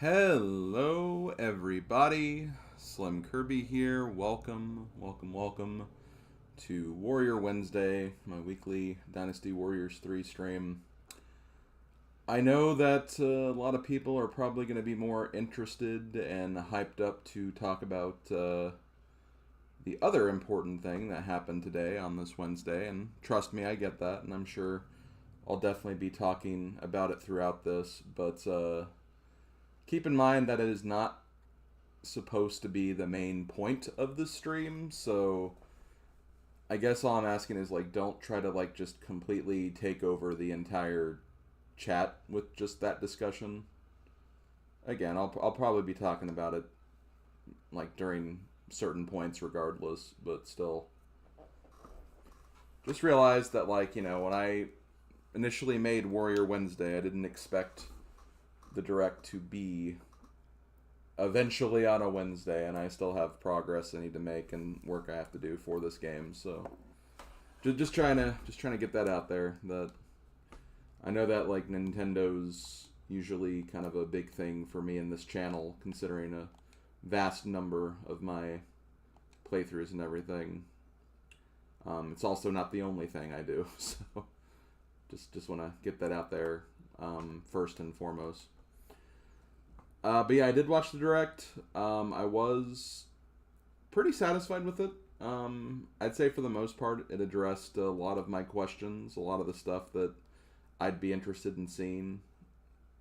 Hello everybody, SlimKirby here. Welcome to Warrior Wednesday, my weekly Dynasty Warriors 3 stream. I know that a lot of people are probably going to be more interested and hyped up to talk about the other important thing that happened today on this Wednesday, and trust me, I get that, and I'm sure I'll definitely be talking about it throughout this, but keep in mind that it is not supposed to be the main point of the stream, so I guess all I'm asking is, don't try to, just completely take over the entire chat with just that discussion. Again, I'll probably be talking about it, during certain points regardless, but still. Just realize that, when I initially made Warrior Wednesday, I didn't expect the direct to be eventually on a Wednesday, and I still have progress I need to make and work I have to do for this game. So just trying to get that out there. That I know that Nintendo's usually kind of a big thing for me in this channel, considering a vast number of my playthroughs and everything. It's also not the only thing I do, so just want to get that out there first and foremost. But yeah, I did watch the direct. I was pretty satisfied with it. I'd say for the most part, it addressed a lot of my questions, a lot of the stuff that I'd be interested in seeing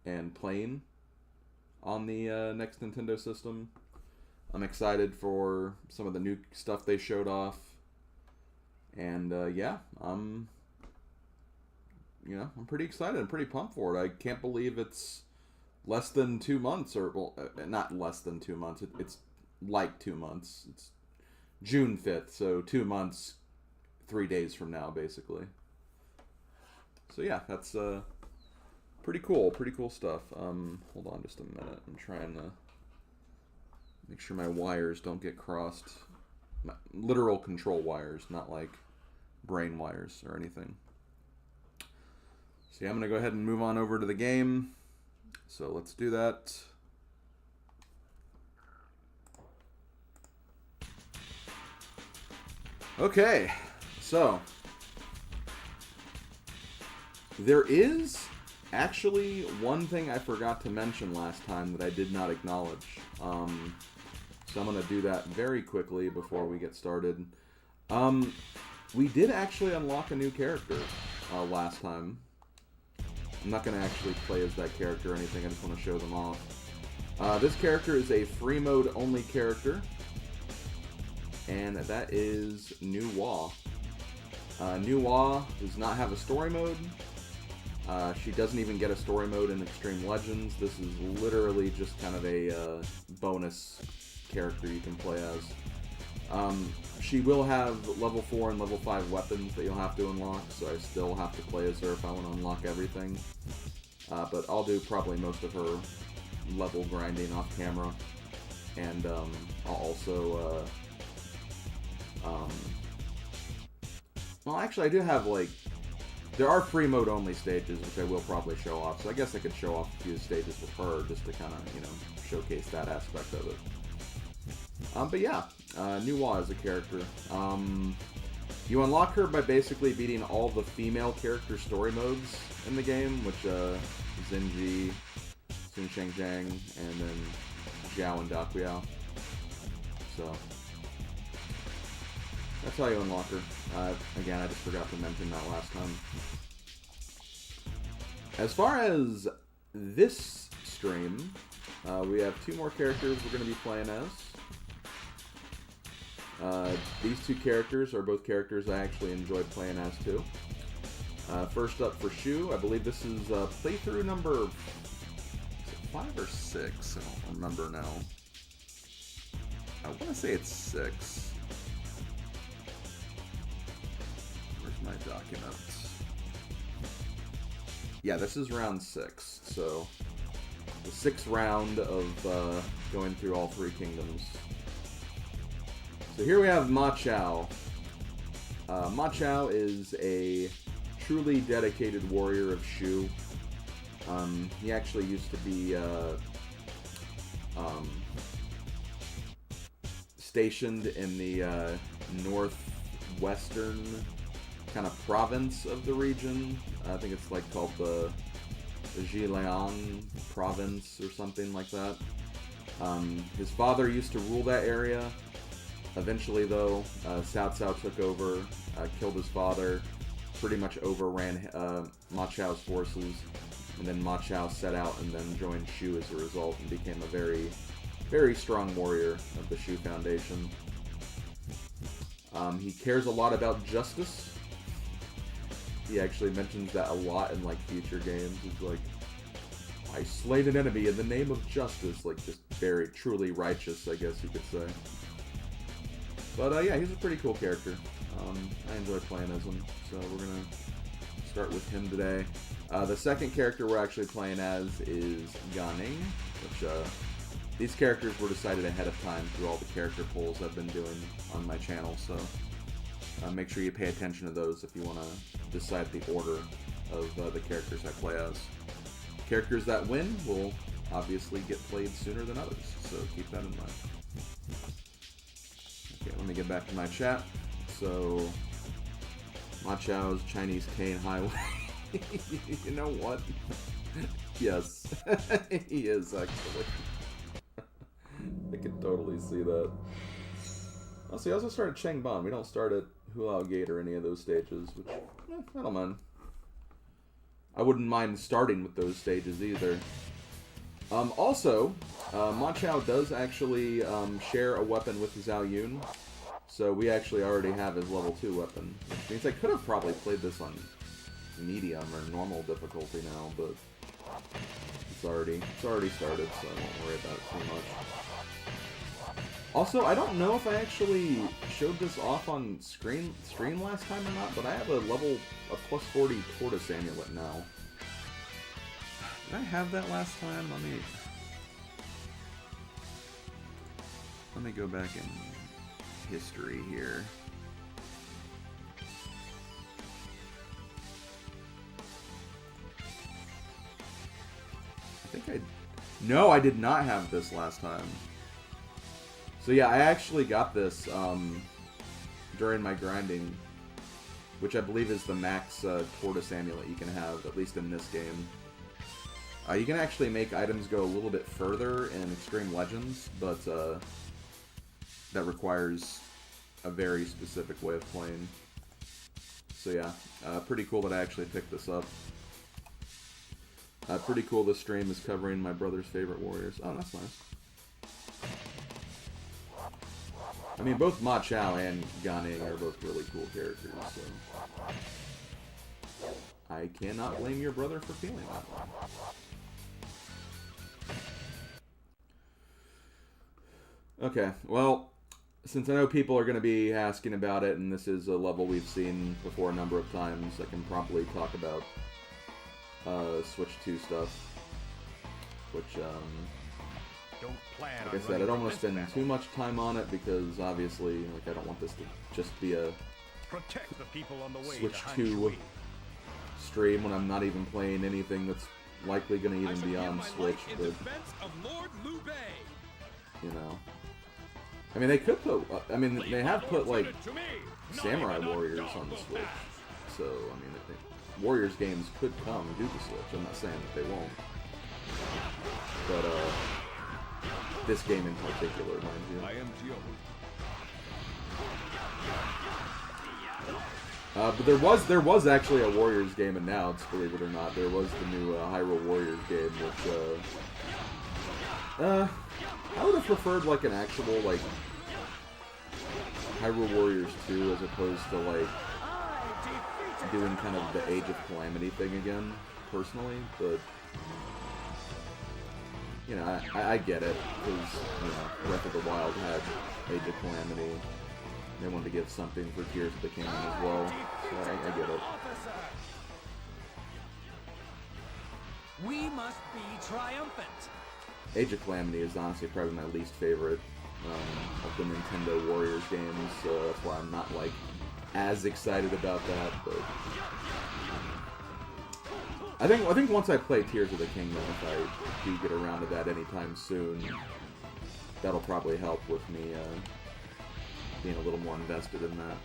and playing on the next Nintendo system. I'm excited for some of the new stuff they showed off. And yeah, I'm pretty excited. I'm pretty pumped for it. I can't believe it's less than 2 months, or, well, not less than 2 months. It's like 2 months. It's June 5th, so 2 months, 3 days from now, basically. So yeah, that's pretty cool. Pretty cool stuff. Hold on just a minute. I'm trying to make sure my wires don't get crossed. My literal control wires, not like brain wires or anything. So yeah, I'm going to go ahead and move on over to the game. So let's do that. Okay, so there is actually one thing I forgot to mention last time that I did not acknowledge. So I'm going to do that very quickly before we get started. We did actually unlock a new character last time. I'm not going to actually play as that character or anything, I just want to show them off. This character is a free mode only character, and that is New Wa. New Wa does not have a story mode. She doesn't even get a story mode in Extreme Legends. This is literally just kind of a bonus character you can play as. She will have level 4 and level 5 weapons that you'll have to unlock, so I still have to play as her if I want to unlock everything. But I'll do probably most of her level grinding off camera. And I'll also... well, actually, I do have, there are free mode only stages, which I will probably show off. So I guess I could show off a few stages with her just to kind of, showcase that aspect of it. But yeah, New Wa is a character. You unlock her by basically beating all the female character story modes in the game, which Zinji, Sun Shengjiang, and then Xiao and Dakuya. So that's how you unlock her. Again, I just forgot to mention that last time. As far as this stream, we have 2 more characters we're going to be playing as. These 2 characters are both characters I actually enjoyed playing as too. First up for Shu, I believe this is playthrough number 5 or 6, I don't remember now. I want to say it's 6. Where's my documents? Yeah, this is round 6, so the 6th round of going through all 3 kingdoms. So here we have Ma Chao. Ma Chao is a truly dedicated warrior of Shu. He actually used to be stationed in the northwestern kind of province of the region. I think it's like called the Zhejiang province or something like that. His father used to rule that area. Eventually, though, Cao Cao took over, killed his father, pretty much overran Ma Chao's forces, and then Ma Chao set out and then joined Shu as a result and became a very, very strong warrior of the Shu Foundation. He cares a lot about justice. He actually mentions that a lot in like future games. He's like, I slayed an enemy in the name of justice. Like, just very, truly righteous, I guess you could say. But yeah, he's a pretty cool character. I enjoy playing as him, so we're gonna start with him today. The second character we're actually playing as is Gan Ning, which these characters were decided ahead of time through all the character polls I've been doing on my channel, so make sure you pay attention to those if you want to decide the order of the characters I play as. Characters that win will obviously get played sooner than others, so keep that in mind. Okay, let me get back to my chat. So, Ma Chao's Chinese cane highway. You know what? Yes, he is actually. I can totally see that. Oh, see, I also started Chengban. We don't start at Hulao Gate or any of those stages, which, I don't mind. I wouldn't mind starting with those stages either. Also, Ma Chao does actually share a weapon with Zhao Yun, so we actually already have his level 2 weapon, which means I could have probably played this on medium or normal difficulty now, but it's already started, so I won't worry about it too much. Also, I don't know if I actually showed this off on stream last time or not, but I have a plus 40 tortoise amulet now. Did I have that last time? Let me go back in history here. No, I did not have this last time. So yeah, I actually got this during my grinding, which I believe is the max tortoise amulet you can have, at least in this game. You can actually make items go a little bit further in Extreme Legends, but that requires a very specific way of playing. So yeah, pretty cool that I actually picked this up. Pretty cool this stream is covering my brother's favorite warriors. Oh, that's nice. I mean, both Ma Chao and Gan Ning are both really cool characters, so I cannot blame your brother for feeling that way. Okay, well, since I know people are going to be asking about it, and this is a level we've seen before a number of times, I can promptly talk about Switch 2 stuff, which, like I said, I don't want to spend too much time on it, because obviously, like, I don't want this to just be a Switch 2 stream when I'm not even playing anything that's likely going to even be on Switch, but, you know. I mean, they could put, they have put, like, Samurai Warriors on the Switch, so, I mean, I think Warriors games could come to the Switch. I'm not saying that they won't. But, this game in particular, mind you. But there was actually a Warriors game announced, believe it or not. There was the new Hyrule Warriors game, which, I would have preferred, like, an actual, like, Hyrule Warriors 2 as opposed to, like, doing kind of the Age of Calamity thing again, personally, but, you know, I get it, because, you know, Breath of the Wild had Age of Calamity. They wanted to give something for Tears of the Kingdom as well, so I get it. We must be triumphant. Age of Calamity is honestly probably my least favorite of the Nintendo Warriors games, so that's why I'm not, like, as excited about that, but I think once I play Tears of the Kingdom, if I do get around to that anytime soon, that'll probably help with me being a little more invested in that.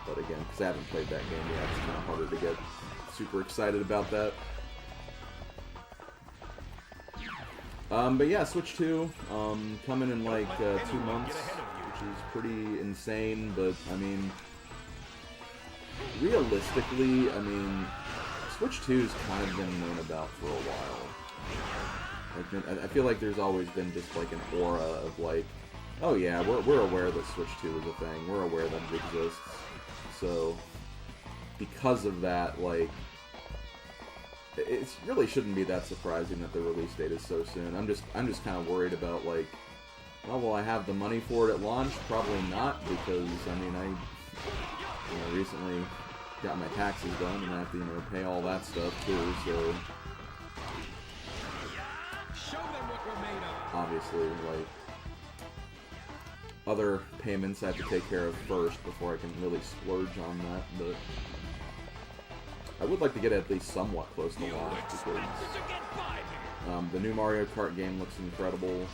But again, because I haven't played that game yet, it's kind of harder to get super excited about that. But yeah, Switch 2, coming in like 2 months, which is pretty insane, but I mean, realistically, I mean, Switch 2's kind of been known about for a while. Like, I feel like there's always been just like an aura of like, oh yeah, we're aware that Switch 2 is a thing, we're aware that it exists. So, because of that, like, it really shouldn't be that surprising that the release date is so soon. I'm just kind of worried about like, well, will I have the money for it at launch? Probably not, because I mean I recently got my taxes done and I have to pay all that stuff too. So obviously, like, other payments I have to take care of first before I can really splurge on that, but I would like to get at least somewhat close to launch, because the new Mario Kart game looks incredible.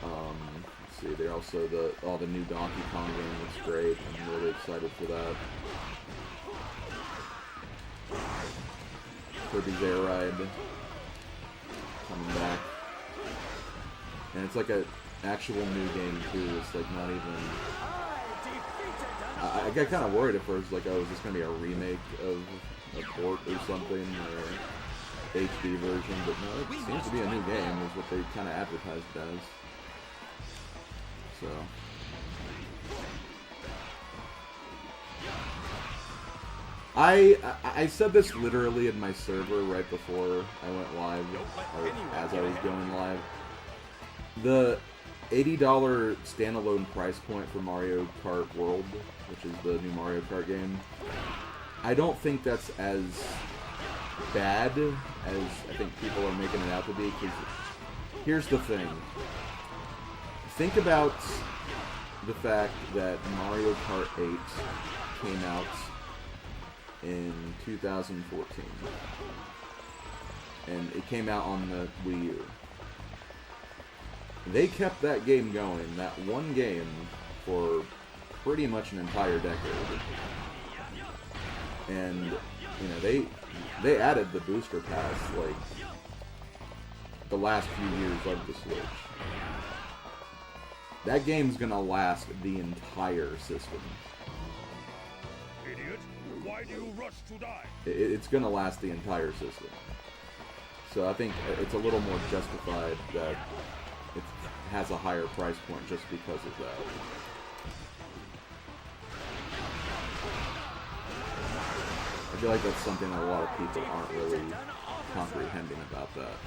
Let's see, they're also the new Donkey Kong game looks great. I'm really excited for that. Kirby's Air Ride coming back. And it's like a actual new game too. It's like not even. I got kind of worried at first, like, oh, is this gonna be a remake of a port or something, or HD version? But no, it seems to be a new game, is what they kind of advertised it as. So. I said this literally in my server right before I went live, or as I was going live. The $80 standalone price point for Mario Kart World, which is the new Mario Kart game, I don't think that's as bad as I think people are making it out to be, because here's the thing. Think about the fact that Mario Kart 8 came out in 2014, and it came out on the Wii U. They kept that game going, that one game, for pretty much an entire decade. And, they added the booster pass, like, the last few years of the Switch. That game's gonna last the entire system. Idiot, why do you rush to die? It's gonna last the entire system. So I think it's a little more justified that it has a higher price point just because of that. I feel like that's something that a lot of people aren't really comprehending about that.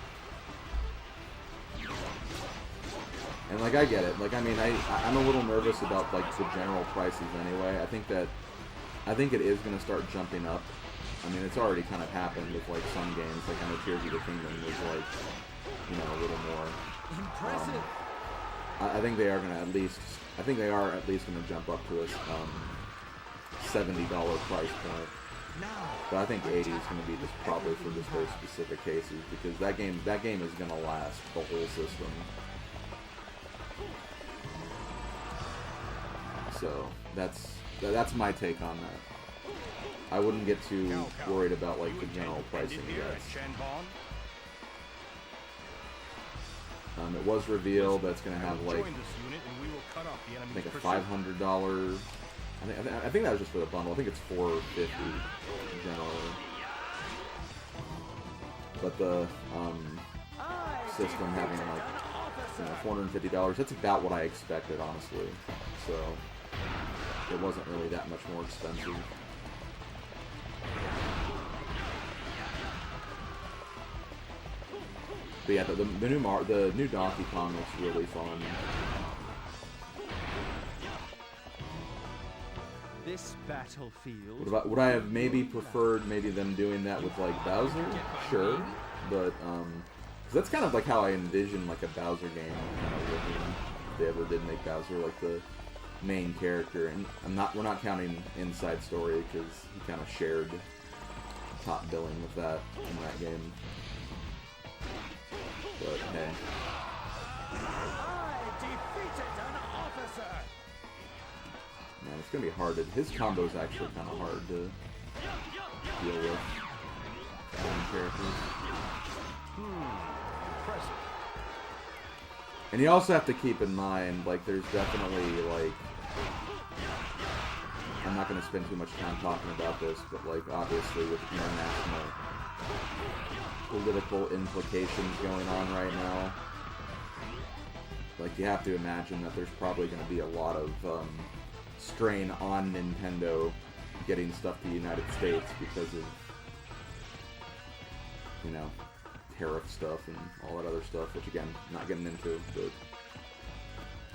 And, like, I get it. Like, I mean, I'm a little nervous about, like, the general prices anyway. I think it is going to start jumping up. I mean, it's already kind of happened with, like, some games. Like, I know Tears of the Kingdom was, like, a little more. Impressive. I think they are going to at least. I think they are at least going to jump up to a $70 price point. But I think 80 is going to be just probably for just those specific cases, because that game is going to last the whole system. So that's my take on that. I wouldn't get too worried about, like, the general pricing yet. It was revealed that's going to have, like, I think a $500. I think that was just for the bundle. I think it's $450 generally. But the system having, like, $450, that's about what I expected, honestly. So it wasn't really that much more expensive. But yeah, the new Donkey Kong looks really fun. This battlefield. Would I have maybe preferred them doing that with, like, Bowser? Sure, but 'cause that's kind of like how I envision, like, a Bowser game kind of looking. If they ever did make Bowser, like, the main character, and we're not counting Inside Story because he kind of shared top billing with that in that game. But hey. I defeated an officer. Man, it's gonna be hard. His combo's actually kind of hard to deal with. Characters. Impressive. And you also have to keep in mind, like, there's definitely, like, I'm not going to spend too much time talking about this, but, like, obviously with international political implications going on right now, like, you have to imagine that there's probably going to be a lot of strain on Nintendo getting stuff to the United States because of, you know, tariff stuff and all that other stuff, which again, not getting into, but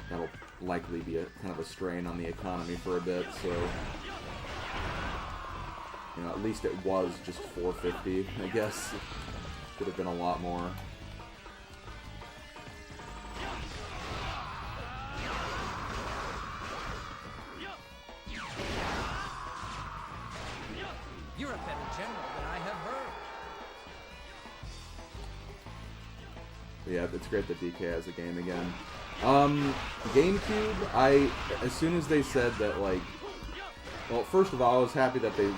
that'll likely be a kind of a strain on the economy for a bit, so, you know, at least it was just $4.50, I guess. Could have been a lot more. You're a better general than I have heard. Yeah, it's great that DK has a game again. GameCube, as soon as they said that, like, well, first of all, I was happy that they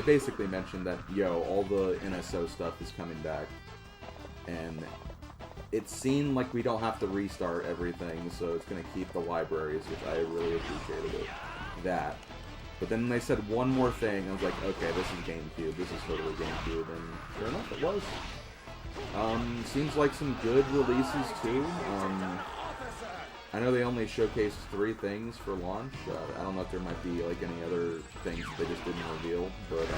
basically mentioned that, yo, all the NSO stuff is coming back. And it seemed like we don't have to restart everything, so it's going to keep the libraries, which I really appreciated that. But then they said one more thing, and I was like, okay, this is GameCube, this is totally GameCube, and sure enough, it was. Seems like some good releases too. I know they only showcased 3 things for launch. I don't know if there might be like any other things that they just didn't reveal, but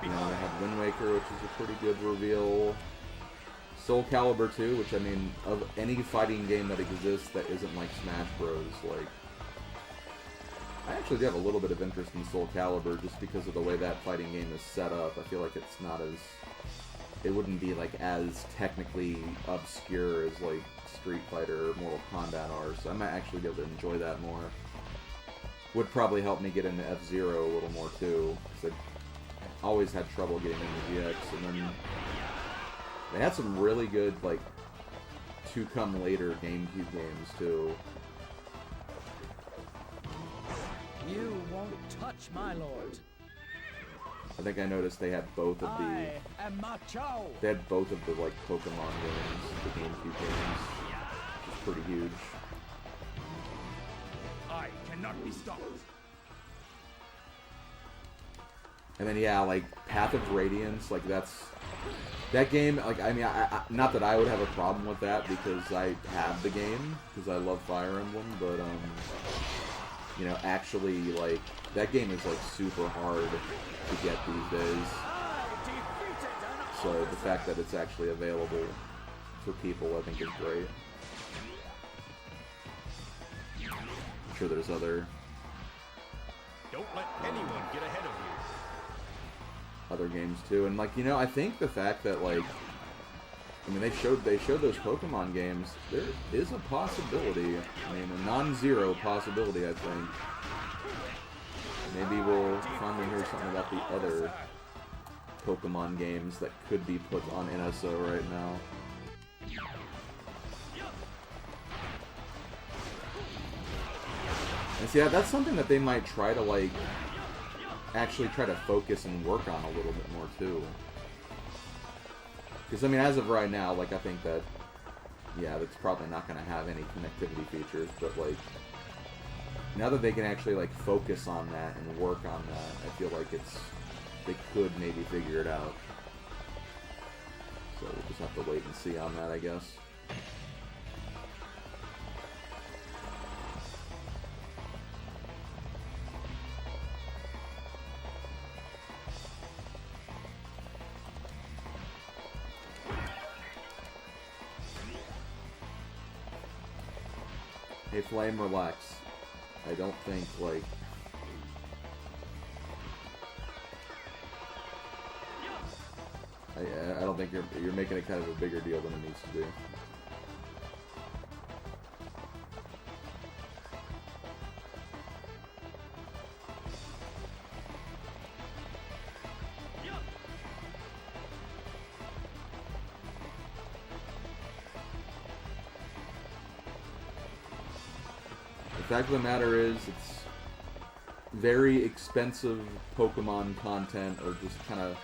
you know, they had Wind Waker, which is a pretty good reveal. Soul Calibur 2, which I mean, of any fighting game that exists that isn't like Smash Bros, like, I actually do have a little bit of interest in Soul Calibur just because of the way that fighting game is set up. I feel like it's not as... It wouldn't be, like, as technically obscure as, like, Street Fighter or Mortal Kombat are, so I might actually be able to enjoy that more. Would probably help me get into F-Zero a little more, too, because I always had trouble getting into GX, and then... They had some really good, like, to-come-later GameCube games, too. You won't touch my lord. I think I noticed they had both of the... I am Ma Chao. They had both of the, like, Pokemon games, the GameCube games. It's pretty huge. I cannot be stopped. And then, yeah, like, Path of Radiance, like, that's... That game, like, I mean, I not that I would have a problem with that, because I have the game, because I love Fire Emblem, but, you know, actually, like, that game is, like, super hard to get these days. So the fact that it's actually available for people, I think, is great. I'm sure there's other Don't let anyone get ahead of you. other games too, and, like, you know, I think the fact that, like, I mean, they showed those Pokemon games. There is a possibility. I mean, a non-zero possibility, I think. Maybe we'll finally hear something about the other Pokemon games that could be put on NSO right now. And see, that's something that they might try to, like, actually try to focus and work on a little bit more, too. Because, I mean, as of right now, like, I think that, yeah, that's probably not going to have any connectivity features, but, like, now that they can actually, like, focus on that and work on that, I feel like they could maybe figure it out. So we'll just have to wait and see on that, I guess. Hey, Flame, relax. I don't think, like... I don't think you're making it kind of a bigger deal than it needs to be. fact of the matter is, it's very expensive Pokemon content, or just kind of,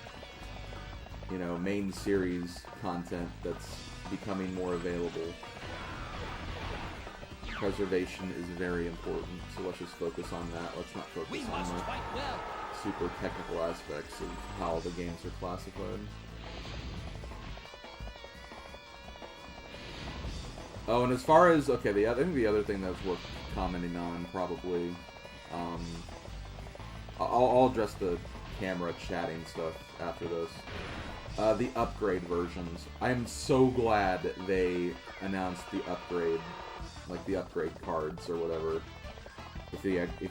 you know, main series content that's becoming more available. Preservation is very important, so let's just focus on that. Let's not focus on the super technical aspects of how the games are classified. Oh, and as far as, okay, I think the other thing that's worth commenting on, probably, I'll address the camera chatting stuff after this. The upgrade versions. I'm so glad they announced the upgrade, like the upgrade cards or whatever, if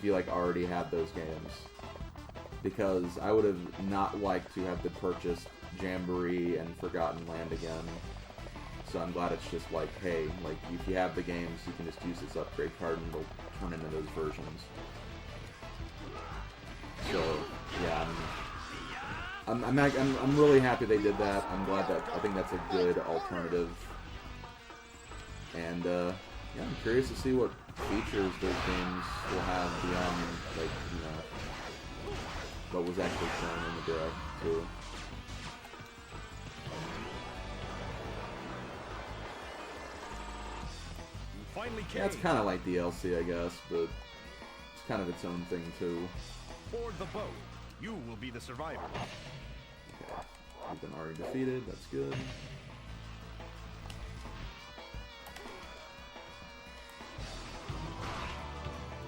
you like already had those games. Because I would have not liked to have to purchase Jamboree and Forgotten Land again. So I'm glad it's just like, hey, like if you have the games, you can just use this upgrade card and it'll turn into those versions. So yeah, I'm really happy they did that. I'm glad that I think that's a good alternative. And yeah, I'm curious to see what features those games will have beyond, like, you know, what was actually shown in the direct too. Yeah, it's kind of like DLC, I guess, but it's kind of its own thing too. Board the boat. You will be the survivor. Okay, we've been already defeated. That's good.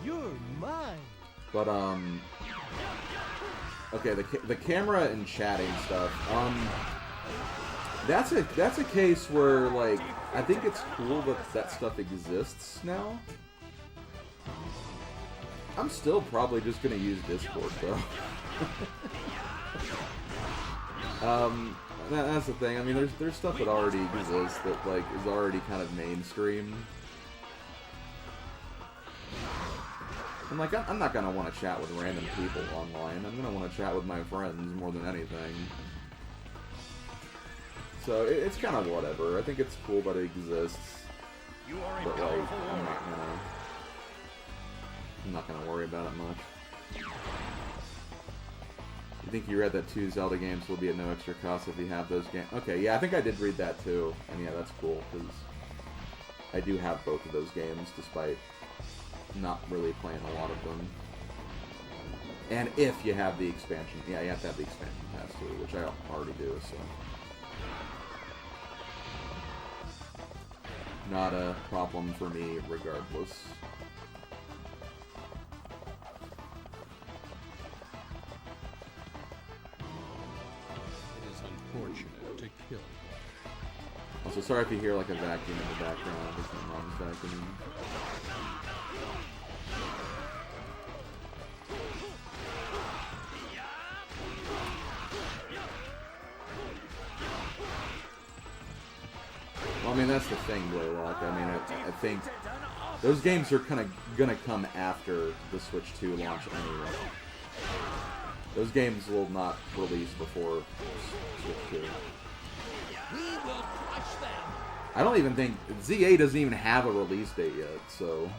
You're mine. But okay, the camera and chatting stuff. That's a case where, like, I think it's cool that that stuff exists now. I'm still probably just gonna use Discord though. That's the thing. I mean, there's stuff that already exists that, like, is already kind of mainstream. And, like, I'm not gonna want to chat with random people online. I'm gonna want to chat with my friends more than anything. So it's kind of whatever. I think it's cool that it exists, but, like, I'm not gonna worry about it much. You think you read that 2 Zelda games will be at no extra cost if you have those games? Okay, yeah, I think I did read that too, and yeah, that's cool because I do have both of those games, despite not really playing a lot of them. And if you have the expansion, yeah, you have to have the expansion pass too, which I already do, so. Not a problem for me, regardless. It is unfortunate to kill. Also, sorry if you hear like a vacuum in the background. It's my mom's vacuuming. Well, I mean, that's the thing, Blaylock. I mean, I think those games are kind of gonna come after the Switch 2 launch anyway. Those games will not release before Switch 2. We will crush them. I don't even think ZA doesn't even have a release date yet, so.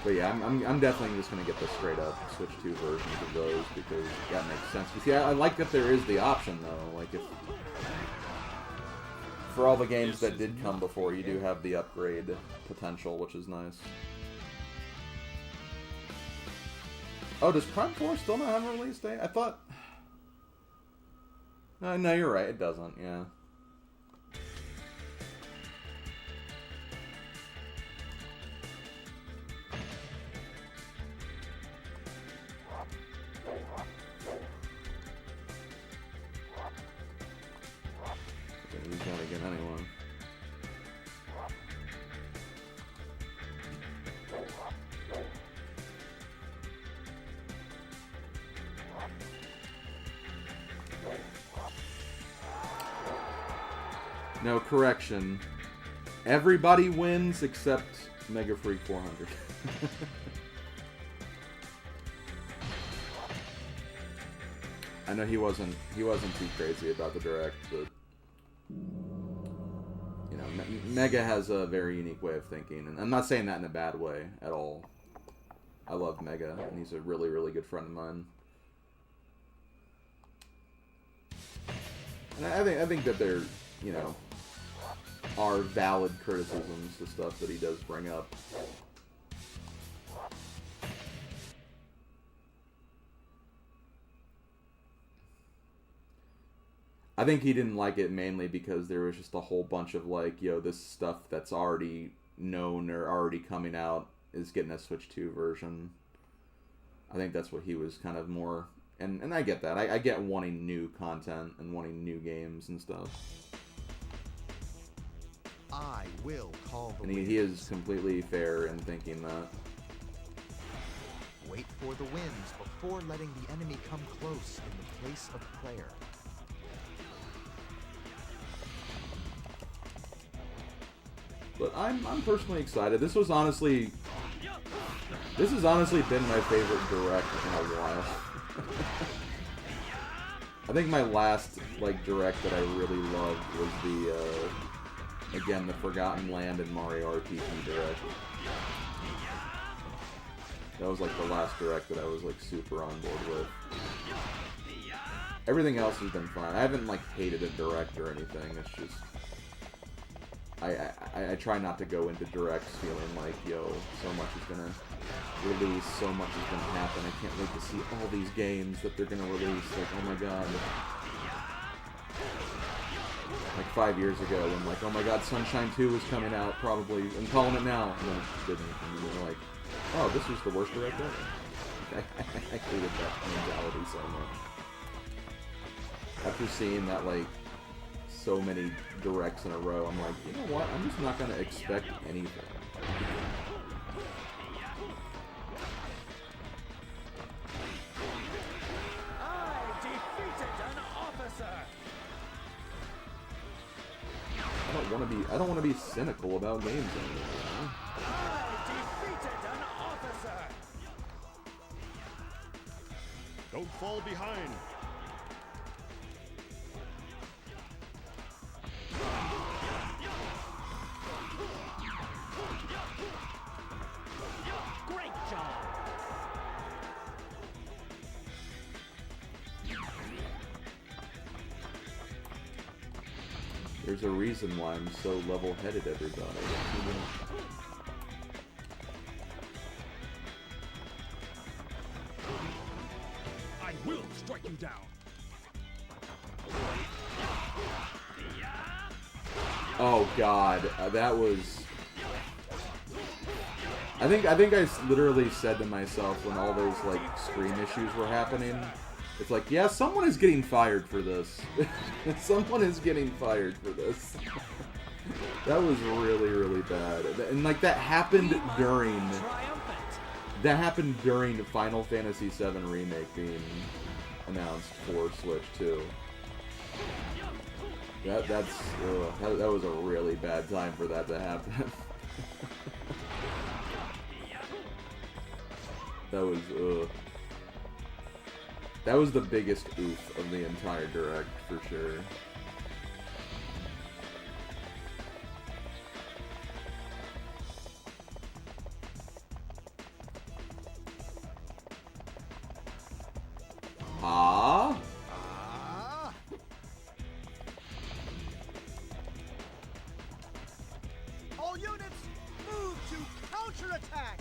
But yeah, I'm definitely just gonna get the straight up Switch 2 versions of those because that makes sense. But see, I like that there is the option though. Like, if for all the games that did come before, you do have the upgrade potential, which is nice. Oh, does Prime 4 still not have a release date? I thought. No, you're right. It doesn't. Yeah. He's gotta get anyone. No, correction. Everybody wins except Mega Freak 400. I know he wasn't too crazy about the direct, but you know, Mega has a very unique way of thinking, and I'm not saying that in a bad way at all. I love Mega, and he's a really, really good friend of mine. And I think that there, you know, are valid criticisms to stuff that he does bring up. I think he didn't like it mainly because there was just a whole bunch of like, yo, this stuff that's already known or already coming out is getting a Switch 2 version. I think that's what he was kind of more... And I get that. I get wanting new content and wanting new games and stuff. I will call the And he is completely fair in thinking that. Wait for the winds before letting the enemy come close in the place of prayer. But I'm personally excited. This has honestly been my favorite direct in a while. I think my last like direct that I really loved was the again the Forgotten Land and Mario RPG direct. That was like the last direct that I was like super on board with. Everything else has been fine. I haven't like hated a direct or anything. It's just I try not to go into directs feeling like, yo, so much is gonna release, so much is gonna happen. I can't wait to see all these games that they're gonna release. Like, oh my god. Like 5 years ago, when like, oh my god, Sunshine 2 was coming out, probably, I'm calling it now. And then it didn't. And you're like, oh, this was the worst direct ever. I hated that mentality so much. After seeing that, like, so many directs in a row, I'm like, you know what? I'm just not gonna expect anything. I defeated an officer. I don't want to be cynical about games anymore. I defeated an officer. Don't fall behind. Great job. There's a reason why I'm so level-headed, everybody. I will strike you down. Oh god, that was... I think I literally said to myself when all those like screen issues were happening, it's like, yeah, someone is getting fired for this. Someone is getting fired for this. That was really, really bad. And like that happened during the Final Fantasy VII Remake being announced for Switch 2. That was a really bad time for that to happen. That was the biggest oof of the entire direct for sure. Ah? All units, move to counterattack!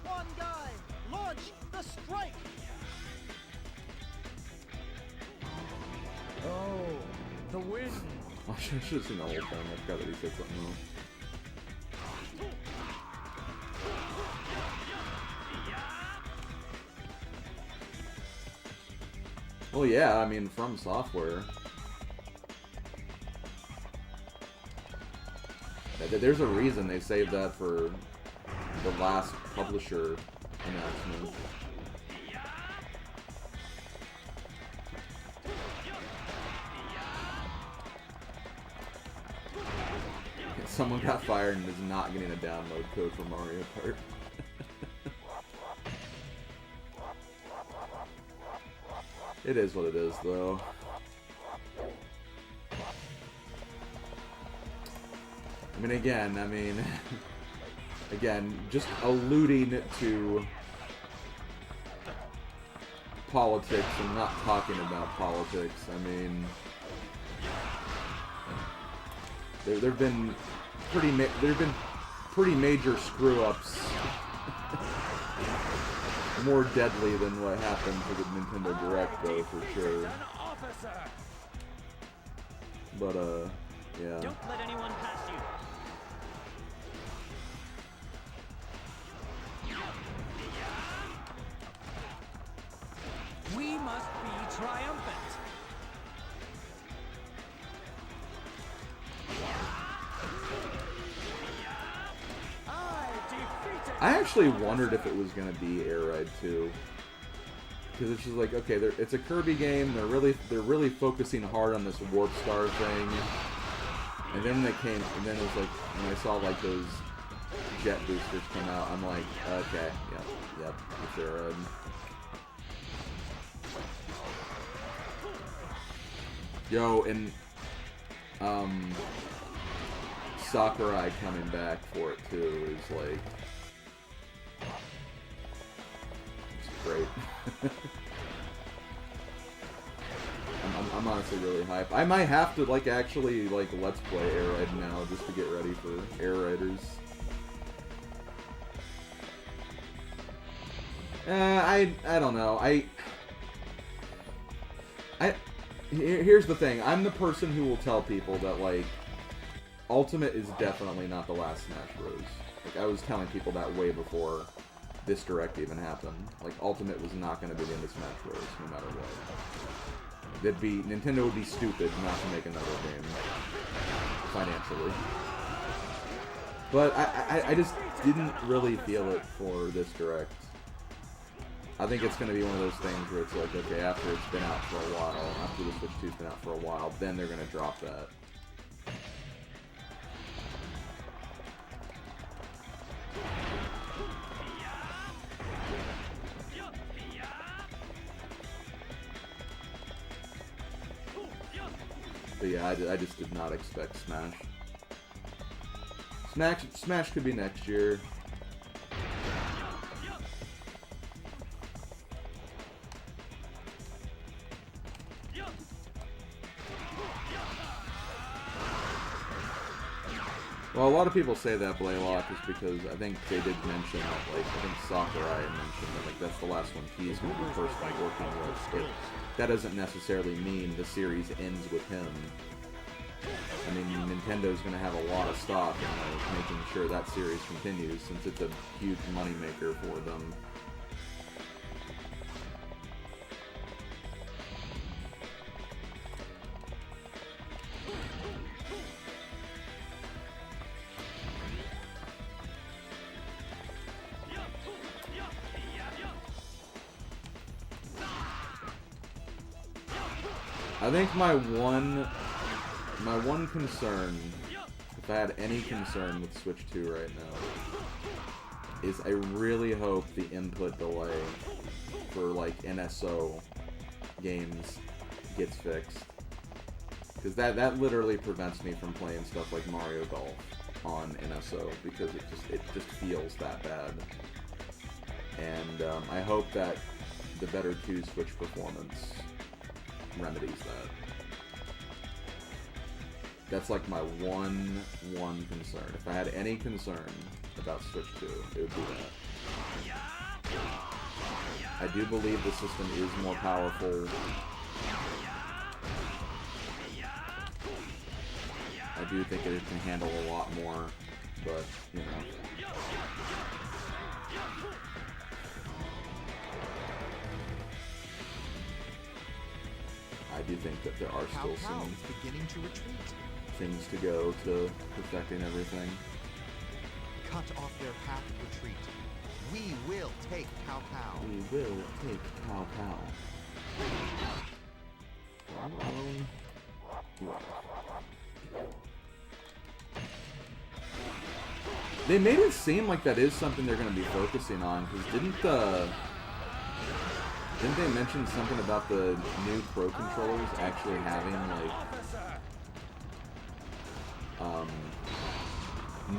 One guy, launch the strike! Oh, the wind. I should have seen the whole thing. I forgot that he said something else. Well, yeah, I mean, From Software. There's a reason they saved that for the last publisher announcement. Someone got fired and is not getting a download code for Mario Kart. It is what it is, though. I mean, again, just alluding to politics and not talking about politics. I mean, there've been pretty major screw-ups, more deadly than what happened for the Nintendo Direct, though, for sure. But yeah. Don't let anyone pass you. We must be triumphant. I actually wondered if it was gonna be Air Ride 2, because it's just like, okay, it's a Kirby game. They're really focusing hard on this Warp Star thing, and then it was like when I saw like those jet boosters come out, I'm like, okay, yep, it's Air Ride. Yo, and Sakurai coming back for it too is like, it's great. I'm honestly really hyped. I might have to like actually like let's play Air Ride now just to get ready for Air Riders. I don't know. Here's the thing. I'm the person who will tell people that, like, Ultimate is definitely not the last Smash Bros. Like, I was telling people that way before this Direct even happened. Like, Ultimate was not going to be the end of Smash Bros. No matter what. Nintendo would be stupid not to make another game. Financially. But I just didn't really feel it for this Direct. I think it's going to be one of those things where it's like, okay, after it's been out for a while, after the Switch 2's been out for a while, then they're going to drop that. But yeah, I just did not expect Smash. Smash could be next year. Well, a lot of people say that Blaylock is because I think they did mention that, like, I think Sakurai had mentioned that, like, that's the last one he's going to be personally working with, but that doesn't necessarily mean the series ends with him. I mean, Nintendo's going to have a lot of stock in, like, making sure that series continues, since it's a huge moneymaker for them. I think my one concern, if I had any concern with Switch 2 right now, is I really hope the input delay for, like, NSO games gets fixed. Because that literally prevents me from playing stuff like Mario Golf on NSO, because it just feels that bad. And I hope that the better 2 Switch performance remedies that. That's like my one concern. If I had any concern about Switch 2, it would be that. I do believe the system is more powerful. I do think it can handle a lot more, but, you know. I do think that there are still some beginning to retreat. Things to go to perfecting everything. Cut off their path of retreat. We will take Cao Cao. We will take Cao Cao. They made it seem like that is something they're going to be focusing on, because didn't they mention something about the new Pro controllers actually having, like,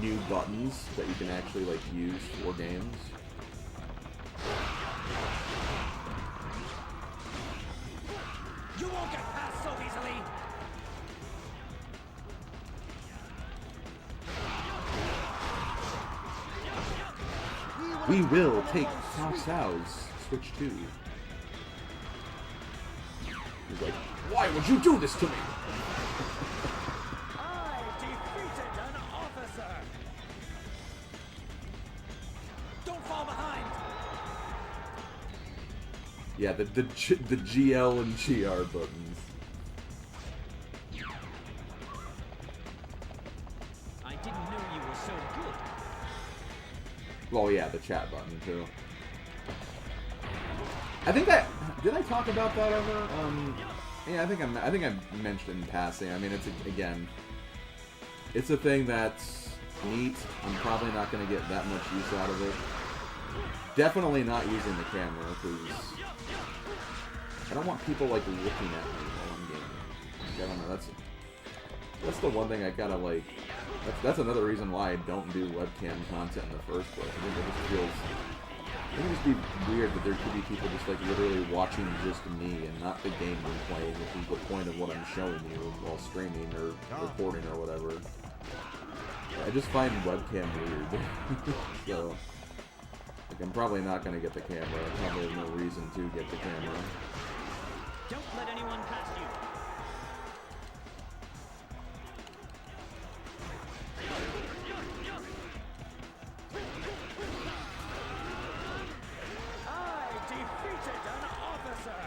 new buttons that you can actually, like, use for games? You won't get past so easily. We will take Ma Chao's Switch 2. He's like, why would you do this to me? I defeated an officer. Don't fall behind. Yeah, the GL and GR buttons. I didn't know you were so good. Well, yeah, the chat button too. Did I talk about that ever? Yeah, I think I mentioned it in passing. I mean, again, it's a thing that's neat. I'm probably not going to get that much use out of it. Definitely not using the camera, because I don't want people, like, looking at me while I'm gaming. Like, I don't know, that's the one thing I gotta, like, that's another reason why I don't do webcam content in the first place. I think it just feels, it would just be weird that there could be people just, like, literally watching just me and not the game I'm playing, which is the point of what I'm showing you while streaming or recording or whatever. I just find webcam weird. So, like, I'm probably not going to get the camera. I probably have no reason to get the camera. Don't let anyone pass you. I defeated an officer.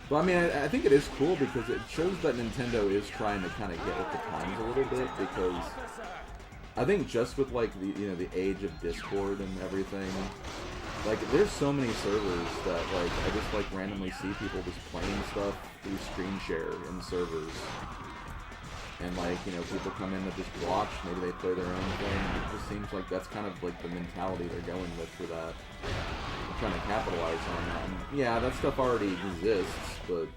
Well, I mean, I think it is cool because it shows that Nintendo is trying to kind of get with the times a little bit, because I think just with, like, the age of Discord and everything, like, there's so many servers that, like, I just, like, randomly see people just playing stuff through screen share in servers. And, like, people come in to just watch, maybe they play their own thing, and it just seems like that's kind of, like, the mentality they're going with for that. They're trying to capitalize on that. And, yeah, that stuff already exists, but,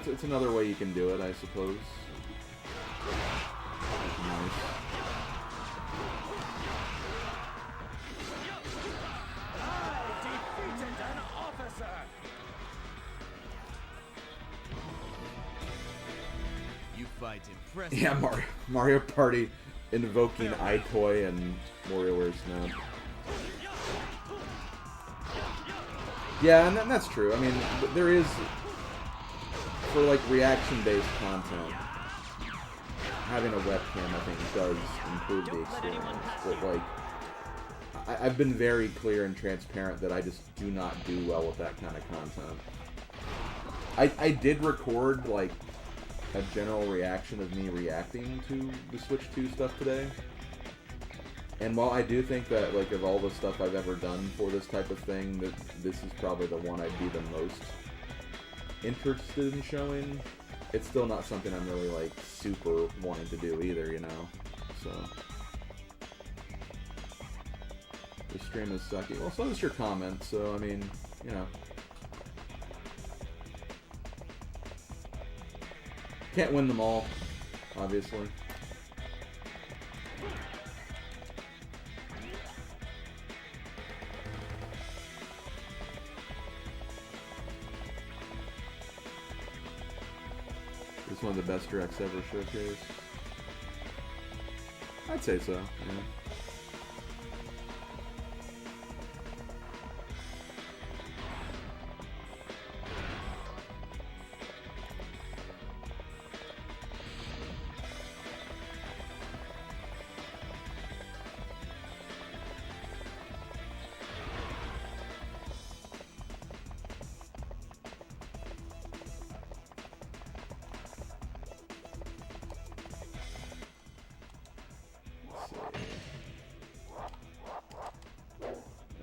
it's another way you can do it, I suppose. Nice. I defeated an officer. You fight impressive. Yeah, Mario Party invoking iToy and WarioWare Snap. Yeah, and that's true. I mean, there is, for, like, reaction-based content, having a webcam, I think, does improve the experience. But, like, I've been very clear and transparent that I just do not do well with that kind of content. I did record, like, a general reaction of me reacting to the Switch 2 stuff today. And while I do think that, like, of all the stuff I've ever done for this type of thing, that this is probably the one I'd be the most interested in showing, it's still not something I'm really, like, super wanting to do either, so. The stream is sucky. Well, so is your comment, so, I mean, Can't win them all, obviously. It's one of the best directs ever showcased. I'd say so, yeah.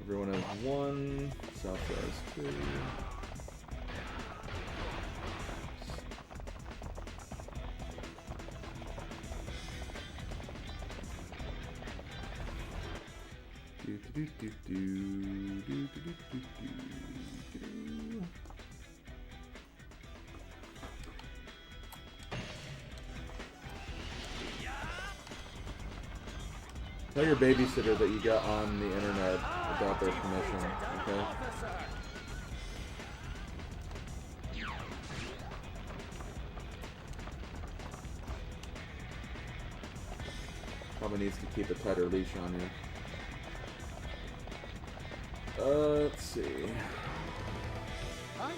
Everyone has 1, South has 2. Tell your babysitter that you got on the internet without their permission, okay? Probably needs to keep a tighter leash on you. Let's see. Hi.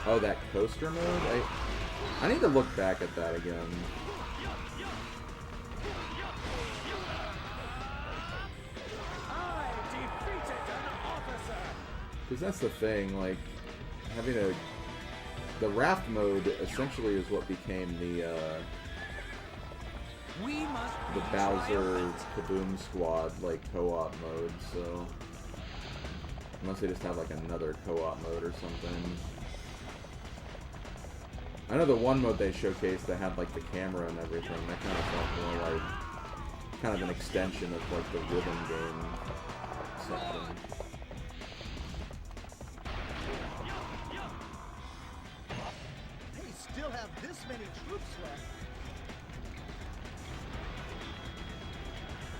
Oh, that coaster mode? I need to look back at that again. Because that's the thing, like, having the raft mode essentially is what became the Bowser Kaboom Squad, like, co-op mode, so... Unless they just have, like, another co-op mode or something. I know the one mode they showcased that had, like, the camera and everything, that kind of felt more like kind of an extension of, like, the rhythm game section. They still have this many troops left.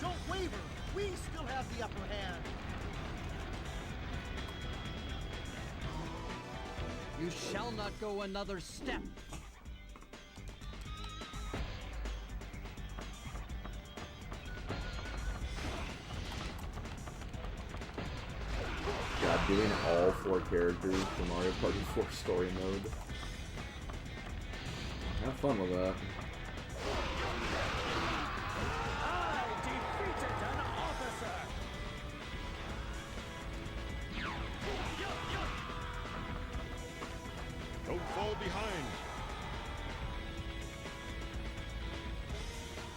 Don't waver. We still have the upper hand. You shall not go another step. God, doing all 4 characters for Mario Kart 4 story mode. Have fun with that. Don't fall behind.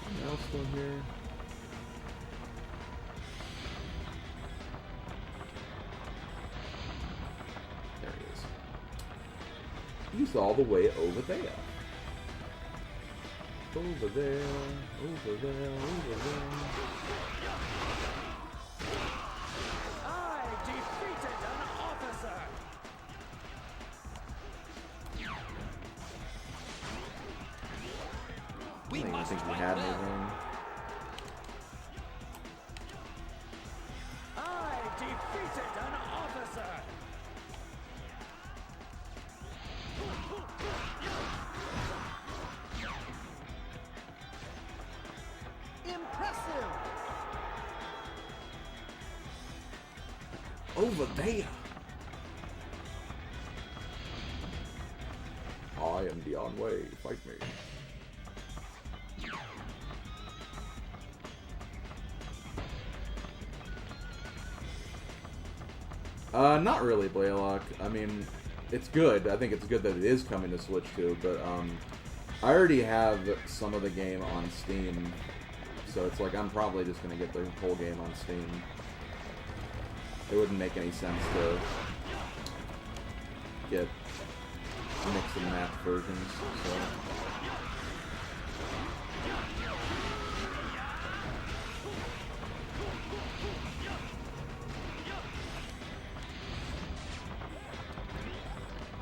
Anyone else still here? There he is. He's all the way over there. Over there, over there, over there. I defeated an officer. I didn't even think he had anything. I defeated an officer. Impressive. Over there. I am the on way. Fight me. Not really, Blaylock. I mean, it's good. I think it's good that it is coming to Switch too, but I already have some of the game on Steam, so it's like I'm probably just gonna get the whole game on Steam. It wouldn't make any sense to get mix and match versions, so...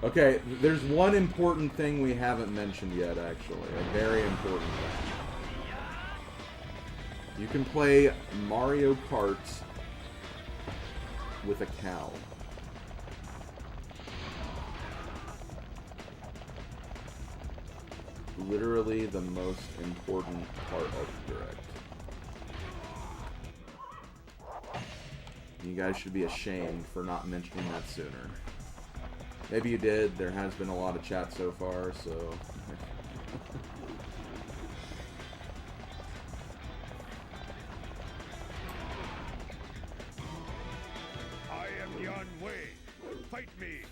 Okay, there's one important thing we haven't mentioned yet, actually. A very important thing. You can play Mario Kart with a cow. Literally the most important part of the Direct. You guys should be ashamed for not mentioning that sooner. Maybe you did. There has been a lot of chat so far, so... I am the on way. Fight me.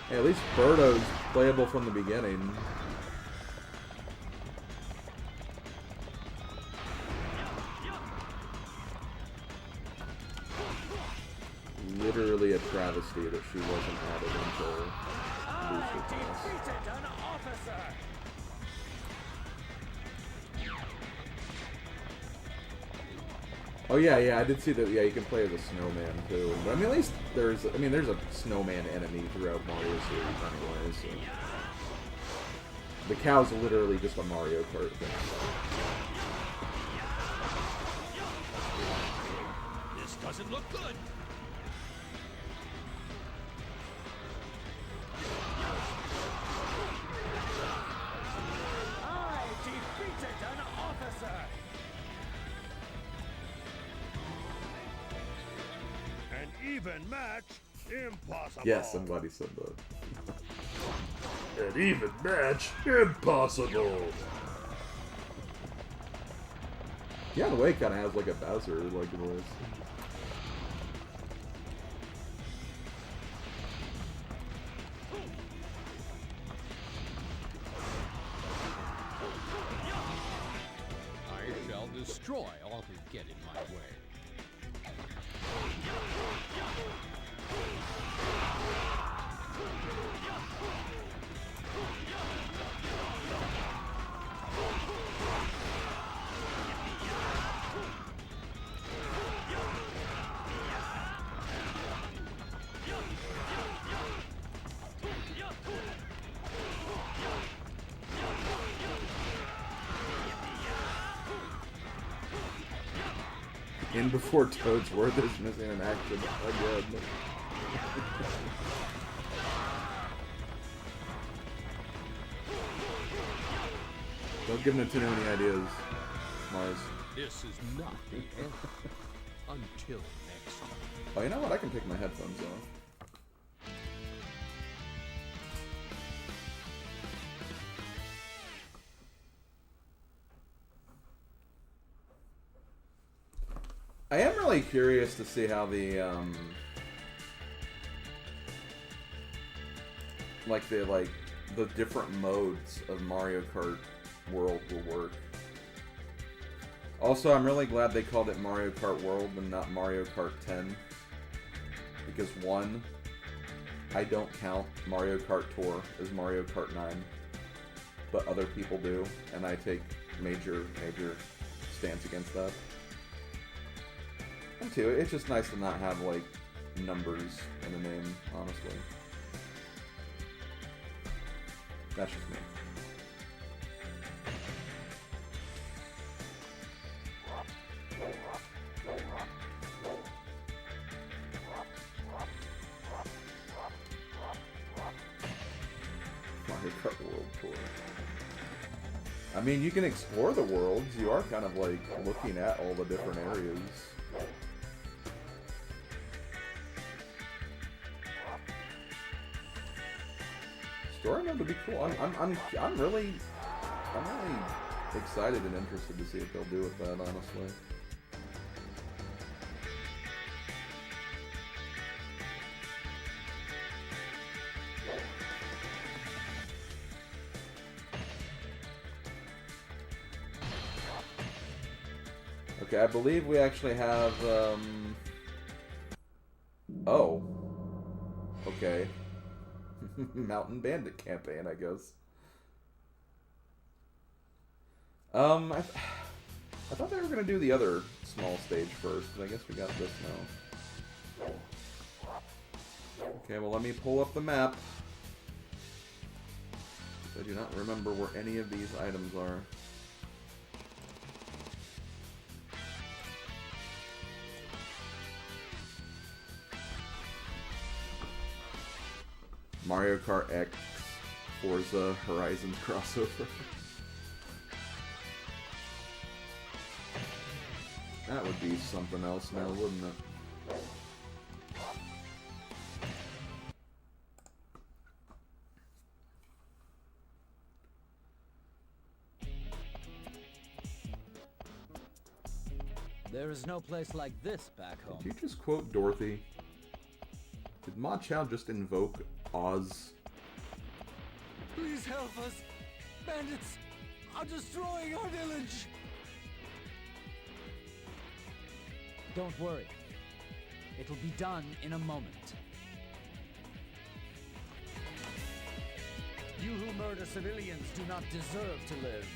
Hey, at least Birdo's playable from the beginning. Literally a travesty that she wasn't added until boosted class. defeated an officer. Oh yeah, I did see that. Yeah, you can play as a snowman too. But I mean, at least there's a snowman enemy throughout Mario series anyway. So the cow's literally just a Mario Kart thing. This doesn't look good. I defeated an officer. An even match? Impossible. Yes, I'm glad he said that. An even match? Impossible. Yeah, the way it kind of has like a Bowser like voice. I shall destroy all who get in my way. In before Toad's Worth is missing an action again. Don't give him too many ideas, Mars. This is not the end. Until next time. Oh, you know what? I can take my headphones off. I am really curious to see how the the different modes of Mario Kart World will work. Also, I'm really glad they called it Mario Kart World and not Mario Kart 10. Because one, I don't count Mario Kart Tour as Mario Kart 9, but other people do, and I take major stance against that. And two, it's just nice to not have, like, numbers in a name, honestly. That's just me. Mario Kart World Tour. I mean, you can explore the worlds. You are kind of, like, looking at all the different areas. Story mode would be cool. I'm really excited and interested to see what they'll do with that, honestly. Okay, I believe we actually have, oh. Okay. Mountain Bandit campaign, I guess. I thought they were gonna do the other small stage first, but I guess we got this now. Okay, well let me pull up the map. I do not remember where any of these items are. Mario Kart X, Forza Horizon crossover. That would be something else now, wouldn't it? There is no place like this back home. Did you just quote Dorothy? Did Ma Chao just invoke Oz? Please help us! Bandits are destroying our village! Don't worry. It'll be done in a moment. who murder civilians do not deserve to live.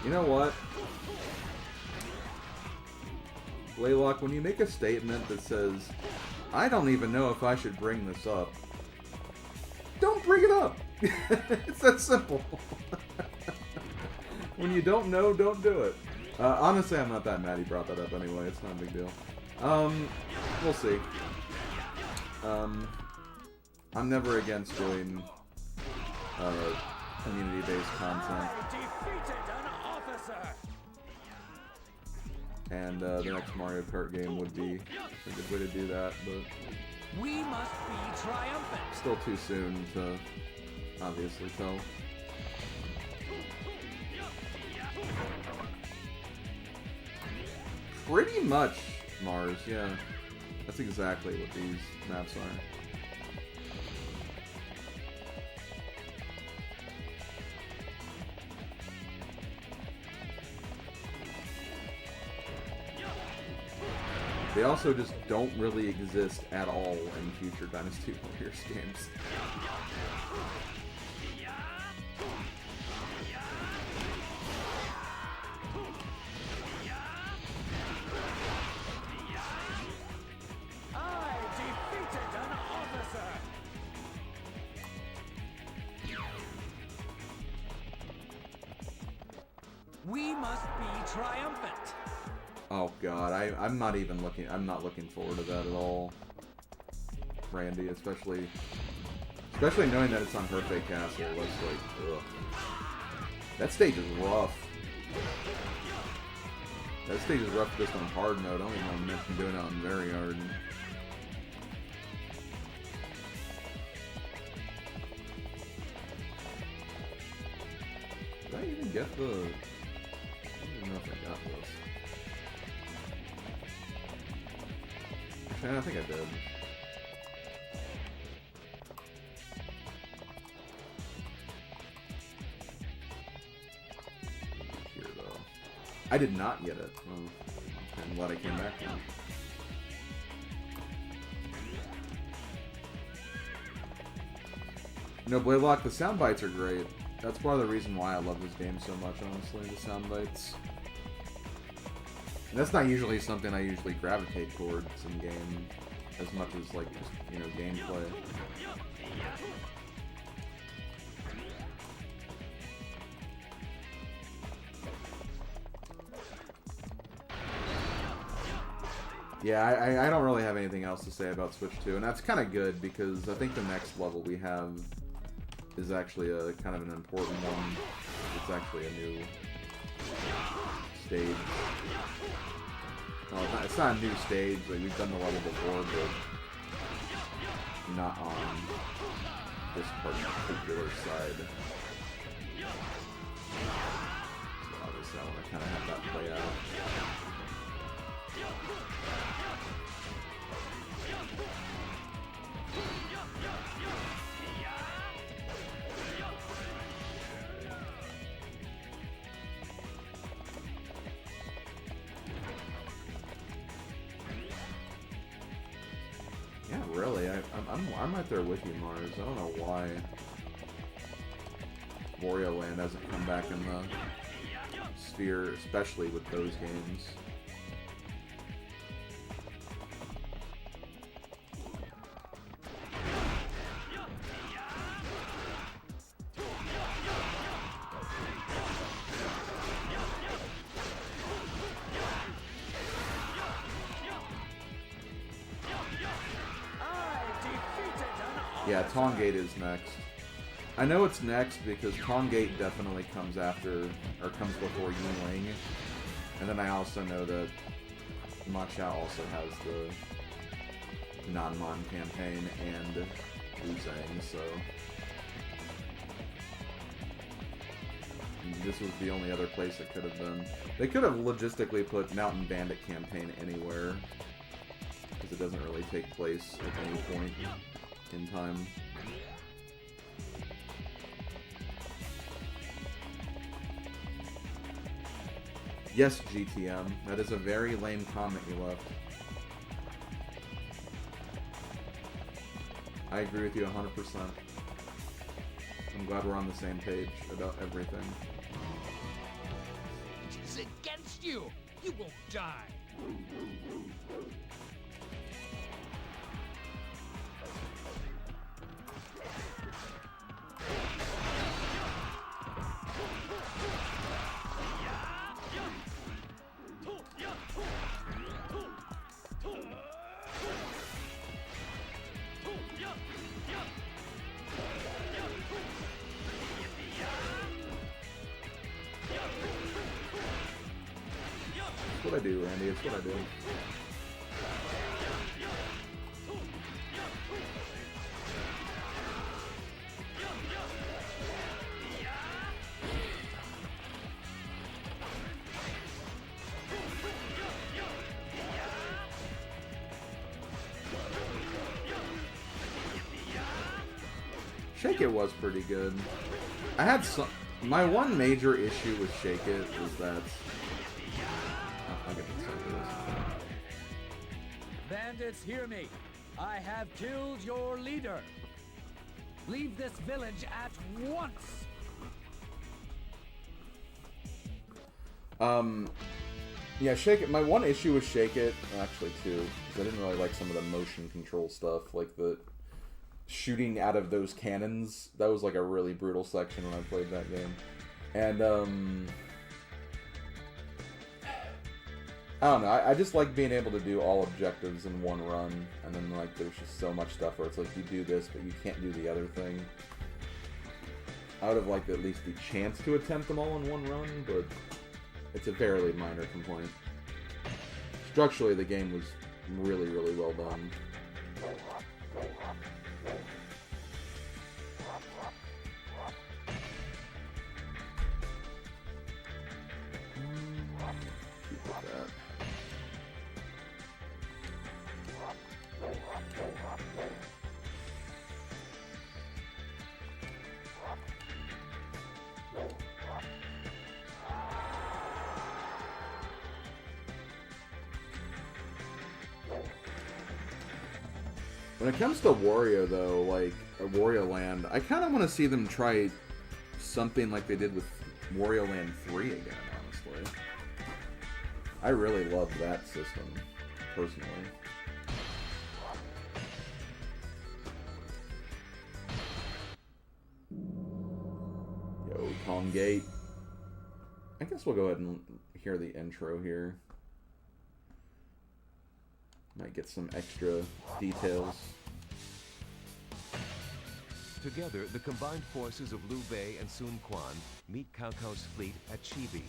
You know what? Blaylock, when you make a statement that says, I don't even know if I should bring this up, don't bring it up! It's that simple. When you don't know, don't do it. Honestly, I'm not that mad he brought that up anyway. It's not a big deal. We'll see. I'm never against doing community-based content. And the next Mario Kart game would be a good way to do that, but We must be triumphant. still too soon to obviously tell. Pretty much Mars, yeah. That's exactly what these maps are. They also just don't really exist at all in future Dynasty Warriors games. I defeated an officer. We must be triumphant. Oh god, I'm not even looking, I'm not looking forward to that at all. Randy, especially knowing that it's on Herfei Castle, that's like, ugh. That stage is rough. That stage is rough just on hard mode. I don't even know if I'm doing it on very hard. Did I even get the... I don't even know if I got this. Actually, I think I did. Here, though. I did not get it. Well, I'm glad I came back now. You know, Blaylock, the sound bites are great. That's part of the reason why I love this game so much, honestly, the sound bites. And that's not usually something I usually gravitate towards in game as much as, like, just, you know, gameplay. Yeah, I don't really have anything else to say about Switch 2, and that's kind of good because I think the next level we have is actually a kind of an important one. It's actually a new stage. No, it's not a new stage. Like, we've done the level before, but not on this particular side. So obviously I want to kind of have that play out. Yeah, really. I'm right there with you, Mars. I don't know why Wario Land hasn't come back in the sphere, especially with those games. Yeah, Tong Gate is next. I know it's next because Tong Gate definitely comes after, or comes before Yingling. And then I also know that Ma Chao also has the non-mon campaign and Wu Zhang, so this was the only other place it could have been. They could have logistically put Mountain Bandit campaign anywhere, because it doesn't really take place at any point in time. Yes, GTM. That is a very lame comment you left. I agree with you 100%. I'm glad we're on the same page about everything. It is against you. You will die. It's what I do, Randy. It's what I do. Shake It was pretty good. I had some... My one major issue with Shake It is that... I'll get this after this. Bandits, hear me. I have killed your leader. Leave this village at once. Yeah, Shake It. My one issue with Shake It, actually two, because I didn't really like some of the motion control stuff, like the shooting out of those cannons. That was like a really brutal section when I played that game. And I don't know, I just like being able to do all objectives in one run, and then like there's just so much stuff where it's like you do this but you can't do the other thing. I would have liked at least the chance to attempt them all in one run, but it's a fairly minor complaint. Structurally the game was really, really well done. Keep with that. When it comes to Wario, though, like Wario Land, I kind of want to see them try something like they did with Wario Land 3 again, honestly. I really love that system, personally. Yo, Tong Gate. I guess we'll go ahead and hear the intro here. Might get some extra details. Together, the combined forces of Liu Bei and Sun Quan meet Cao Cao's fleet at Chibi.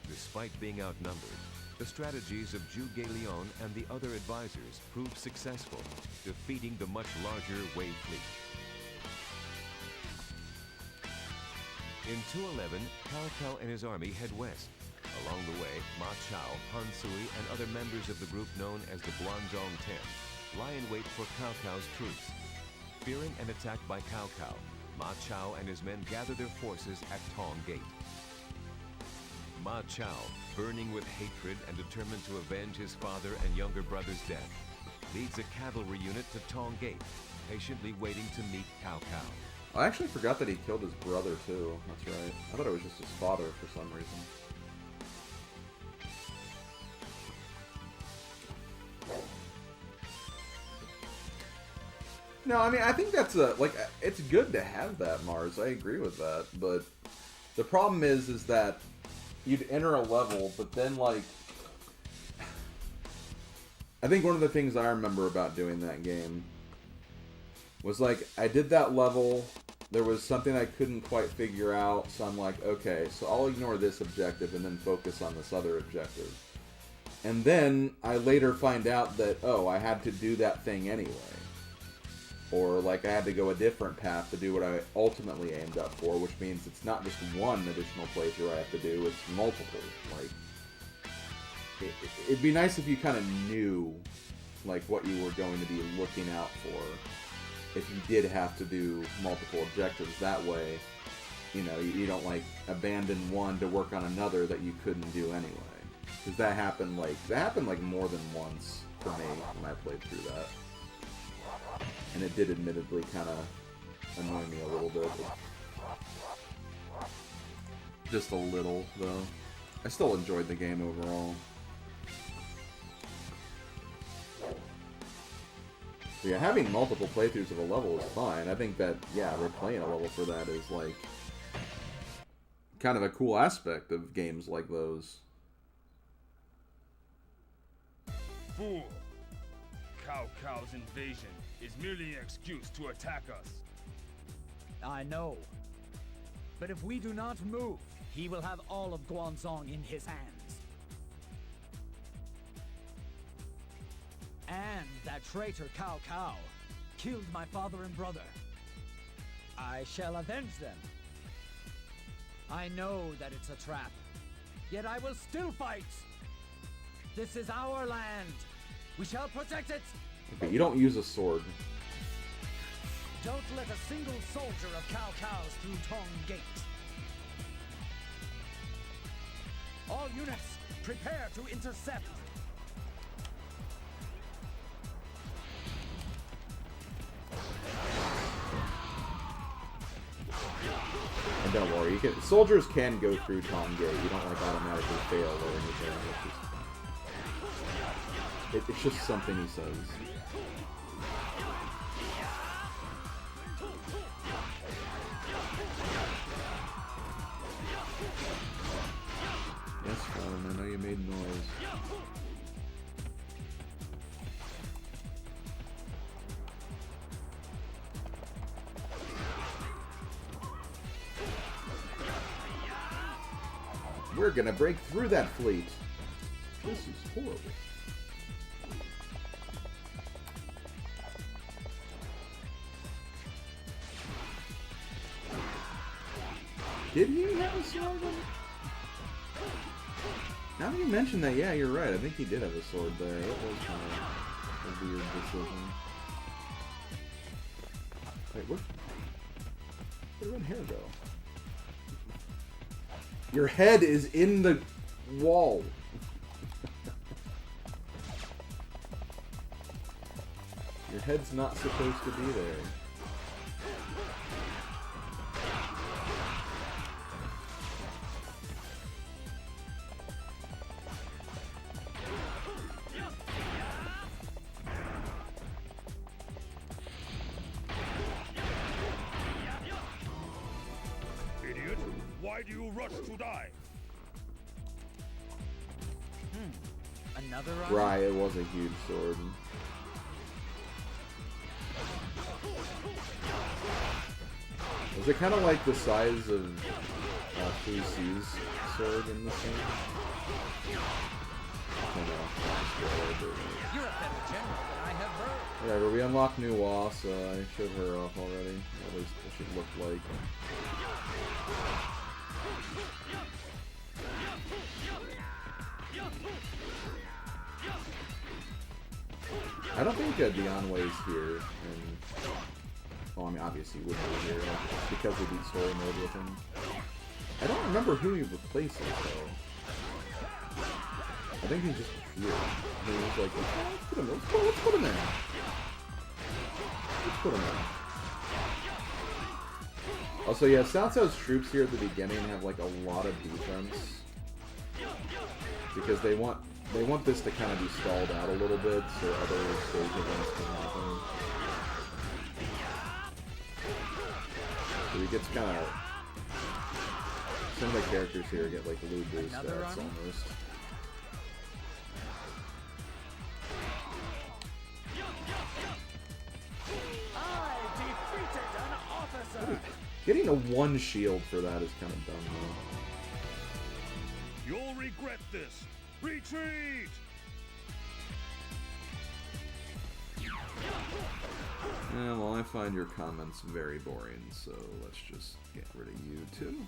Despite being outnumbered, the strategies of Zhuge Liang and the other advisors proved successful, defeating the much larger Wei fleet. In 211, Cao Cao and his army head west. Along the way, Ma Chao, Han Sui, and other members of the group known as the Guangzhong Ten lie in wait for Cao Cao's troops. Fearing an attack by Cao Cao, Ma Chao and his men gather their forces at Tong Gate. Ma Chao, burning with hatred and determined to avenge his father and younger brother's death, leads a cavalry unit to Tong Gate, patiently waiting to meet Cao Cao. I actually forgot that he killed his brother, too. That's right. I thought it was just his father for some reason. No, I mean, I think that's it's good to have that, Mars. I agree with that, but the problem is that you'd enter a level, but then, like, I think one of the things I remember about doing that game was, like, I did that level, there was something I couldn't quite figure out, so I'm like, okay, so I'll ignore this objective and then focus on this other objective. And then I later find out that, oh, I had to do that thing anyway. Or, like, I had to go a different path to do what I ultimately aimed up for, which means it's not just one additional playthrough I have to do, it's multiple. Like, it'd be nice if you kind of knew, like, what you were going to be looking out for if you did have to do multiple objectives. That way, you know, you don't, like, abandon one to work on another that you couldn't do anyway. Because that happened, like, more than once for me when I played through that. And it did admittedly kind of annoy me a little bit. Just a little, though. I still enjoyed the game overall. So yeah, having multiple playthroughs of a level is fine. I think that, yeah, replaying a level for that is, like, kind of a cool aspect of games like those. Fool! Cao Cao's invasion is merely an excuse to attack us. I know. But if we do not move, he will have all of Guanzhong in his hands. And that traitor Cao Cao killed my father and brother. I shall avenge them. I know that it's a trap, yet I will still fight. This is our land. We shall protect it. Okay, you don't use a sword. Don't let a single soldier of Cao Cao's through Tong Gate. All units, prepare to intercept. And don't worry, soldiers can go through Tong Gate. You don't, like, automatically fail or anything. It's just something he says. Yes, Father, I know you made noise. We're gonna break through that fleet. This is horrible. Did he have a sword? Now that you mention that, yeah, you're right. I think he did have a sword there. That was kind of a weird decision. Wait, where'd the red hair go? Your head is in the wall. Your head's not supposed to be there. Idiot! Why do you rush to die? Another run? Right, it was a huge sword. Was it kind of like the size of 3C's sword in this game? I don't know. You're a better general than I have heard. Whatever, we unlocked New Wa, so I showed her off already. At least it should look like. I don't think Dion Wei's here, and well, I mean, obviously he wouldn't be here because we beat story mode with him. I don't remember who he replaces though. I think he's just here. He was like, let's put him in. Let's put him in. Let's put him in. Also, yeah, Cao Cao's troops here at the beginning have like a lot of defense because they want this to kind of be stalled out a little bit so other stage events can happen. So he gets kind of... Some of the characters here get like loot boost stats almost. I defeated an officer! Getting a one shield for that is kind of dumb though. You'll regret this! Retreat! Yeah, well, I find your comments very boring, so let's just get rid of you too.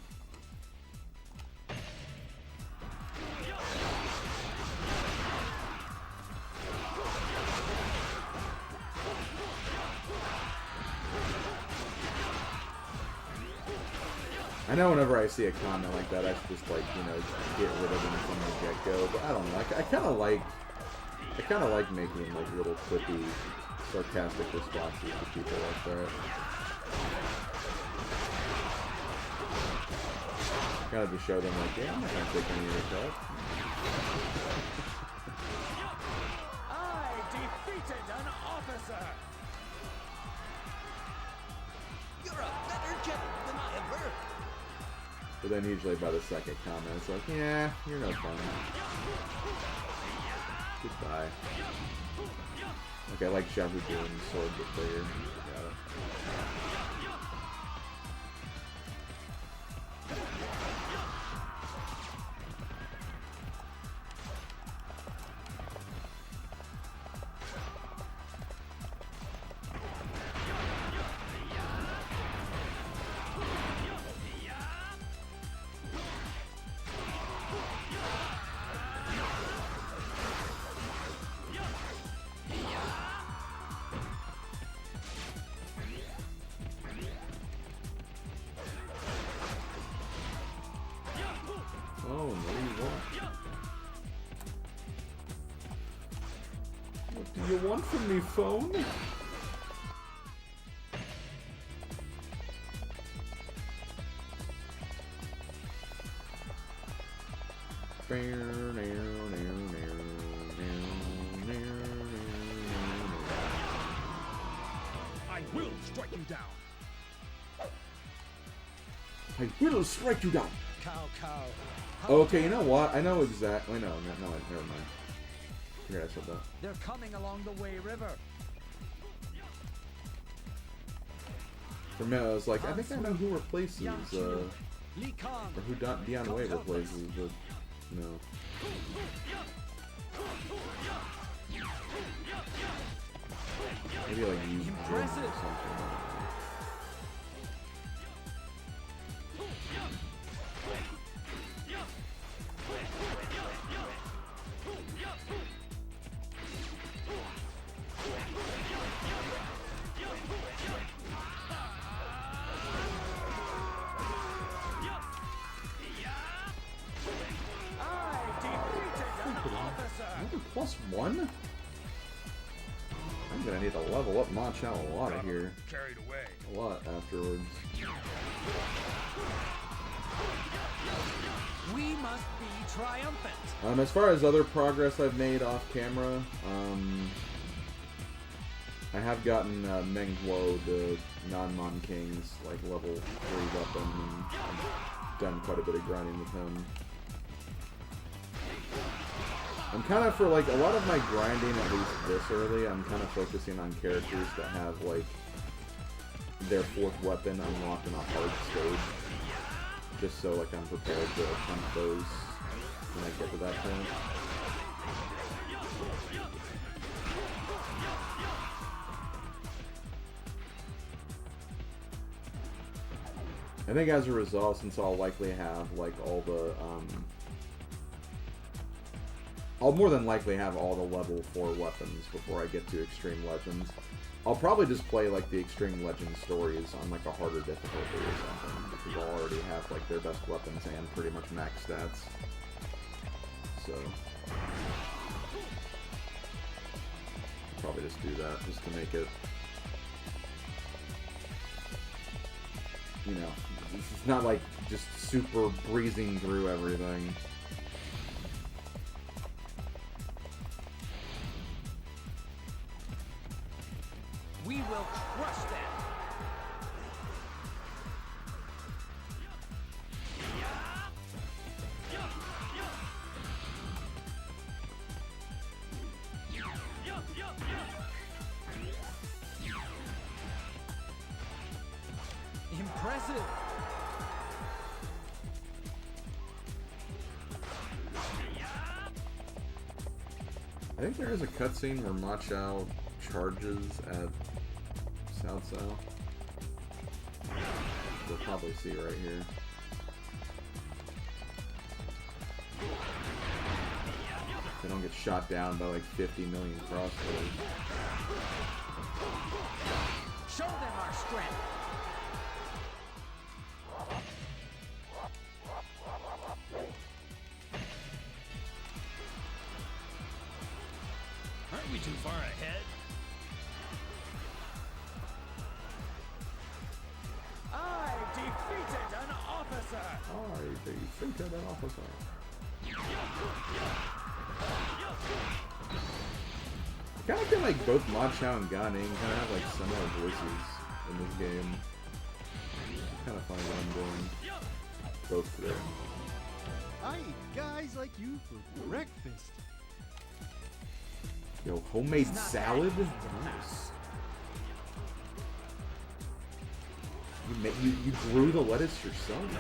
I know whenever I see a comment like that, I should just, like, you know, get rid of them from the get-go, but I don't know. I kind of like making, like, little quippy, sarcastic responses to people like that. Kind of to show them, like, yeah, I'm not gonna take any of your crap. I defeated an officer! You're a better general than I have heard. But then usually by the second comment, it's like, yeah, you're no fun. Goodbye. Okay, I like Shahu doing sword but bigger. Got it. Oh, no, you won't. What do you want from me, phone? I will strike you down. I will strike you down. Cow, cow. Okay, you know what? I know exactly. No, never mind. I forgot I said that. They're coming along the Wei River. For me, I was like, I think I know who replaces, Li Kong. or who Dion Wei replaces, but no. Maybe like you or Impressive. something. +1? I'm gonna need to level up Ma Chao a lot here. Carried away. A lot afterwards. We must be triumphant. As far as other progress I've made off camera, I have gotten Meng Huo, the non-Mon King's like level 3 weapon, and I've done quite a bit of grinding with him. I'm kind of, for like a lot of my grinding, at least this early, I'm kind of focusing on characters that have like their 4th weapon unlocked in a hard stage, just so like I'm prepared to attempt those when I get to that point. I think as a result, since I'll likely have like all the I'll more than likely have all the level 4 weapons before I get to Extreme Legends. I'll probably just play like the Extreme Legends stories on like a harder difficulty or something, because I'll already have like their best weapons and pretty much max stats. So I'll probably just do that just to make it, you know, it's not like just super breezing through everything. We will crush them. Impressive. I think there is a cutscene where Ma Chao charges at South South. We'll probably see right here. They don't get shot down by like 50 million crossbows. Show them our strength. Aren't we too far ahead? I defeated an officer. I defeated an officer. I kind of feel like both Ma Chao and Gan Ning kind of have like similar voices in this game. Kind of funny what I'm doing. Both there. I eat guys like you for breakfast. Yo, homemade salad? Nice. You grew the lettuce yourself?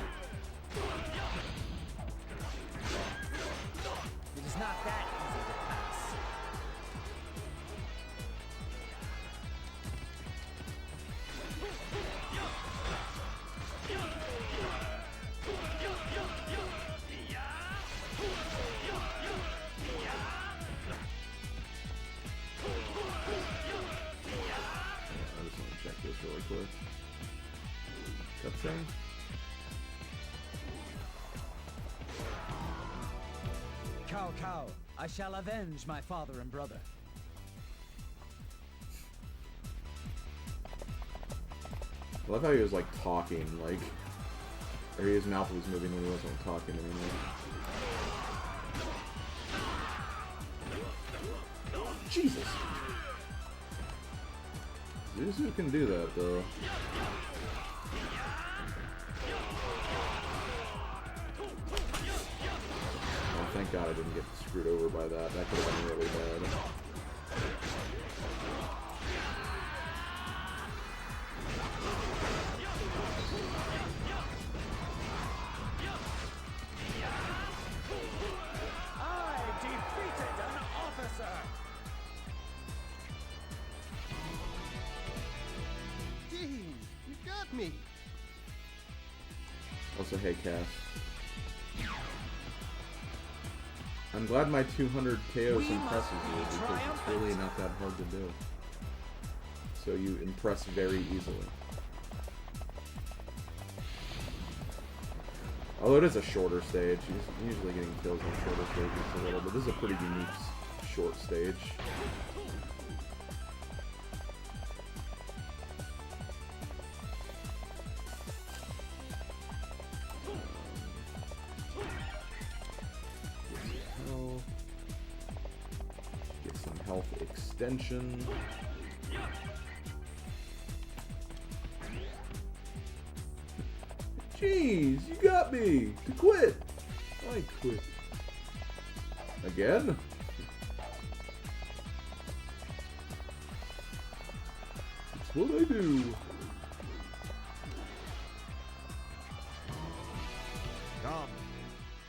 It is not that easy to pass. I just want to check this really quick. Cutscene? Cao Cao, I shall avenge my father and brother. I love how he was like talking, like, or his mouth was moving when he wasn't talking anymore. Jesus! Zuzu can do that though. Oh, thank God I didn't get screwed over by that. That could have been really bad. I defeated an officer. Dang, you got me. Also, hey Cass. I'm glad my 200 KOs impresses you because it's really not that hard to do. So you impress very easily. Although it is a shorter stage, usually getting kills on shorter stages a little, but this is a pretty unique short stage. Get some health extension. Jeez, you got me to quit. I quit. Again? That's what I do. Come,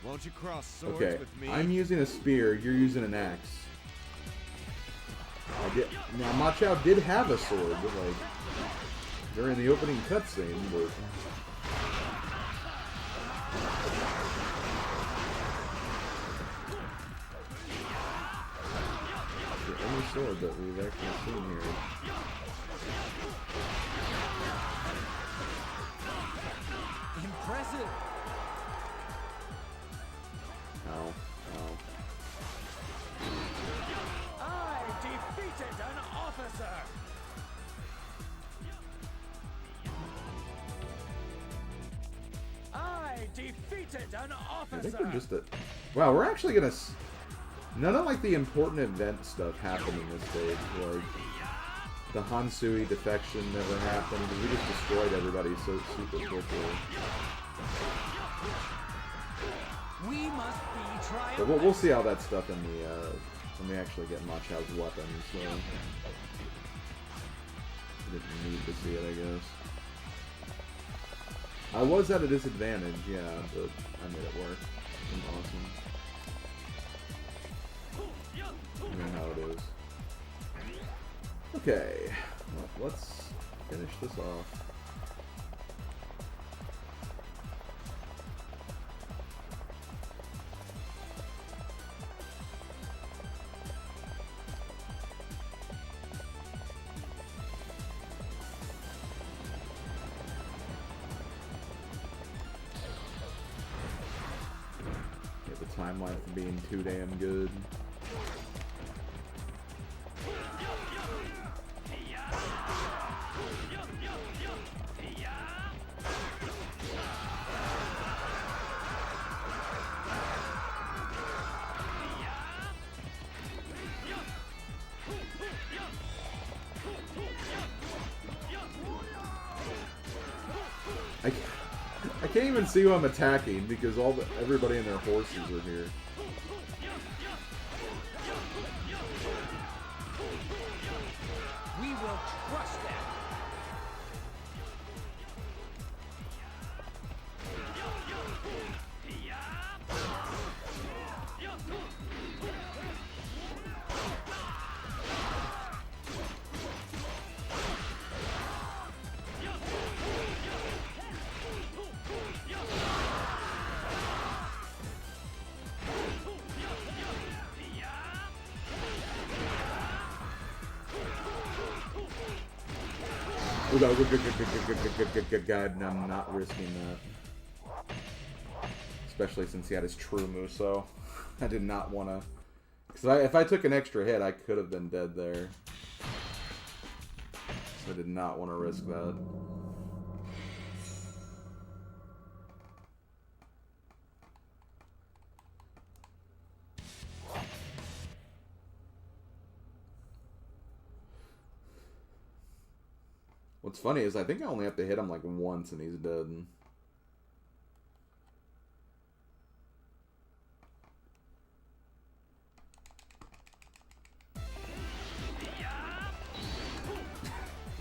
won't you cross swords Okay, with me? I'm using a spear, you're using an axe. Now, Ma Chao did have a sword, like, during the opening cutscene, but... the only sword that we've actually seen here. Impressive. Ow, ow. I defeated an officer. I defeated an I think officer. we're just wow, we're actually gonna... None of, like, the important event stuff happened in this stage. Like, the Hansui defection never happened, because we just destroyed everybody so super quickly. We must be triumphant. But we'll see how that stuff in the, when we actually get Ma Chao's weapon, so... Didn't need to see it, I guess. I was at a disadvantage, yeah, but I made it work. I'm awesome. You know how it is. Okay, well, let's finish this off. Get the timeline from being too damn good. I can't even see who I'm attacking because everybody and their horses are here. We will crush them. God, I'm not risking that. Especially since he had his true Muso. I did not want to... Because if I took an extra hit, I could have been dead there. So I did not want to risk that. What's funny is I think I only have to hit him like once and he's dead.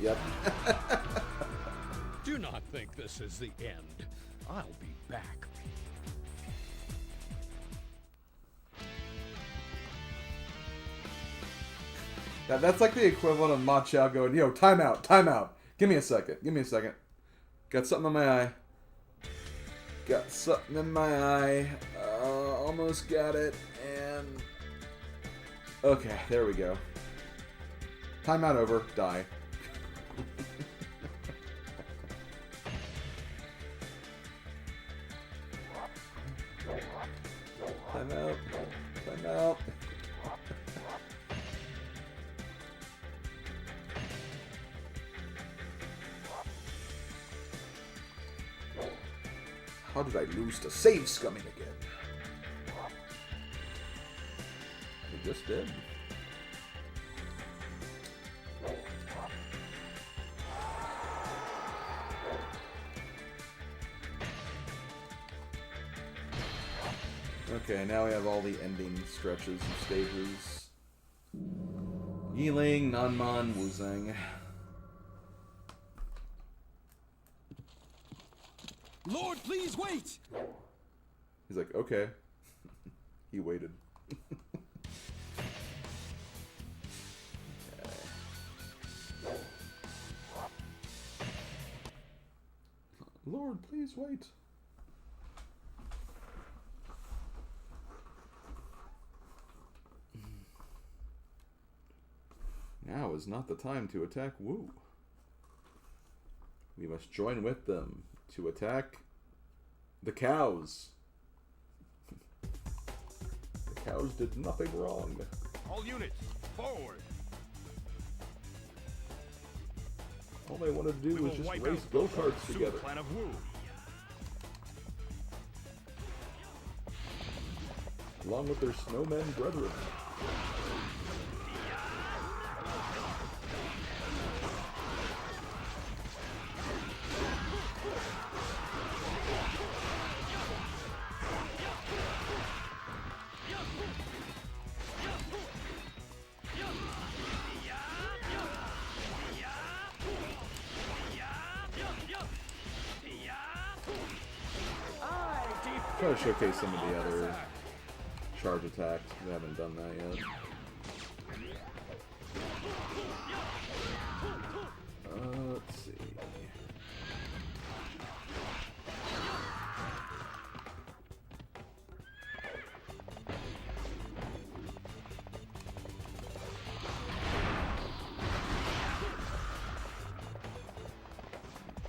Yep. Do not think this is the end. I'll be back. That's like the equivalent of Ma Chao going, yo, time out, time out. Give me a second. Give me a second. Got something in my eye. Got something in my eye. Almost got it. And... Okay, there we go. Timeout over. Die. Timeout. Timeout. How did I lose to save scumming again? I just did. Okay, now we have all the ending stretches and stages. Yiling, Nanman, Wuzang. Lord, please wait! He's like, okay. He waited. Okay. Lord, please wait. Now is not the time to attack Wu. We must join with them to attack the cows. The cows did nothing wrong. All units, forward. All they wanted to do We was will just wipe race out go-karts Sioux together. Clan of Wu. Along with their snowmen brethren. Try to showcase some of the other charge attacks. We haven't done that yet. Let's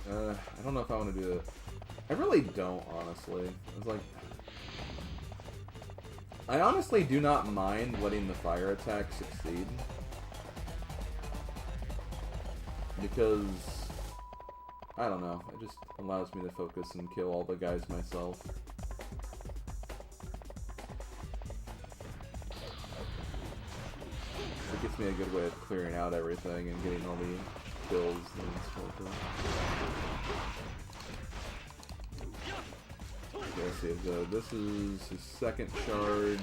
I don't know if I want to do it. I really don't, honestly. It's like... I honestly do not mind letting the fire attack succeed. Because... I don't know. It just allows me to focus and kill all the guys myself. It gives me a good way of clearing out everything and getting all the kills and stuff. Okay, let's see. So this is his second charge.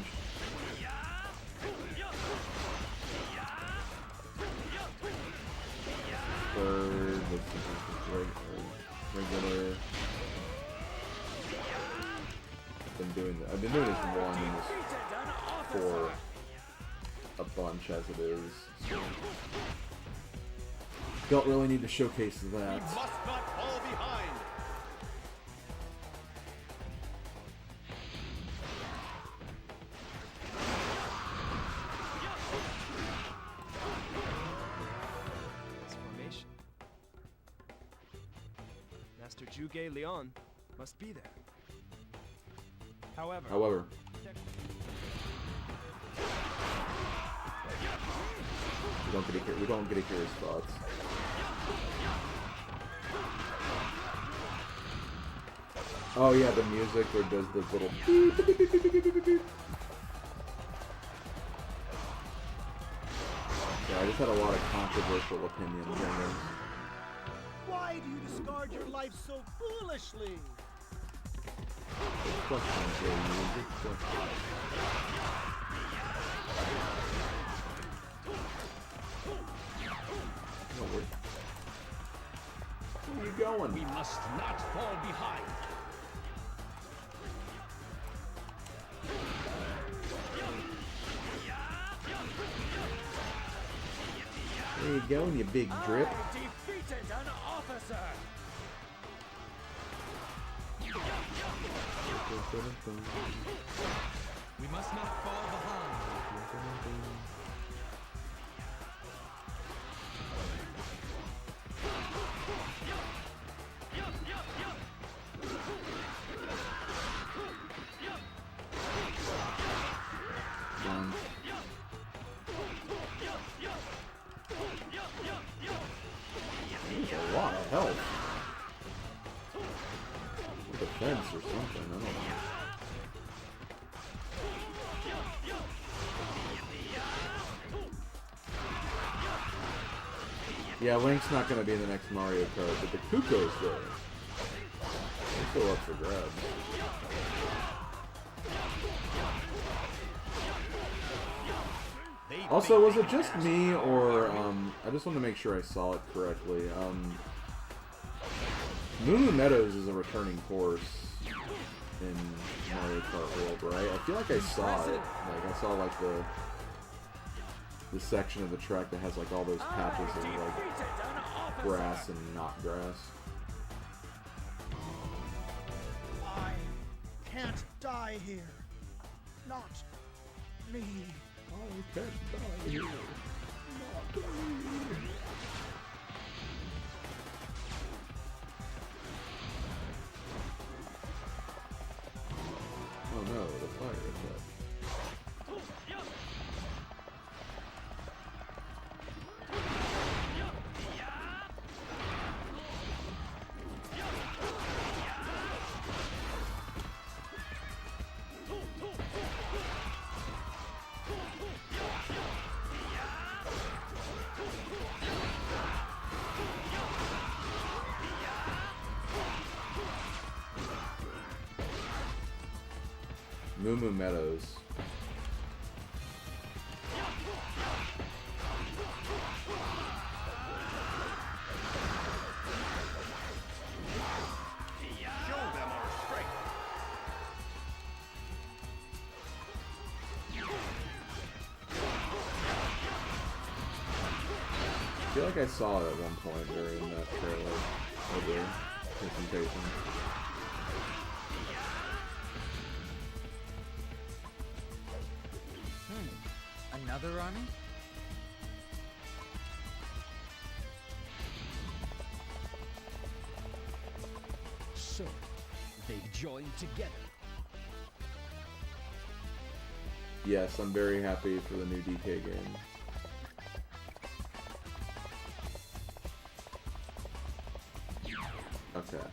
Third, this is regular. I've been doing this one and this for a bunch as it is. So don't really need to showcase that. We must not fall behind. This formation. Master Zhuge Liang must be there. However, we don't get to hear his thoughts. Oh yeah, the music where it does the little beep, beep, beep, beep, beep, beep, beep, beep. Yeah, I just had a lot of controversial opinions on this. Why do you discard your life so foolishly? Questions here, music questions. No, where are you going? We must not fall behind. There you go, you big drip. I defeated an officer. We must not fall behind. There's a lot of health. Like a fence or something, I don't know. Yeah, Link's not going to be in the next Mario Kart, but the Kuko's there. They're still up for grabs. Also, was it just me, or, I just want to make sure I saw it correctly. Moo Meadows is a returning course in Mario Kart World, right? I feel like I saw it. Like, I saw, like, the section of the track that has, like, all those patches of, like, grass and not grass. I can't die here. Not me. I can't die here. Not me. Oh no, the fire attack. Moo Meadows. Show them our strength. I feel like I saw it at one point during that trailer or the presentation. Another army? So, they've joined together. Yes, I'm very happy for the new DK game. Okay.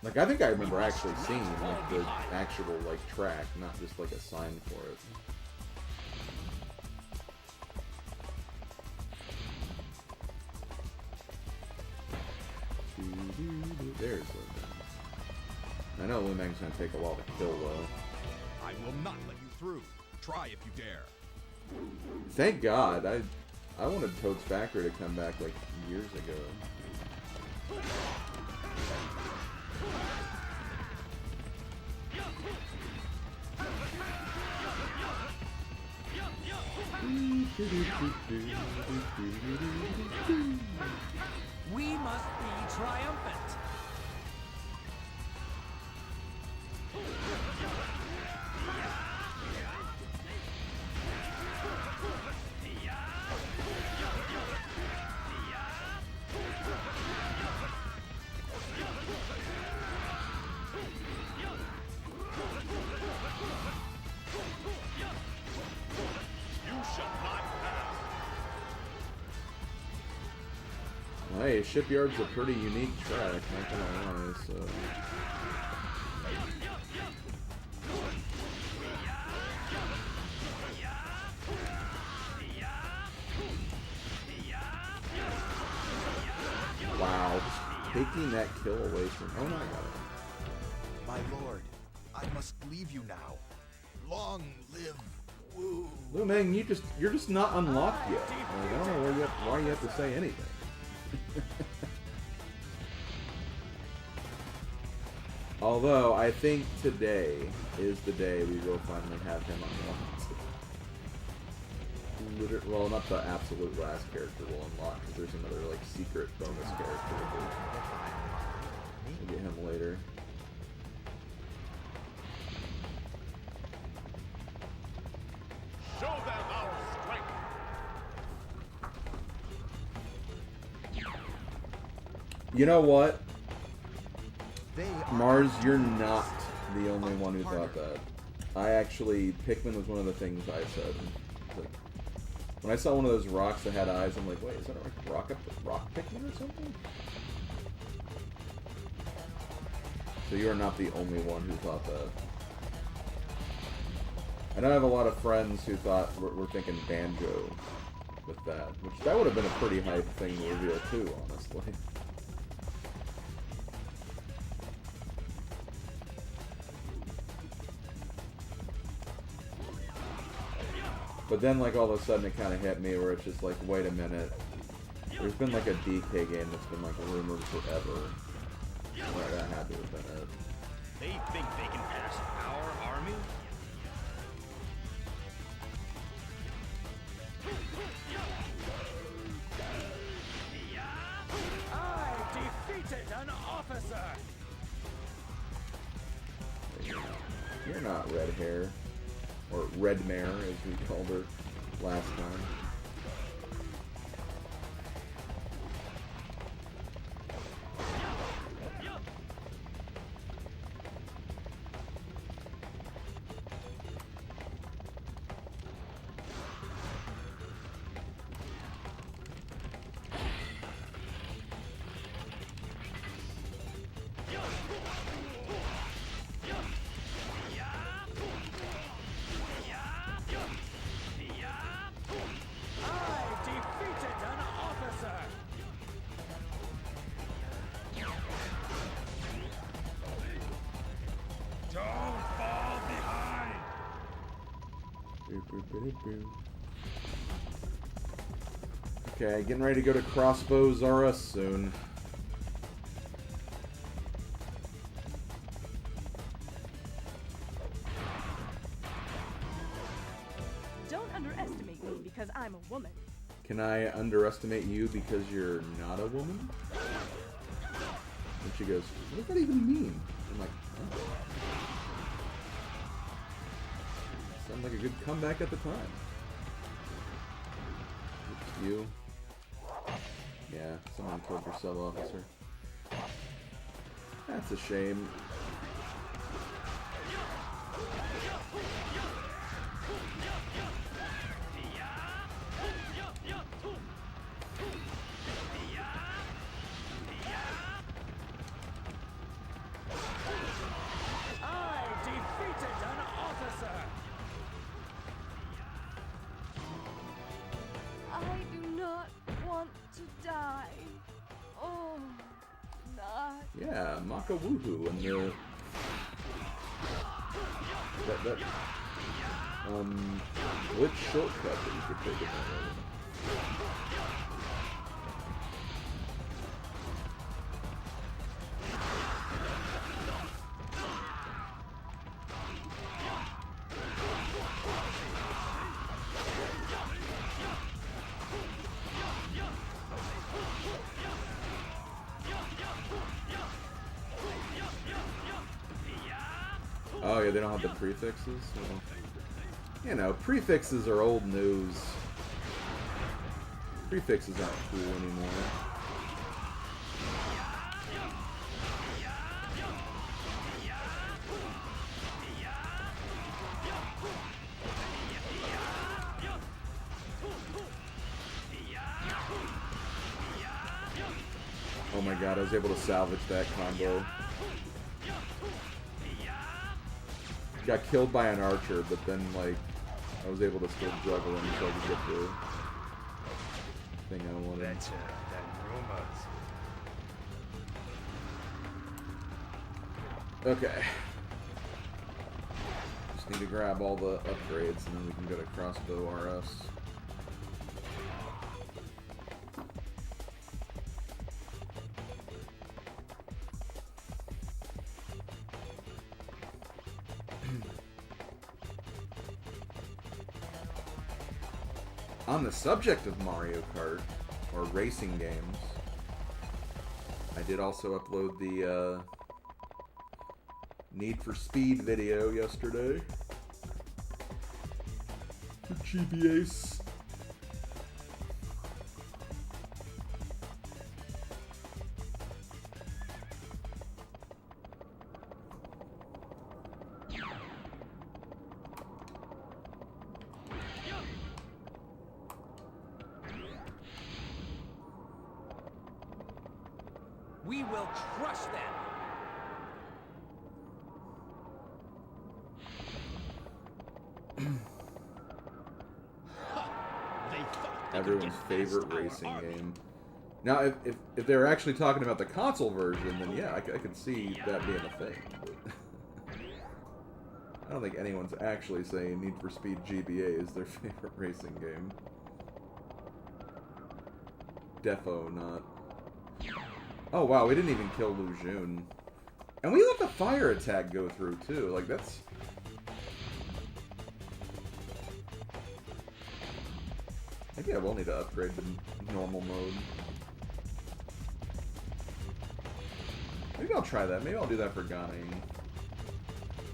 Like, I think I remember actually seeing, like, the actual, like, track, not just, like, a sign for it. There's Lumang. I know Lumang's gonna take a while to kill, though. I will not let you through. Try if you dare. Thank God. I wanted Toad's Factory to come back, like, years ago. We must be triumphant. Hey, Shipyard's a pretty unique track, not gonna lie, so... Wow, just taking that kill away from... Oh my god. My lord, I must leave you now. Long live Wu. Lumang, you're just not unlocked yet. Like, I don't know why you have to say anything. Although, I think today is the day we will finally have him unlocked. Well, not the absolute last character we'll unlock, because there's another, like, secret bonus character. We'll get him later. Show them our strength. You know what? Mars, you're not the only one who thought that. I actually, Pikmin was one of the things I said. Like, when I saw one of those rocks that had eyes, I'm like, wait, is that a rock Pikmin or something? So you are not the only one who thought that. I know I have a lot of friends who thought we're thinking Banjo with that, which that would have been a pretty hype thing to reveal too, honestly. But then, like, all of a sudden it kind of hit me where it's just like, wait a minute. There's been, like, a DK game that's been, like, rumored forever. Well, that had to have been it. They think they can pass our army? I defeated an officer. You're not red hair. Or Red Mare, as we called her last time. Okay, getting ready to go to Crossbows R Us soon. Don't underestimate me because I'm a woman. Can I underestimate you because you're not a woman? And she goes, what does that even mean? I'm like, oh. Sounds like a good comeback at the time. Oops, you. Yeah, someone killed your sub officer. That's a shame. I defeated an officer! I do not want to die. Oh, not. Yeah, Maka Woohoo and the that glitch shortcut that you could take advantage of. Oh yeah, they don't have the prefixes? Well, you know, prefixes are old news. Prefixes aren't cool anymore. Oh my god, I was able to salvage that combo. Got killed by an archer, but then, like, I was able to still juggle him so I could get the thing I wanted. Betcha, that rumors. Okay. Just need to grab all the upgrades and then we can go to Crossbow RS. On the subject of Mario Kart, or racing games, I did also upload the Need for Speed video yesterday to GBA's. We will crush them! Everyone's favorite racing game. Now, if they were actually talking about the console version, then yeah, I could see that being a thing. But I don't think anyone's actually saying Need for Speed GBA is their favorite racing game. Defo not. Oh wow, we didn't even kill Lu Jun. And we let the fire attack go through too, like that's... Maybe I will need to upgrade to normal mode. Maybe I'll try that, maybe I'll do that for Gan Ning.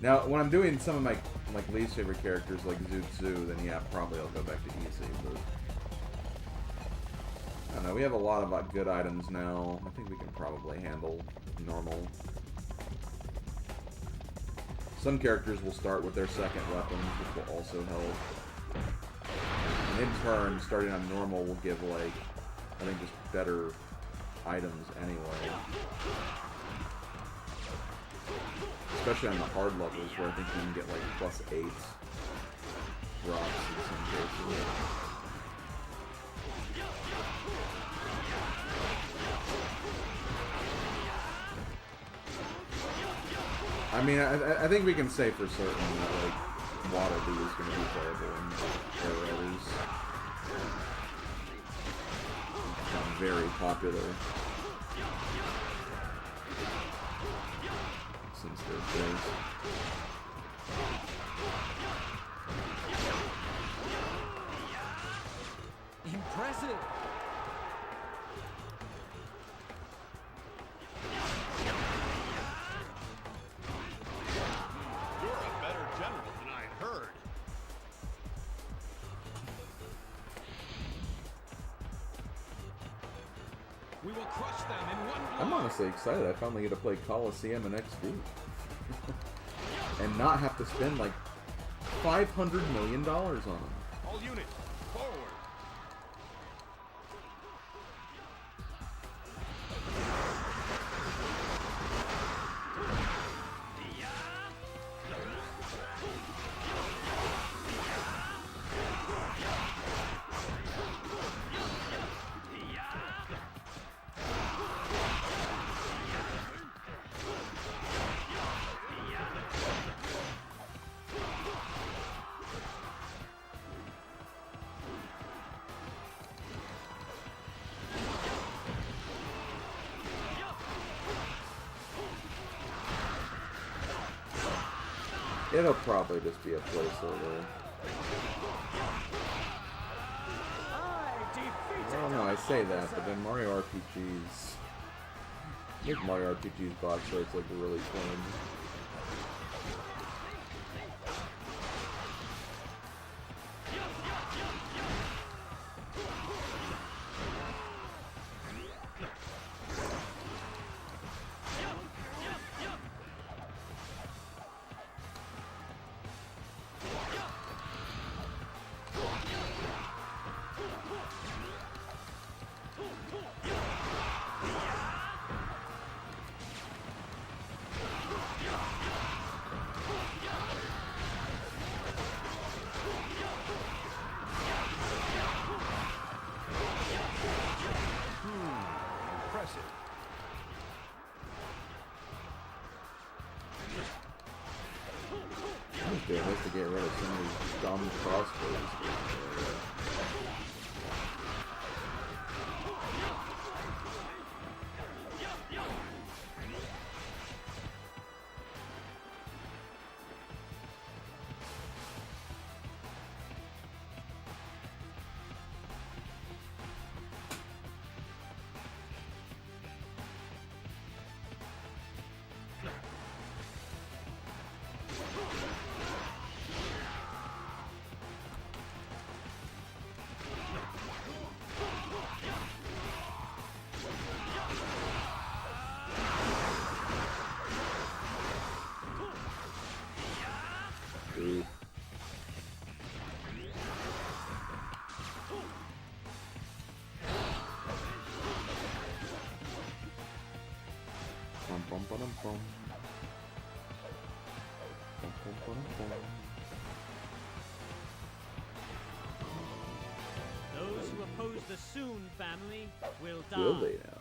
Now, when I'm doing some of my like least favorite characters like Zootsu, then yeah, probably I'll go back to easy, but... I don't know, we have a lot of good items now. I think we can probably handle normal. Some characters will start with their second weapons, which will also help. And in turn, starting on normal will give, like, I think just better items anyway. Especially on the hard levels where I think you can get, like, +8 drops in some cases. I mean, I think we can say for certain that, like, Waterloo is going to be playable in areas. Become very popular since those days. Impressive! We will crush them in one blow. I'm honestly excited. I finally get to play Coliseum and XD. And not have to spend like $500 million on them. All units, forward. It'll probably just be a placeholder. I don't know, I say that, but then Mario RPGs... Make Mario RPGs box rates look really fun. Doing this to get rid of some of these dumb crossbows. Those who oppose the Soon family will die. Will they now?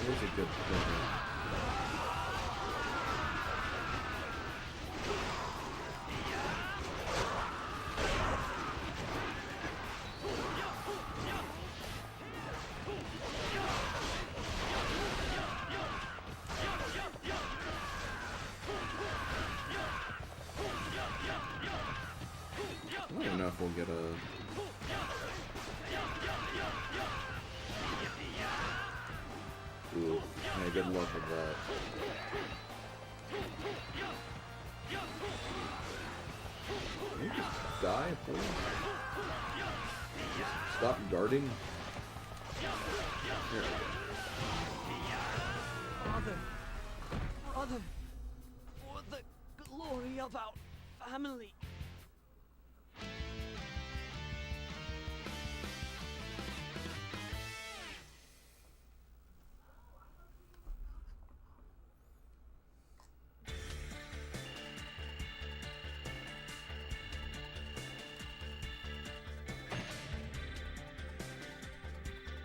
A good thing. I don't know if we'll get a... Ooh, yeah, good luck with that. Can you just die, please? Just stop guarding. Here we go. Brother, for the glory of our family.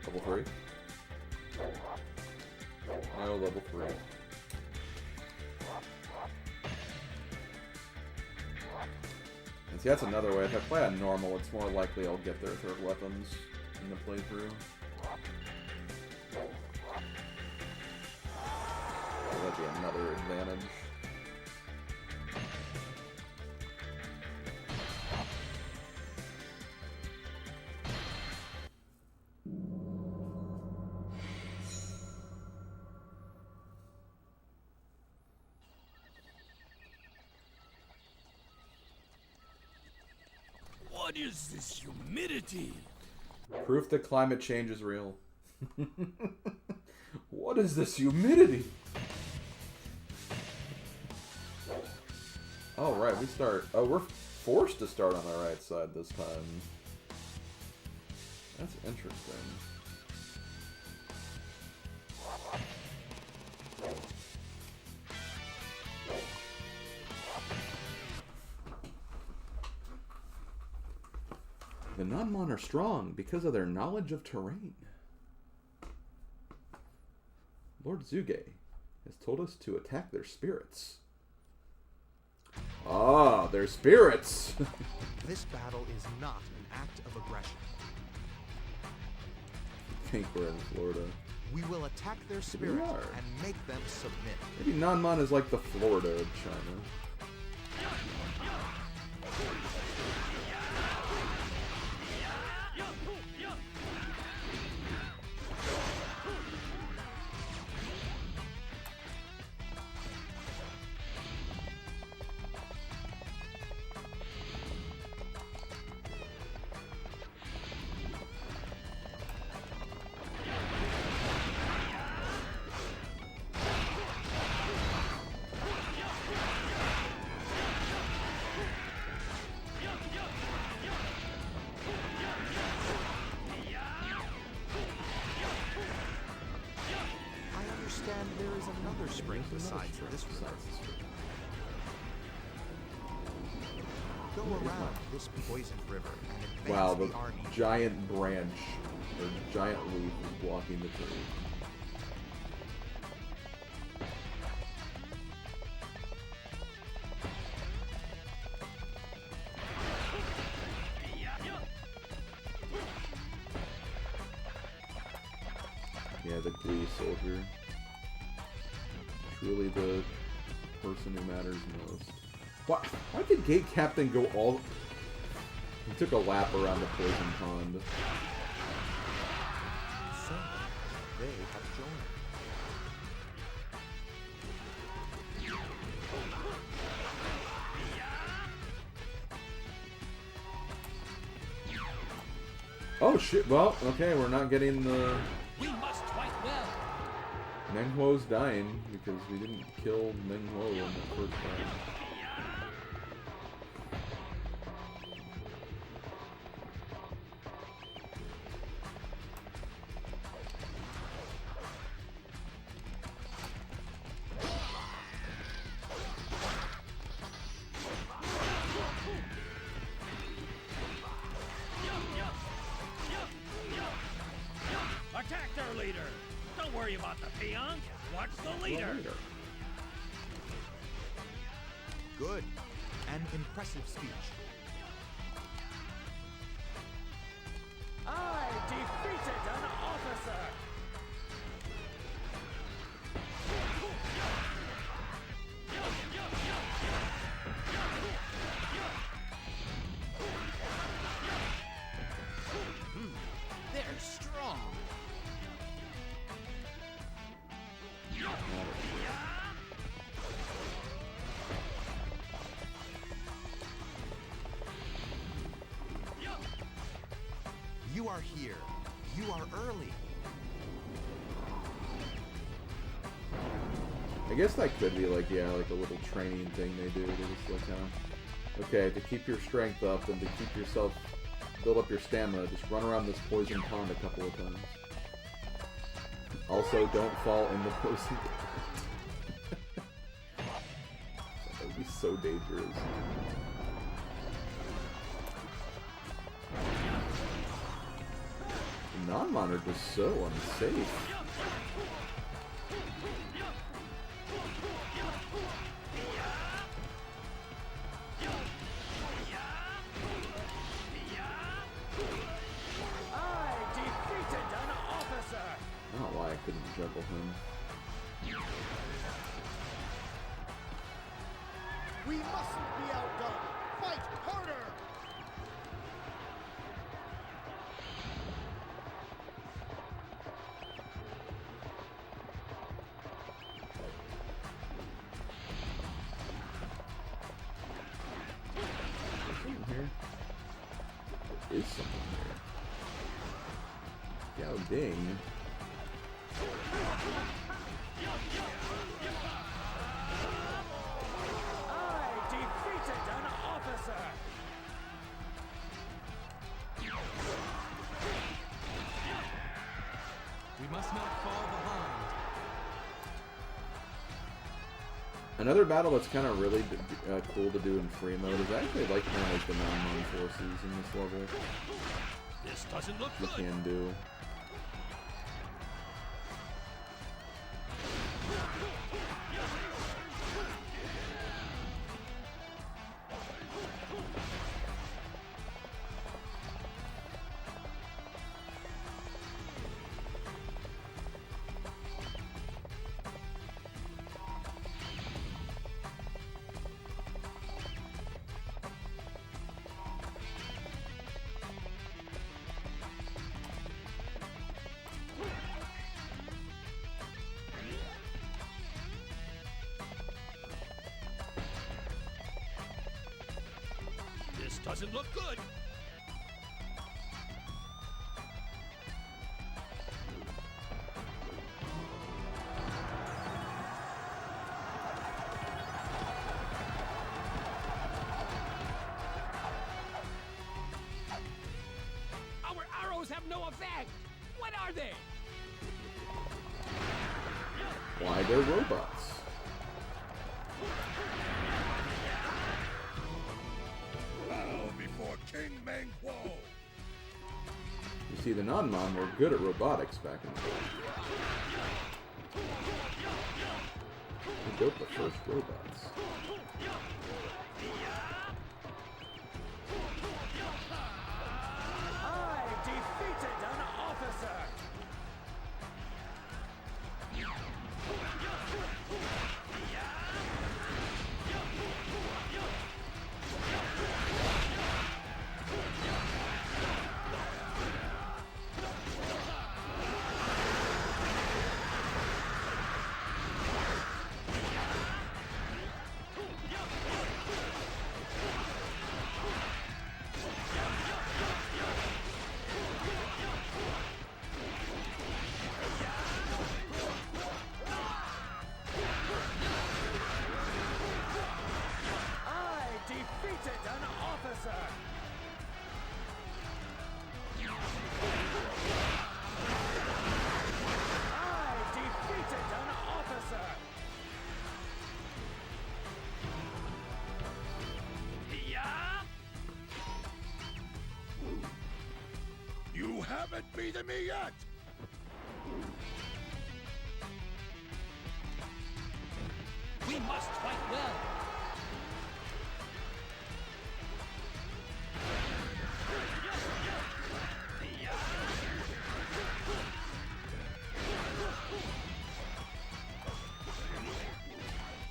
Level 3? No, level 3. See, that's another way. If I play on normal, it's more likely I'll get their third weapons in the playthrough. So that'd be another advantage. What is this humidity? Proof that climate change is real. What is this humidity? Oh, right, we start... Oh, we're forced to start on the right side this time. That's interesting. The non-mon are strong because of their knowledge of terrain. Lord Zuge has told us to attack their spirits. Ah, their spirits! This battle is not an act of aggression. I think we're in Florida. We will attack their spirit and make them submit. Maybe non-mon is like the Florida of China. There is another spring besides this river. Go around this poisoned river and advance Wow, the army. giant branch, or giant leaf is blocking the tree. Yeah, the Glee soldier. Truly the person who matters most. Why did Gate Captain go all... He took a lap around the poison pond. So, they have joined. Oh shit, well, okay, we're not getting the... We must fight well. Meng Huo's dying because we didn't kill Meng Huo in the first time. Attack their leader. Don't worry about the peons. Watch the leader. Good. An impressive speech. I defeated an officer. They're strong. You are here. You are early. I guess that could be like, yeah, like a little training thing they do. They just like, okay, to keep your strength up and to keep yourself, build up your stamina, just run around this poison pond a couple of times. Also, don't fall in the poison pond. That would be so dangerous. Non-mon are just so unsafe. is someone there. Gan Ning. I defeated an officer! We must not fall behind. Another battle that's kind of really cool to do in free mode is I actually like kind of like the non-main forces in this level. This doesn't look You good. can do. This doesn't look good. Our arrows have no effect! What are they? Why, they're robots. Bow before King Meng Kuo. You see, the non-mon were good at robotics back in the day. They built the first robots. I defeated an officer! I defeated an officer! I defeated an officer! You haven't beaten me yet. We must fight well.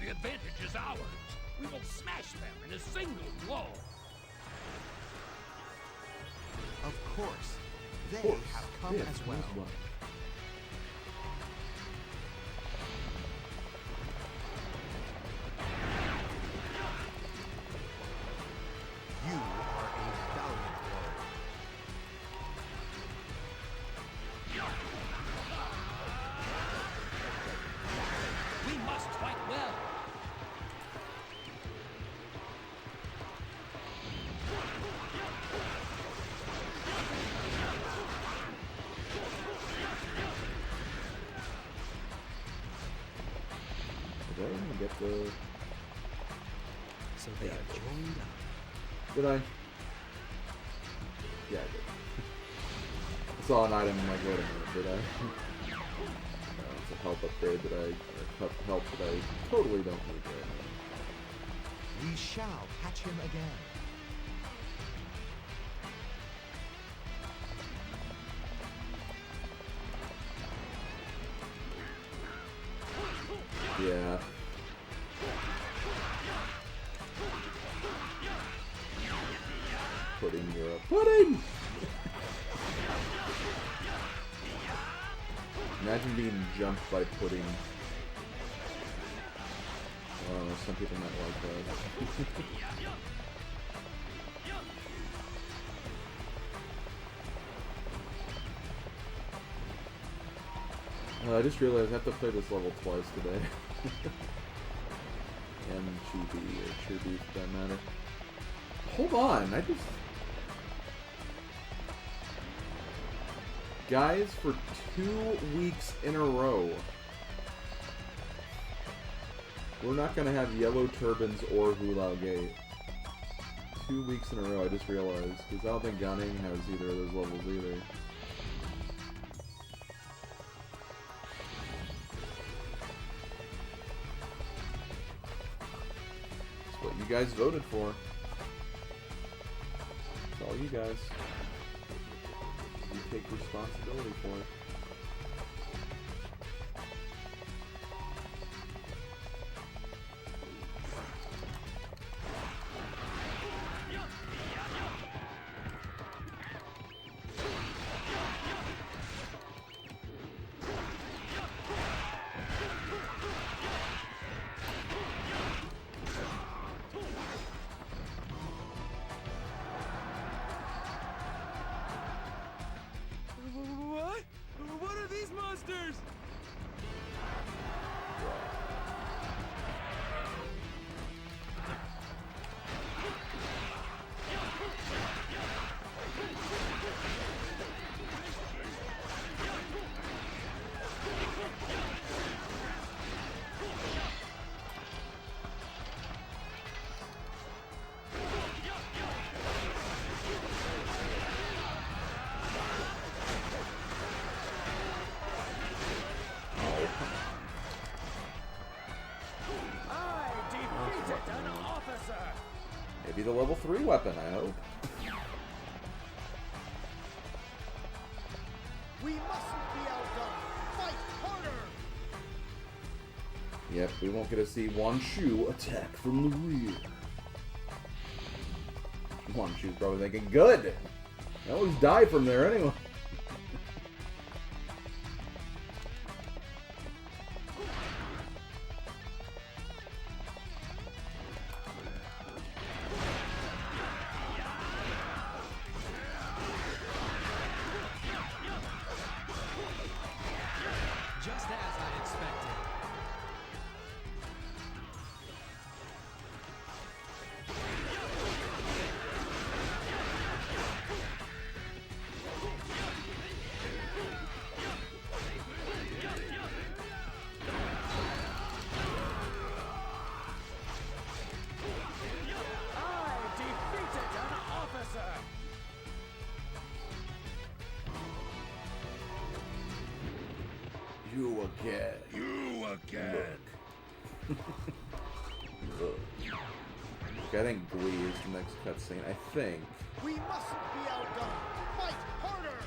The advantage is ours. We will smash them in a single blow. Of course, they Of course, have come yeah, as well. You are a valiant warrior. We must fight well. Did I even get the... So they have joined up. Did I? Yeah, I did. I saw an item, I'm like, wait a minute, did I? It's a help upgrade that help that I totally don't need right now. We shall catch him again. Yeah. Pudding, you're a pudding! Imagine being jumped by pudding. I don't know, some people might like that. I just realized I have to play this level twice today. And Chibi, or Chirby for that matter. Hold on, I just... Guys, for 2 weeks in a row, we're not going to have Yellow Turbans or Hulao Gate. 2 weeks in a row, I just realized. Because I don't think Gan Ning has either of those levels either. It's what you guys voted for. It's all you guys. You take responsibility for it. What? What are these monsters? Maybe the level 3 weapon, I hope. We mustn't be outdone. Fight harder. Yep, we won't get to see Wan Shu attack from the rear. Wan Shu's probably thinking, good! I always die from there anyway. Just as I expected. I defeated an officer. You again. You again. Look. Okay, I think Glee is the next cutscene. I think. We mustn't be outdone. Fight harder.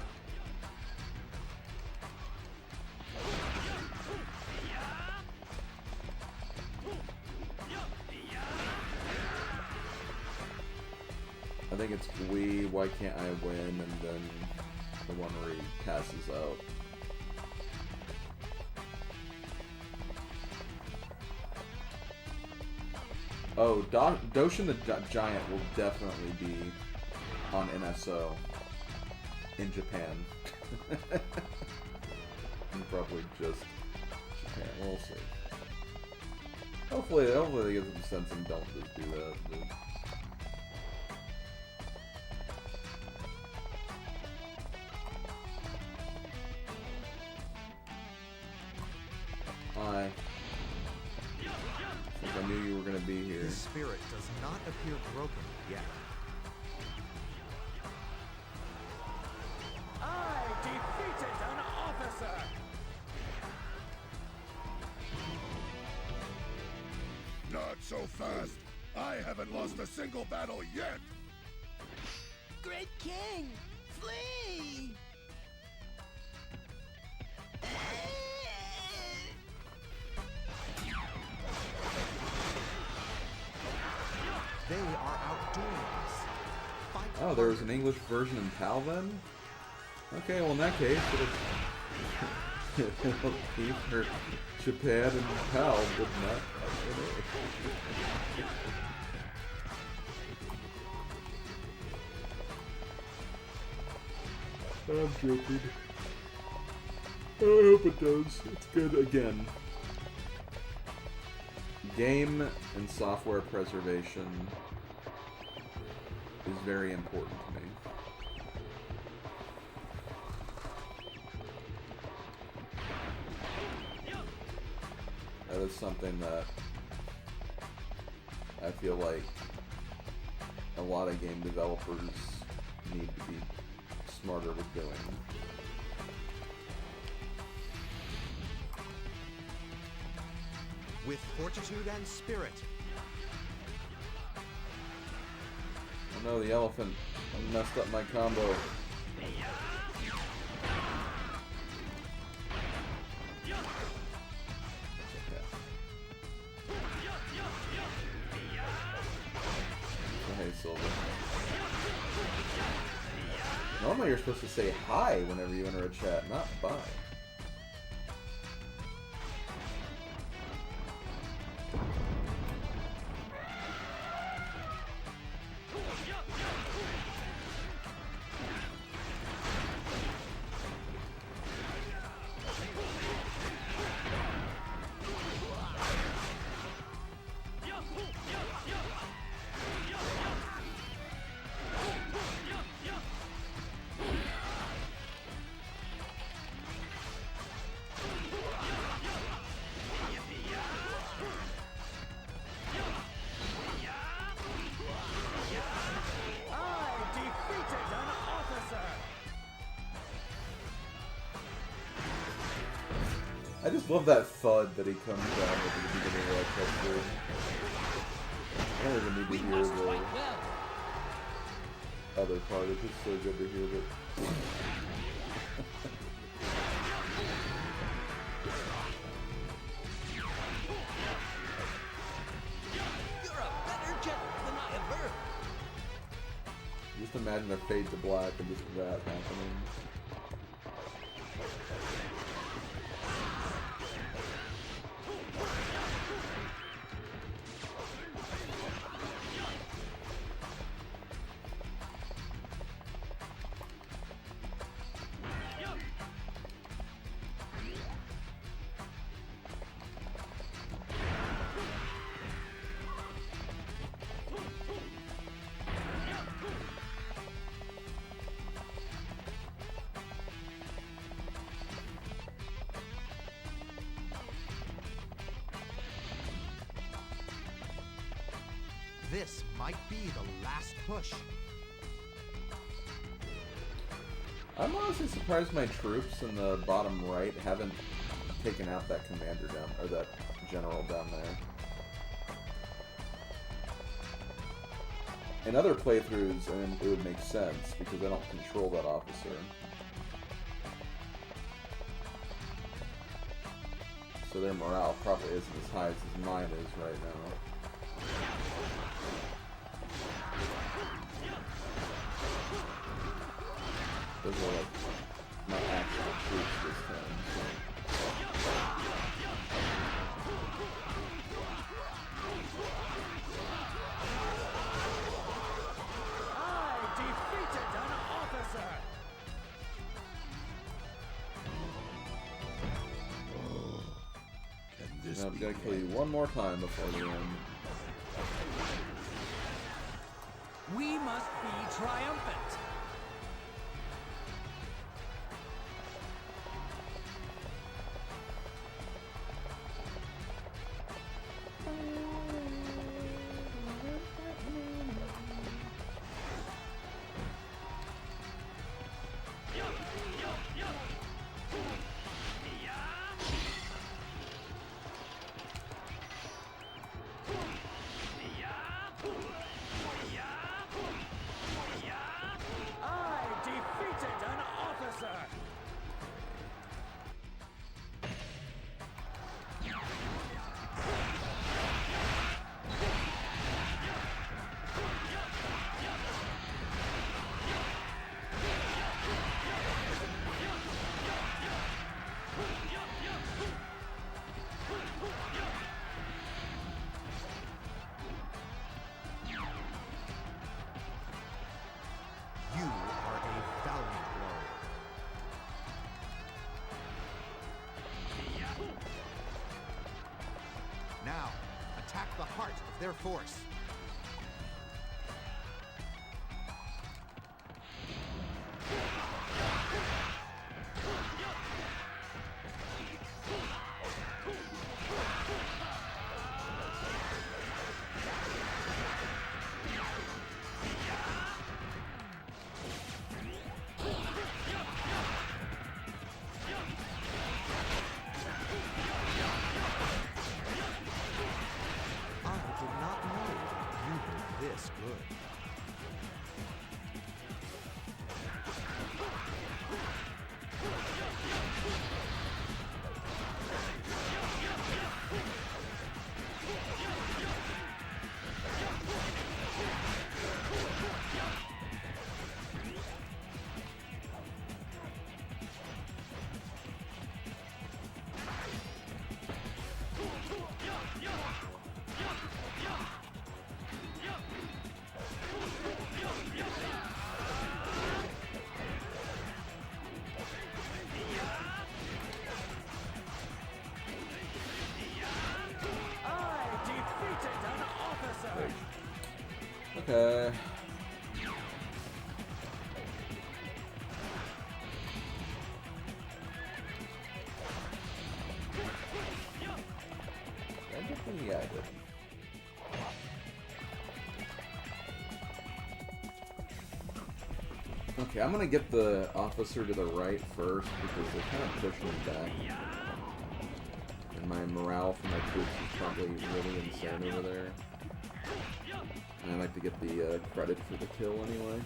I think it's Glee, Why Can't I Win, and then the one where he passes out. Oh, Doshin the Giant will definitely be on NSO in Japan. And probably just Japan. We'll see. Hopefully they get some sense and don't just do that. But... Hi. I knew you were going to be here. His spirit does not appear broken yet. I defeated an officer. Not so fast. I haven't lost a single battle yet. Great King, flee! They are outdoing us. Fight Oh, there was an English version in PAL then? Okay, well in that case, it'll keep her Japan and PAL, but not I'm joking. I hope it does. It's good again. Game and software preservation is very important to me. That is something that I feel like a lot of game developers need to be smarter with doing. With fortitude and spirit. Oh no, the elephant messed up my combo. Okay. Hey, Silver. Normally you're supposed to say hi whenever you enter a chat, not bye. I just love that thud that he comes down with at the beginning of that chapter. I don't even need to hear the other part. It's just so good to hear that. You're a better general than I have heard. Just imagine a fade to black and just that happening. This might be the last push. I'm honestly surprised my troops in the bottom right haven't taken out that commander down, or that general down there. In other playthroughs, I mean, it would make sense, because I don't control that officer. So their morale probably isn't as high as mine is right now. Those are like my actual troops this time. I defeated an officer. Can this Now I'm be gonna kill you one more time before the end. We must be triumphant. their force. Okay. Yeah, I did. Okay, I'm gonna get the officer to the right first because they're kind of pushing me back. And my morale for my troops is probably really insane over there. And I like to get the credit for the kill anyway.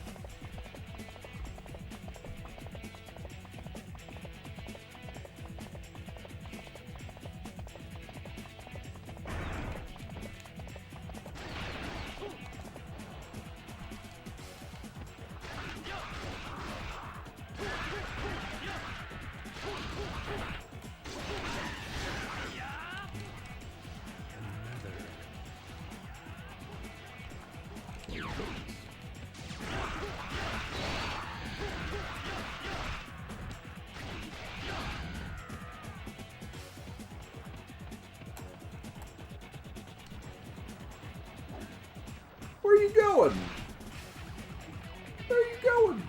Where are you going? Where are you going?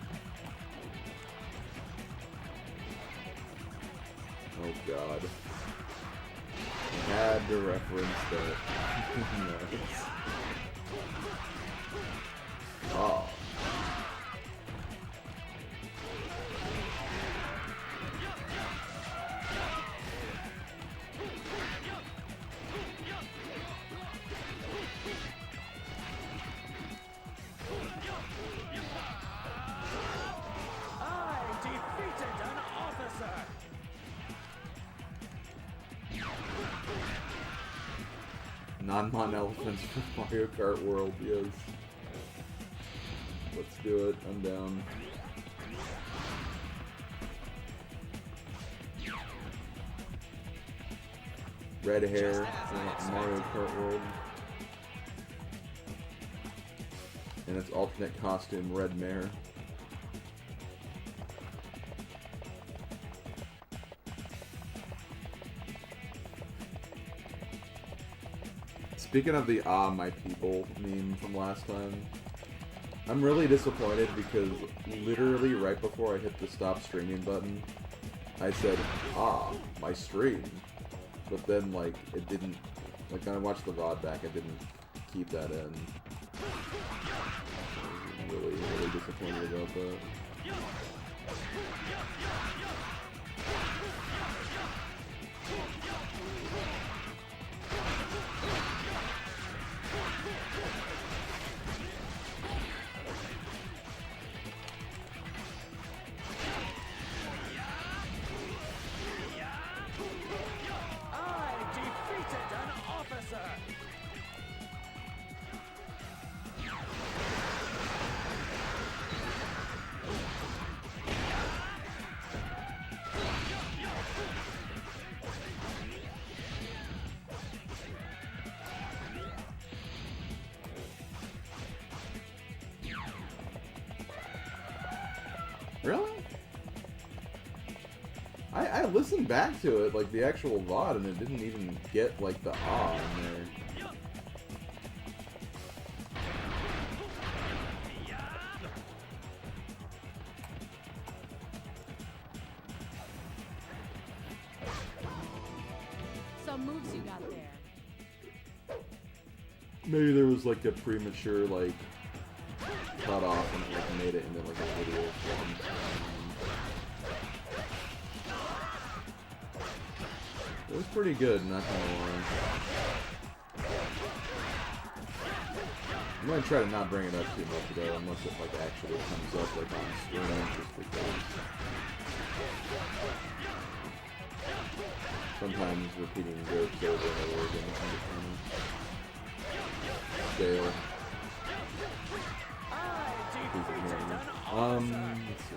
Oh god. I had to reference that. Nice. Oh. Non-mon elephants for Mario Kart World, yes. Let's do it, I'm down. Red hair for Mario Kart World. And its alternate costume, red mare. Speaking of the "Ah, my people" meme from last time, I'm really disappointed because literally right before I hit the stop streaming button, I said, "Ah, my stream." But then, like, it didn't, like, when I watched the VOD back, it didn't keep that in. I was really disappointed about that. Really? I listened back to it, like the actual VOD, and it didn't even get like the "ah" in there. some moves you got there. Maybe there was like a premature like cut off and it like made it into like a video form. It was pretty good, not gonna lie. I'm gonna try to not bring it up too much though, unless it like actually comes up like on screen, just because sometimes repeating jokes over and over again can be kind of stale. Let's see.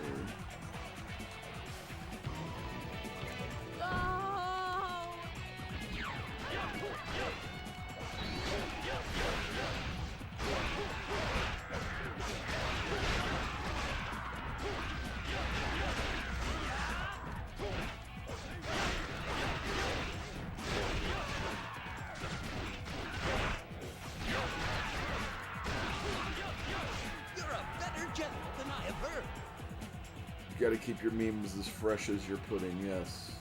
You gotta keep your memes as fresh as your pudding, yes.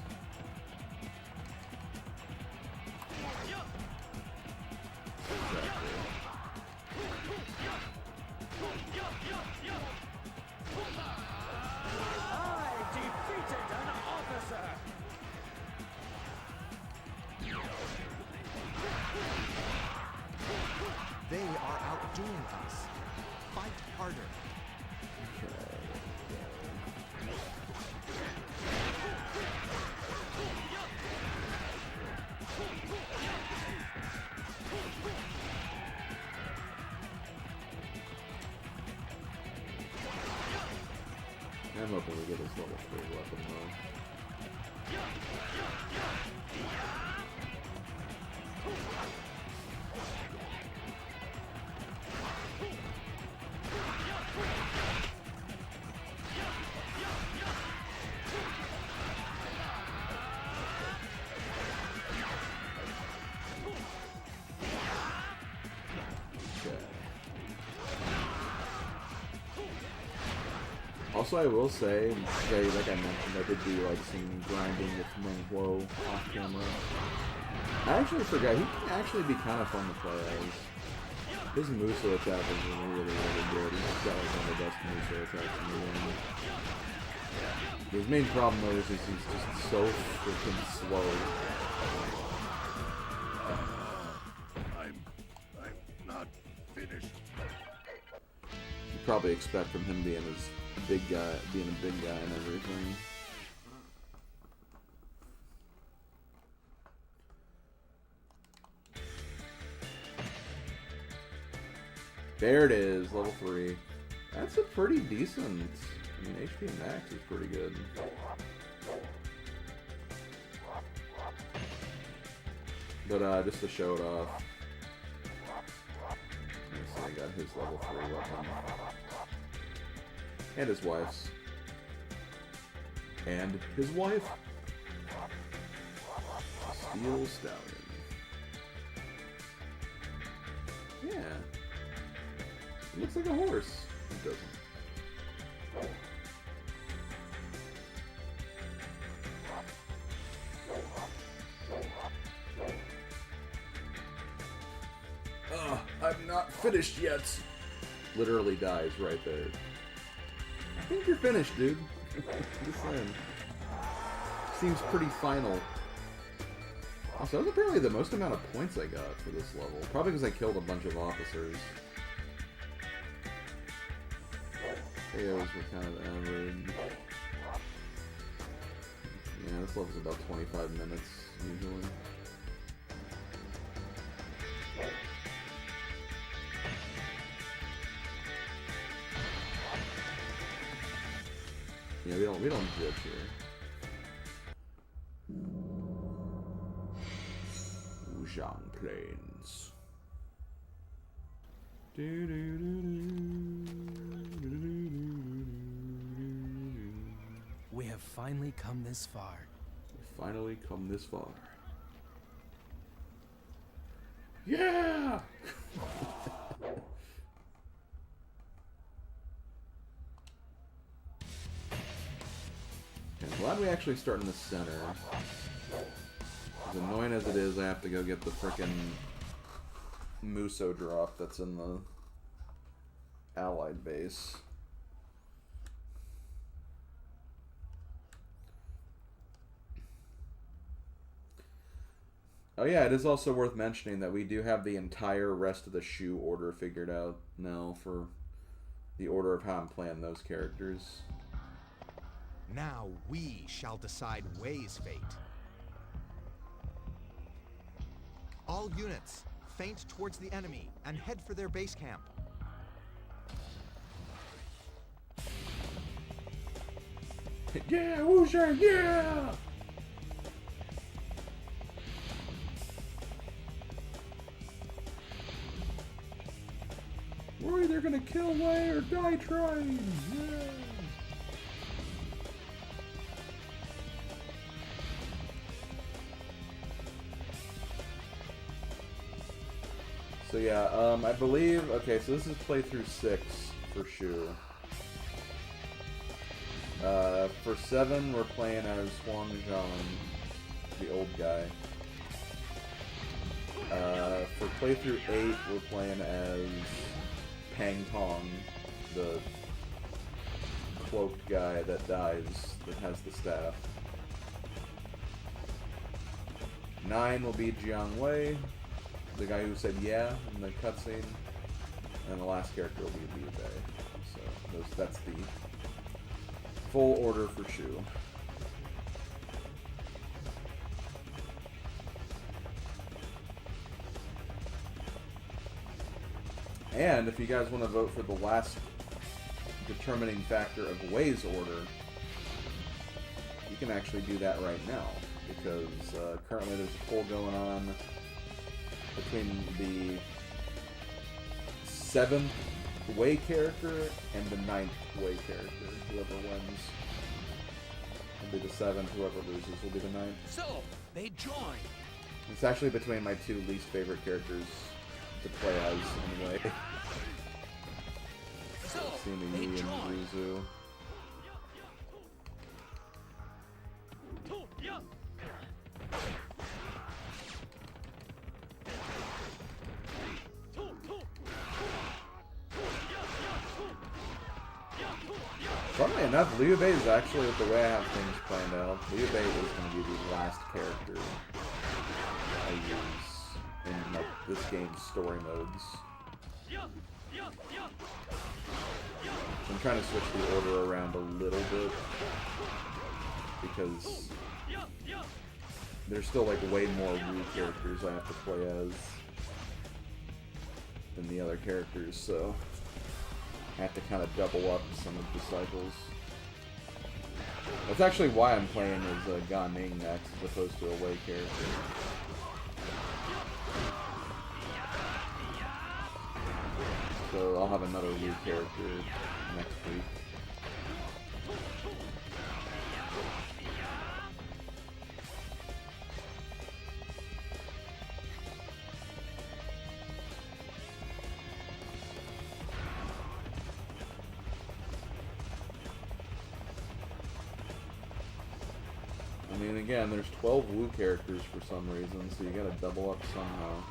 Exactly. I defeated an officer! They are outdoing us. Fight harder. I'm hoping we get this level 3 weapon though. Also, I will say, like I mentioned, I did do like some grinding with Meng Huo off camera. I actually forgot, he can actually be kind of fun to play as. His Muso attack is really, really good. He's got like one of the best Muso attacks in the game. His main problem though is he's just so freaking slow. I'm not finished. You probably expect from him being his big guy, being a big guy and everything. There it is, level 3. That's a pretty decent. I mean, HP max is pretty good. But just to show it off, let's see, I got his level 3 weapon. And his wife's. And his wife. Steel Stallion. Yeah. It looks like a horse. It doesn't. I'm not finished yet. Literally dies right there. I think you're finished, dude. Just saying. Seems pretty final. Also, that was apparently the most amount of points I got for this level. Probably because I killed a bunch of officers. KOs were kind of average. Yeah, this level's about 25 minutes, usually. Yeah, we don't judge here. Wuzhang Plains. We have finally come this far. We've finally come this far. Yeah! I'm glad we actually start in the center. As annoying as it is, I have to go get the frickin' Muso drop that's in the Allied base. Oh yeah, it is also worth mentioning that we do have the entire rest of the shoe order figured out now for the order of how I'm playing those characters. Now we shall decide Wei's fate. All units, feint towards the enemy and head for their base camp. Yeah, Wuxia, yeah! We're either gonna kill Wei or die trying! Yeah! So yeah, I believe, okay, so this is playthrough 6 for Shu. For 7, we're playing as Huang Zhang, the old guy. For playthrough 8, we're playing as Pang Tong, the cloaked guy that dies, that has the staff. 9 will be Jiang Wei, the guy who said yeah in the cutscene, and the last character will be Liu Bei. So that's the full order for Shu. And if you guys want to vote for the last determining factor of Wei's order, you can actually do that right now, because currently there's a poll going on between the 7th Wei character and the 9th Wei character. Whoever wins will be the 7th, whoever loses will be the 9th. So, they join. It's actually between my 2 least favorite characters to play as, anyway. So, Simi Yi and Ruzu. Funnily enough, Liu Bei is actually, with the way I have things planned out, Liu Bei is going to be the last character I use in like this game's story modes. I'm trying to switch the order around a little bit because there's still like way more Wu characters I have to play as than the other characters, so I have to kind of double up some of the cycles. That's actually why I'm playing as Gan Ning next as opposed to a Wei character. So I'll have another Wu character next week. I mean, again, there's 12 Wu characters for some reason, so you gotta double up somehow.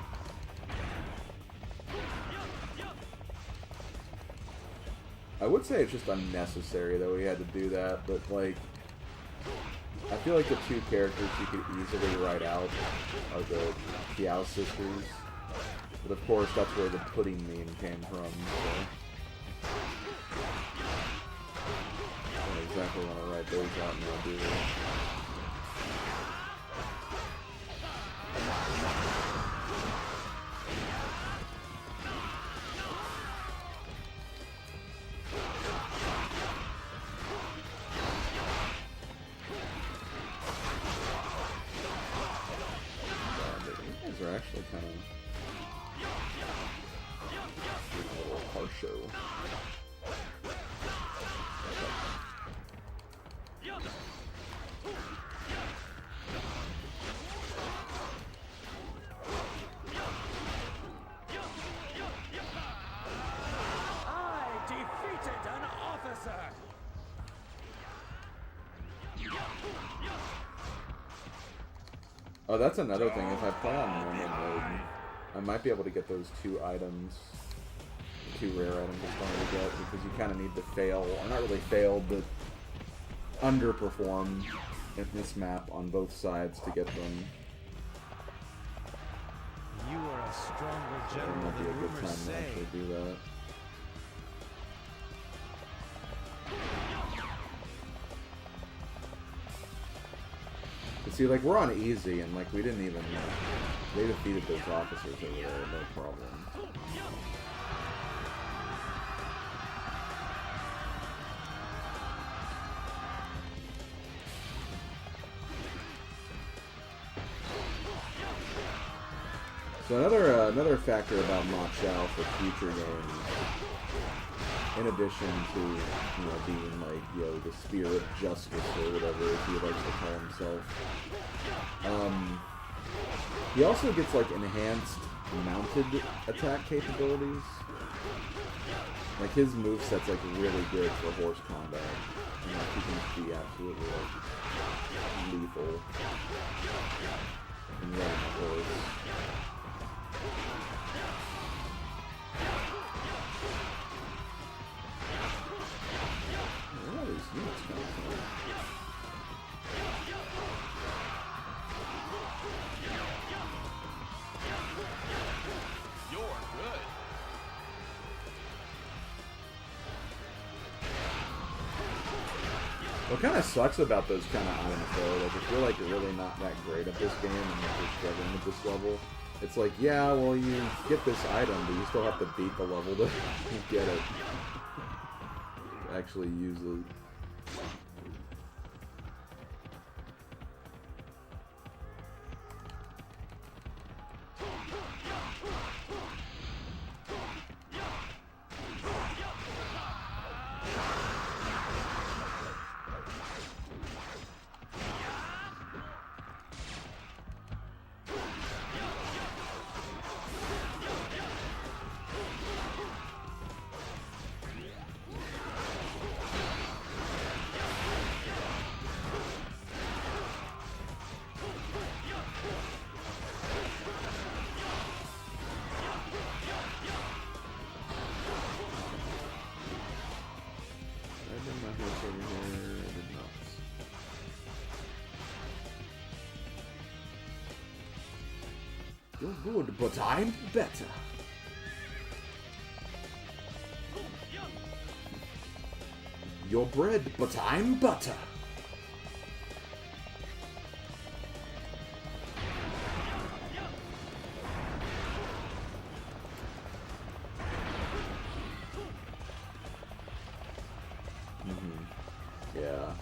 I would say it's just unnecessary that we had to do that, but like, I feel like the 2 characters you could easily write out are the Kiao sisters, but of course that's where the pudding meme came from, so I don't exactly want to write those out now, do I? Are actually kind of a little harsho. Oh, that's another thing. If I play on normal mode, I might be able to get those 2 items. 2 rare items it's going to get, because you kind of need to fail, or not really fail, but underperform in this map on both sides to get them. You are a stronger It general might be than a good rumors time to say. actually do that. But see, like, we're on easy, and like we didn't even they defeated those officers over there, no problem. So another factor about Ma Chao for future games, in addition to, you know, being like, the spear of justice or whatever he likes to call himself, he also gets like enhanced mounted attack capabilities. Like his moveset's like really good for horse combat. And like he can be absolutely like lethal in riding a horse. Where are these units coming from? You're good. What kind of sucks about those kind of items though, like if you're like really not that great at this game and like you're struggling with this level, it's like, yeah, well you get this item, but you still have to beat the level to get it. To actually use it. You're good, but I'm better. You're bread, but I'm butter. Yeah.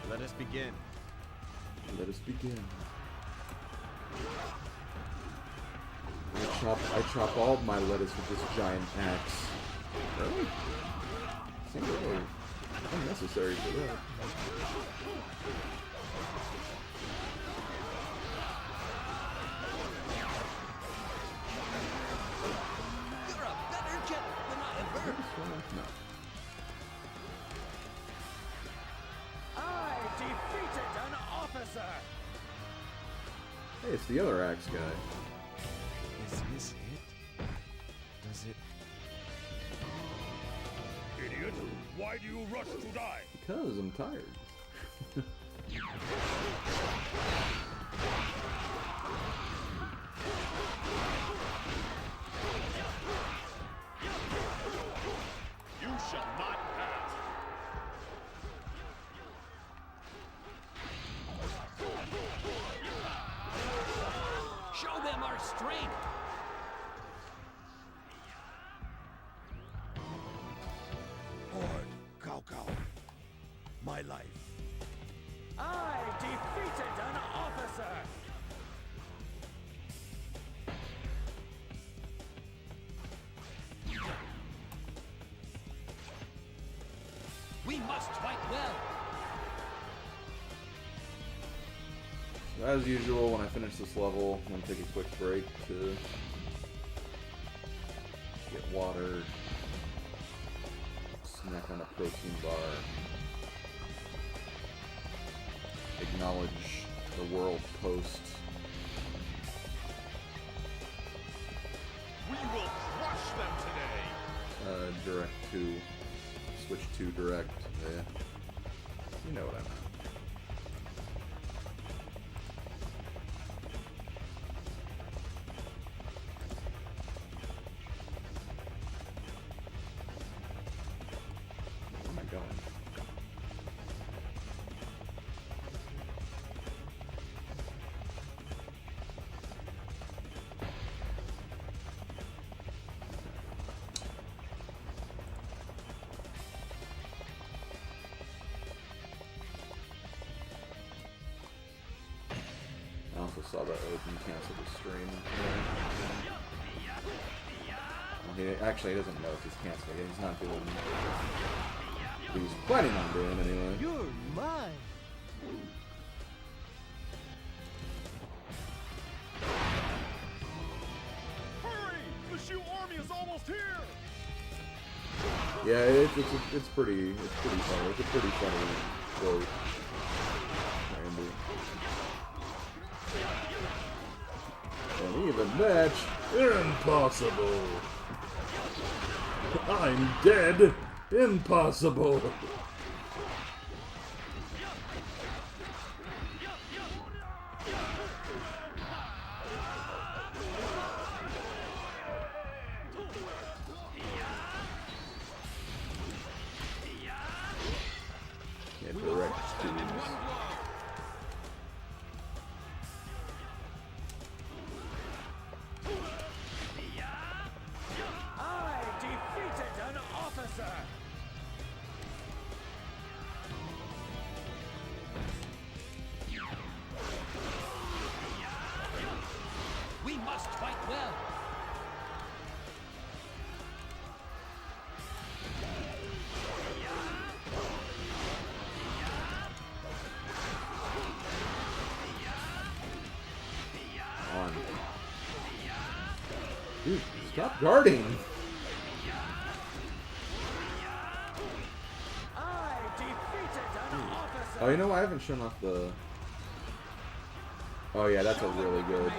Let us begin. Let us begin. I chop all my lettuce with this giant axe. Really? Seems really unnecessary for that. You're a better jet than I have heard. No. I defeated an officer! Hey, it's the other axe guy. Is this it? Does it? Idiot! Why do you rush to die? Because I'm tired. You shall not pass. Show them our strength. Lord Cao Cao, my life. I defeated an officer! We must fight well. As usual, when I finish this level, I'm going to take a quick break to get water, Snack on a protein bar. Acknowledge the world post. We will crush them today. Direct to switch to direct. Yeah. You know what I meant. Where am I going? I also saw that Odin canceled the stream. Well, actually, he doesn't know if he's canceled. He's not doing it. He's planning on doing anyway. You're mine. Hurry! The Shu army is almost here! Yeah, it's pretty funny. It's a pretty funny quote. Randy. An even match? Impossible! I'm dead! Impossible! Yeah, direct streams. I defeated an officer! We must fight well. On. Dude, stop guarding! I defeated an officer! Oh, you know what? I haven't shown off the... Oh yeah, that's a really good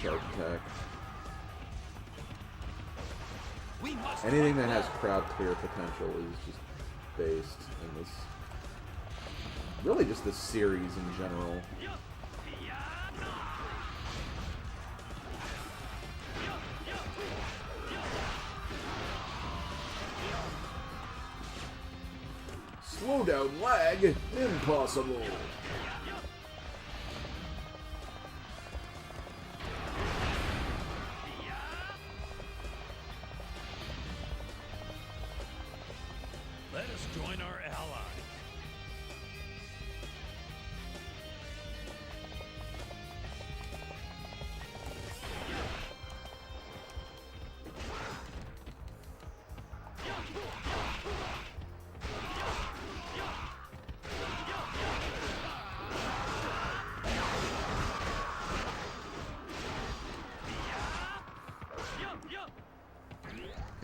charge attack. We must Anything fight that has well. crowd clear potential is just based in this... Really just this series in general. Slow down lag? Impossible! Let us join our allies.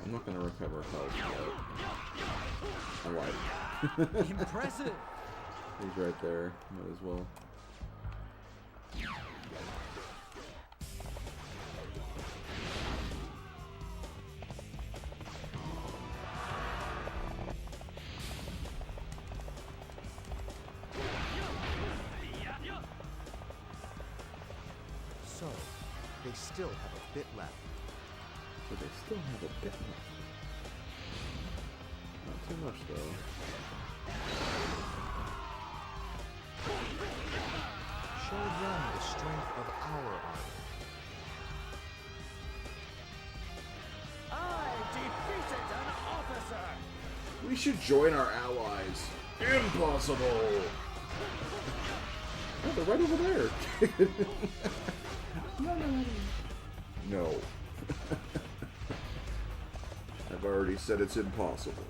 I'm not gonna recover health yet. I lied. Impressive! He's right there. Might as well. So, they still have a bit left. So they still have a bit left. Not too much though. Show them the strength of our army. I defeated an officer! We should join our allies. Impossible! Oh, they're right over there. No. I've already said it's impossible.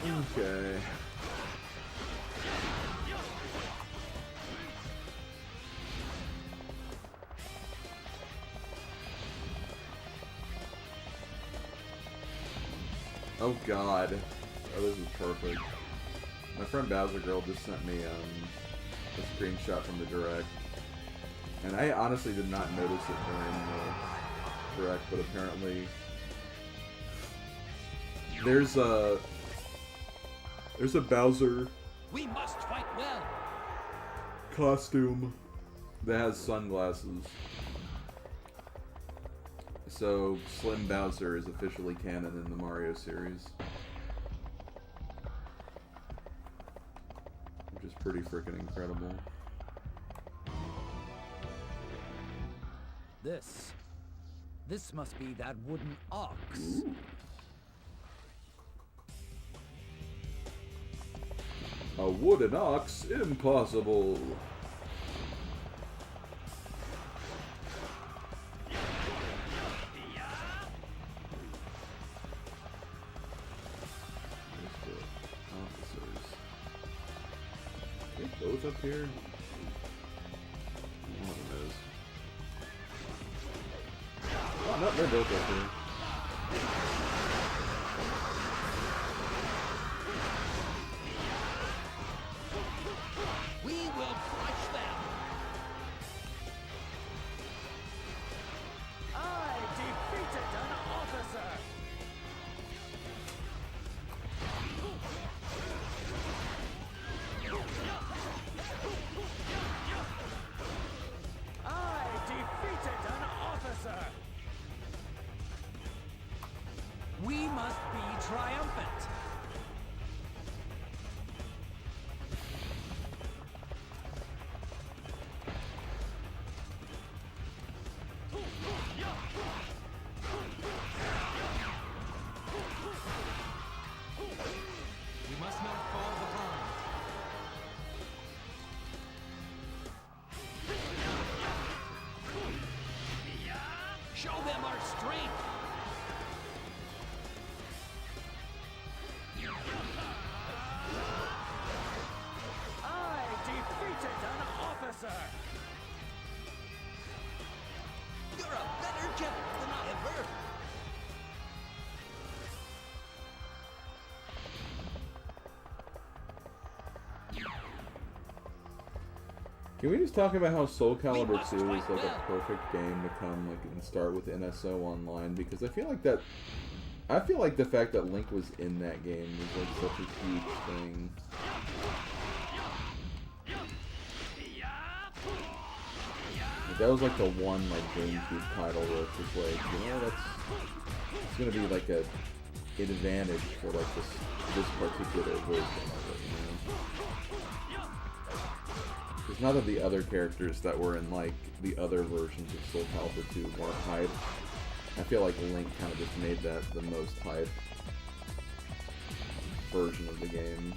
Okay. Oh god. Oh, this is perfect. My friend Bowser Girl just sent me a screenshot from the Direct. And I honestly did not notice it during the Direct, but apparently there's a Bowser We must fight well. costume that has sunglasses. So Slim Bowser is officially canon in the Mario series. Which is pretty freaking incredible. This must be that wooden ox. Ooh. A wooden ox? Impossible! Are they both up here? One of them is. Oh, no, they're both up here. We will crush them. I defeated an officer. I defeated an officer. We must be triumphant. We must not fall behind. Show them our strength. I defeated an officer. You're a better general than I have heard. Can we just talk about how Soul Calibur 2 is like a perfect game to come like and start with NSO Online, because I feel like the fact that Link was in that game was like such a huge thing. Like, that was like the one like GameCube title where it's just like, you know, it's gonna be like a advantage for like this particular version of it, you know? Because none of the other characters that were in, like, the other versions of Soul Calibur 2 weren't hype. I feel like Link kind of just made that the most hype version of the game.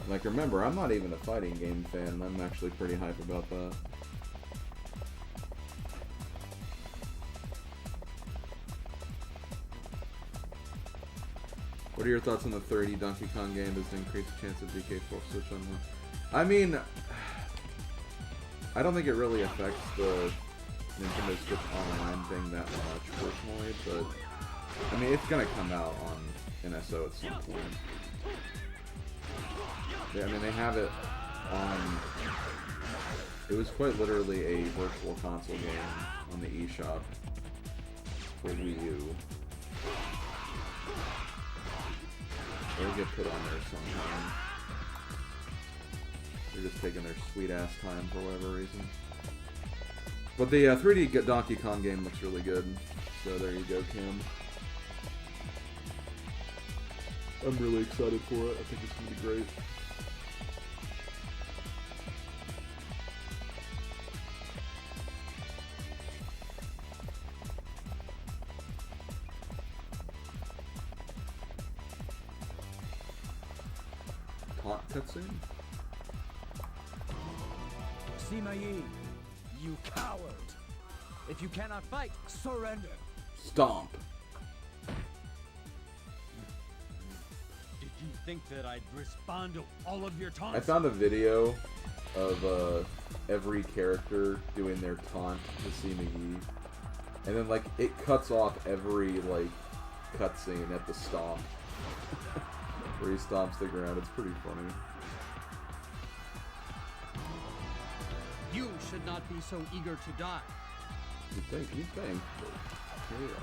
Like, remember, I'm not even a fighting game fan, and I'm actually pretty hype about that. What are your thoughts on the 30 Donkey Kong game? Does it increase the chance of DK4 Switch on the... I mean, I don't think it really affects the Nintendo Switch Online thing that much, personally, but... I mean, it's gonna come out on NSO at some point. Yeah, I mean, they have it on... It was quite literally a virtual console game on the eShop for Wii U. It'll get put on there sometime. They're just taking their sweet-ass time for whatever reason. But the 3D Donkey Kong game looks really good. So there you go, Kim. I'm really excited for it. I think it's going to be great. taunt cutscene? Sima Yi, you coward! If you cannot fight, surrender! Stomp! Did you think that I'd respond to all of your taunts? I found a video of every character doing their taunt to Sima Yi. And then, like, it cuts off every, like, cutscene at the stomp. Where he stomps the ground. It's pretty funny. You should not be so eager to die. You think. Here we go.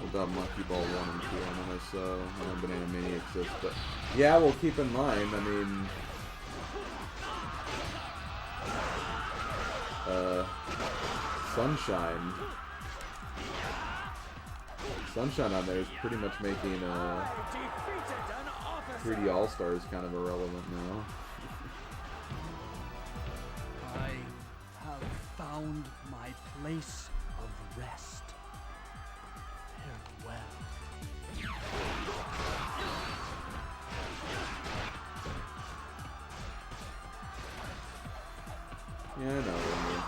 What about Monkey Ball 1 and 2? I know Banana Mania exists, but yeah, well, keep in mind, I mean, Sunshine on there is pretty much making 3D All-Stars kind of irrelevant now. I have found my place of rest. Farewell. Yeah, I know what I mean.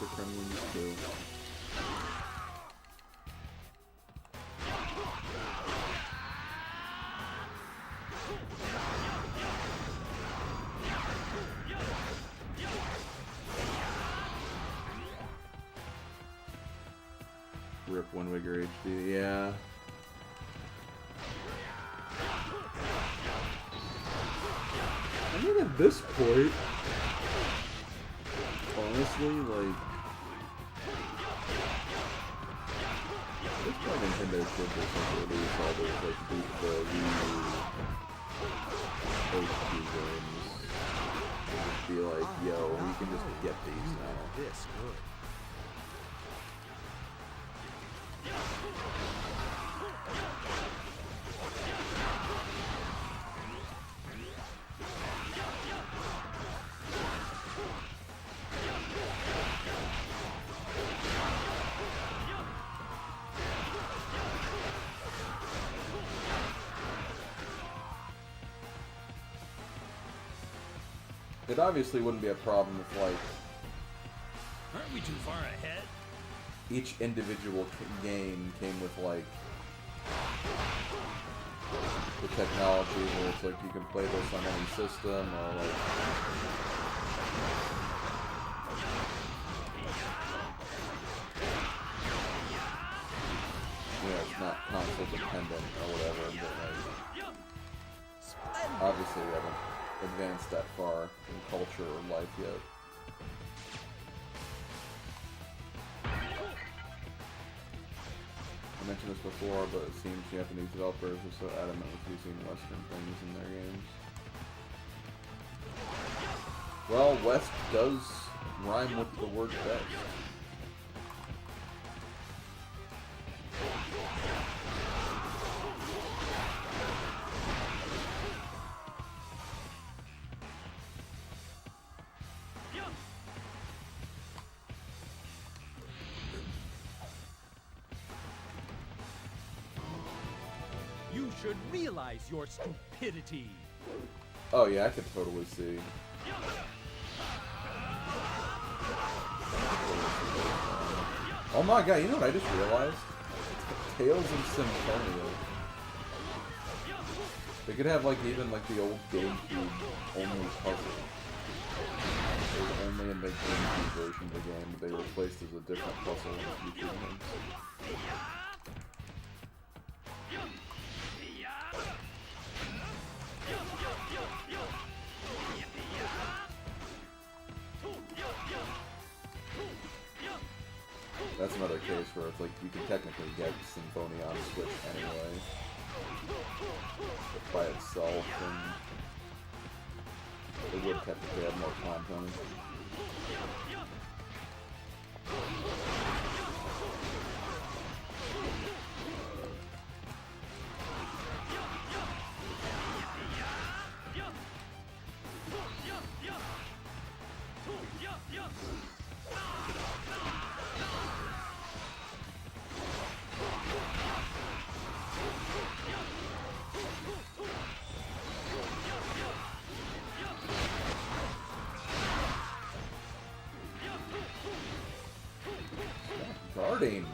The Kremlins too. Rip Wind Waker HD, yeah. I mean, at this point, honestly, like, it's probably Nintendo should just release all those, like, the Wii U HD games. And just be like, yo, we can just get these now. This good. It obviously wouldn't be a problem if, like, Aren't we too far ahead? each individual game came with, like, the technology where it's like you can play this on any system, or like, yeah, it's not console dependent or whatever, but like, obviously we haven't advanced that far in culture or life yet. I mentioned this before, but it seems Japanese developers are so adamant with using Western things in their games. Well, West does rhyme with the word best. You should realize your stupidity. Oh yeah, I could totally see. Oh my god, you know what I just realized? Tales of Symphonia. They could have like even like the old GameCube only puzzle. It was only in the GameCube version of the game, but they replaced as a different puzzle in the future games. That's another case where it's like you can technically get Symphonia on Switch anyway, but by itself, and it would technically have more content. farting?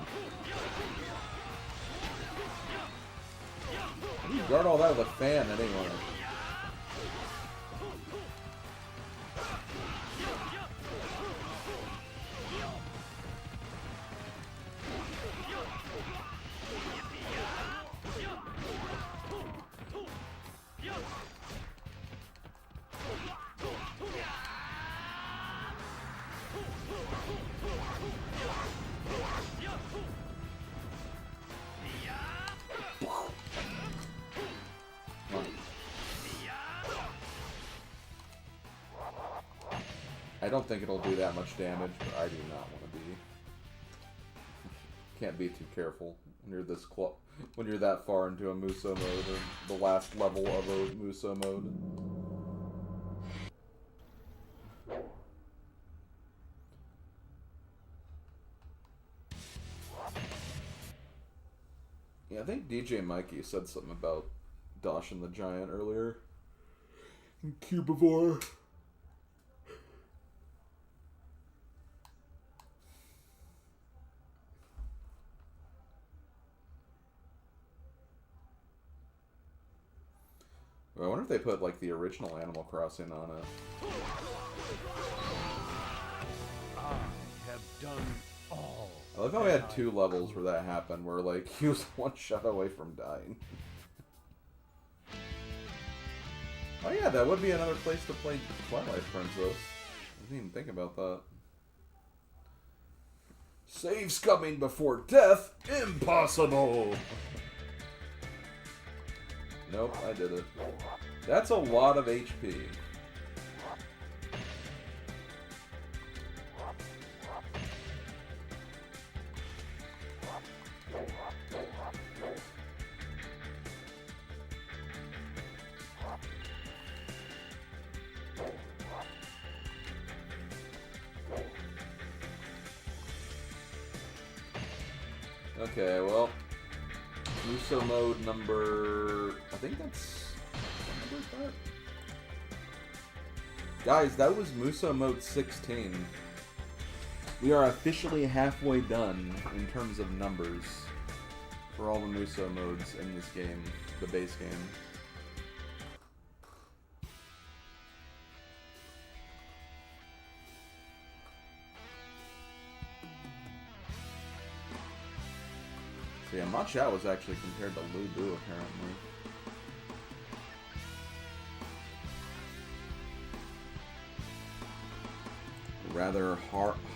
How do you guard all that with a fan anyway? I don't think it'll do that much damage, but I do not want to be. Can't be too careful when you're this when you're that far into a Muso mode, or the last level of a Muso mode. Yeah, I think DJ Mikey said something about Doshin the Giant earlier. Cubivore. I wonder if they put, like, the original Animal Crossing on it. I have done all. I love how we had 2 levels where that happened, where, like, he was 1 shot away from dying. Oh yeah, that would be another place to play Twilight Princess. I didn't even think about that. Saves coming before death? Impossible! Nope, I did it. That's a lot of HP. Okay, well, Muso mode number... I think that's... what number is that? Guys, that was Muso mode 16. We are officially halfway done in terms of numbers for all the Muso modes in this game, the base game. So yeah, Ma Chao was actually compared to Lu Bu, apparently. Rather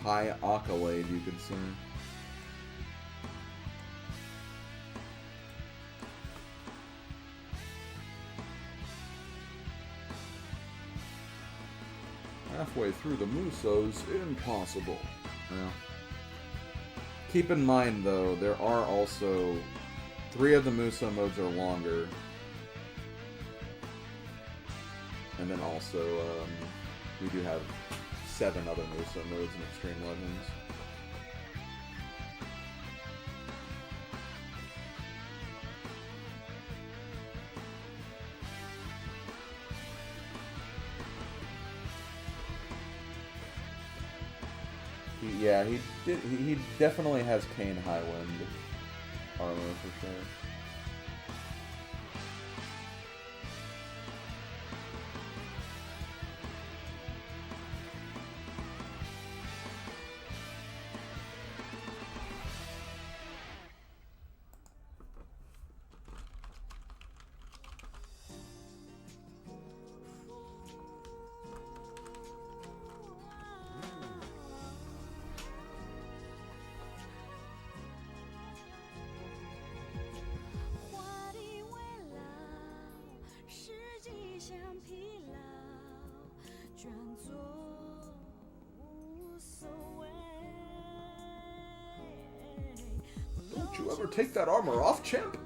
high accolade, you could say. Halfway through the Musos, impossible. Yeah. Keep in mind, though, there are also 3 of the Muso modes are longer. And then also, we do have 7 other Muso modes in Extreme Legends. Yeah, he definitely has Kane Highwind armor for sure. Don't you ever take that armor off, champ?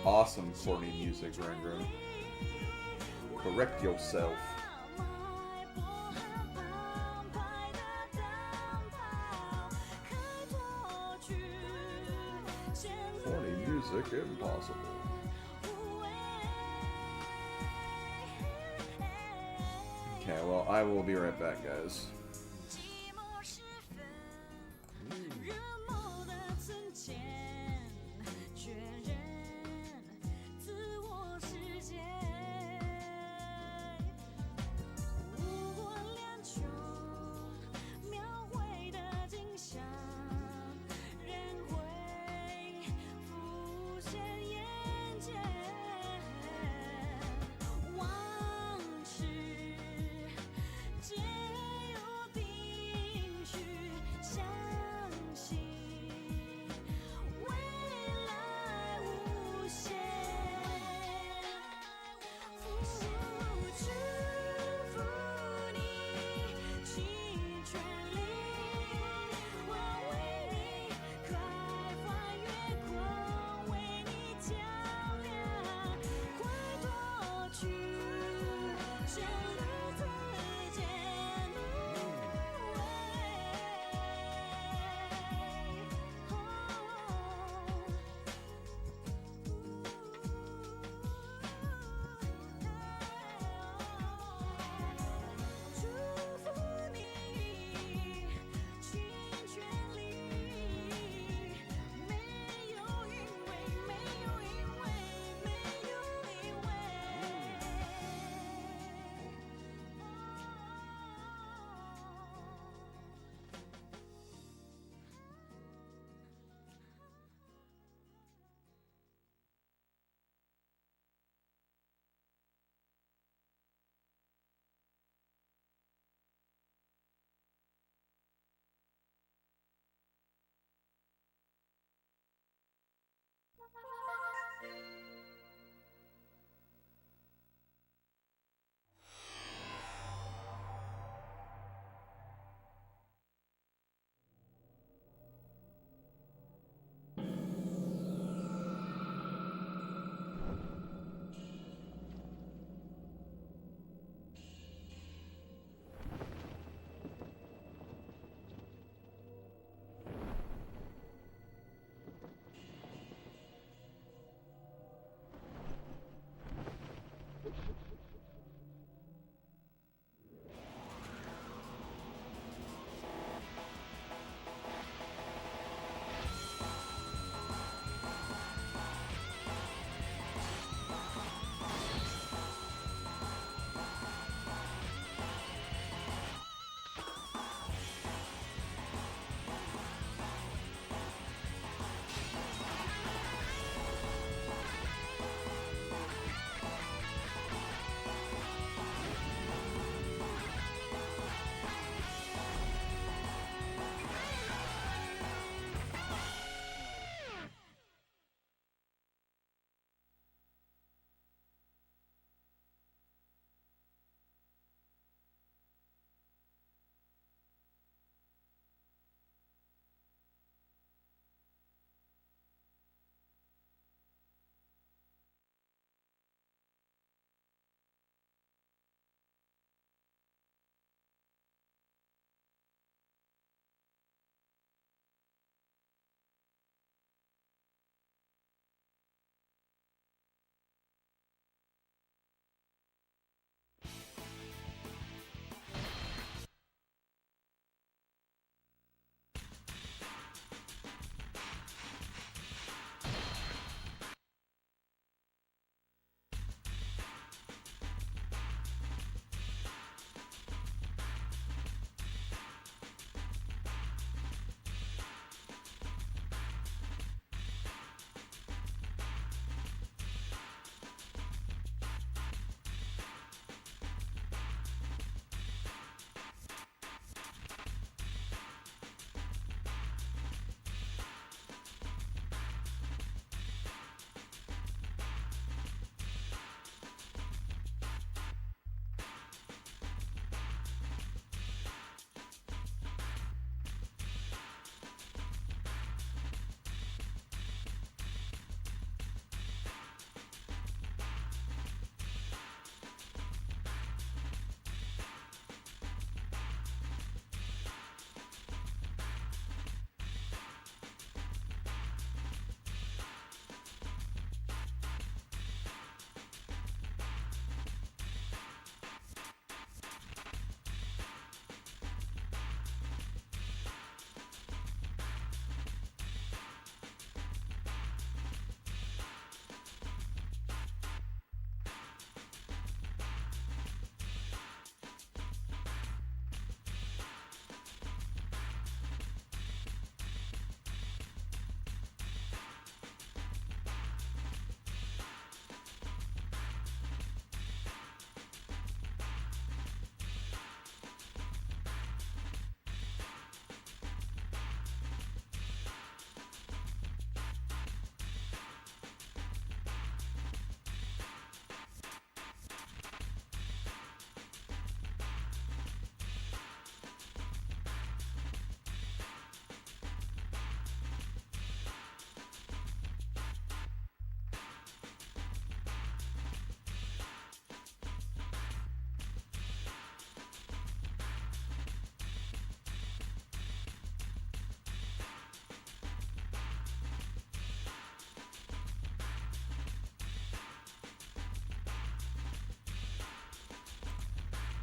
awesome corny music, Ringram. Correct yourself. Corny music impossible. Okay, well, I will be right back, guys.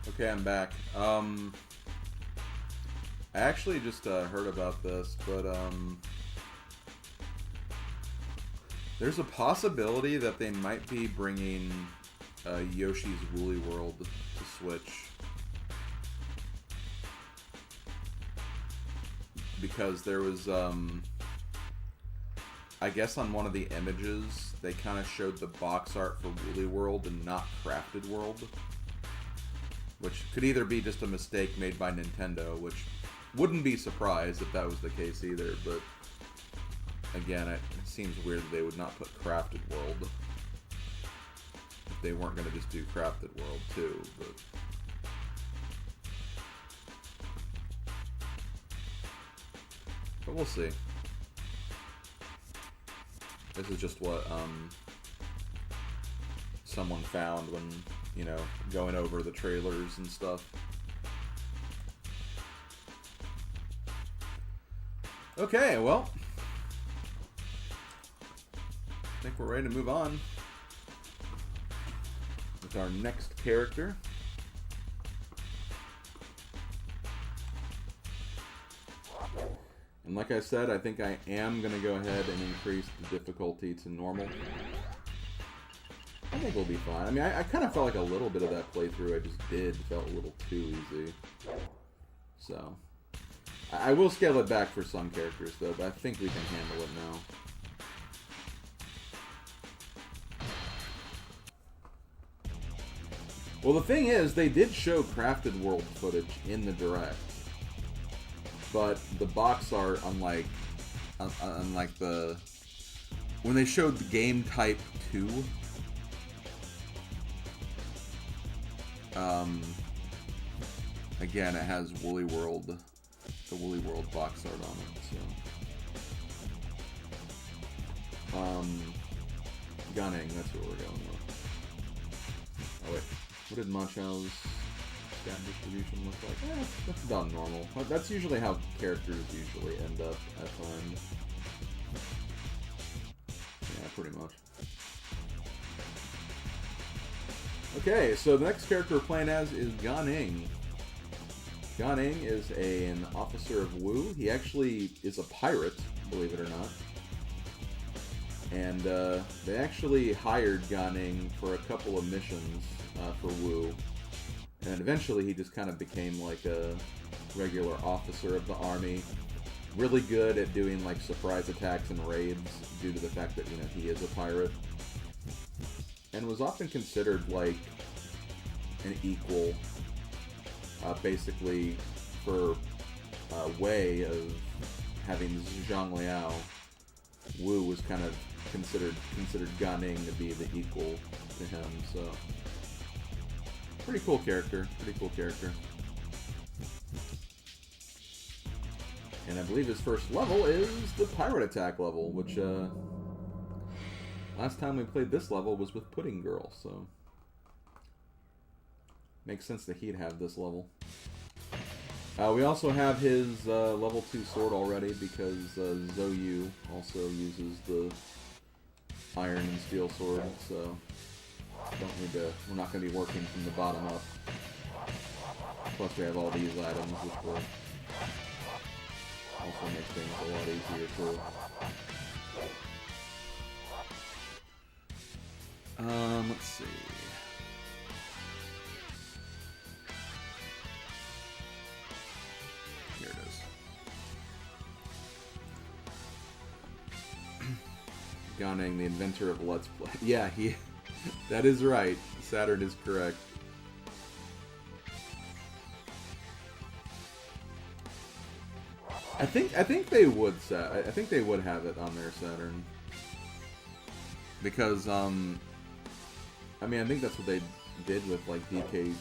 Okay, I'm back. I actually just heard about this, but there's a possibility that they might be bringing Yoshi's Woolly World to Switch. Because there was, I guess on one of the images, they kind of showed the box art for Woolly World and not Crafted World. Which could either be just a mistake made by Nintendo, which wouldn't be surprised if that was the case either, but again, it seems weird that they would not put Crafted World. If they weren't going to just do Crafted World too, but we'll see. This is just what someone found when, you know, going over the trailers and stuff. Okay, well, I think we're ready to move on with our next character. And like I said, I think I am going to go ahead and increase the difficulty to normal. I think we'll be fine. I mean, I kind of felt like a little bit of that playthrough I just did felt a little too easy. So, I will scale it back for some characters, though, but I think we can handle it now. Well, the thing is, they did show Crafted World footage in the Direct. But the box art, unlike the... When they showed the Game Type 2... again, it has Woolly World, the Woolly World box art on it, so. Gan Ning, that's what we're going with. Oh wait, what did Ma Chao's stat distribution look like? That's about normal. That's usually how characters usually end up, I find. Yeah, pretty much. Okay, so the next character we're playing as is Gan Ning. Gan Ning is an officer of Wu. He actually is a pirate, believe it or not. And they actually hired Gan Ning for a couple of missions for Wu. And eventually he just kind of became like a regular officer of the army. Really good at doing like surprise attacks and raids due to the fact that, you know, he is a pirate. And was often considered like an equal, basically for a way of having Zhang Liao. Wu was kind of considered Gan Ning to be the equal to him, so pretty cool character, And I believe his first level is the pirate attack level, which last time we played this level was with Pudding Girl, so makes sense that he'd have this level. We also have his level 2 sword already because Zhou Yu also uses the iron and steel sword, so we're not going to be working from the bottom up. Plus we have all these items, which will also make things a lot easier too. Let's see. Here it is. Gan Ning, the inventor of Let's Play. Yeah, that is right. Saturn is correct. I think they would I think they would have it on their Saturn. Because I mean, I think that's what they did with like DK.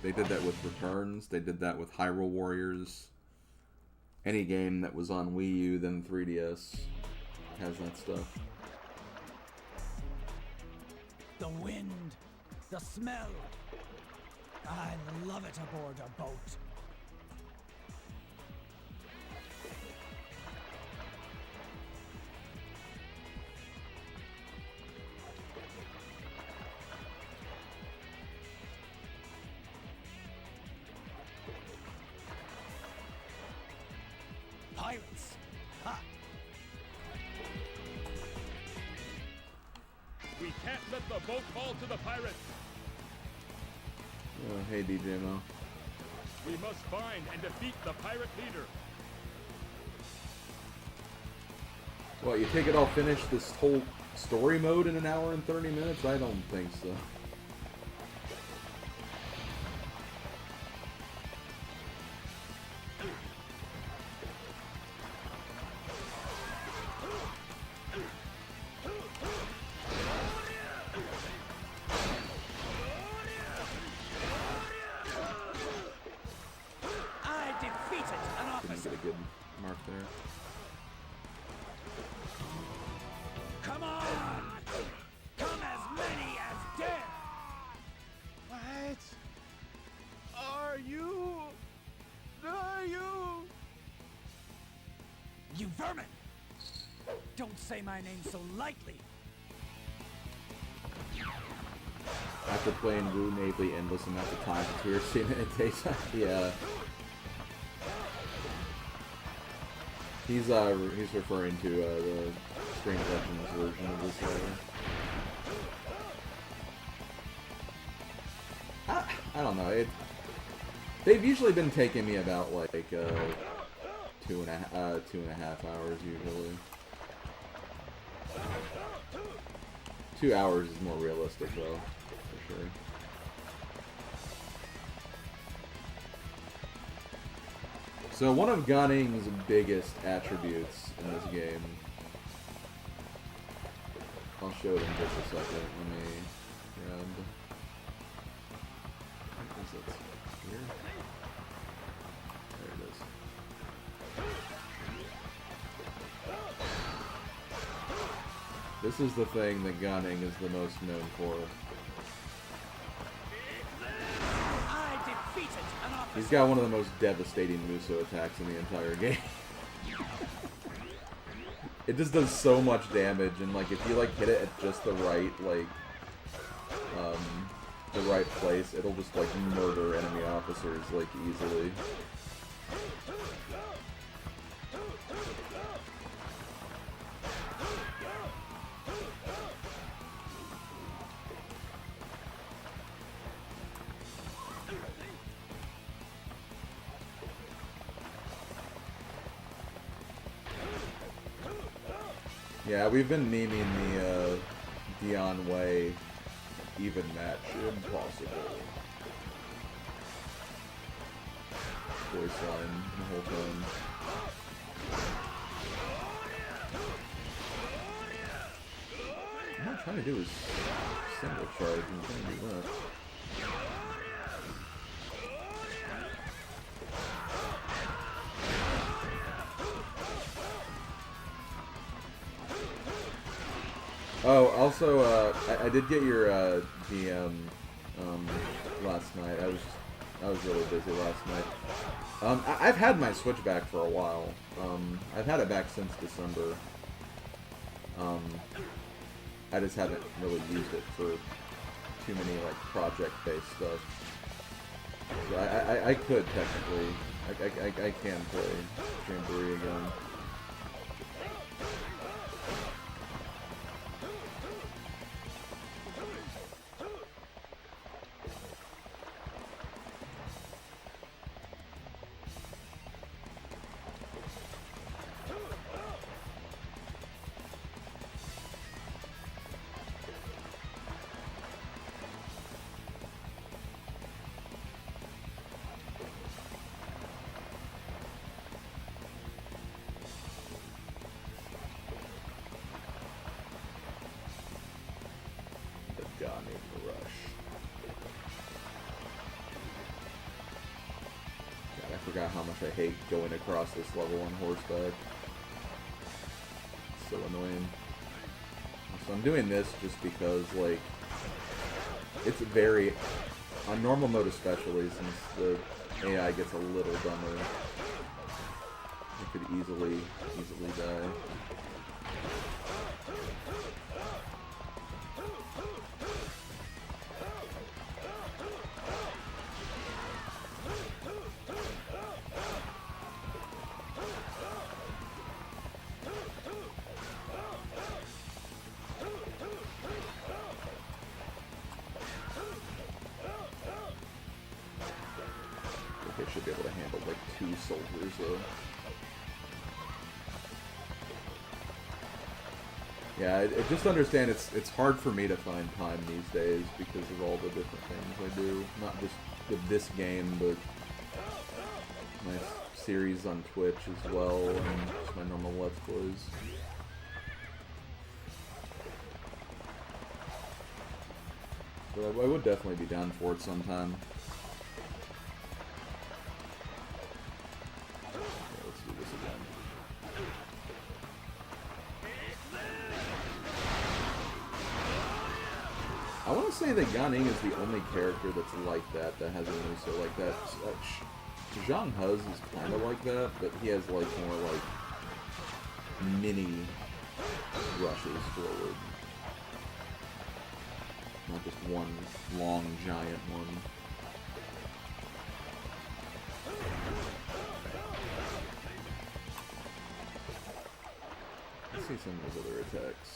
They did that with Returns. They did that with Hyrule Warriors. Any game that was on Wii U then 3DS has that stuff. The wind, the smell. I love it aboard a boat. pirates. Ha! We can't let the boat fall to the pirates. Oh, hey, DJ Mo. We must find and defeat the pirate leader. What, you think I'll finish this whole story mode in an hour and 30 minutes? I don't think so. Didn't get a good mark there. Come on! Come as many as dare! What? Are you? You vermin! Don't say my name so lightly! After playing Wu Navely endless amount of times, it's weird seeing it takes. Yeah. He's referring to the Strange Legends version of this level. I don't know. They've usually been taking me about like 2.5 hours usually. 2 hours is more realistic though, for sure. So one of Gan Ning's biggest attributes in this game, I'll show it in just a second. Let me grab. What is it? Here? There it is. This is the thing that Gan Ning is the most known for. He's got one of the most devastating Muso attacks in the entire game. It just does so much damage, and like if you like hit it at just the right place, it'll just like murder enemy officers like easily. Yeah, we've been memeing the Dion Way even match impossible voice line the whole time. What I'm trying to do is single charge and trying to do that. Oh, also, I did get your DM last night. I was really busy last night. I've had my Switch back for a while. I've had it back since December. I just haven't really used it for too many like project-based stuff. So I could technically, I can play Jamboree again. How much I hate going across this level on horseback. It's so annoying. So I'm doing this just because, like, it's very, on normal mode especially, since the AI gets a little dumber, it could easily die. I should be able to handle like 2 soldiers though. Yeah, I just understand it's hard for me to find time these days because of all the different things I do. Not just with this game, but my series on Twitch as well, and just my normal Let's Plays. But I would definitely be down for it sometime. Okay, let's do this again. I want to say that Gan Ning is the only character that's like that has an Uso like that. Zhang Huz is kind of like that, but he has like more like mini rushes forward. Not just one long giant one. Let's see some of his other attacks.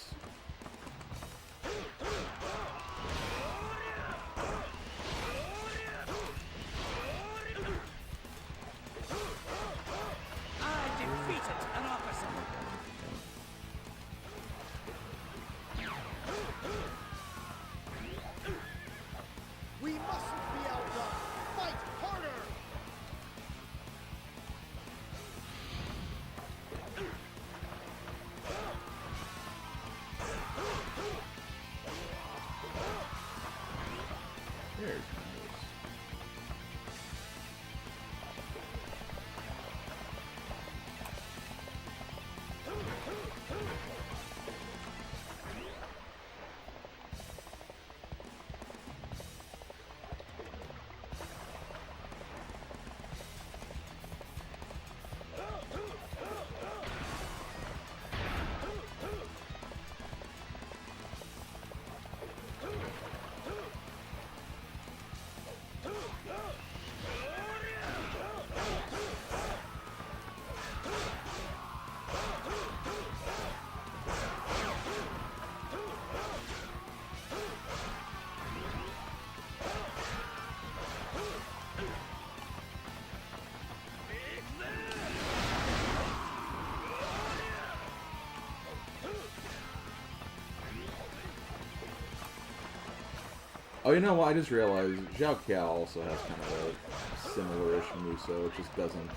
Oh, you know what? I just realized Zhao Kiao also has kind of a similar-ish Muso. It just doesn't...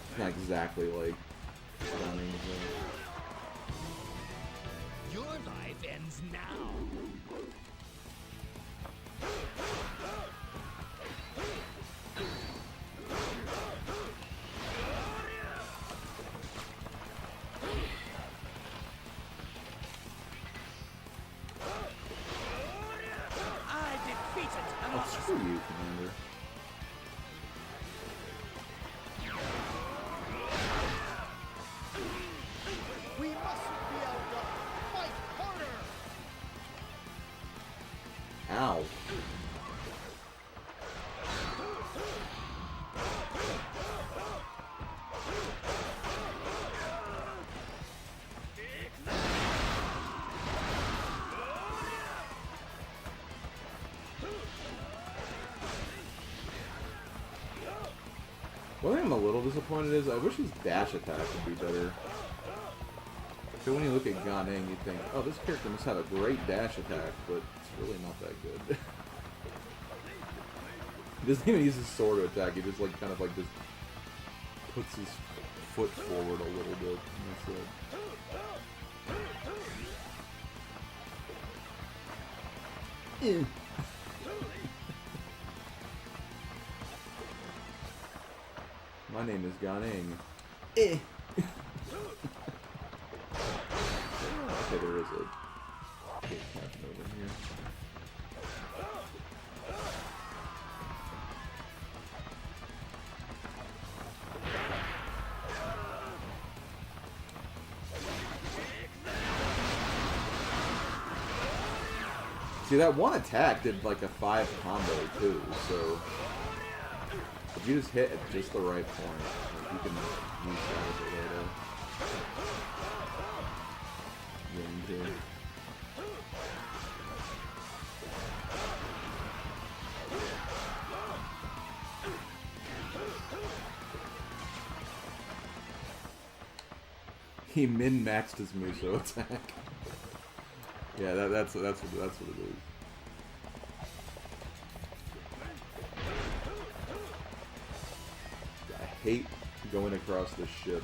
It's not exactly like... Your life ends now. Screw you, Commander. We mustn't be outdone. Fight harder. Ow. One thing I'm a little disappointed is I wish his dash attack would be better. So when you look at Gan Ning, you think, oh, this character must have a great dash attack, but it's really not that good. He doesn't even use his sword to attack, he just like kind of like just puts his foot forward a little bit, and that's it. My name is Gan Ning. Okay, there is a big captain over here. See, that one attack did like a 5 combo too, so if you just hit at just the right point, like, you can use that as a way to win too. He min-maxed his Muso attack. Yeah, that's what it is. I hate going across this ship.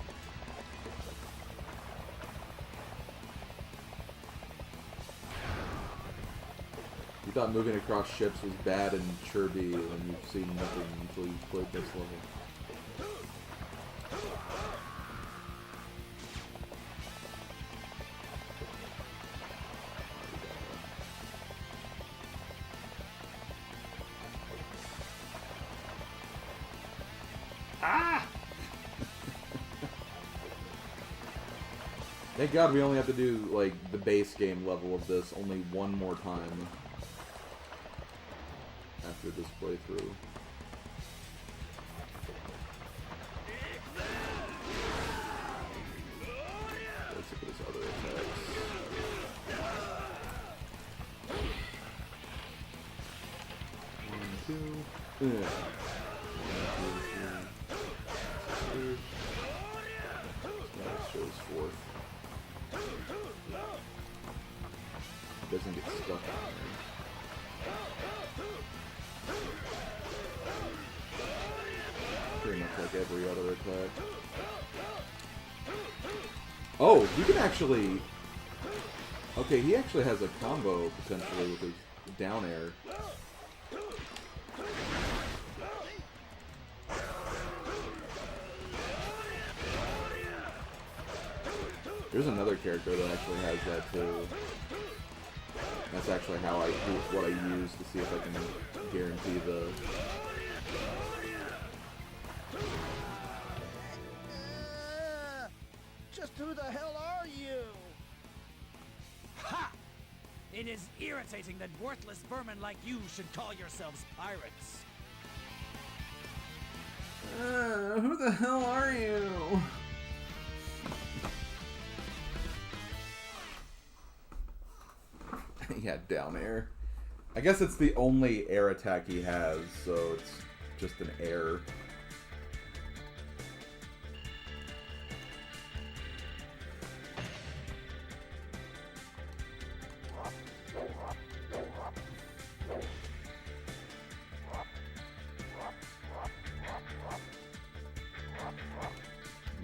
You thought moving across ships was bad in Kirby, and you've seen nothing until you've played this level. Ah! Thank God we only have to do, like, the base game level of this only one more time after this playthrough. Let's look at his other attacks. One, two. Yeah. Shows fourth. Doesn't get stuck on there. Pretty much like every other attack. Oh, you can actually... Okay, he actually has a combo potentially with his down air. There's another character that actually has that too. That's actually what I use to see if I can guarantee the... Just who the hell are you? Ha! It is irritating that worthless vermin like you should call yourselves pirates. Who the hell are you? Yeah, down air. I guess it's the only air attack he has, so it's just an air.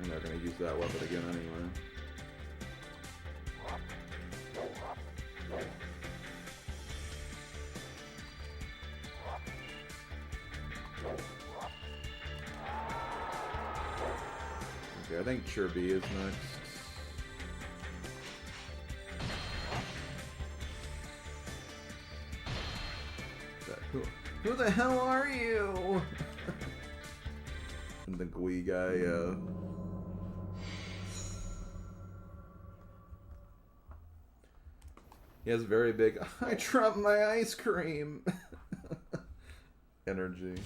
I'm not going to use that weapon again anyway. Okay, I think Kirby is next. Who the hell are you? And the Gui guy, he has very big, I dropped my ice cream energy.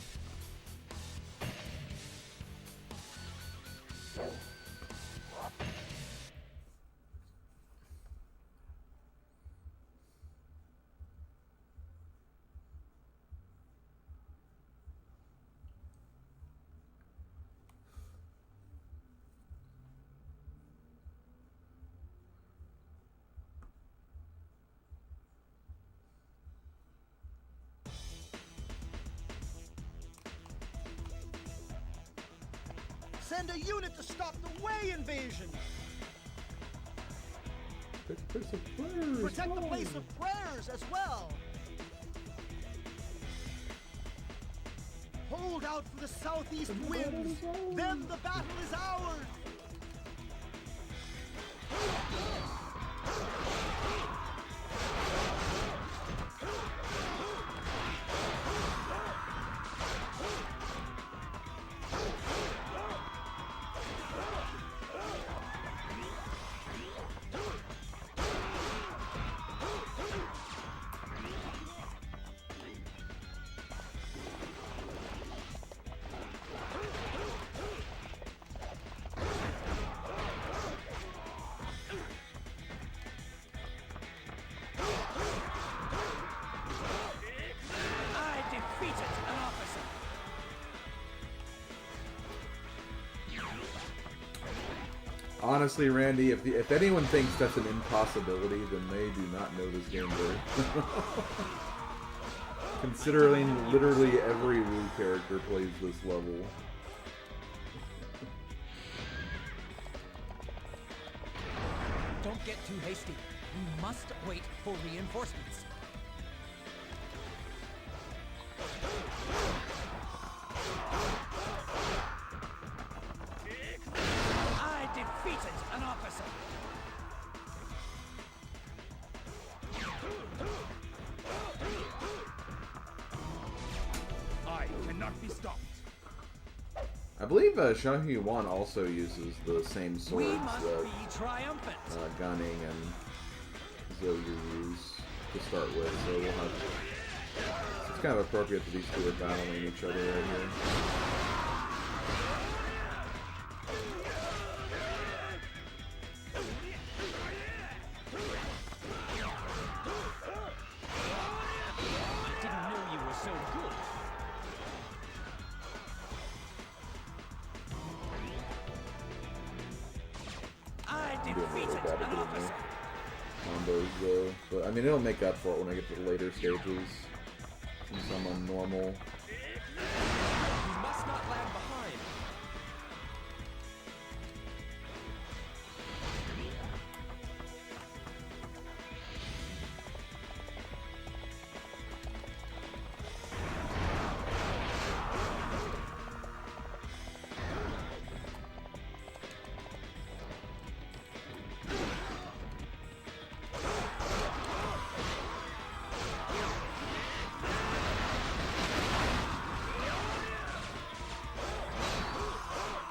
Send a unit to stop the Wei invasion! Protect the place of prayers as well! Hold out for the southeast winds! Then the battle is ours! Honestly, Randy, if anyone thinks that's an impossibility, then they do not know this game very well. Considering literally every Wii character plays this level. Don't get too hasty. We must wait for reinforcements. I defeated an officer. I cannot be stopped. I believe Xiaohu Yuan also uses the same swords We must that be triumphant. Gan Ning and Zhou use to start with, so we'll have... It's kind of appropriate that these two are battling each other right here. Didn't know you were so good. I I'm doing a little defeated bad at an getting officer. the combos though. But I mean, it'll make up for it when I get to the later stages. Since I'm on normal. You must not lag behind.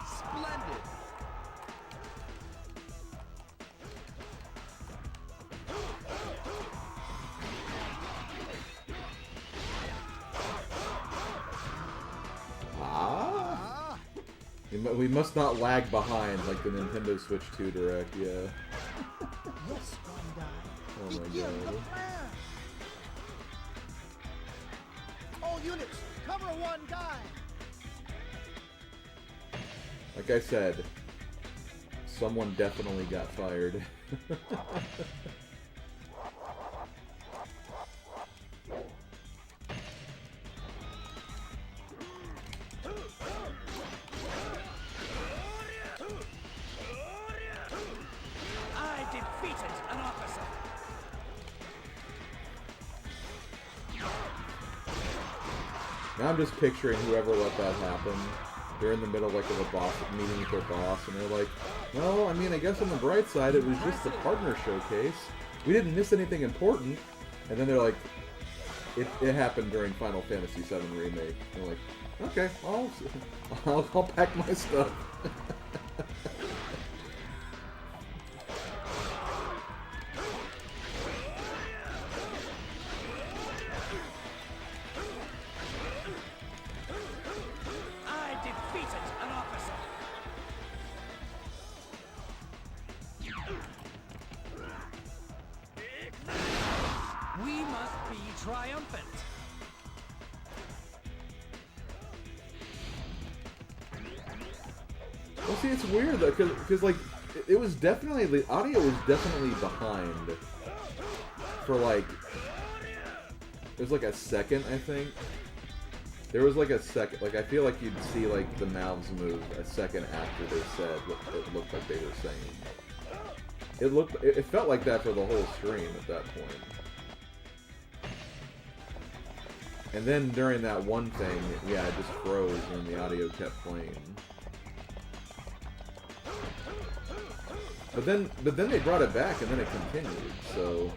Splendid. Ah! We must not lag behind like the Nintendo Switch 2 Direct, yeah. Yes, Bandai. Oh my Begin the god. plan. All units, cover one guy. Like I said, someone definitely got fired. I defeated an officer. Now I'm just picturing whoever let that happen. They're in the middle like of a boss meeting with their boss, and they're like, "Well, I mean, I guess on the bright side, it was just the partner showcase. We didn't miss anything important." And then they're like, "It happened during Final Fantasy VII Remake." And they're like, "Okay, I'll pack my stuff." I defeated an officer. We must be triumphant. Well, see, it's weird though, because like, it was definitely, the audio was definitely behind for like, it was like a second, I think. There was like a second, like I feel like you'd see like the mouths move a second after they said what it looked like they were saying. It felt like that for the whole stream at that point. And then during that one thing, yeah, it just froze and the audio kept playing. But then they brought it back and then it continued, so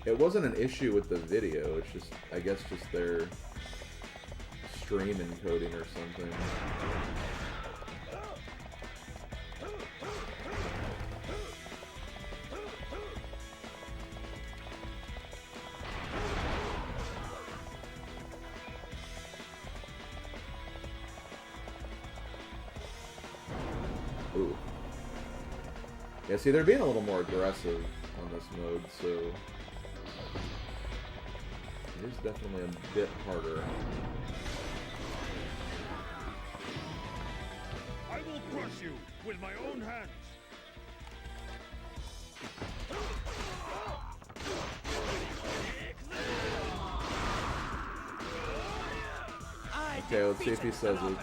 it wasn't an issue with the video, it's just, I guess, just their stream encoding or something. Ooh. Yeah, see, they're being a little more aggressive on this mode, so it is definitely a bit harder. I will crush you with my own hands. Okay, let's see if he says it.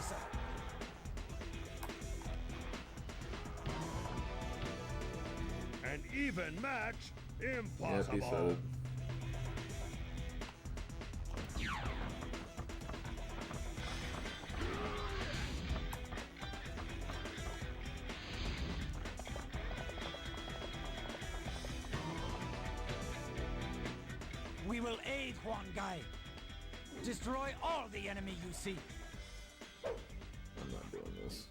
An even match? Impossible. Yep, he said it. We will aid Huang Gai. Destroy all the enemy you see. I'm not doing this.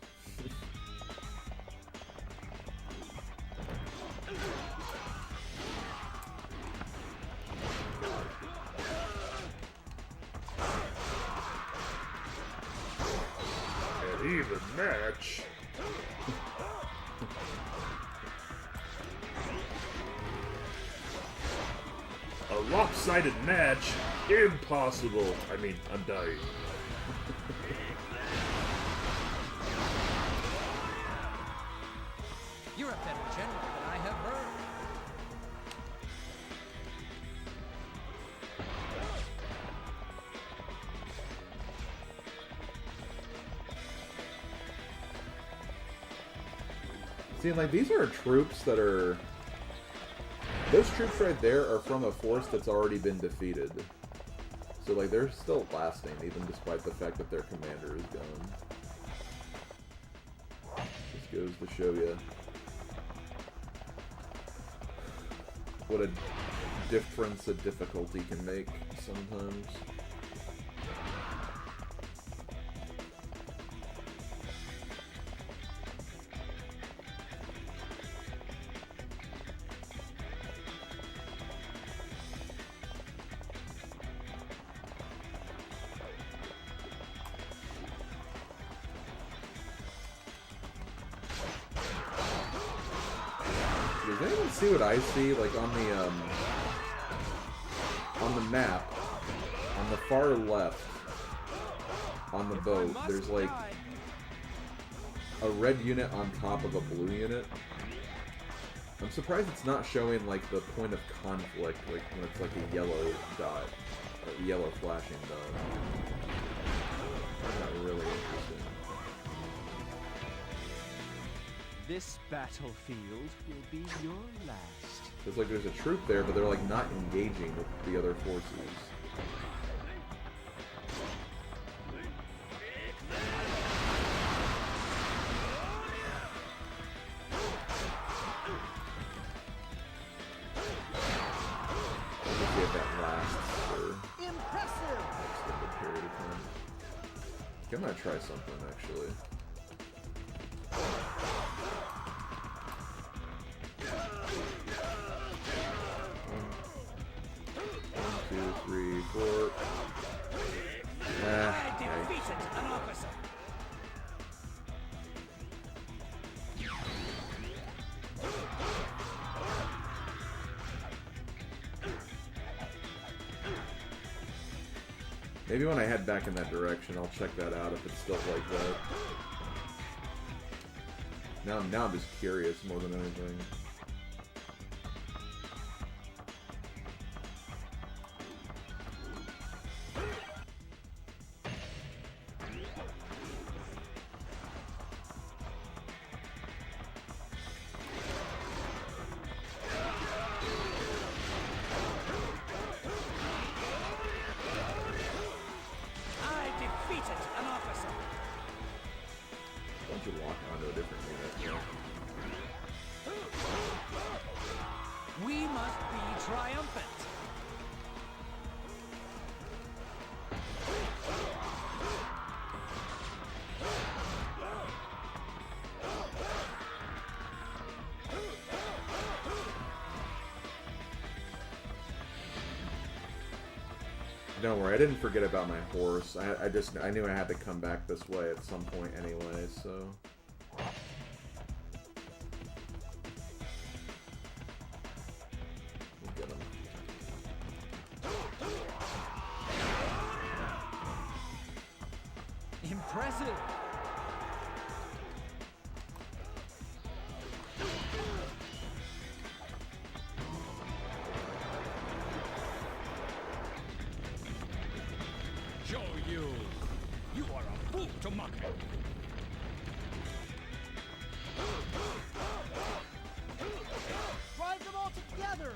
An even match? A lopsided match? Impossible. I mean, I'm dying. You're a better general than I have heard. See, like, these are troops that are... Those troops right there are from a force that's already been defeated. So, like, they're still lasting, even despite the fact that their commander is gone. Just goes to show you what a difference a difficulty can make sometimes. Does anyone see what I see? Like on the map, on the far left, on the boat, there's like a red unit on top of a blue unit. I'm surprised it's not showing like the point of conflict, like when it's like a yellow dot, or a yellow flashing dot. That's not really interesting. This battlefield will be your last. It's like there's a troop there, but they're like not engaging with the other forces. We'll just see if that lasts for an extended period of time. I think I'm gonna try something actually. Maybe when I head back in that direction, I'll check that out if it's still like that. Now I'm just curious more than anything. Don't worry, I didn't forget about my horse. I knew I had to come back this way at some point anyway, so... We'll get him. Impressive! fool to mock me. Drive them all together!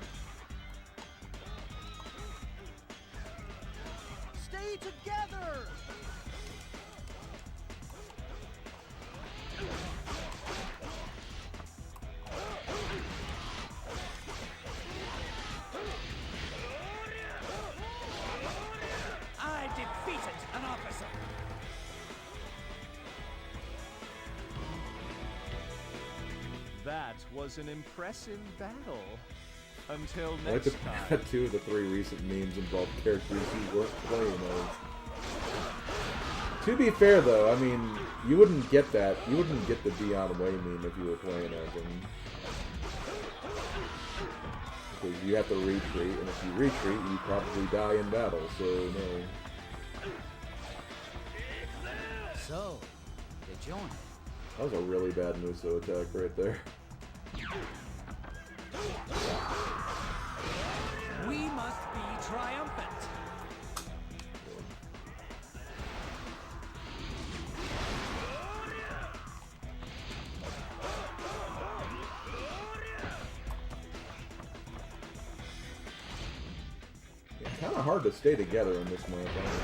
Stay together! I defeated an officer. That was an impressive battle. Until I like next that time. 2 of the 3 recent memes involve characters who weren't playing as. To be fair, though, I mean, you wouldn't get that. You wouldn't get the Dion Way meme if you were playing as him. Because you have to retreat, and if you retreat, you probably die in battle, so no. So, they joined. That was a really bad Muso attack right there. We must be triumphant. Yeah, kind of hard to stay together in this map, honestly.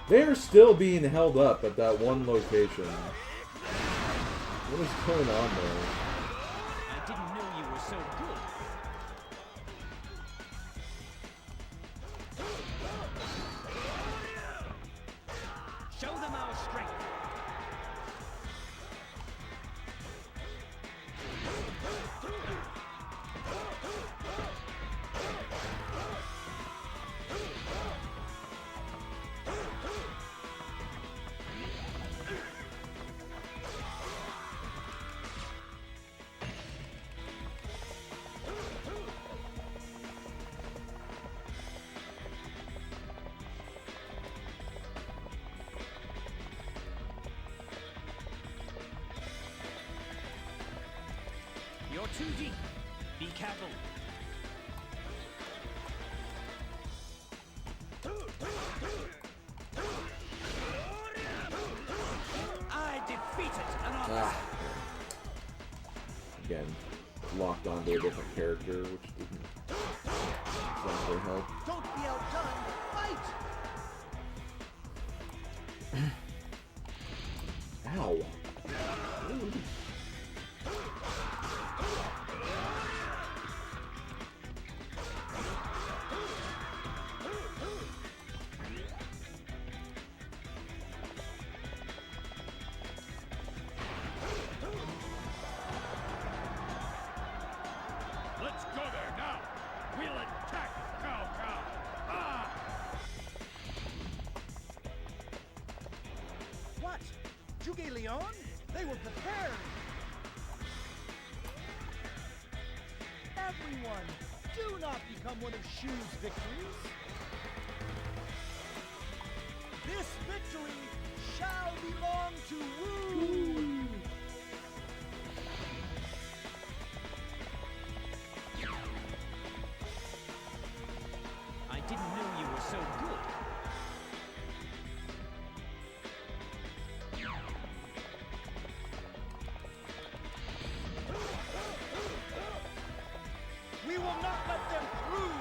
They are still being held up at that one location. What is going on there? I didn't know you were so good. Show them our strength. You're too deep. Be careful. I defeated an officer. Again, locked onto a different character, which didn't exactly help. Don't be outdone! Fight! Ow. Ooh. Let's go there now! We'll attack Cao Cao! Ah! What? Zhuge Liang? They were prepared! Everyone, do not become one of Shu's victories! This victory shall belong to Wu! I didn't know you were so good. We will not let them through!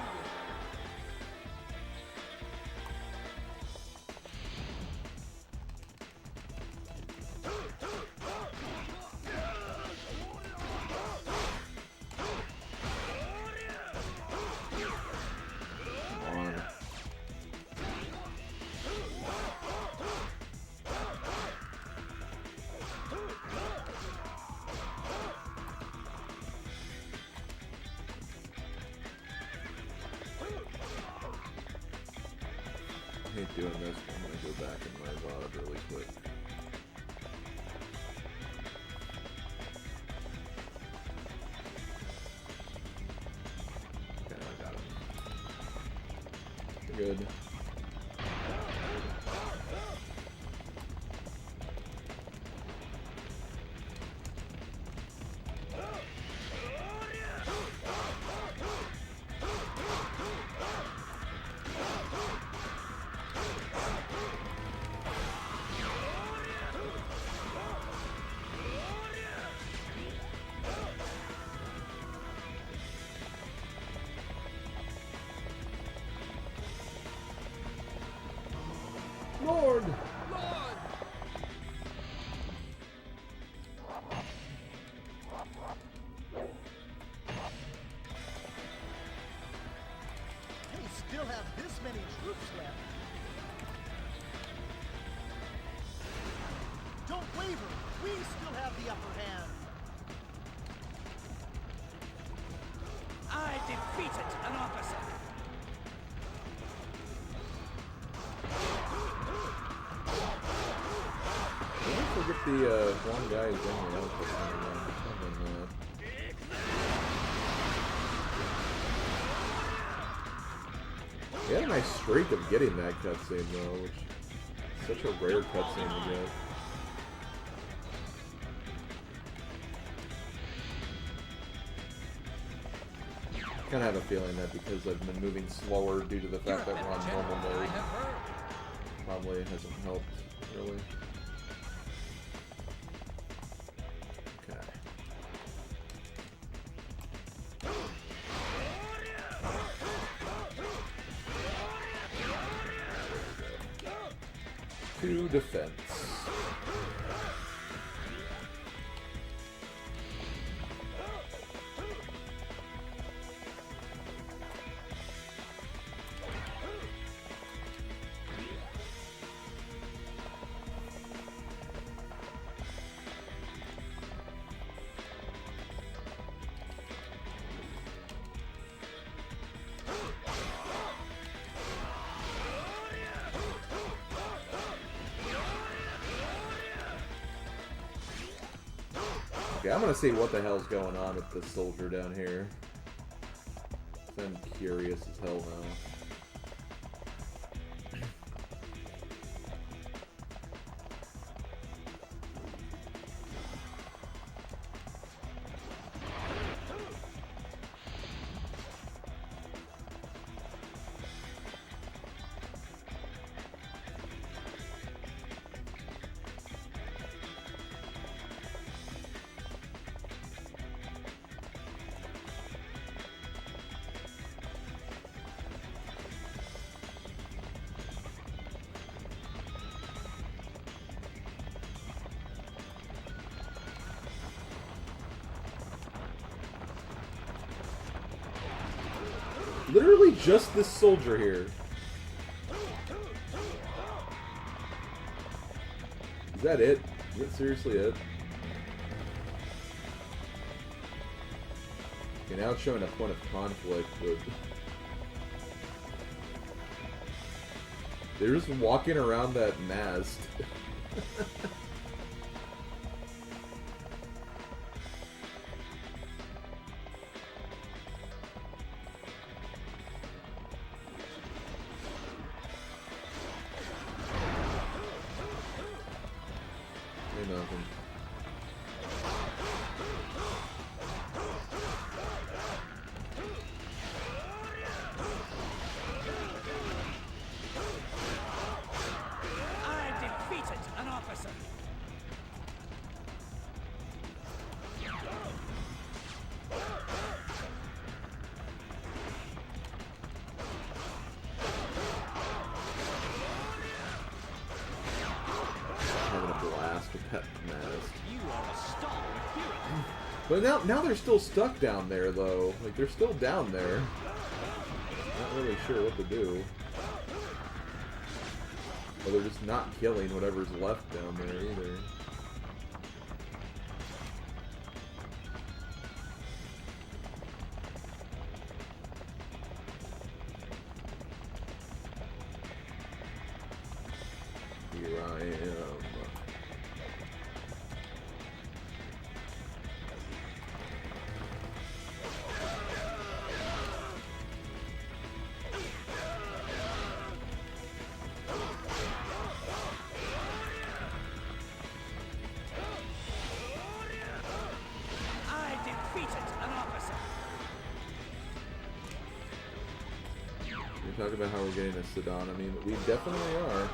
I hate doing this, but I'm gonna go back in my VOD really quick. Okay, I got him. Good. still have this many troops left. Don't waver. We still have the upper hand. I defeated an officer. I forget the one guy who's in the outfit. He had a nice streak of getting that cutscene though, which is such a rare cutscene to get. I kind of have a feeling that because I've been moving slower due to the fact that we're on normal mode, probably hasn't helped really. Okay. To defense. Okay, I'm gonna see what the hell's going on with this soldier down here. I'm curious as hell now. Literally just this soldier here. Is that it? Is that seriously it? Okay, now it's showing a point of conflict, but they're just walking around that mast. But now they're still stuck down there, though. Like, they're still down there. Not really sure what to do. But they're just not killing whatever's left down there, either. Here I am. Talk about how we're getting a Sedan. I mean, we definitely are.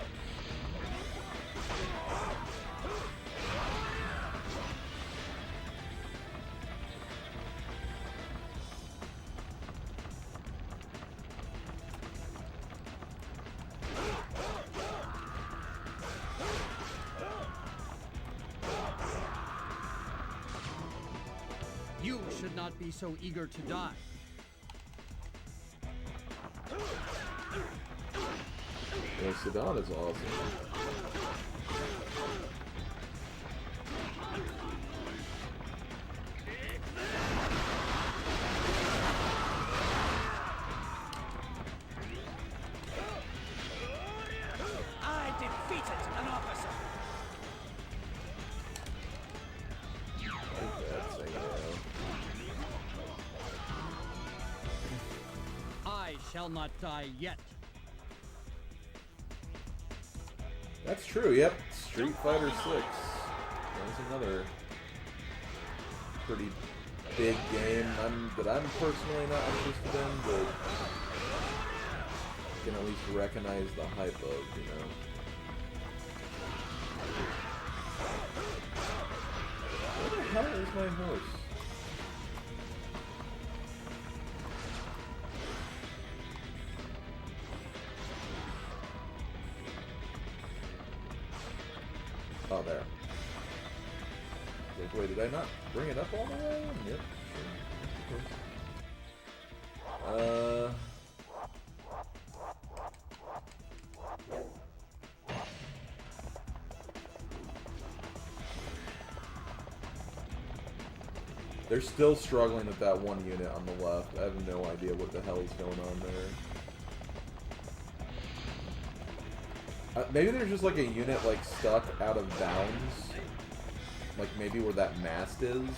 You should not be so eager to die. Yeah, Sedan is awesome. I defeated an officer. I shall not die yet. That's true, yep. Street Fighter 6. That's another pretty big game that I'm personally not interested in, but can at least recognize the hype of, you know. Where the hell is my horse? Oh, there. Like, wait, did I not bring it up all the way? Yep. Sure. They're still struggling with that one unit on the left. I have no idea what the hell is going on there. Maybe there's just like a unit like stuck out of bounds. Like maybe where that mast is. And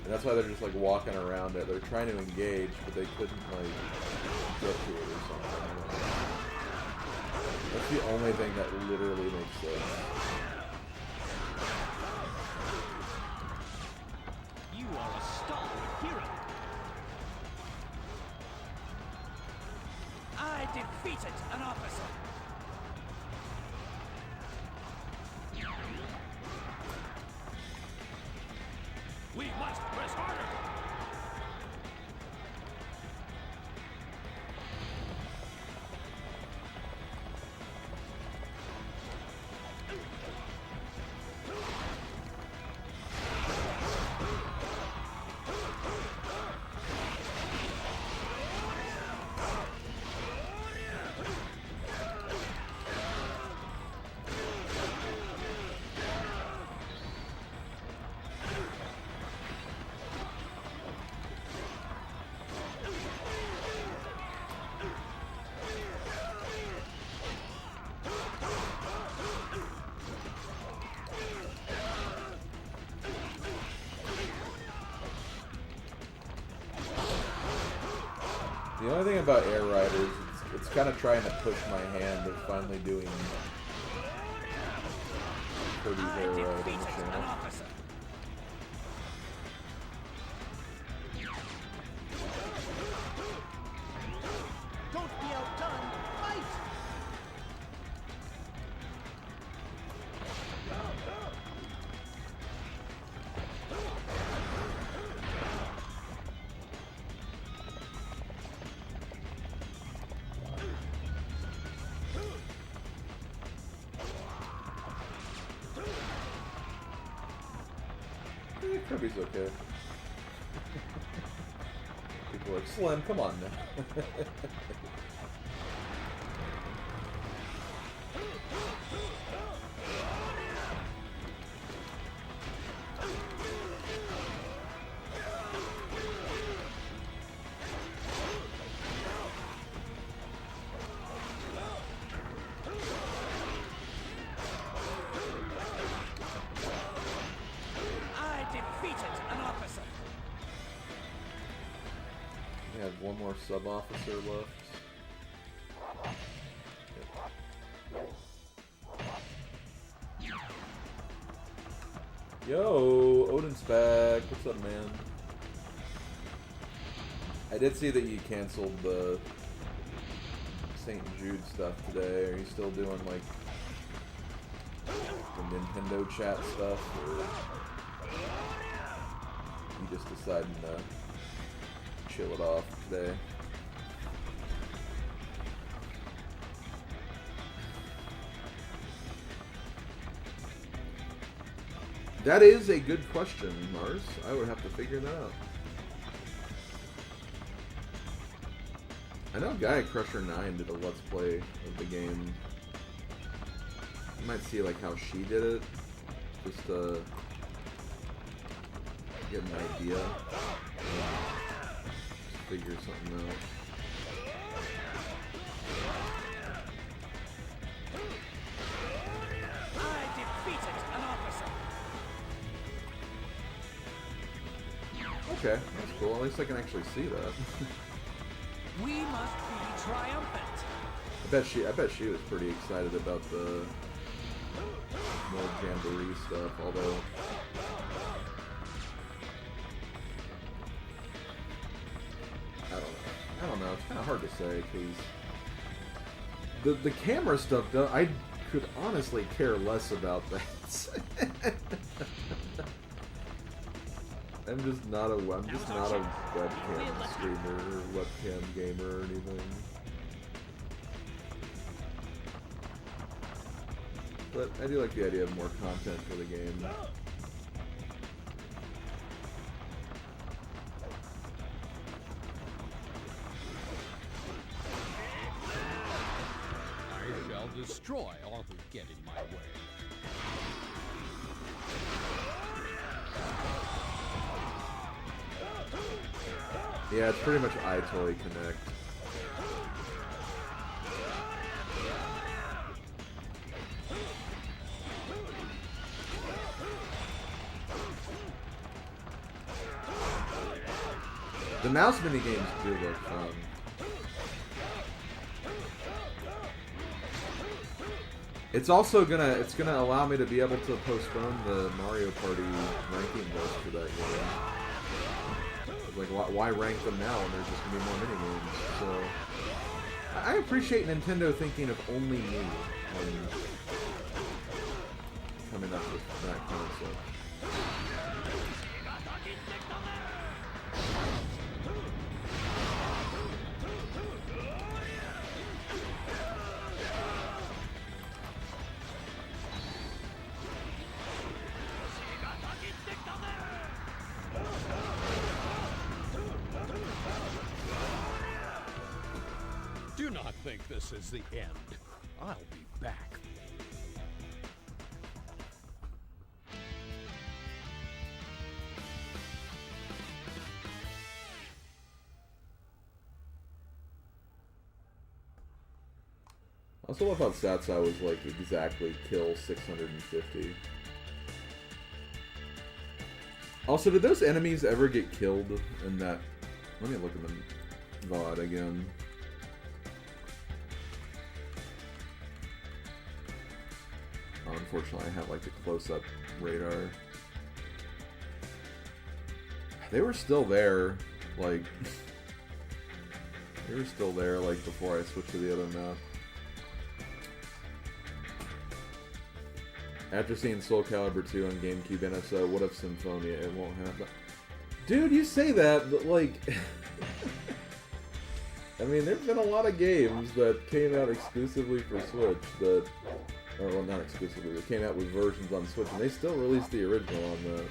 that's why they're just like walking around it. They're trying to engage, but they couldn't like get to it or something. That's the only thing that literally makes sense. You are a stalwart hero. I defeated an officer. We must press harder. The only thing about Air Riders, it's kind of trying to push my hand of finally doing Kirby's Air Ride on the channel. Don't be outdone. Fight! Kirby's okay. People are like, Slim, come on now. We have one more sub-officer left. Yo, Odin's back. What's up, man? I did see that you canceled the St. Jude stuff today. Are you still doing like the Nintendo chat stuff, or you just deciding to chill it off today? That is a good question, Mars. I would have to figure that out. I know Gaia Crusher 9 did a Let's Play of the game. You might see like how she did it, just to get an idea. Just figure something out. I defeated an officer. Okay, that's cool. At least I can actually see that. We must be triumphant. I bet she was pretty excited about the more Jamboree stuff, although I don't know. It's kind of hard to say because the camera stuff, though, I could honestly care less about that. I'm just not a webcam streamer or webcam gamer or anything. But I do like the idea of more content for the game. I shall destroy all who get in my way. Yeah, it's pretty much iToy Connect. The mouse minigames do look fun. It's also gonna allow me to be able to postpone the Mario Party ranking list for that game. Like, why rank them now when there's just gonna be more minigames? So, I appreciate Nintendo thinking of only me when coming up with that concept. Do not think this is the end. I'll be back. I also love how Satsai was like exactly kill 650. Also, did those enemies ever get killed in that? Let me look at the VOD again. Oh, unfortunately, I have like the close-up radar. They were still there, like they were still there, like before I switched to the other map. After seeing Soul Calibur 2 on GameCube NSO, what if Symphonia? It won't happen. Dude, you say that, but like... I mean, there's been a lot of games that came out exclusively for Switch that... Or, well, not exclusively, that came out with versions on Switch, and they still released the original on the...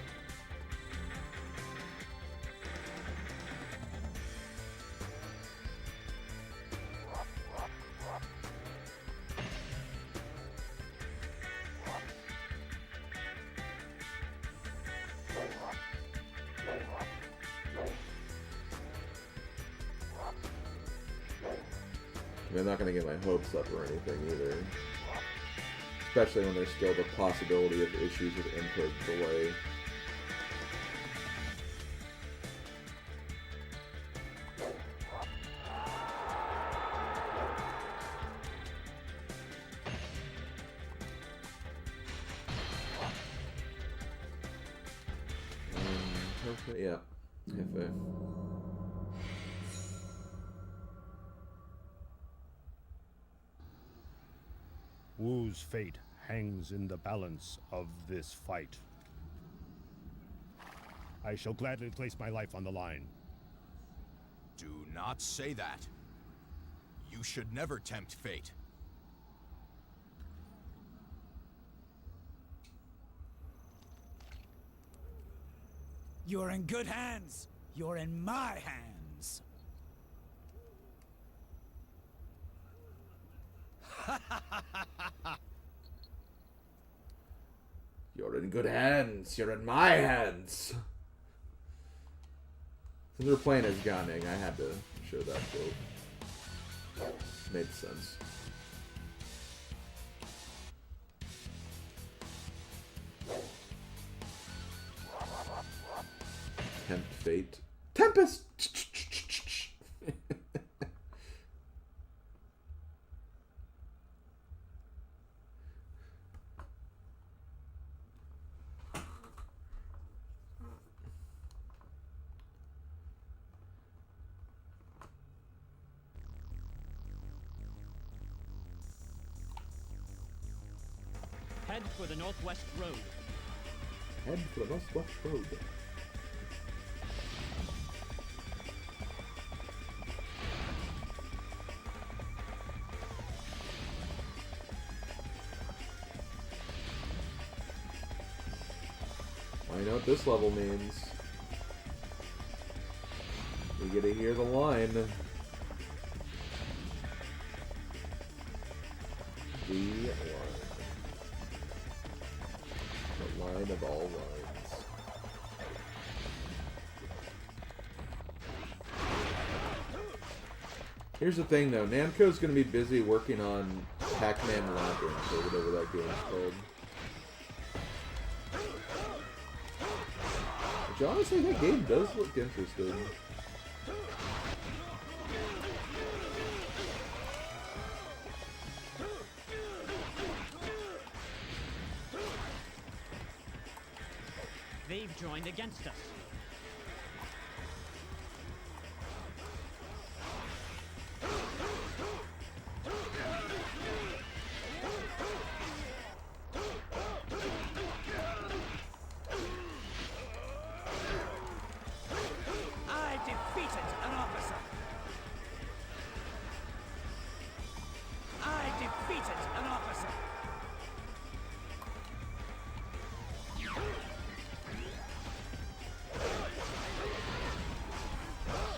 I'm not going to get my hopes up or anything either. Especially when there's still the possibility of issues with input delay. Perfect, yeah. Cafe. Wu's fate hangs in the balance of this fight. I shall gladly place my life on the line. Do not say that. You should never tempt fate. You're in good hands. You're in my hands. You're in good hands. You're in my hands. Since we're playing as Gan Ning, I had to show that quote. Made sense. Tempt fate. Tempest! Head for the Northwest Road. Head for the Northwest Road. I know what this level means. We get to hear the line. The line of all lines. Here's the thing though, Namco's gonna be busy working on Pac-Man Labyrinth or whatever that game's called. Which honestly, that game does look interesting. They've joined against us. I defeated an officer. I defeated an officer.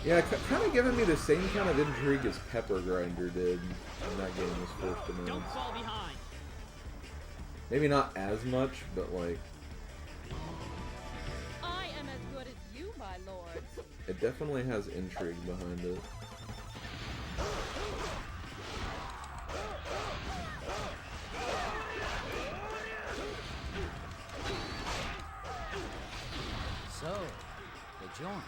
Yeah, kind of giving me the same kind of intrigue as Pepper Grinder did when that game was first announced. Don't fall behind. Maybe not as much, but like, I am as good as you, my lord. it definitely has intrigue behind it. So, they joined.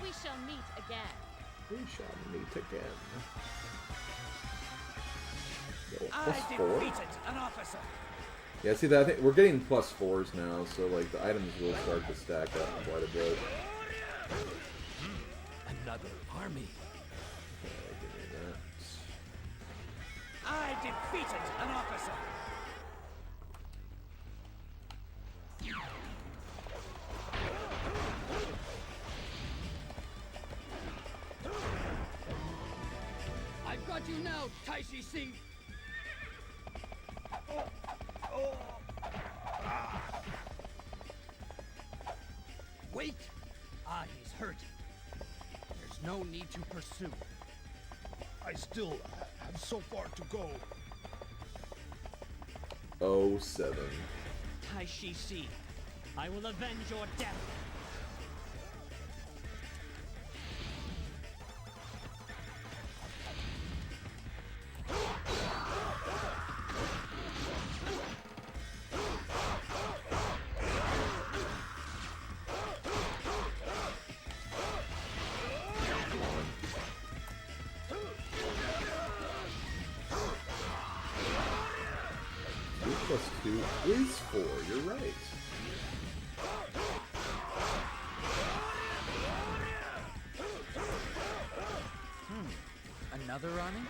We shall meet again. We shall meet again. Yo, I +4? defeated an officer. Yeah, see that I think we're getting +4s now, so like the items will start to stack up quite a bit. Another army. Give me that. I defeated an officer. I've got you now, Taishi Singh. Wait! Ah, he's hurt. There's no need to pursue. I still have so far to go. 07. Taishi Si, I will avenge your death. +2 is 4, you're right. Another running?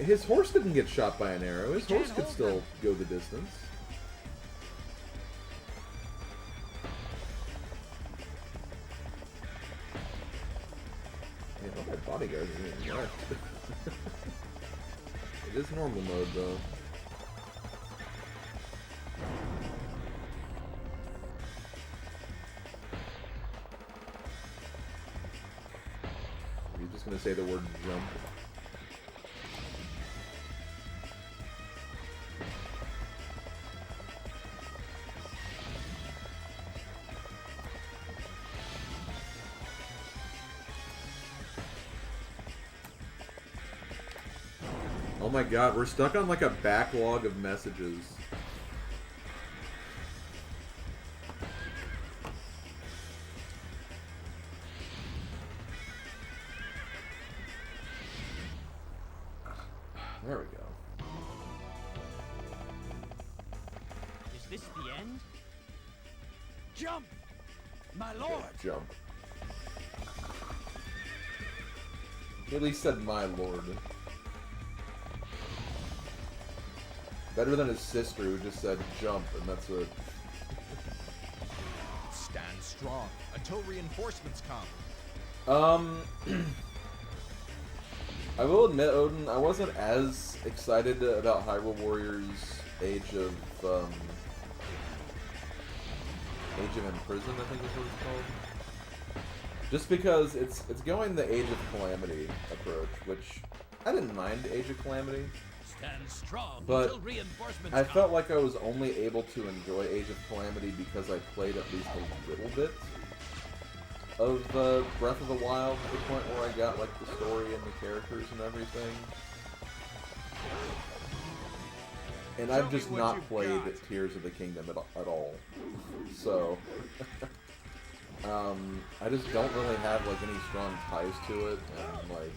his horse didn't get shot by an arrow. His horse could still go the distance. Yeah, all my bodyguards are getting wrecked. It is normal mode, though. Are you just gonna say the word jump? Oh my god, we're stuck on like a backlog of messages. There we go. Is this the end? Jump! My lord! Yeah, jump. He at least said my lord. Better than his sister who just said jump and that's it. Stand strong until reinforcements come. I will admit, Odin, I wasn't as excited about Hyrule Warriors Age of Imprison, I think is what it's called. Just because it's going the Age of Calamity approach, which I didn't mind Age of Calamity. Stand strong But until reinforcements I come. felt like I was only able to enjoy Age of Calamity because I played at least a little bit of Breath of the Wild to the point where I got like the story and the characters and everything. And I've just not played Tears of the Kingdom at all. So I just don't really have like any strong ties to it, and like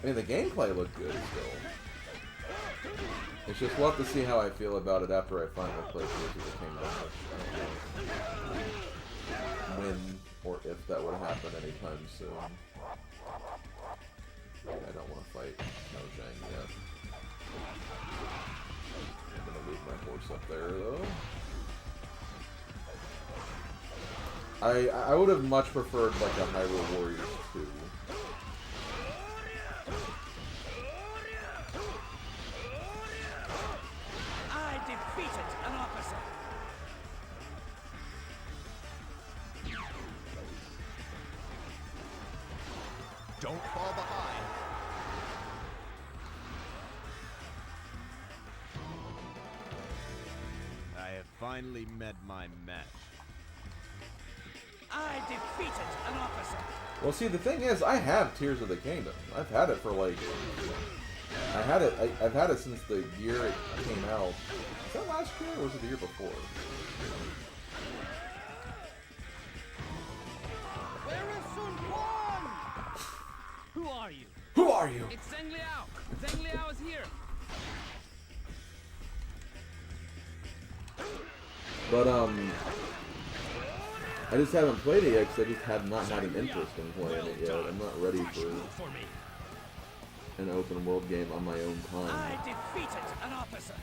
I mean, the gameplay looked good still. It's just we'll have to see how I feel about it after I finally play Tears of the Kingdom, which I don't know when or if that would happen anytime soon. I don't want to fight Mojang yet. I'm gonna leave my horse up there though. I would have much preferred like a Hyrule Warriors 2. I defeated an officer. Don't fall behind. I have finally met my match. I defeated an officer. Well, see, the thing is, I have Tears of the Kingdom. I've had it for like, I've had it since the year it came out. Was that last year or was it the year before? Where is Sun Quan? Who are you? Who are you? It's Zheng Liao. Zheng Liao is here. But I just haven't played it yet because I just have not had an interest in playing it yet. I'm not ready for an open world game on my own time. I defeated an officer.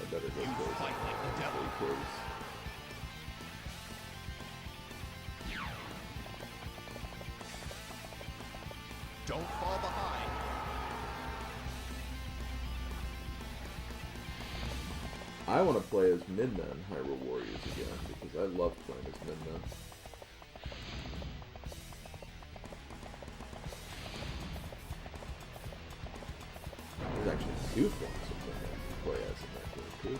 I better go fight like the devil. Don't fall behind. I want to play as Midna in Hyrule Warriors again because I love playing as Midna. There's actually two forms of Midna to play as in that game too.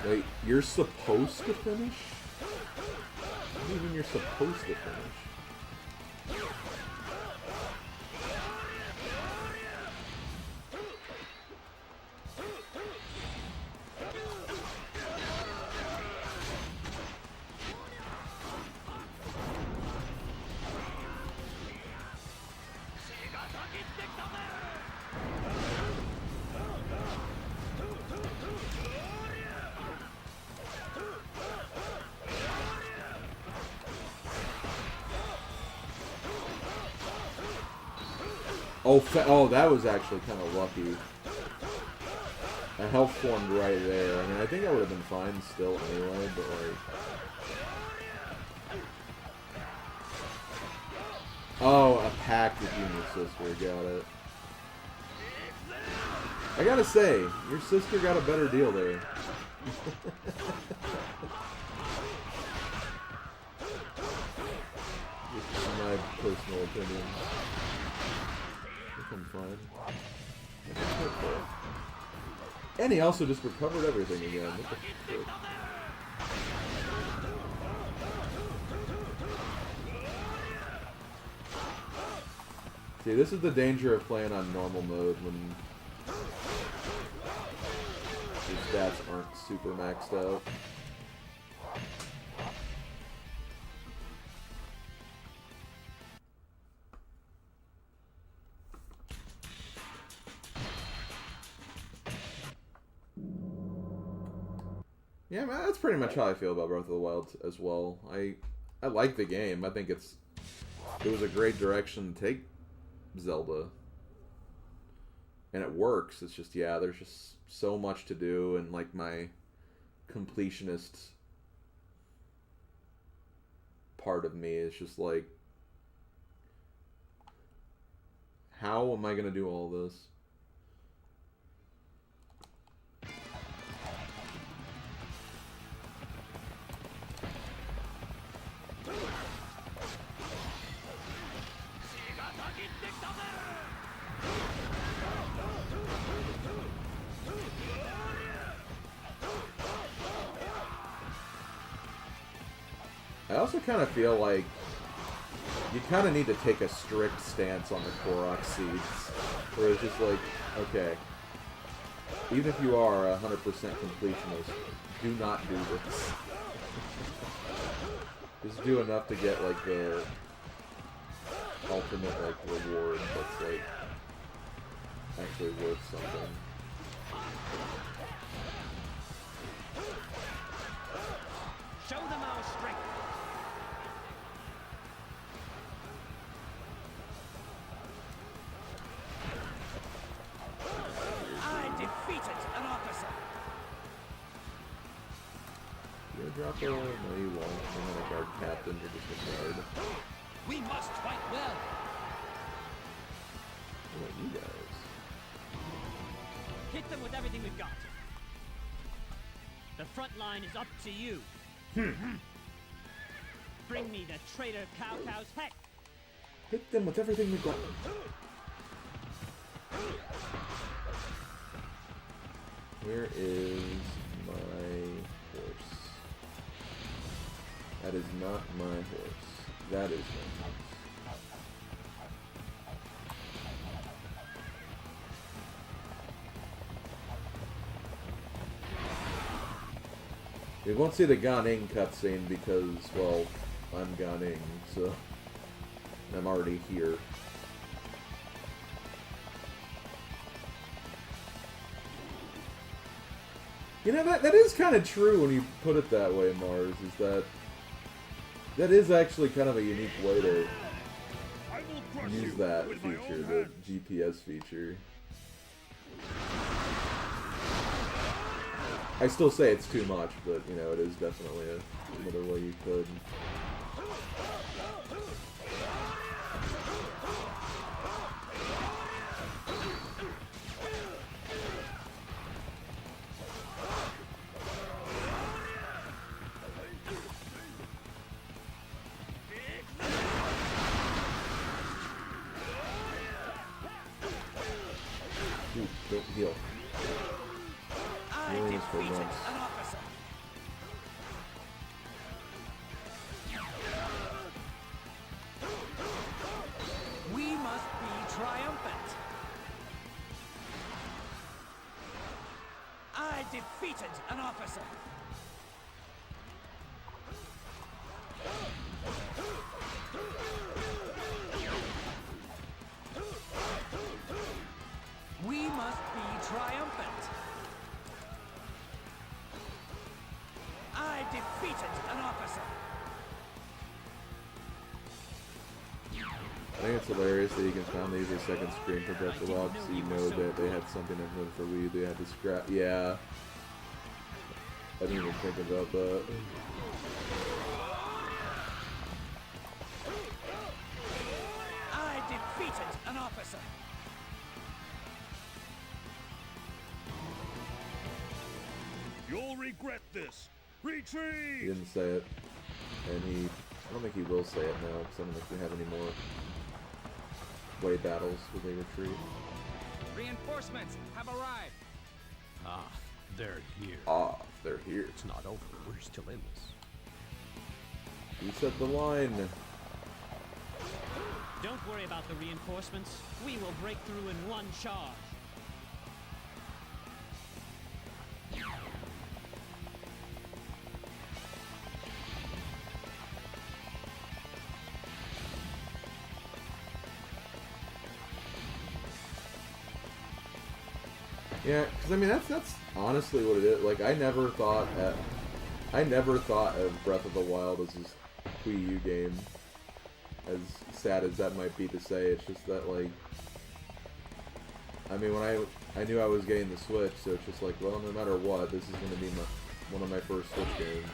Wait, you're supposed to finish? What do you mean you're supposed to finish? Oh, that was actually kind of lucky. A health formed right there. I mean, I think I would have been fine still anyway, but like... Oh, a pact with you and your sister. Got it. I gotta say, your sister got a better deal there. Just my personal opinion. I think I'm fine. I think I'm okay. And he also just recovered everything again. What the frick? See, this is the danger of playing on normal mode when your stats aren't super maxed out. Yeah, man, that's pretty much how I feel about Breath of the Wild as well. I like the game. I think it was a great direction to take Zelda. And it works. It's just, yeah, there's just so much to do, and like my completionist part of me is just like, how am I going to do all this? I also kind of feel like you kind of need to take a strict stance on the Korok seeds, where it's just like, okay, even if you are 100% completionist, do not do this. Just do enough to get like the ultimate like reward that's like actually worth something. Show them our strength. I defeated an officer. You drop a no, you won't. I'm not a guard captain, you're just a guard. We must fight well. What about you guys? Hit them with everything we've got. The front line is up to you. Bring me the traitor Cow's head. Hit them with everything we've got. Where is my horse? That is not my horse. That is my horse. We won't see the Gan Ning cutscene because, well, I'm Gan Ning, so I'm already here. You know, that is kind of true when you put it that way, Mars, is that is actually kind of a unique way to use that feature, the GPS feature. I still say it's too much, but, you know, it is definitely another way you could. Ooh, don't heal. I defeated an officer. We must be triumphant. I defeated an officer. We must be triumphant. I defeated an officer. I think it's hilarious that you can finally use a second screen for Breath of the Wild, so you know that they had something implemented for Wii. They had to scrap. Yeah. I didn't even think about that. I defeated an officer. You'll regret this. Retreat! He didn't say it. And I don't think he will say it now, because I don't think we have any more way battles where they retreat. Reinforcements have arrived. Ah, they're here. Ah, they're here. It's not over. We're still in this. You set the line. Don't worry about the reinforcements. We will break through in one charge. Yeah, because I mean that's honestly what it is. Like I never thought of Breath of the Wild as a Wii U game. As sad as that might be to say, it's just that like, I mean when I knew I was getting the Switch, so it's just like, well, no matter what, this is going to be one of my first Switch games.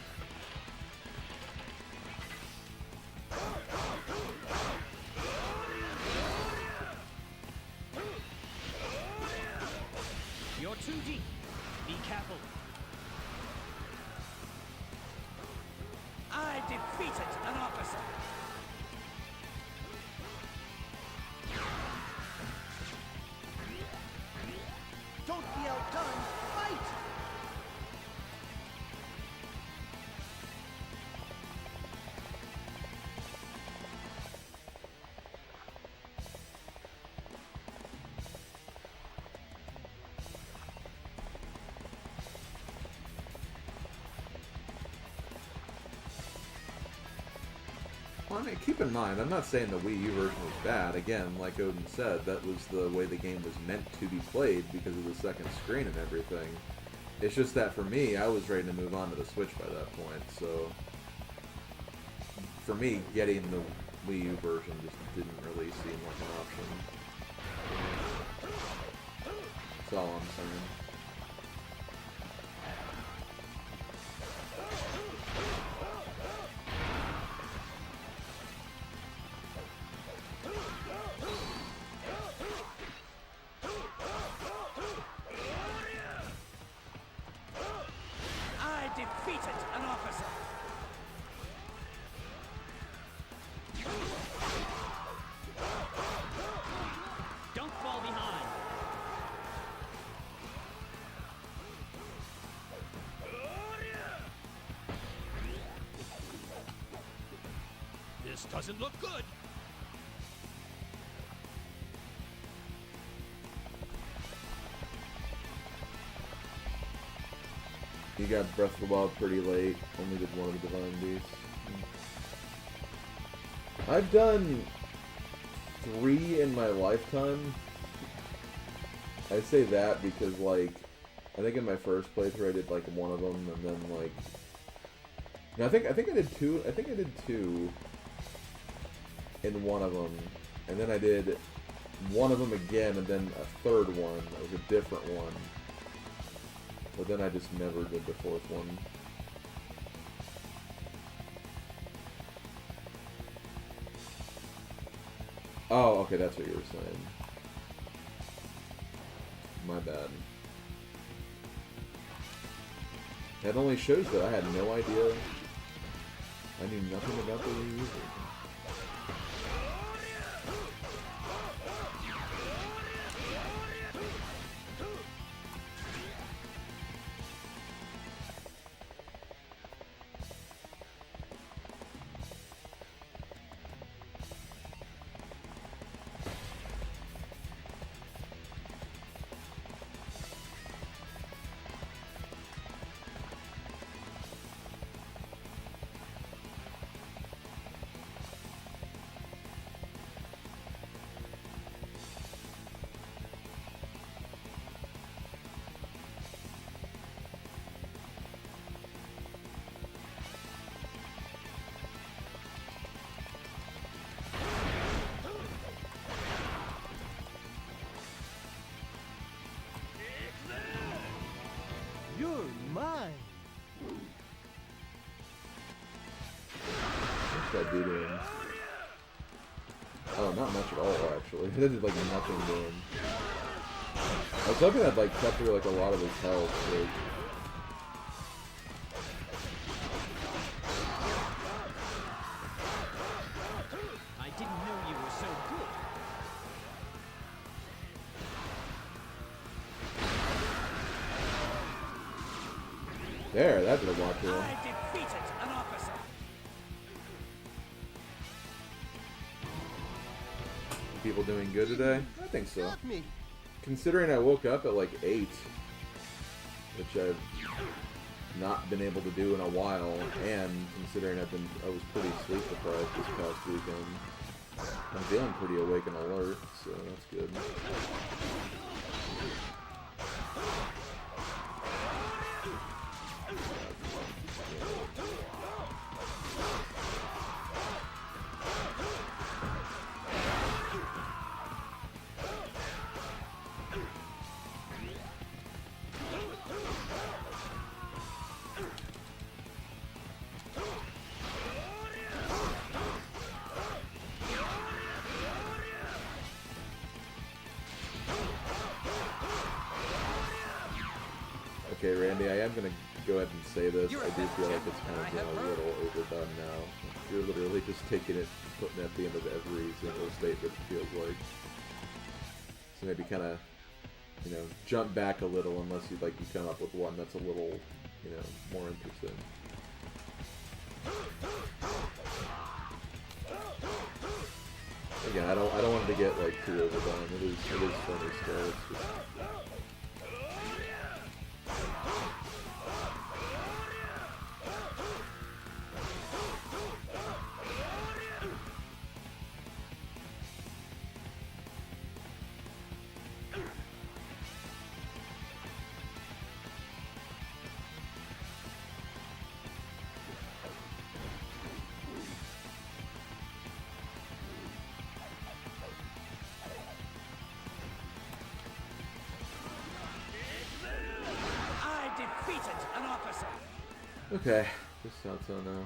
You're too deep. Be careful. I defeated an officer. Don't be outdone. Fight! Well, I mean, keep in mind, I'm not saying the Wii U version was bad. Again, like Odin said, that was the way the game was meant to be played because of the second screen and everything. It's just that for me, I was ready to move on to the Switch by that point, so for me, getting the Wii U version just didn't really seem like an option. That's all I'm saying. I defeated an officer. Don't fall behind. This doesn't look good. You got Breath of the Wild pretty late, only did one of the Divine Beasts. I've done 3 in my lifetime. I say that because, like, I think in my first playthrough I did, like, one of them, and then, like... No, I think I did 2, I think I did 2 in one of them, and then I did one of them again, and then a third one that was a different one. But then I just never did the 4th one. Oh, okay, that's what you were saying. My bad. That only shows that I had no idea. I knew nothing about the Wii U. that do to him? Oh, not much at all, actually. They did, like, nothing to him. I was hoping that, like, cut through, like, a lot of his health, but... I didn't know you were so good. There, that did a lot to him. I defeated an officer. People doing good today? I think so. Considering I woke up at like 8, which I've not been able to do in a while, and considering I was pretty sleep deprived this past weekend, I'm feeling pretty awake and alert, so that's good. Okay, Randy, I am going to go ahead and say this. I do feel like it's kind of been a little overdone now. You're literally just taking it, putting it at the end of every single statement, it feels like. So maybe kind of, you know, jump back a little unless you come up with one that's a little, you know, more interesting. Again, I don't want it to get like too overdone. It is funny still. It's just... Okay, just sounds so now.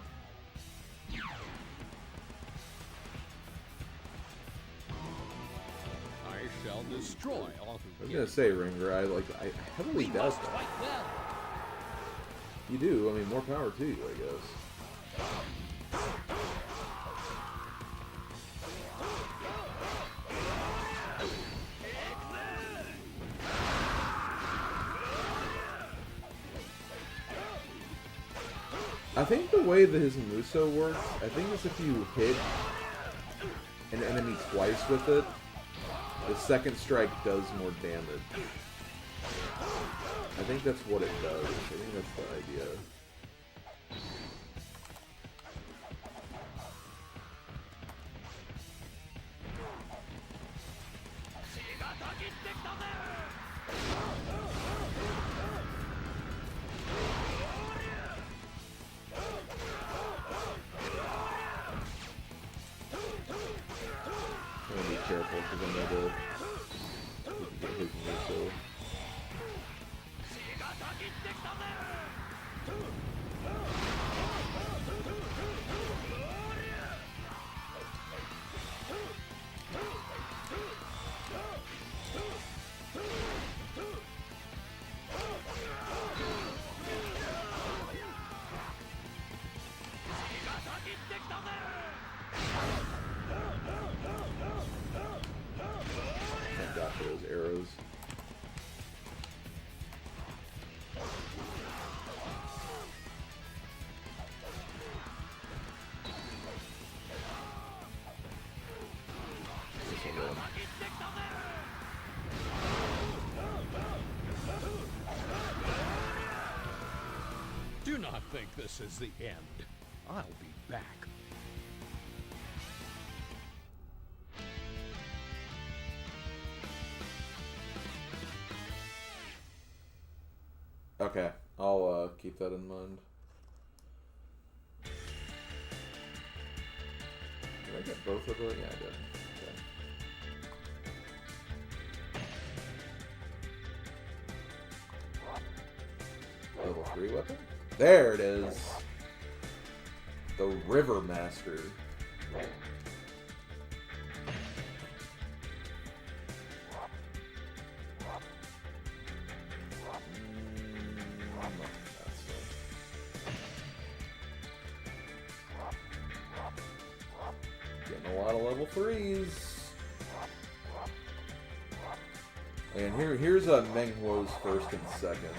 I shall destroy all I was gonna say, Ringer, I heavily doubt that. Well. You do, I mean, more power to you, I guess. I think the way that his Muso works, I think is if you hit an enemy twice with it, the second strike does more damage. I think that's what it does. I think that's the idea. Careful, because I know that you can get his Muso. Thank God for those arrows. Do not think this is the end. I'll be back. Okay, I'll keep that in mind. Did I get both of those? Yeah, I did. Okay. Level 3 weapon? There it is! The River Master. Getting a lot of level 3s. And here's a Menghuo's first and second.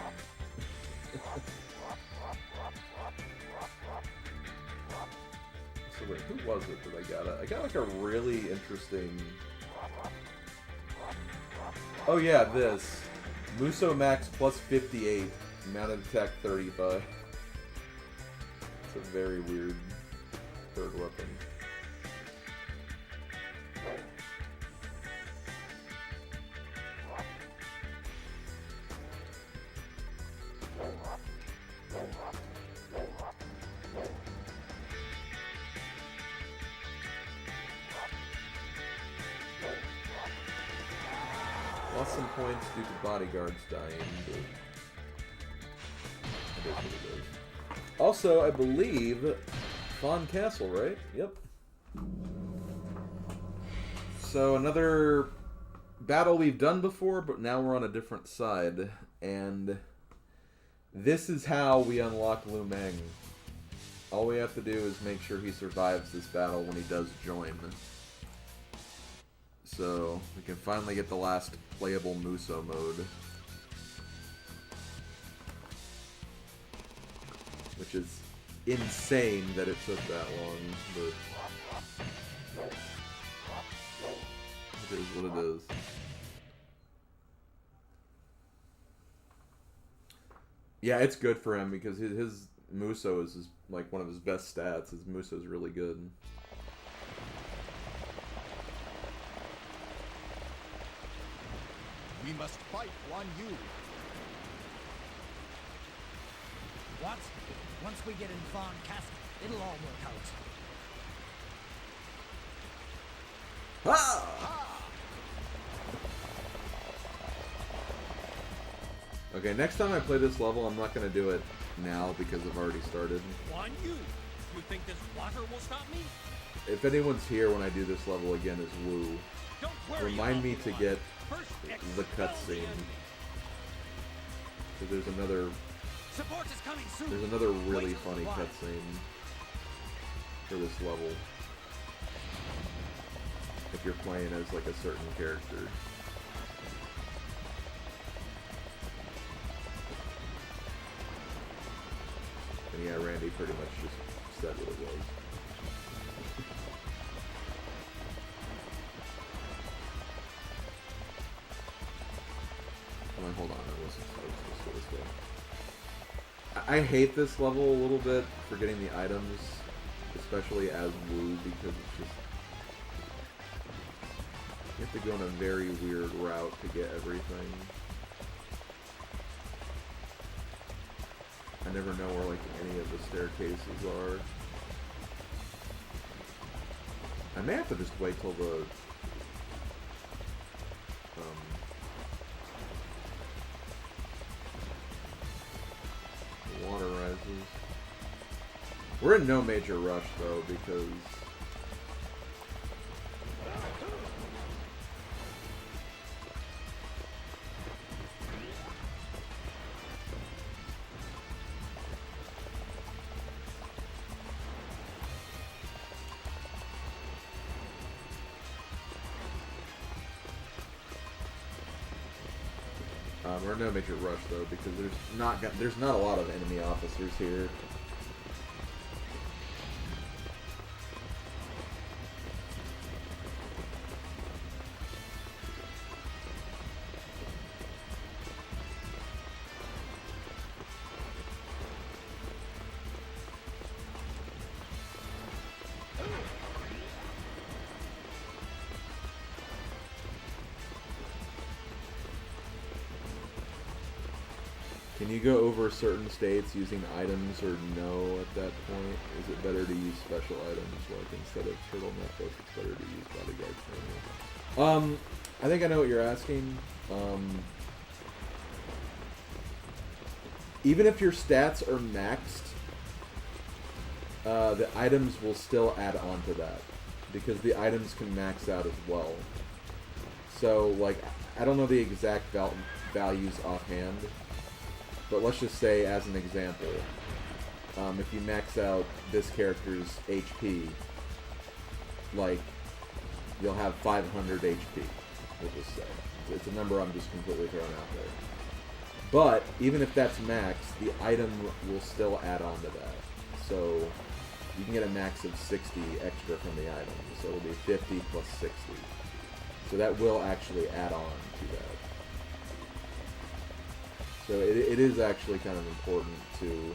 So wait, who was it that I got? I got like a really interesting... Oh yeah, this. Muso Max plus 58, mounted attack 35. It's a very weird third weapon. Lost some points due to bodyguards dying, but it is what it is. Also, I believe Fawn Castle, right? Yep. So another battle we've done before, but now we're on a different side, and this is how we unlock Lu Meng. All we have to do is make sure he survives this battle when he does join. So we can finally get the last playable Muso mode. Which is insane that it took that long, but it is what it is. Yeah, it's good for him because his Muso is like one of his best stats. His Muso is really good. We must fight Guan Yu. What? Once we get in Fawn Castle, it'll all work out. Ah! Okay, next time I play this level, I'm not going to do it now because I've already started. Guan Yu, you think this water will stop me? If anyone's here when I do this level again as Wu, remind me to get the cutscene. So there's another really funny cutscene for this level. If you're playing as like a certain character. And yeah, Randy pretty much just said what it was. Hold on, I wasn't supposed to go this way. I hate this level a little bit for getting the items, especially as Wu, because it's just... You have to go on a very weird route to get everything. I never know where, like, any of the staircases are. I may have to just wait till the... water rises. We're in no major rush though, because we're in no major rush though, because there's not a lot of enemy officers here. Can you go over certain states using items or no at that point? Is it better to use special items, like instead of turtle necklace, it's better to use bodyguard training? I think I know what you're asking. Even if your stats are maxed, The items will still add on to that, because the items can max out as well. So, like, I don't know the exact values offhand, but let's just say, as an example, if you max out this character's HP, like, you'll have 500 HP, we'll just say. It's a number I'm just completely throwing out there. But, even if that's max, the item will still add on to that. So, you can get a max of 60 extra from the item. So it'll be 50 plus 60. So that will actually add on to that. So it is actually kind of important to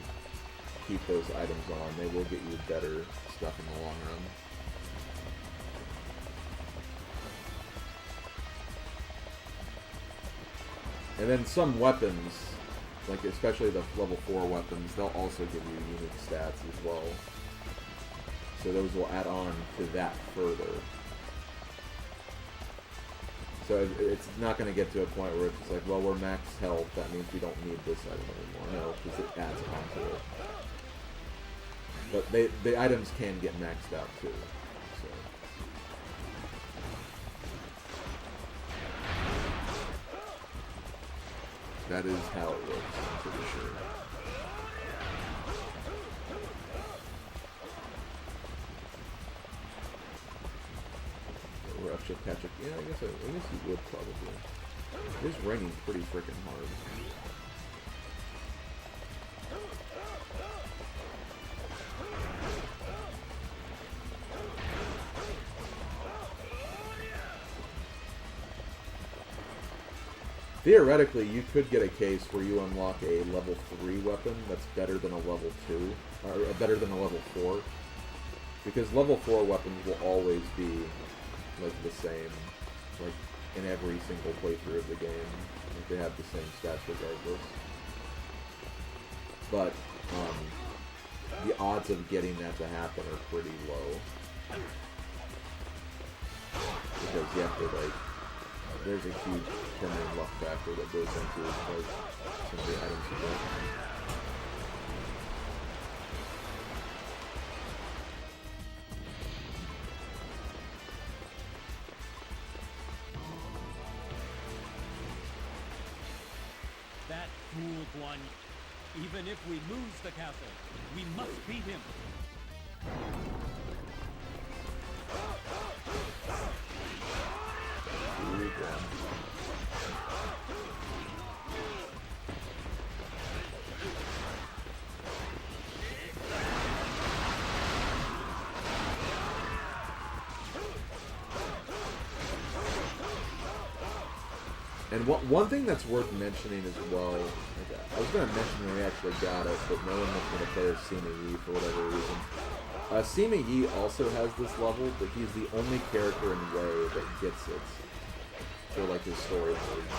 keep those items on. They will get you better stuff in the long run. And then some weapons, like especially the level 4 weapons, they'll also give you unique stats as well. So those will add on to that further. So it's not going to get to a point where it's just like, well, we're max health, that means we don't need this item anymore. No, because it adds on to it. But the items can get maxed out too. So. That is how it works, I'm pretty sure. Rush will catch up. Yeah, I guess you would probably. It is raining pretty freaking hard. Theoretically, you could get a case where you unlock a level 3 weapon that's better than a level 2, or better than a level 4. Because level 4 weapons will always be, like, the same, like, in every single playthrough of the game. Like, they have the same stats regardless. But, the odds of getting that to happen are pretty low. Because you have to, like, there's a huge determining luck factor that goes into, like, some of the items you get. That fool Guan. Even if we lose the castle, we must beat him. And one thing that's worth mentioning as well, I was going to mention when we actually got it, but no one was going to play as Sima Yi for whatever reason. Sima Yi also has this level, but he's the only character in Way that gets it for, like, his story mode.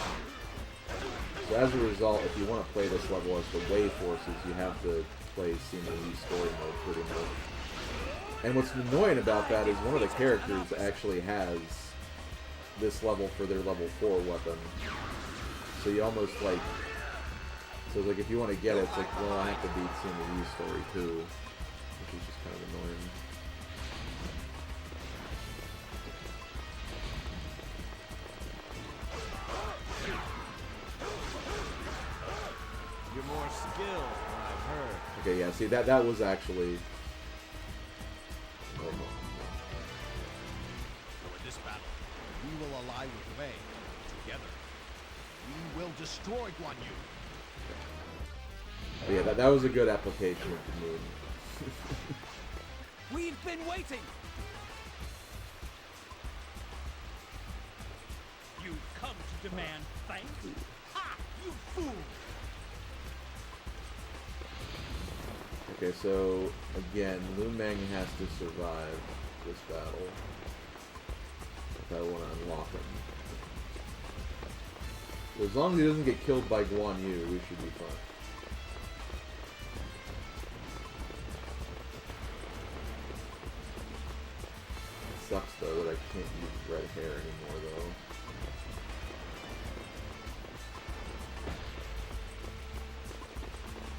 So as a result, if you want to play this level as the Way forces, you have to play Sima Yi's story mode pretty much. And what's annoying about that is one of the characters actually has this level for their level 4 weapon. So you almost, like, so like if you want to get it, it's like, well, I have to beat Sima Yi's story too, which is just kind of annoying. You're more skilled than I've heard. Okay, yeah, see, that was actually... For this battle, we will ally with Wei. Together, we will destroy Guan Yu. But yeah, that was a good application of the moon. We've been waiting! You've come to demand thanks? Ha! You fool! Okay, so, again, Lu Meng has to survive this battle if I want to unlock him. As long as he doesn't get killed by Guan Yu, we should be fine. It sucks, though, that I can't use red hair anymore, though.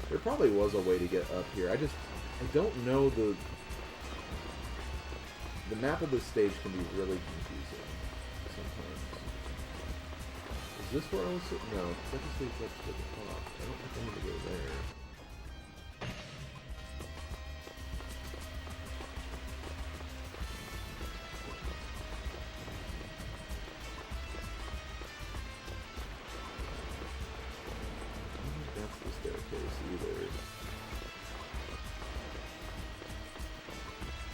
There probably was a way to get up here. I I don't know the map of this stage can be really confusing sometimes. Is this where I was sitting? No, second stage up to the top. I don't think I need to go there. That's the staircase either.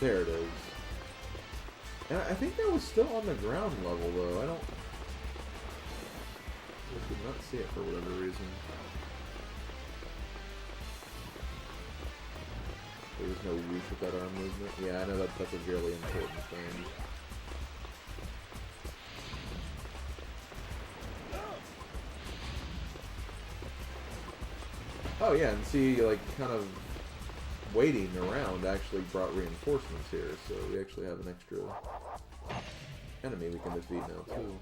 There it is. And I think that was still on the ground level though. I did not see it for whatever reason. There was no whoosh with that arm movement. Yeah, I know that's a really important thing. Oh yeah, and see, like, kind of waiting around actually brought reinforcements here, so we actually have an extra enemy we can defeat now, too.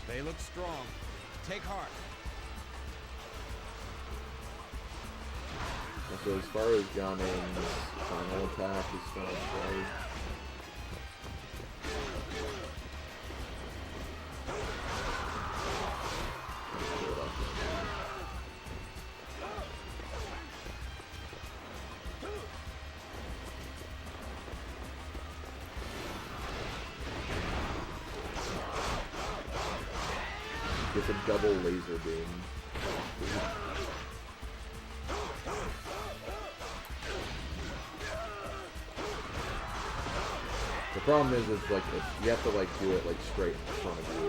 They look strong. Take heart. So as far as Gan Ning's final attack is concerned, it's a double laser beam. The problem is, it's like you have to like do it like straight in front of you.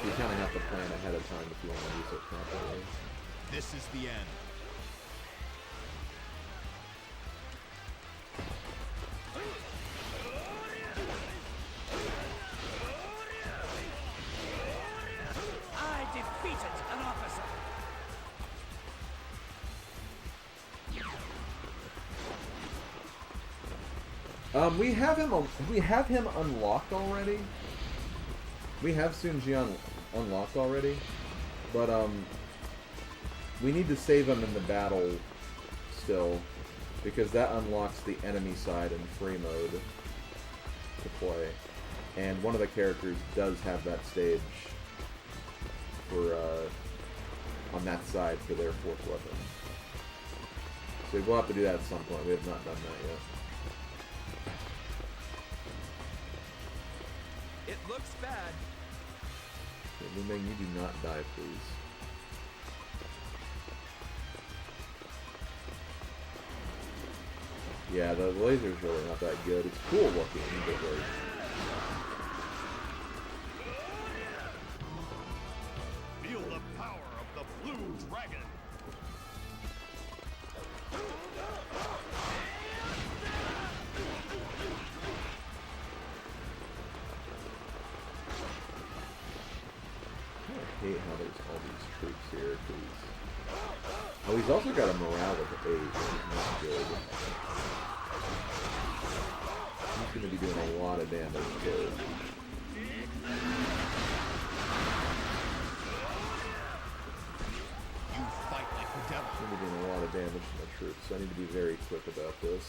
You kind of have to plan ahead of time if you want to use it properly. This is the end. I defeated an officer. We have him unlocked already. We have Sunji unlocked already, but we need to save him in the battle still, because that unlocks the enemy side in free mode to play, and one of the characters does have that stage for on that side for their fourth weapon. So we'll have to do that at some point. We have not done that yet. It looks bad. Okay, Lu Meng, you do not die, please. Yeah, the laser's really not that good. It's cool looking, but like... Feel the power of the blue dragon. I hate how there's all these troops here, because... Oh, he's also got a morale of 8, which is not good. He's going to be doing a lot of damage, too. You fight like the devil. I'm going to be doing a lot of damage to my troops, so I need to be very quick about this.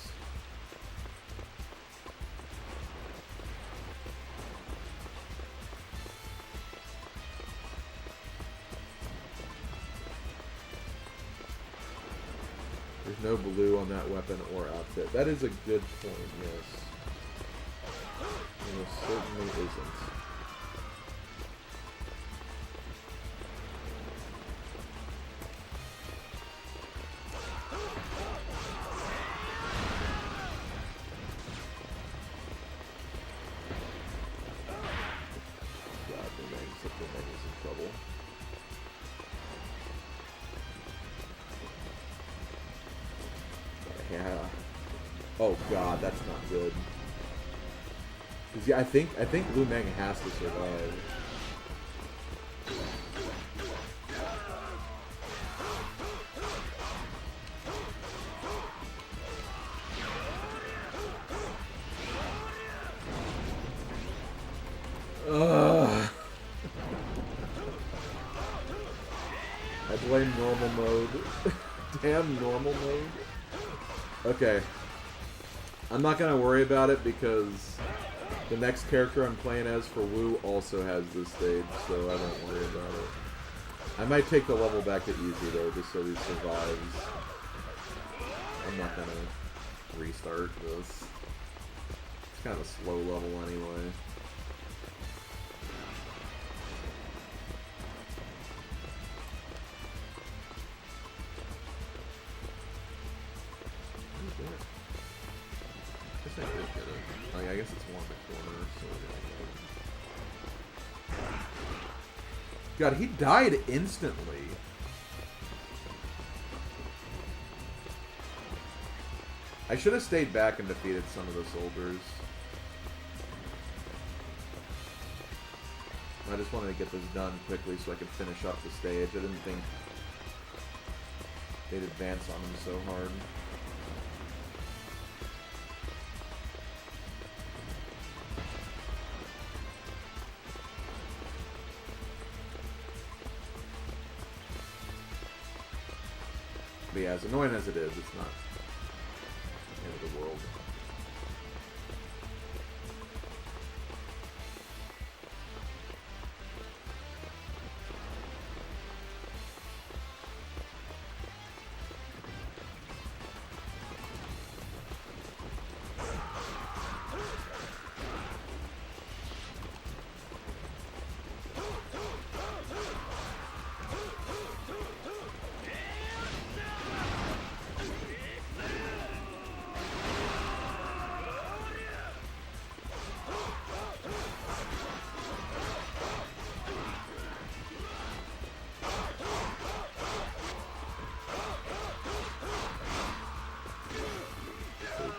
There's no blue on that weapon or outfit. That is a good point, yes. There certainly isn't. God, the Meng's in trouble. Yeah. Oh god, that's not good. Yeah, I think Lu Meng has to survive. Ugh. I blame normal mode. Damn normal mode. Okay. I'm not gonna worry about it because the next character I'm playing as for Wu also has this stage, so I won't worry about it. I might take the level back to easy though, just so he survives. I'm not gonna restart this. It's kind of a slow level anyway. I guess it's one in the corner, so God, he died instantly. I should have stayed back and defeated some of the soldiers. I just wanted to get this done quickly so I could finish up the stage. I didn't think they'd advance on him so hard. But yeah, as annoying as it is, it's not the end of the world.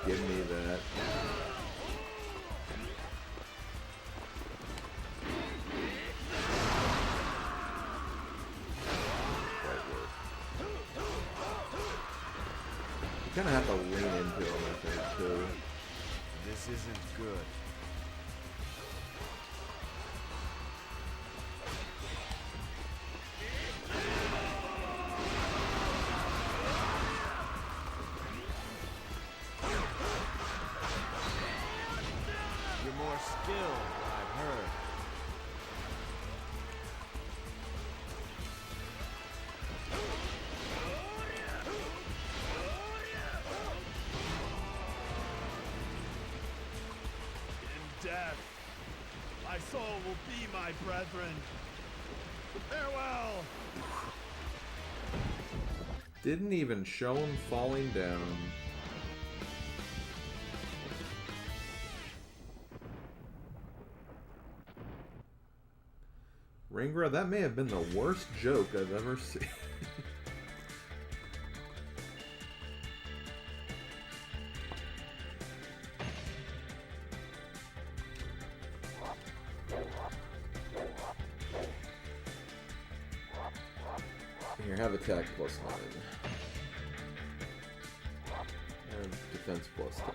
Give me that. You kind of have to lean into him, I think, too. This isn't good. Death, my soul will be my brethren. Farewell. Didn't even show him falling down. Ringra, that may have been the worst joke I've ever seen. Here, have attack +9. And defense +10.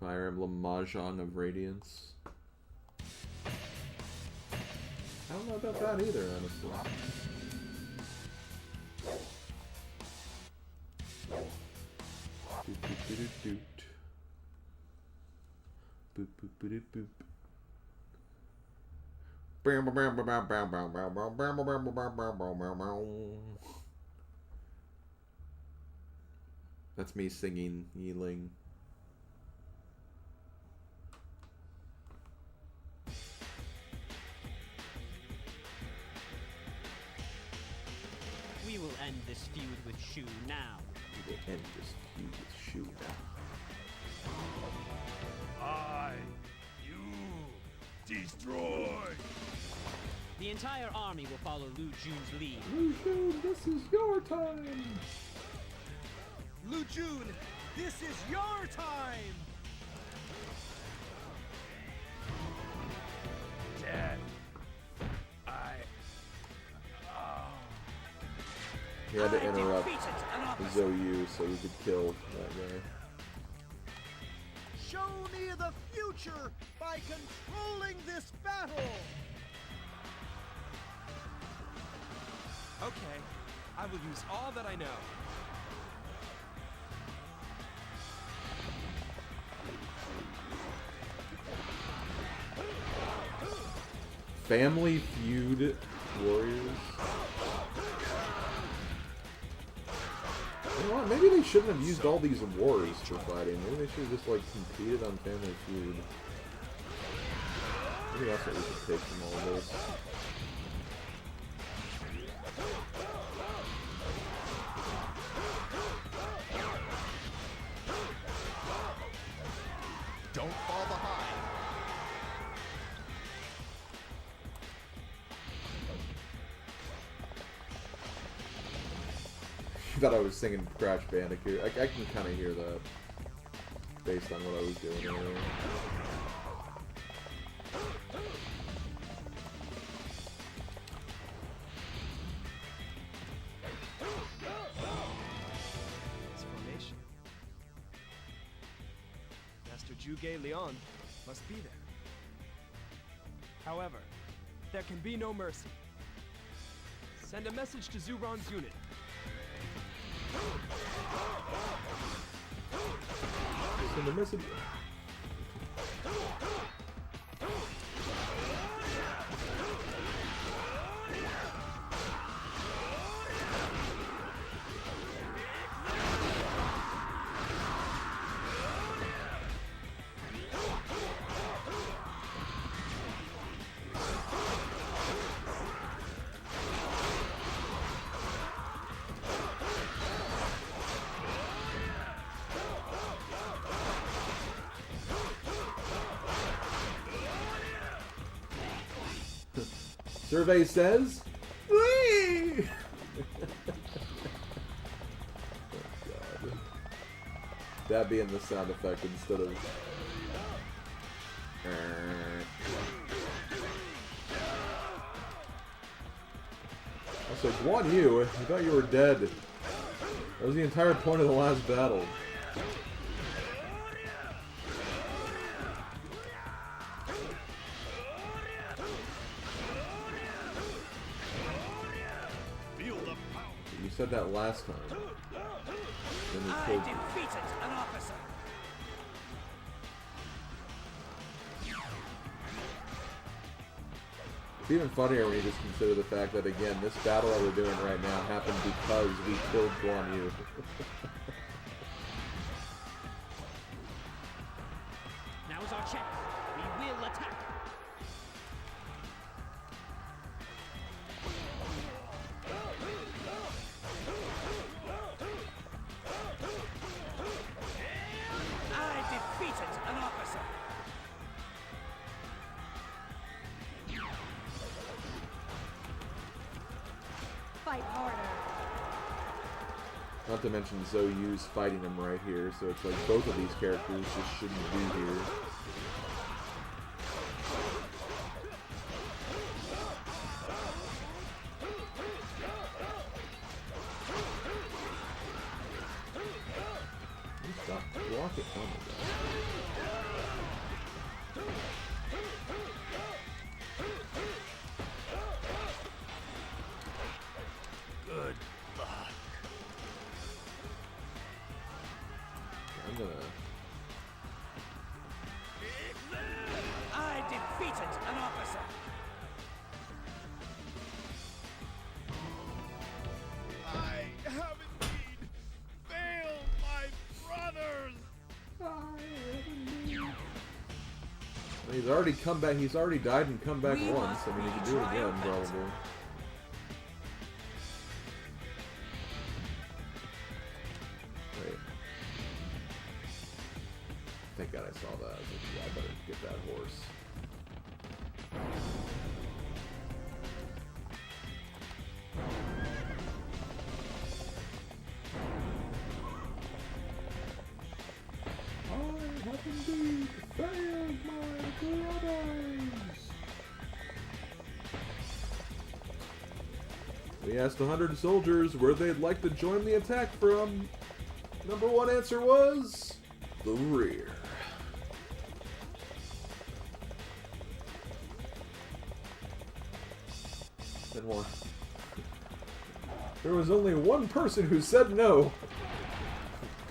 Fire Emblem Mahjong of Radiance. I don't know about that either, honestly. Doot, doot, doot, doot, doot. Boop, boop, boop, boop, boop. That's me singing Yiling. We will end this feud with Shu now. We will end this feud with Shu now. Destroy! The entire army will follow Lu Jun's lead. Lu Jun, this is your time! Lu Jun, this is your time! Dad. He had to interrupt Zhou Yu so he could kill that guy. Show me the future by controlling this battle! Okay, I will use all that I know. Family Feud Warriors. You know what? Maybe they shouldn't have used all these wars for fighting. Maybe they should have just like competed on Family Feud. Maybe that's what we should take from all this. Don't fall behind. You thought I was singing Crash Bandicoot. I can kind of hear that based on what I was doing earlier. This formation. Master Zhuge Liang must be there. However, there can be no mercy. Send a message to Zuron's unit. Send a message. Survey says, whee! Oh, God. That being the sound effect instead of. I said, Guan Yu, I thought you were dead. That was the entire point of the last battle. You said that last time. Then you killed me. Defeated an officer. It's even funnier when you just consider the fact that, again, this battle that we're doing right now happened because we killed Guan Yu. Now is our chance. We will attack. I defeated an officer. Fight harder. Not to mention Zhou Yu's fighting him right here, so it's like both of these characters just shouldn't be here. Stop. Block it. Oh my God. Good luck. I'm gonna. I defeated an officer. I have indeed failed my brothers! He's already come back. He's already died and come back once. I mean, he can do it again, probably. Wait. Thank God I saw that. I was like, yeah, I better get that horse. I have indeed failed my brothers. We asked 100 soldiers where they'd like to join the attack from. Number one answer was the rear. Then more. There was only one person who said no.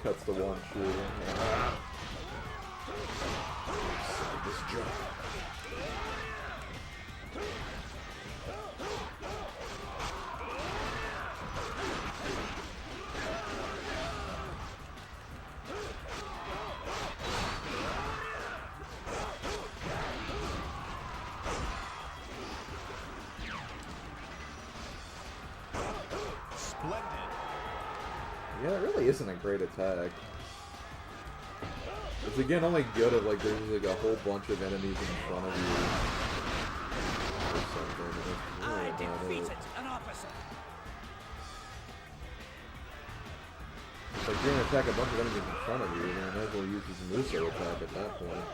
Cuts the one shoe. This jump. Yeah, it really isn't a great attack. It's again only good if like there's like a whole bunch of enemies in front of you. Or something. I defeated an officer. It's like you're gonna attack a bunch of enemies in front of you, and you might as well use his Muso attack at that point.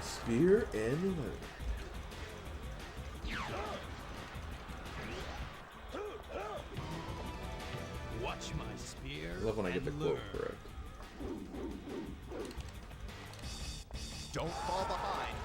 Spear and leather. Watch my spear. I love when I get the quote correct. Don't fall behind.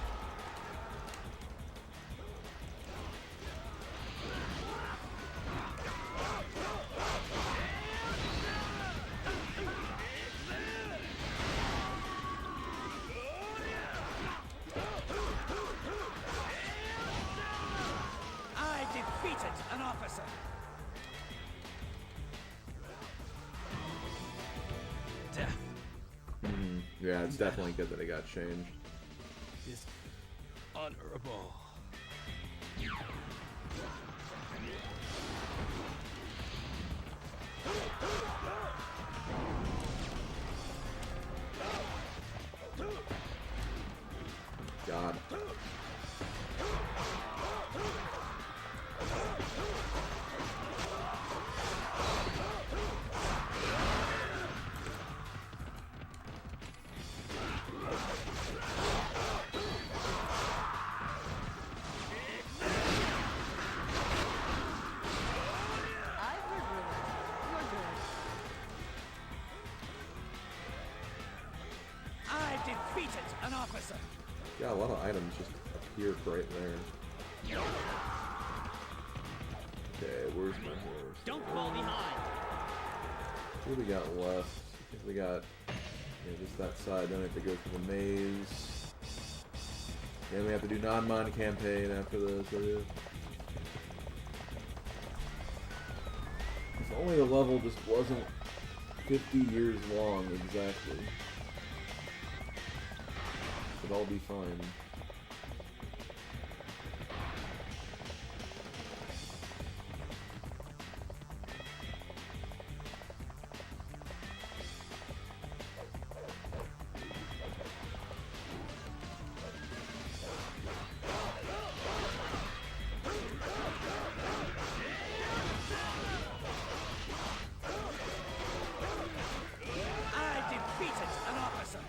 An officer. Death. Yeah, it's definitely good that it got changed. Is honorable. God. Defeated an officer. Yeah, a lot of items just appear right there. Okay, where's my horse? Don't fall behind. What do we got left? I think we got just that side. Then we have to go through the maze. Then we have to do non-mon campaign after this. If only the level just wasn't 50 years long exactly. It'd all be fine. I defeated an officer.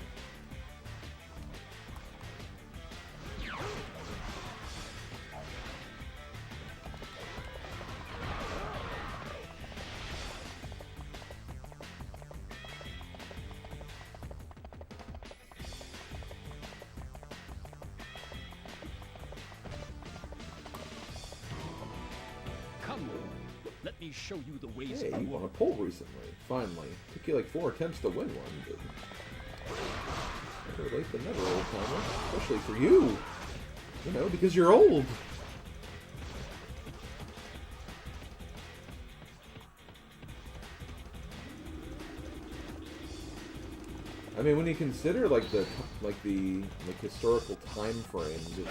Come, Lord. Let me show you the ways Hey, of you won a poll recently. Finally. Took you like 4 attempts to win one, but... Better late than never, old timer. Especially for you! You know, because you're old! I mean, when you consider like the historical time frames of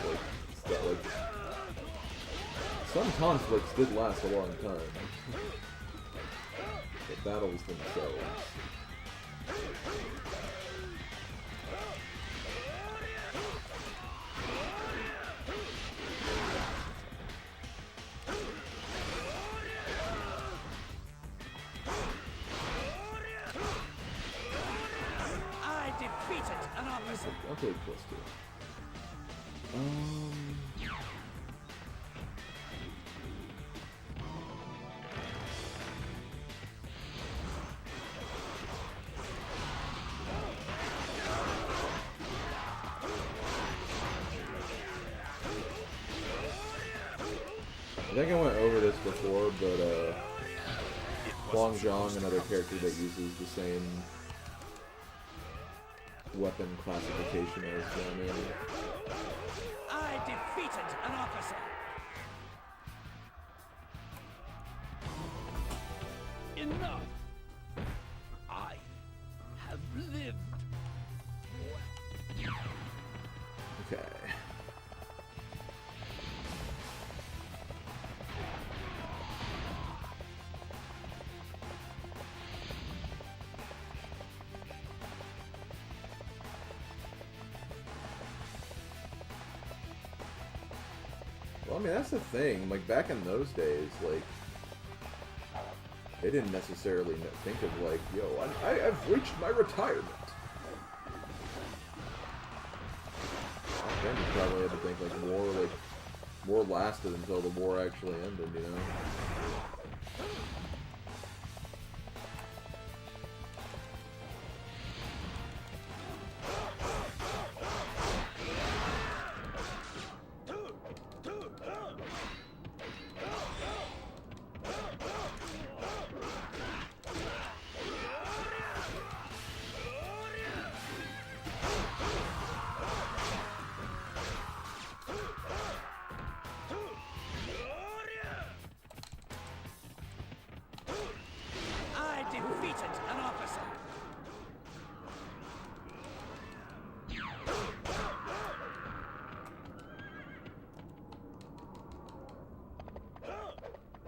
some conflicts did last a long time. The battles themselves. I'll take plus 2. I think I went over this before, but Huang Zhang, another character that uses the same weapon classification as Gan Ning. I defeated an officer. Enough. I have lived. Okay. Well, I mean, that's the thing. Like, back in those days, like, they didn't necessarily think of, like, yo, I've reached my retirement. Then you probably had to think, like, war lasted until the war actually ended, you know?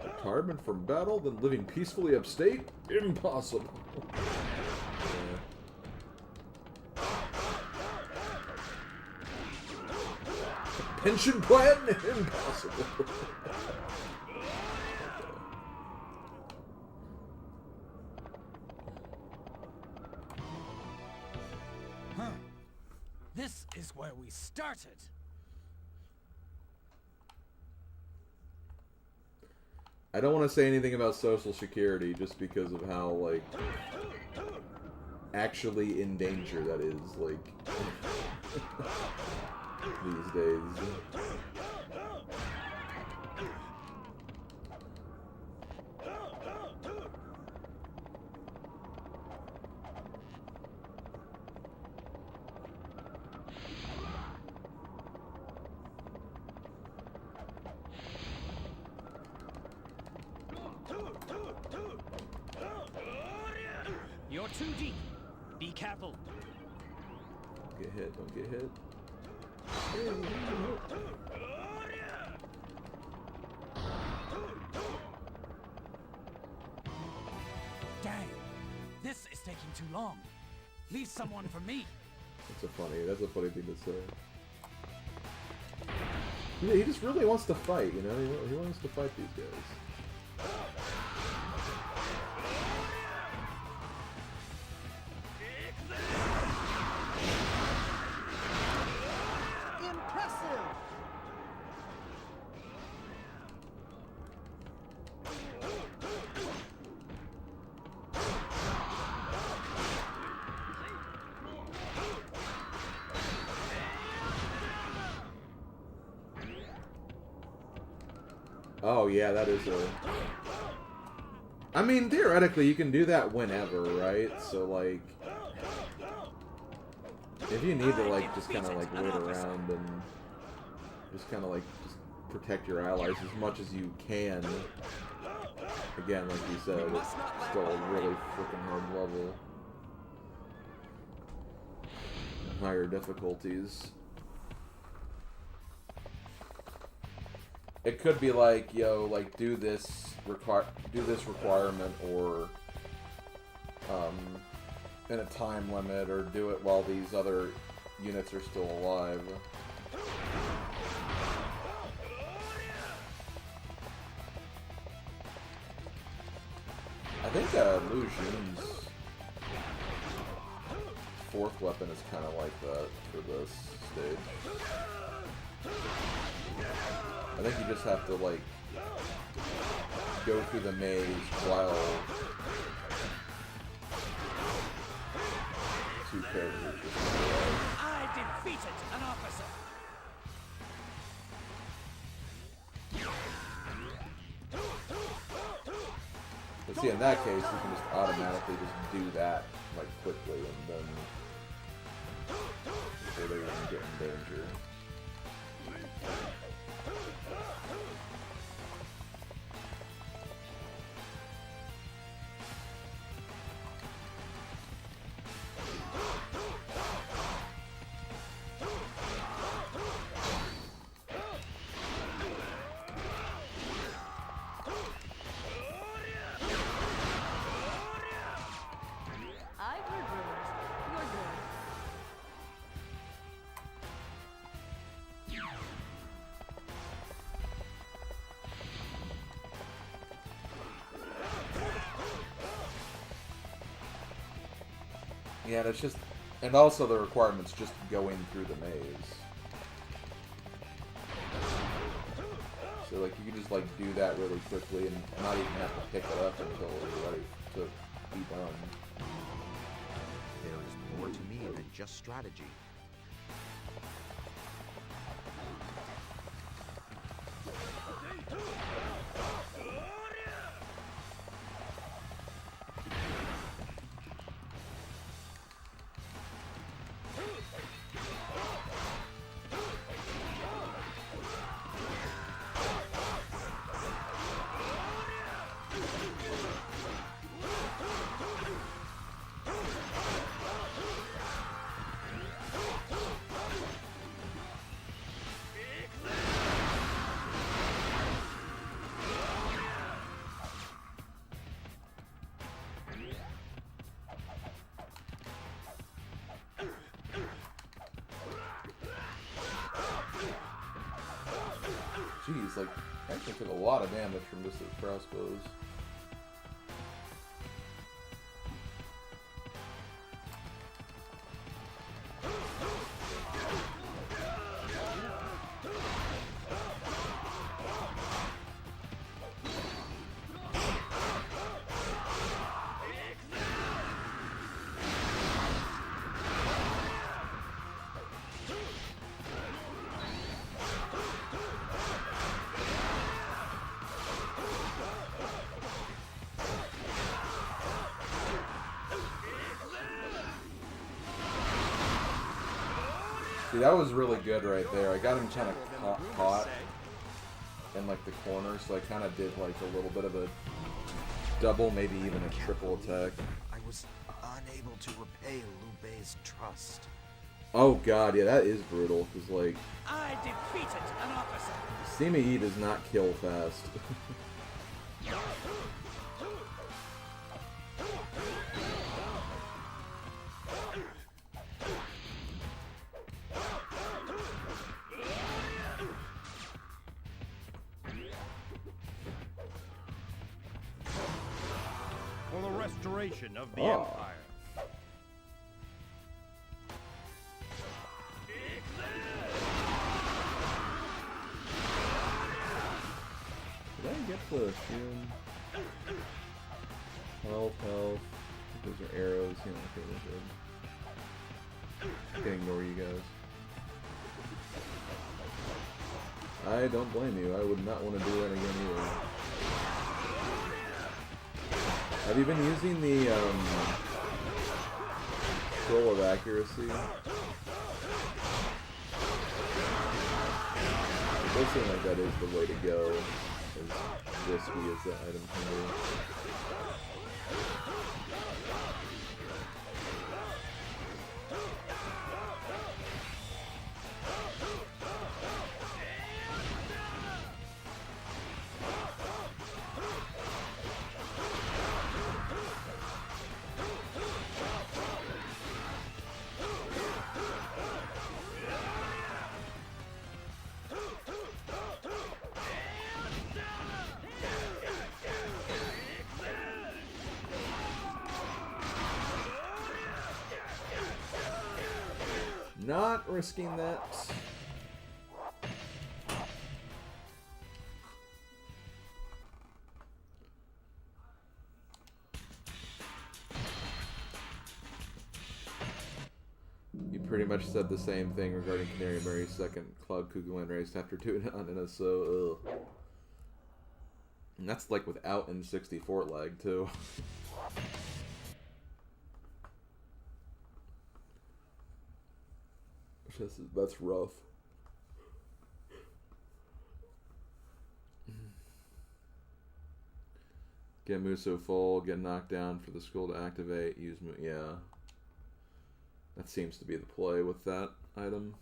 Retirement from battle, then living peacefully upstate? Impossible. Pension plan? Impossible. Huh. This is where we started. I don't want to say anything about Social Security just because of how, like, actually in danger that is, like, these days. You're too deep. Be careful. Don't get hit, don't get hit. Dang. This is taking too long. Leave someone for me. That's a funny thing to say. Yeah, he just really wants to fight, you know? He wants to fight these guys. Oh yeah, that is a... I mean, theoretically, you can do that whenever, right? So, like... If you need to, like, just kind of, like, wait around and... Just kind of, like, just protect your allies as much as you can. Again, like you said, it's still a really freaking hard level. higher difficulties. It could be like, yo, like do this requirement, or in a time limit, or do it while these other units are still alive. I think Lu Xun's fourth weapon is kind of like that for this stage. I think you just have to, like, go through the maze while two characters just alive. I defeated an officer. But see, in that case, you can just automatically just do that, like, quickly, and then before they even get in danger. I've heard rumors. You're good. Yeah, and it's just, and also the requirement's just going through the maze. So like you can just like do that really quickly and not even have to pick it up until you're ready to be done. There is more to me than just strategy. Jeez, like, I actually took a lot of damage from this with crossbows. See, that was really good right there. I got him kind of caught in like the corner, so I kind of did like a little bit of a double, maybe even a triple attack. I was unable to repay Liu Bei's trust. Oh god, yeah, that is brutal, because like, I defeated an officer. Sima Yi does not kill fast. For the restoration of the Oh. Empire. Did I get the shield? Health. Those are arrows. You know, okay, they're good. I can ignore you guys. I don't blame you. I would not want to do that again either. Have you been using the scroll of accuracy? It does seem like that is the way to go, as risky as that item can be. Not risking that. You pretty much said the same thing regarding Canary Mary's second Cloud Cuckoo Land race after doing it on it, so ugh. And that's like without N64 lag too. That's rough. Get Muso full, get knocked down for the skull to activate, use yeah. That seems to be the play with that item.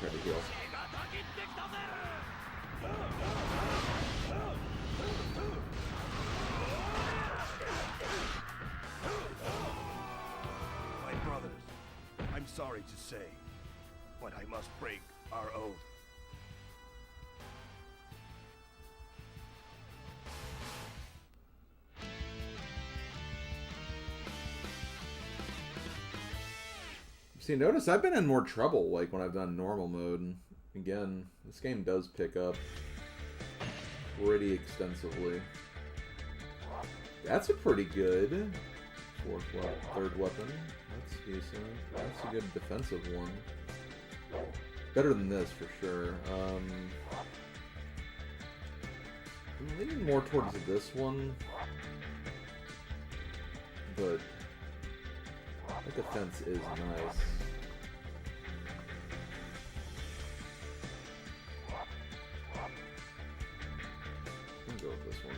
Try to heal. My brothers, I'm sorry to say, but I must break our oath. See, notice I've been in more trouble, like, when I've done normal mode. And again, this game does pick up pretty extensively. That's a pretty good third weapon. That's decent. That's a good defensive one. Better than this, for sure. I'm leaning more towards this one. But the defense is nice. I'm gonna go with this one.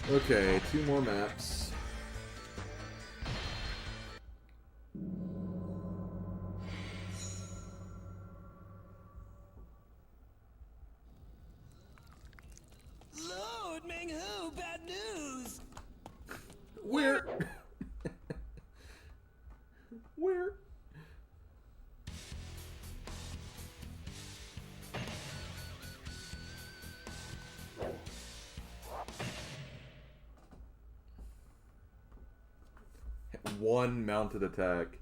Okay, 2 more maps. Lord Ming Hu, bad news! Where? Where? One mounted attack.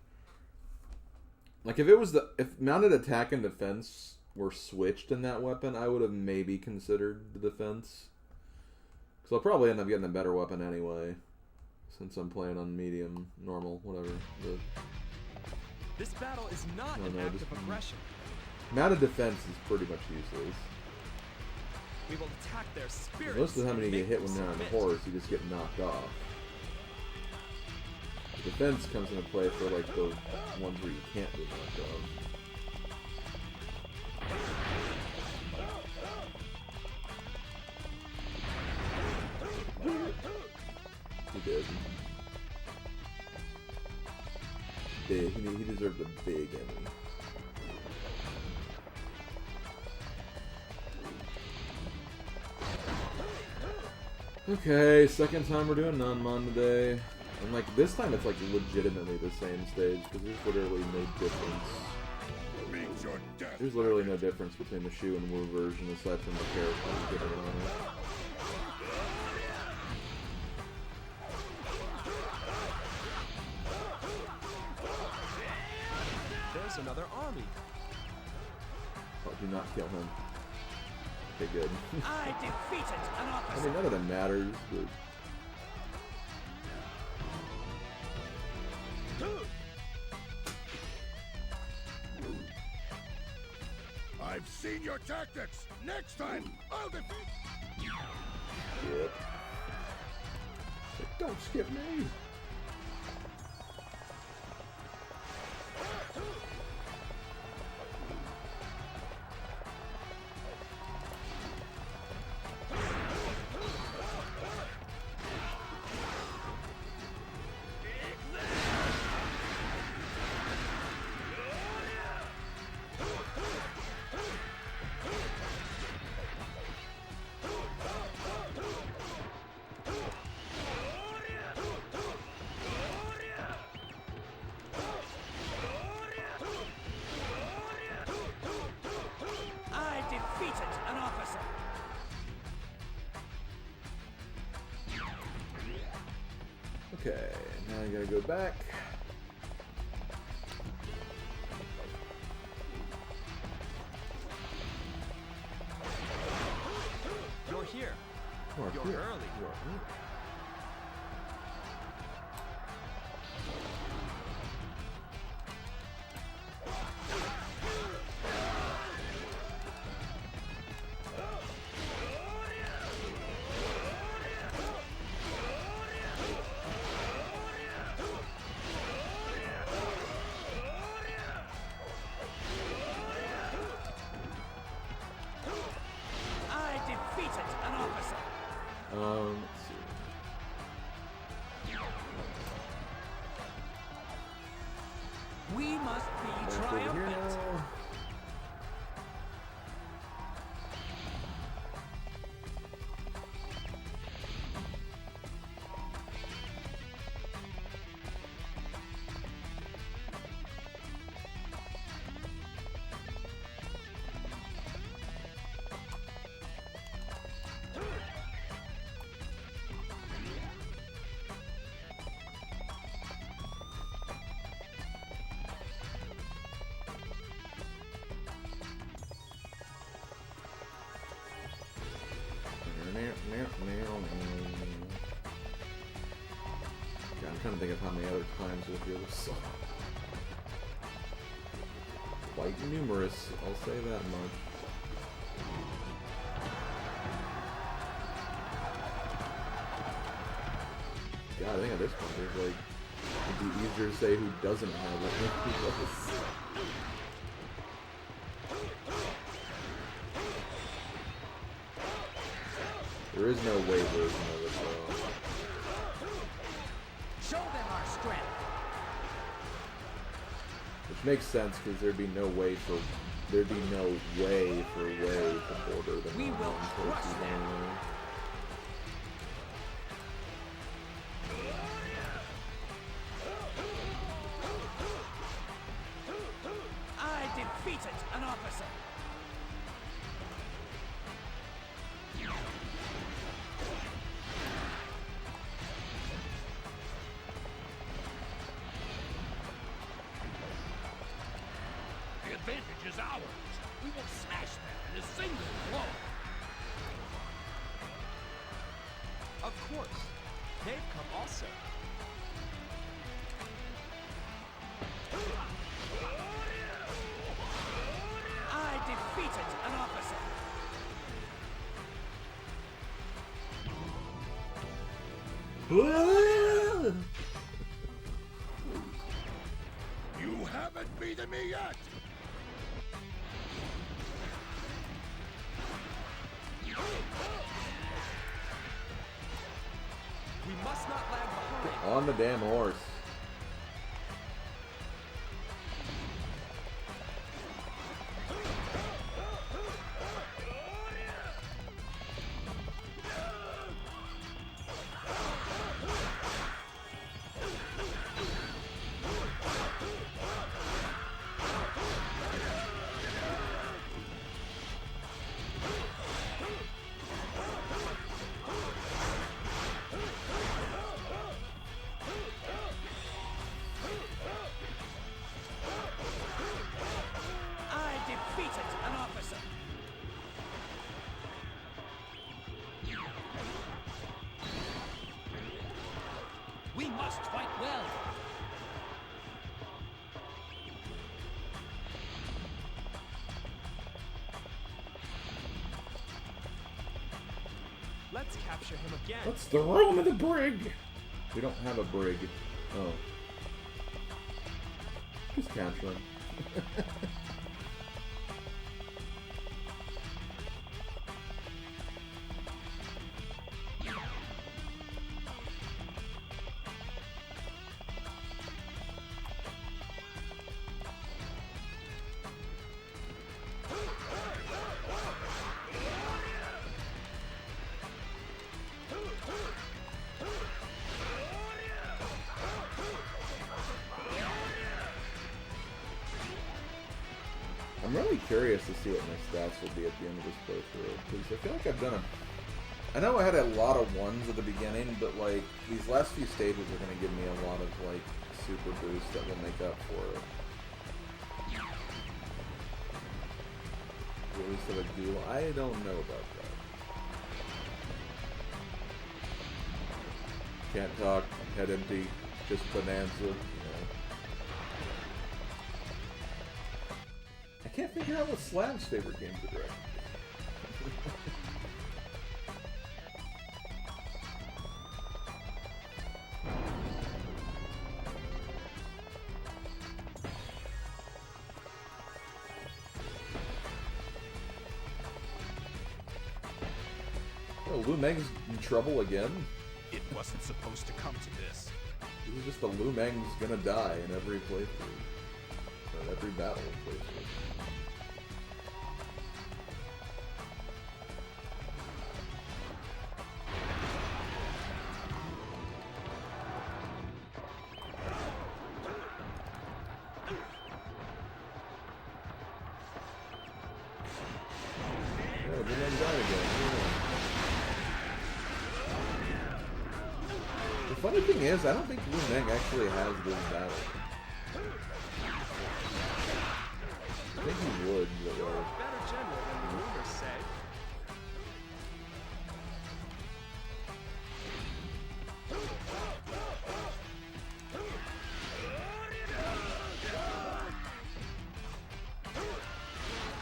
Like if mounted attack and defense were switched in that weapon, I would have maybe considered the defense. Because I'll probably end up getting a better weapon anyway, since I'm playing on medium, normal, whatever. This battle is not an act of aggression. Mounted defense is pretty much useless. We will attack their spirits. Most of the time when you get hit when they're on the horse, you just get knocked off. Defense comes into play for like those ones where you can't get knocked off. He did. Big. He deserved a big enemy. Okay, second time we're doing non-mon today. And like this time it's like legitimately the same stage because there's literally no difference. There's literally no difference between the Shu and Wu version aside from the characters getting on it. There's another army. Oh, do not kill him. Okay, good. I defeated an officer. I mean, none of them matters, but... I've seen your tactics. Next time, I'll defeat. Yep. Don't skip me. I gotta go back. You're here. You're You're here. early. You're early. I defeated an officer. Let's see. We must be Back over here triumphant. now. God, I'm trying to think of how many other times we'll hear this song. Quite numerous, I'll say that much. God, I think at this point there's like, it'd be easier to say who doesn't have it than who does. There is no way version of it though. Show them our strength. Which makes sense because there'd be no way for Way to border the We will crush them. anyway. I defeated an officer. The advantage is ours. We will smash them in a single blow. Of course. They've come also. I defeated an officer. You haven't beaten me yet. We must not lag behind. On the damn horse. I defeated an officer. We must fight well. Let's capture him again. Let's throw him in the brig. We don't have a brig. Oh. Just capture him. I'm really curious to see what my stats will be at the end of this playthrough, because I feel like I've done a I know I had a lot of ones at the beginning, but like these last few stages are going to give me a lot of like super boost that will make up for it. Release of a ghoul? I don't know about that. Can't talk, head empty, just bonanza, you know. I can't figure out what Slav's favorite game to direct. Oh, Lu Meng's in trouble again? It wasn't supposed to come to this. It was just the Lu Meng's gonna die in every playthrough. Or every battle playthrough. Oh, Lu Meng died again. The funny thing is, I don't think Lu Meng actually has this battle. I think he would, but You're a better general than the rumors say.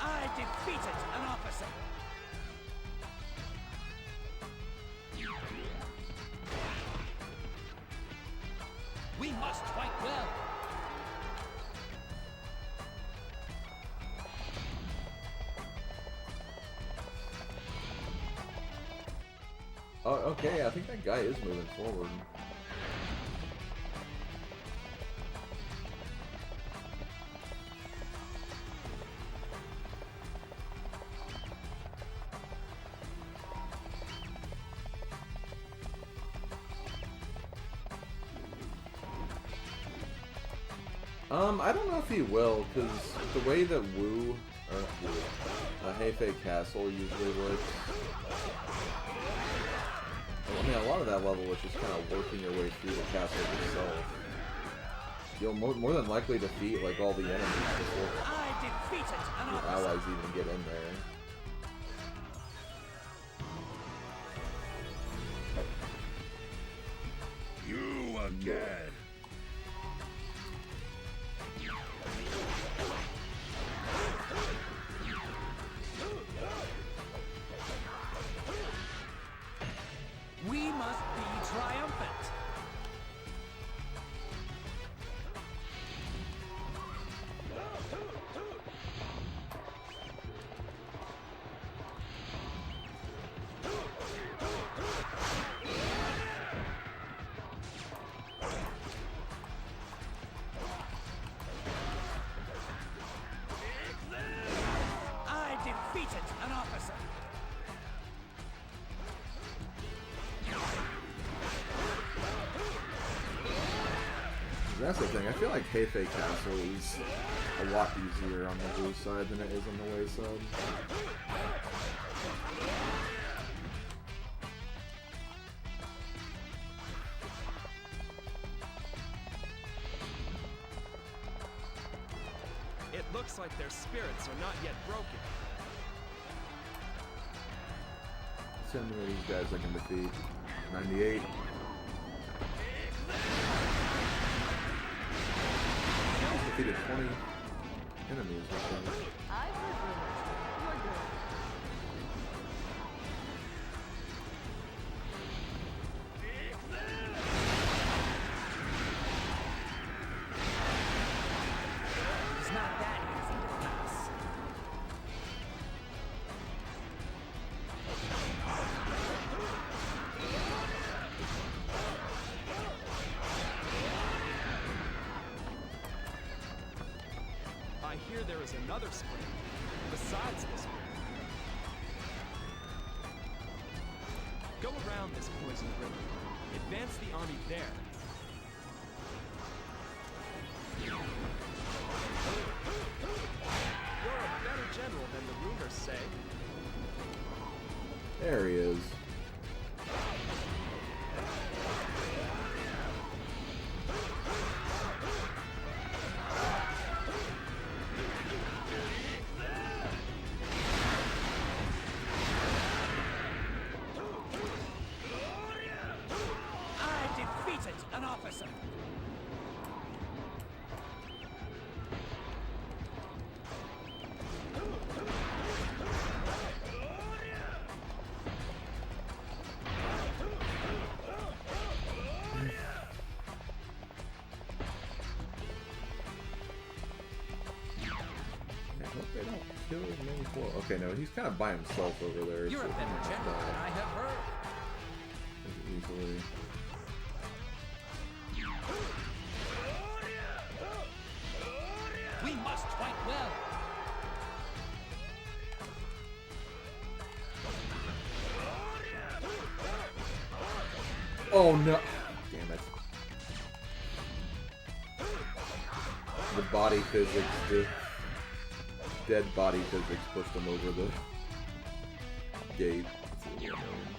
I defeated an officer. We must fight well. Oh, okay, I think that guy is moving forward. I don't know if he will, because the way that Hefei Castle usually works, I mean, a lot of that level is just kind of working your way through the castle itself. You'll more than likely defeat, like, all the enemies before your allies even get in there. You again. We must be triumphant. I defeated an officer. That's the thing, I feel like Hefei Castle is a lot easier on the blue side than it is on the Wei side. It looks like their spirits are not yet broken. See how many of these guys I can defeat. 98. Defeated 20 enemies or something. I've heard rumors. You're good. It's not that easy to pass. I hear there is another spring, besides this one. Go around this poison river. Advance the army there. You're a better general than the rumors say. There he is. They don't kill many floor. Okay, no, he's kind of by himself over there. You're a better general than I have heard. Easily. We must fight well. Oh no! Damn it. The body physics, the dead body physics pushed him over the gate. It's a little annoying.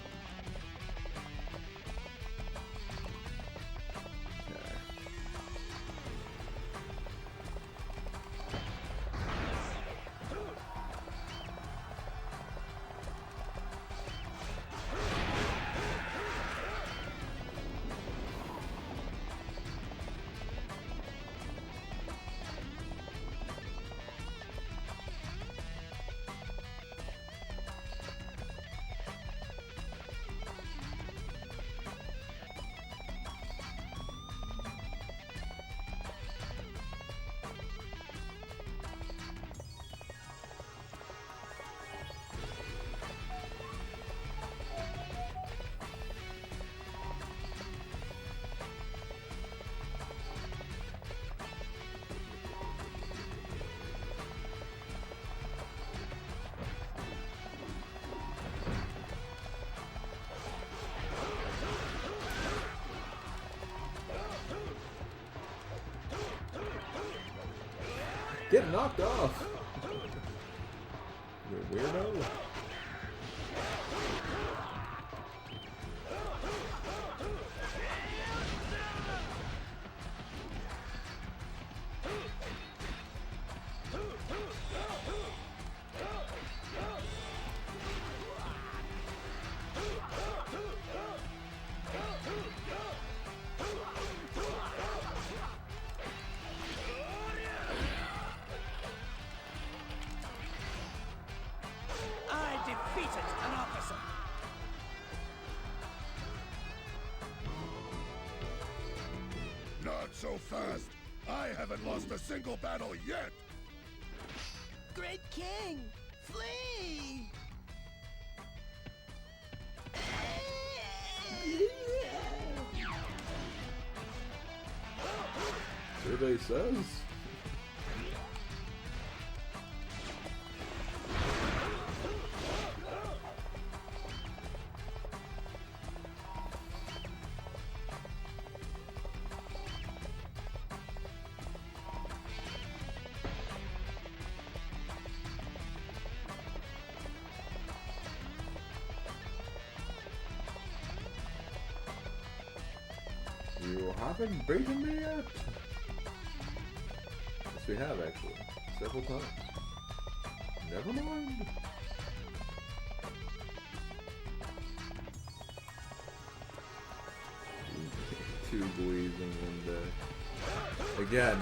Get knocked off! You weirdo. Not so fast! I haven't lost a single battle yet! Great King! Flee! Survey says. You haven't beaten me yet? Yes, we have actually. Several times. Never mind. Two boys in one day. Again.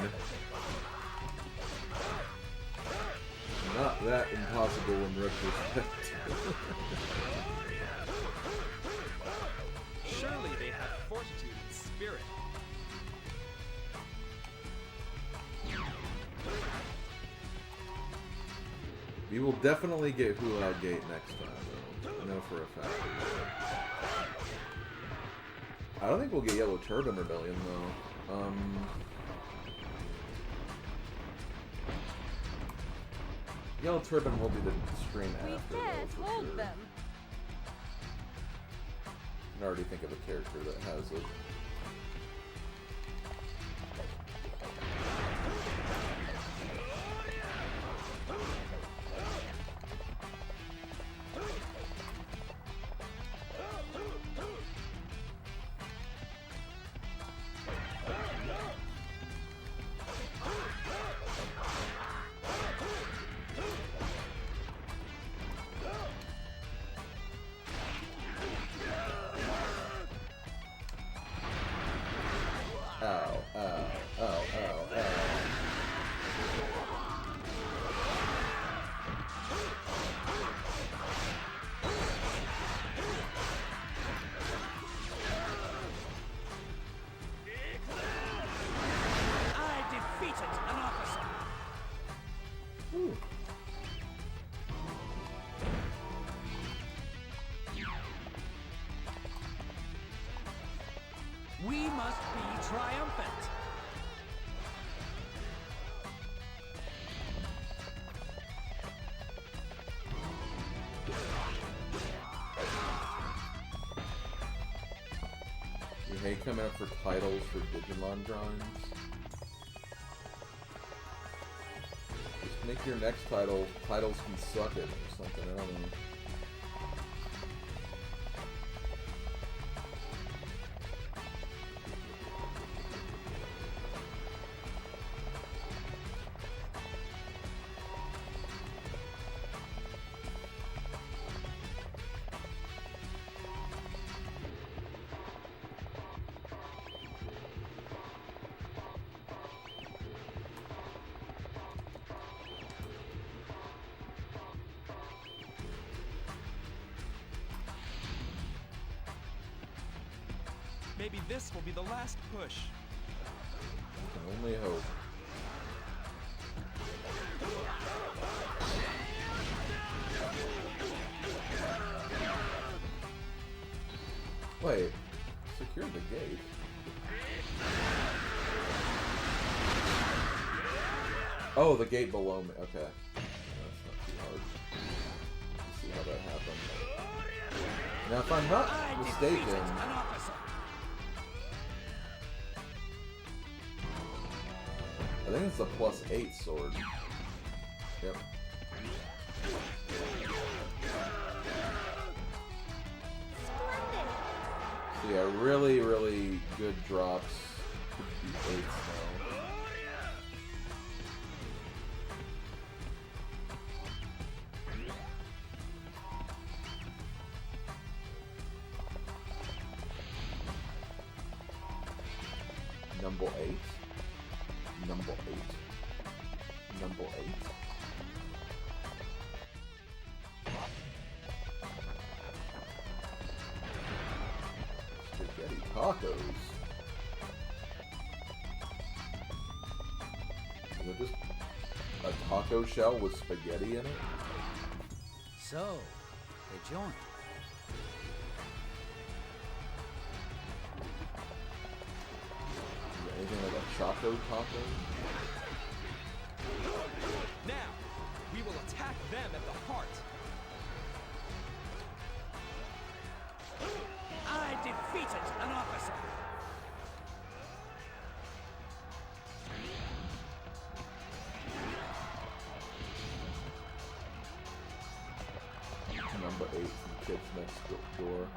Not that impossible in retrospect. Surely they have fortitude and spirit. We will definitely get Hulao Gate next time, though. I know for a fact. I don't think we'll get Yellow Turban Rebellion, though. Yellow Turban will be the stream We after, can't though, for hold sure. them. I can already think of a character that has it. coming up for titles for Digimon drawings. Just make your next titles can suck it or something, I don't know. Maybe this will be the last push. I can only hope. Wait, secure the gate. Oh, the gate below me. Okay. That's not too hard. Let's see how that happened. Now, if I'm not mistaken, I think it's a +8 sword. Yep. So yeah, really, really good drops. Could be 8s now. Number 8. Number 8. Number 8. Spaghetti tacos. Is it just a taco shell with spaghetti in it? So, they joined. Anything like a Choco Taco? Now, we will attack them at the heart. I defeated an officer. Number 8 from Kids Next Door.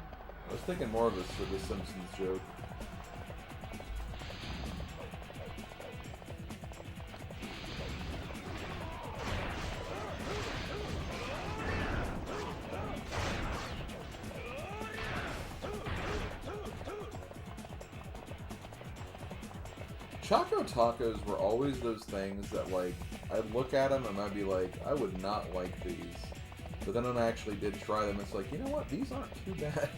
I was thinking more of this for the Simpsons joke. Choco Tacos were always those things that, like, I'd look at them and I'd be like, I would not like these. But then when I actually did try them, it's like, you know what? These aren't too bad.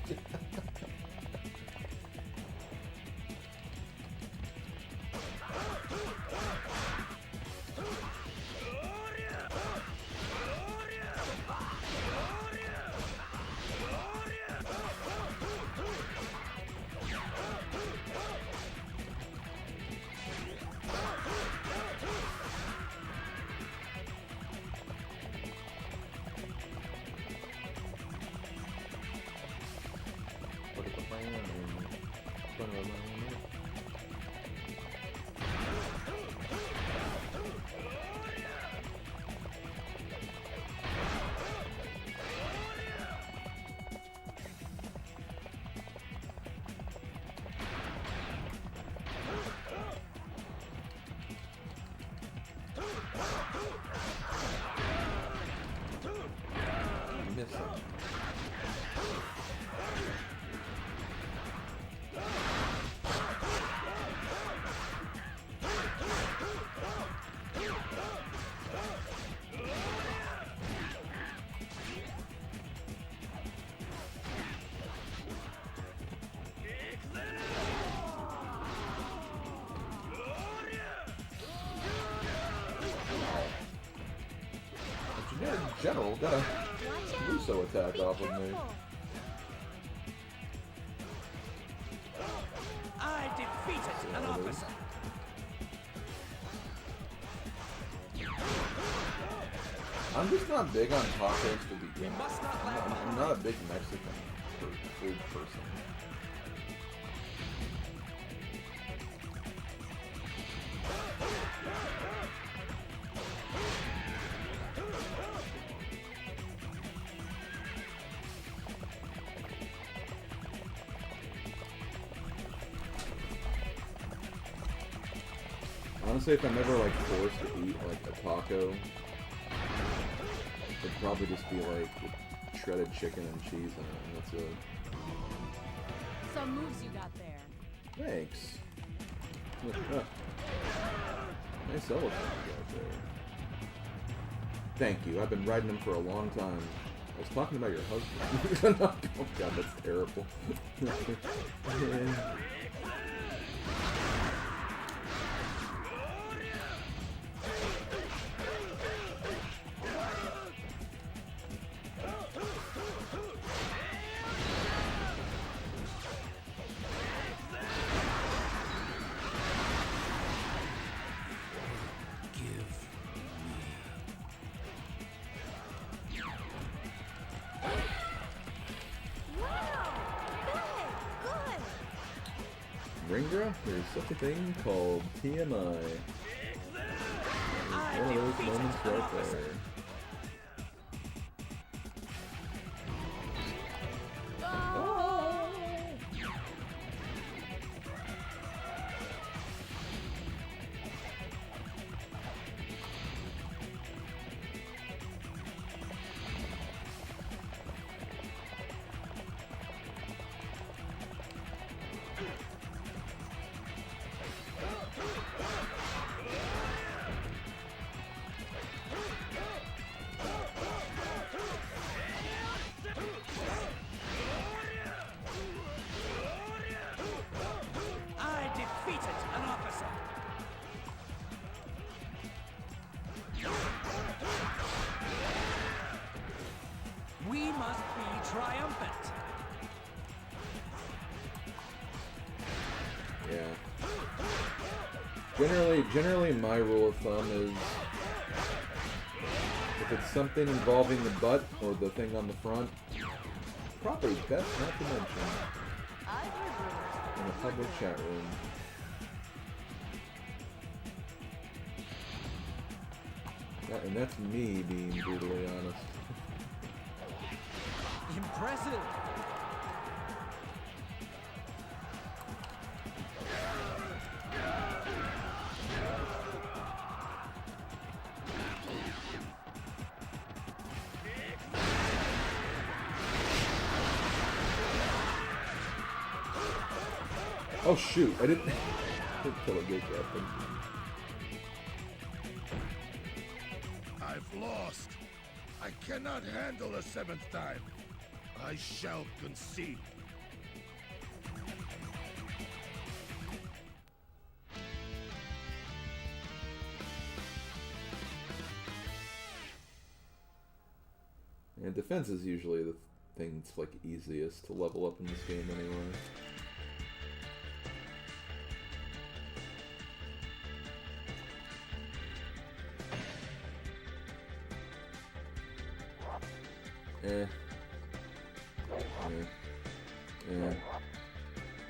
General got a Russo attack off of me. I defeated an officer. I'm just not big on tacos to begin with. I'm not a big Mexican food person. Honestly, if I'm ever like forced to eat like a taco, it'd probably just be like shredded chicken and cheese in it, and that's it. Some moves you got there. Thanks. Nice elephant you got there. Thank you. I've been riding him for a long time. I was talking about your husband. Oh god, that's terrible. Ringra, there's such a thing called TMI. One of those moments right there. We must be triumphant. Yeah. Generally my rule of thumb is if it's something involving the butt or the thing on the front, probably best not to mention in a public chat room. And that's me being brutally honest. Impressive. Oh shoot, I didn't kill a good weapon. I've lost. I cannot handle a seventh time. I shall concede. And defense is usually the thing that's like easiest to level up in this game anyway. Yeah.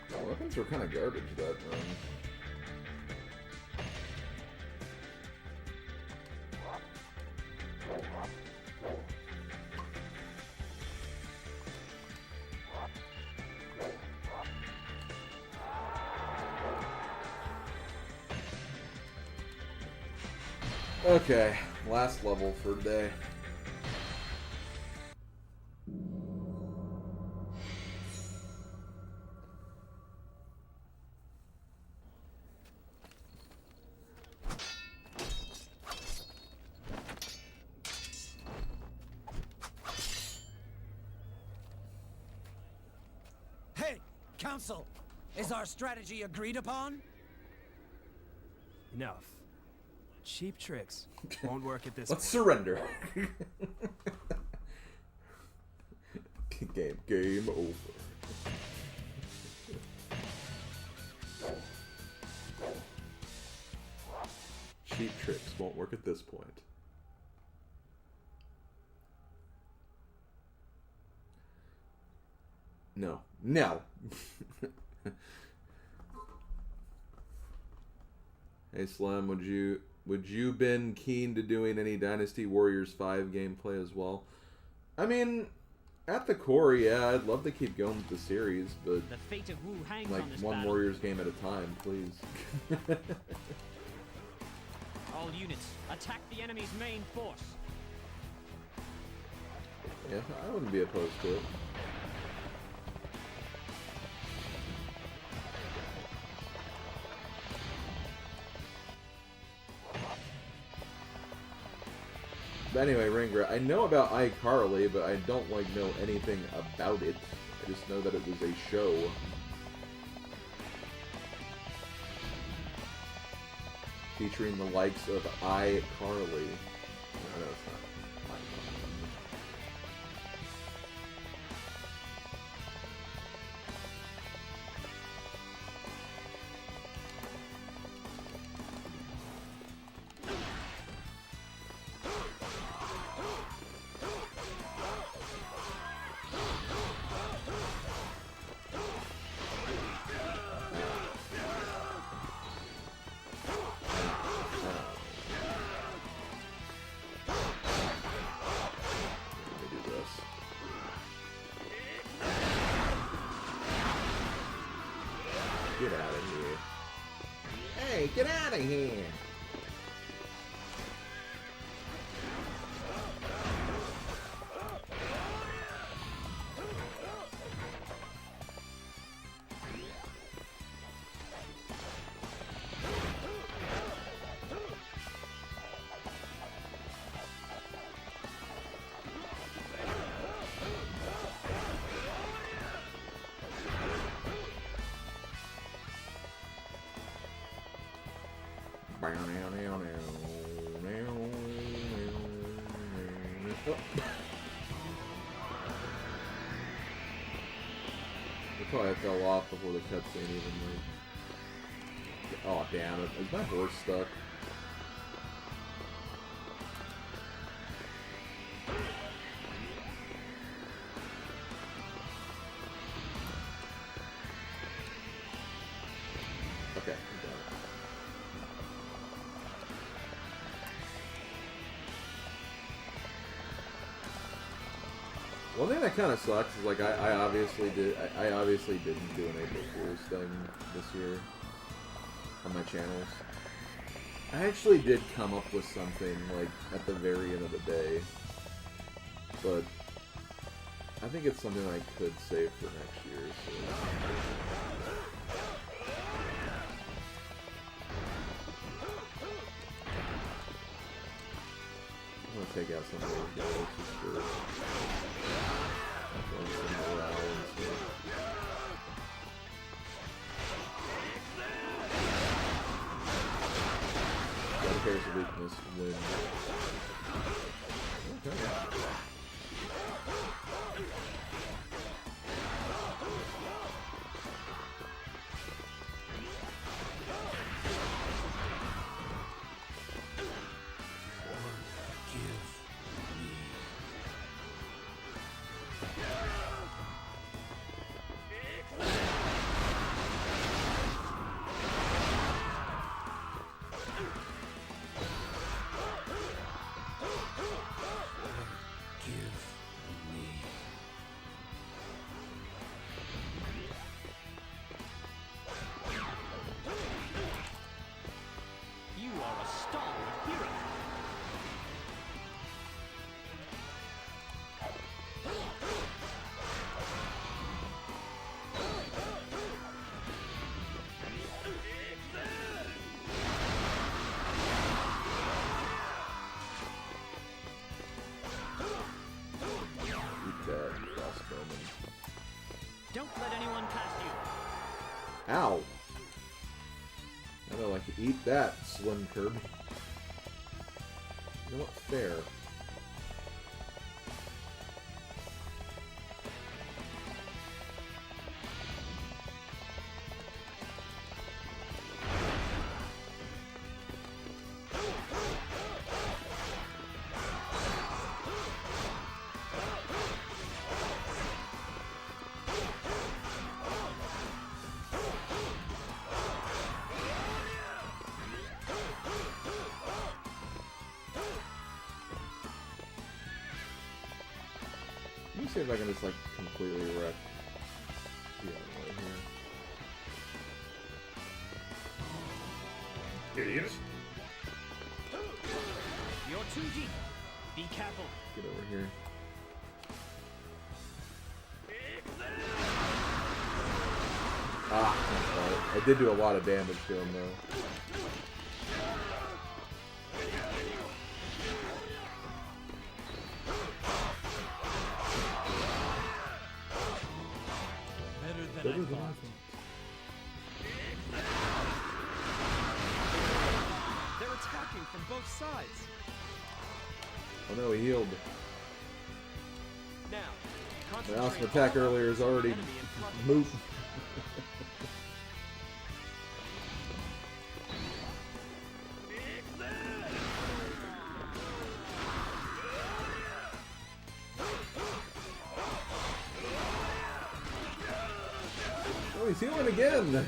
The weapons were kind of garbage that run. Okay, last level for today. Council, is our strategy agreed upon? Enough. Cheap tricks won't work at this Let's point. surrender. Game over. Cheap tricks won't work at this point. No. No! Hey Slim, would you been keen to doing any Dynasty Warriors 5 gameplay as well? I mean, at the core, yeah, I'd love to keep going with the series, but the fate of Wu hangs like on this one battle. Warriors game at a time, please. All units, attack the enemy's main force. Yeah, I wouldn't be opposed to it. But anyway, Ringra, I know about iCarly, but I don't know anything about it. I just know that it was a show. Featuring the likes of iCarly. No, it's not. Get out of here. Hey, get out of here! I probably fell off before the cutscene even moved. Oh damn it! Is my horse stuck? Okay, I'm done. One thing that kind of sucks is like I obviously didn't do an April Fool's thing this year on my channels. I actually did come up with something like at the very end of the day, but I think it's something I could save for next year. So. I'm gonna take out some of those guys just for some morale and stuff. That carries a weakness. Win. Okay. Don't let anyone pass you. Ow! I know I could eat that, SlimKirby. You know what? Fair. Let me see if I can just like completely wreck the other way here. Idiots. You're too deep. Be careful. Get over here. Ah, that's right. I did do a lot of damage to him though. Better than I thought. They're attacking from both sides. Oh no, he healed. Now, My awesome attack earlier is already moot. Oh, he's healing again.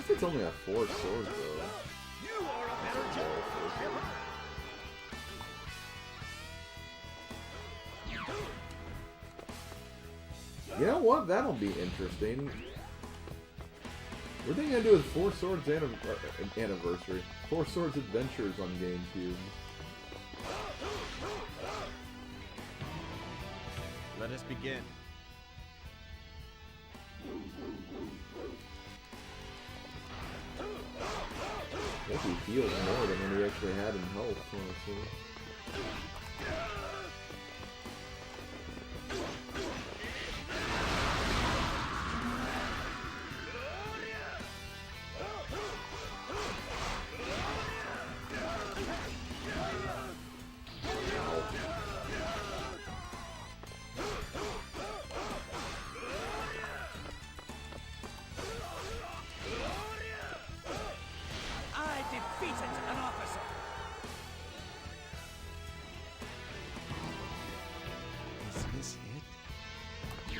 It's only have 4 swords though. You are a better judge. You know what? That'll be interesting. What are they gonna do with 4 Swords Anniversary? 4 Swords Adventures on GameCube. Let us begin. I think he heals more than when he actually had in health, honestly.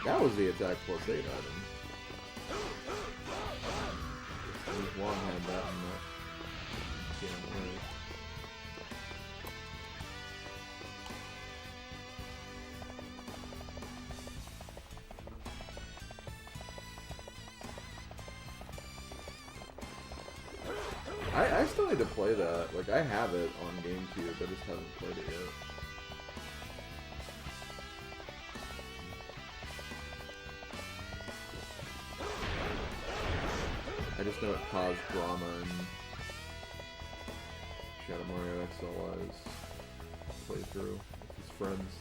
That was the attack plus 8 item. One had that in that. Can't wait. I still need to play that. Like, I have it on GameCube, I just haven't played it yet. I just know it caused drama in Shadow Mario XLI's playthrough with his friends.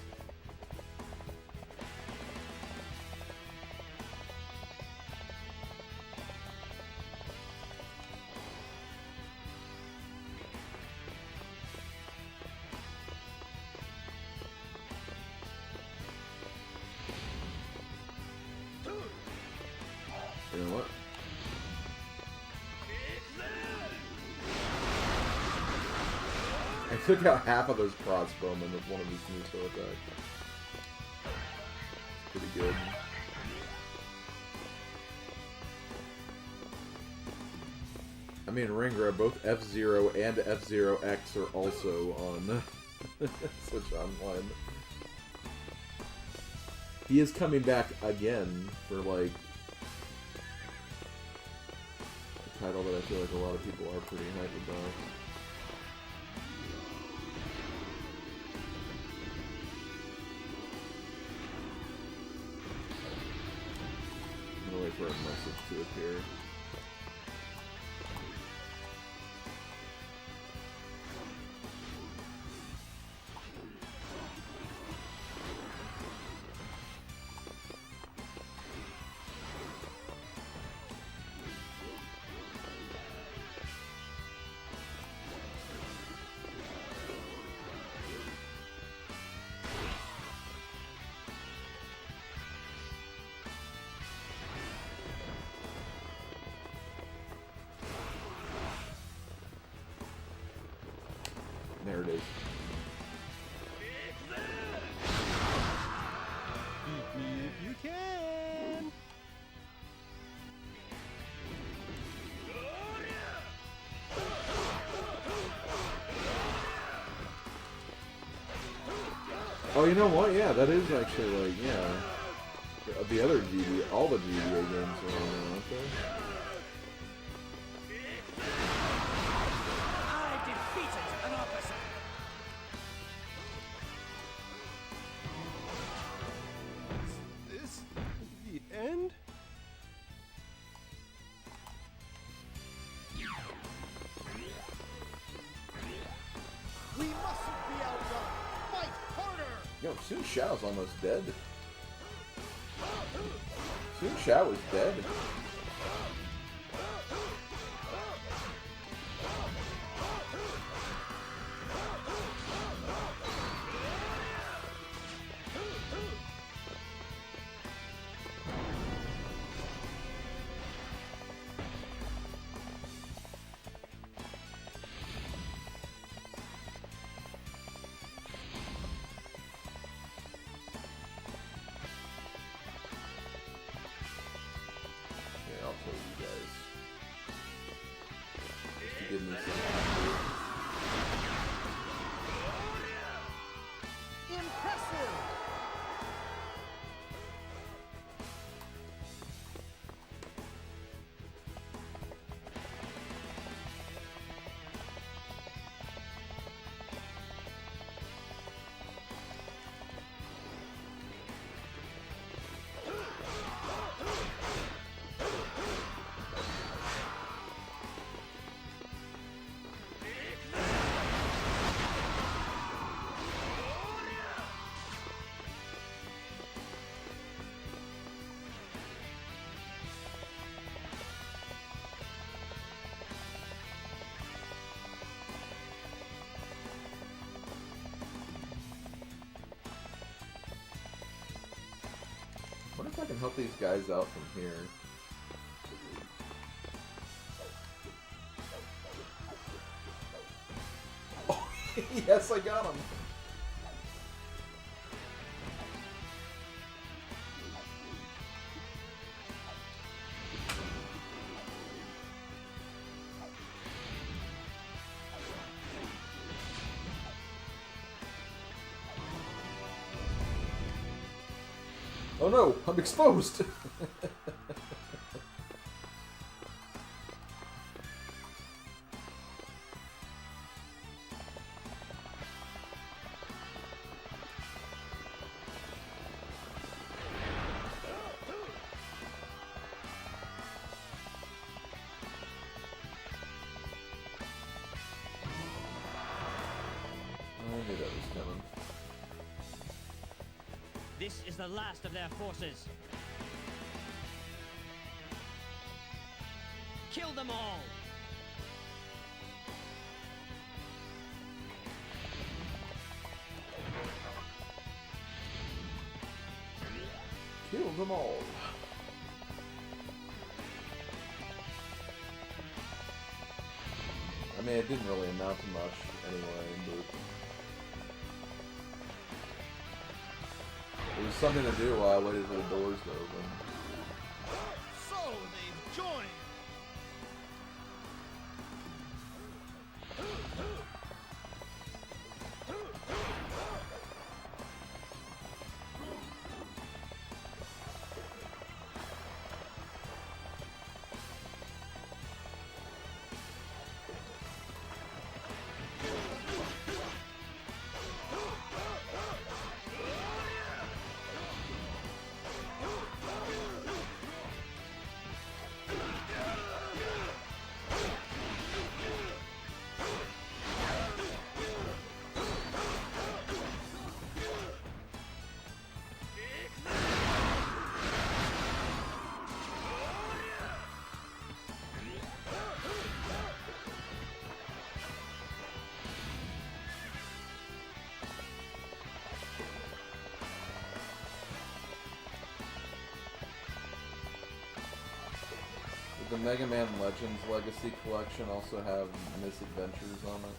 You know what? I took out half of those crossbowmen with one of these new sword attacks. Pretty good. I mean, Ringra, both F-Zero and F-Zero X are also on Switch Online. He is coming back again for, like, a title that I feel like a lot of people are pretty hyped about. I'm gonna wait for a message to appear. There it is. Beat me if you can. Oh, you know what? Yeah, that is actually like, yeah. The other GBA, all the GBA games are on there, aren't they? I defeated an officer. Is this the end? We mustn't be outdone. Fight harder. Yo, Sun Shao's almost dead. Sun Shao is dead. I'll tell you guys. Just to give me some time. Impressive. I wonder if I can help these guys out from here. Oh, yes, I got him. Oh no, I'm exposed! I knew that was coming. This is the last of their forces. Kill them all! Kill them all. I mean, it didn't really amount to much anyway, but it was something to do while I waited for the doors to open. So they've joined. Did the Mega Man Legends Legacy Collection also have misadventures on it?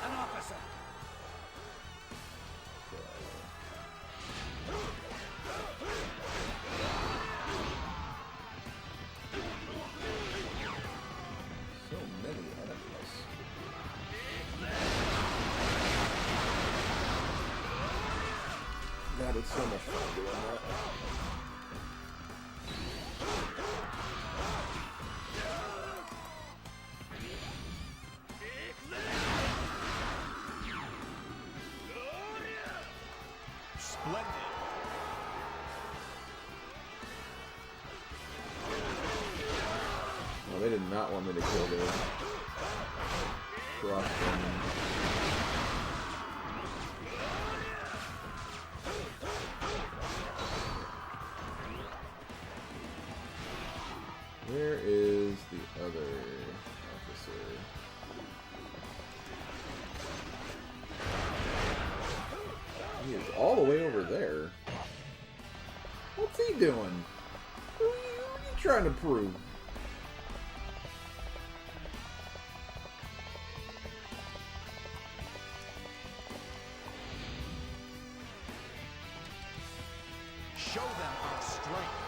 an officer. So many enemies. God, it's so much fun doing that. Splendid. Well, they did not want me to kill their cross them. Where is the other officer? He is all the way over there. What's he doing? What are you trying to prove? Show them our strength.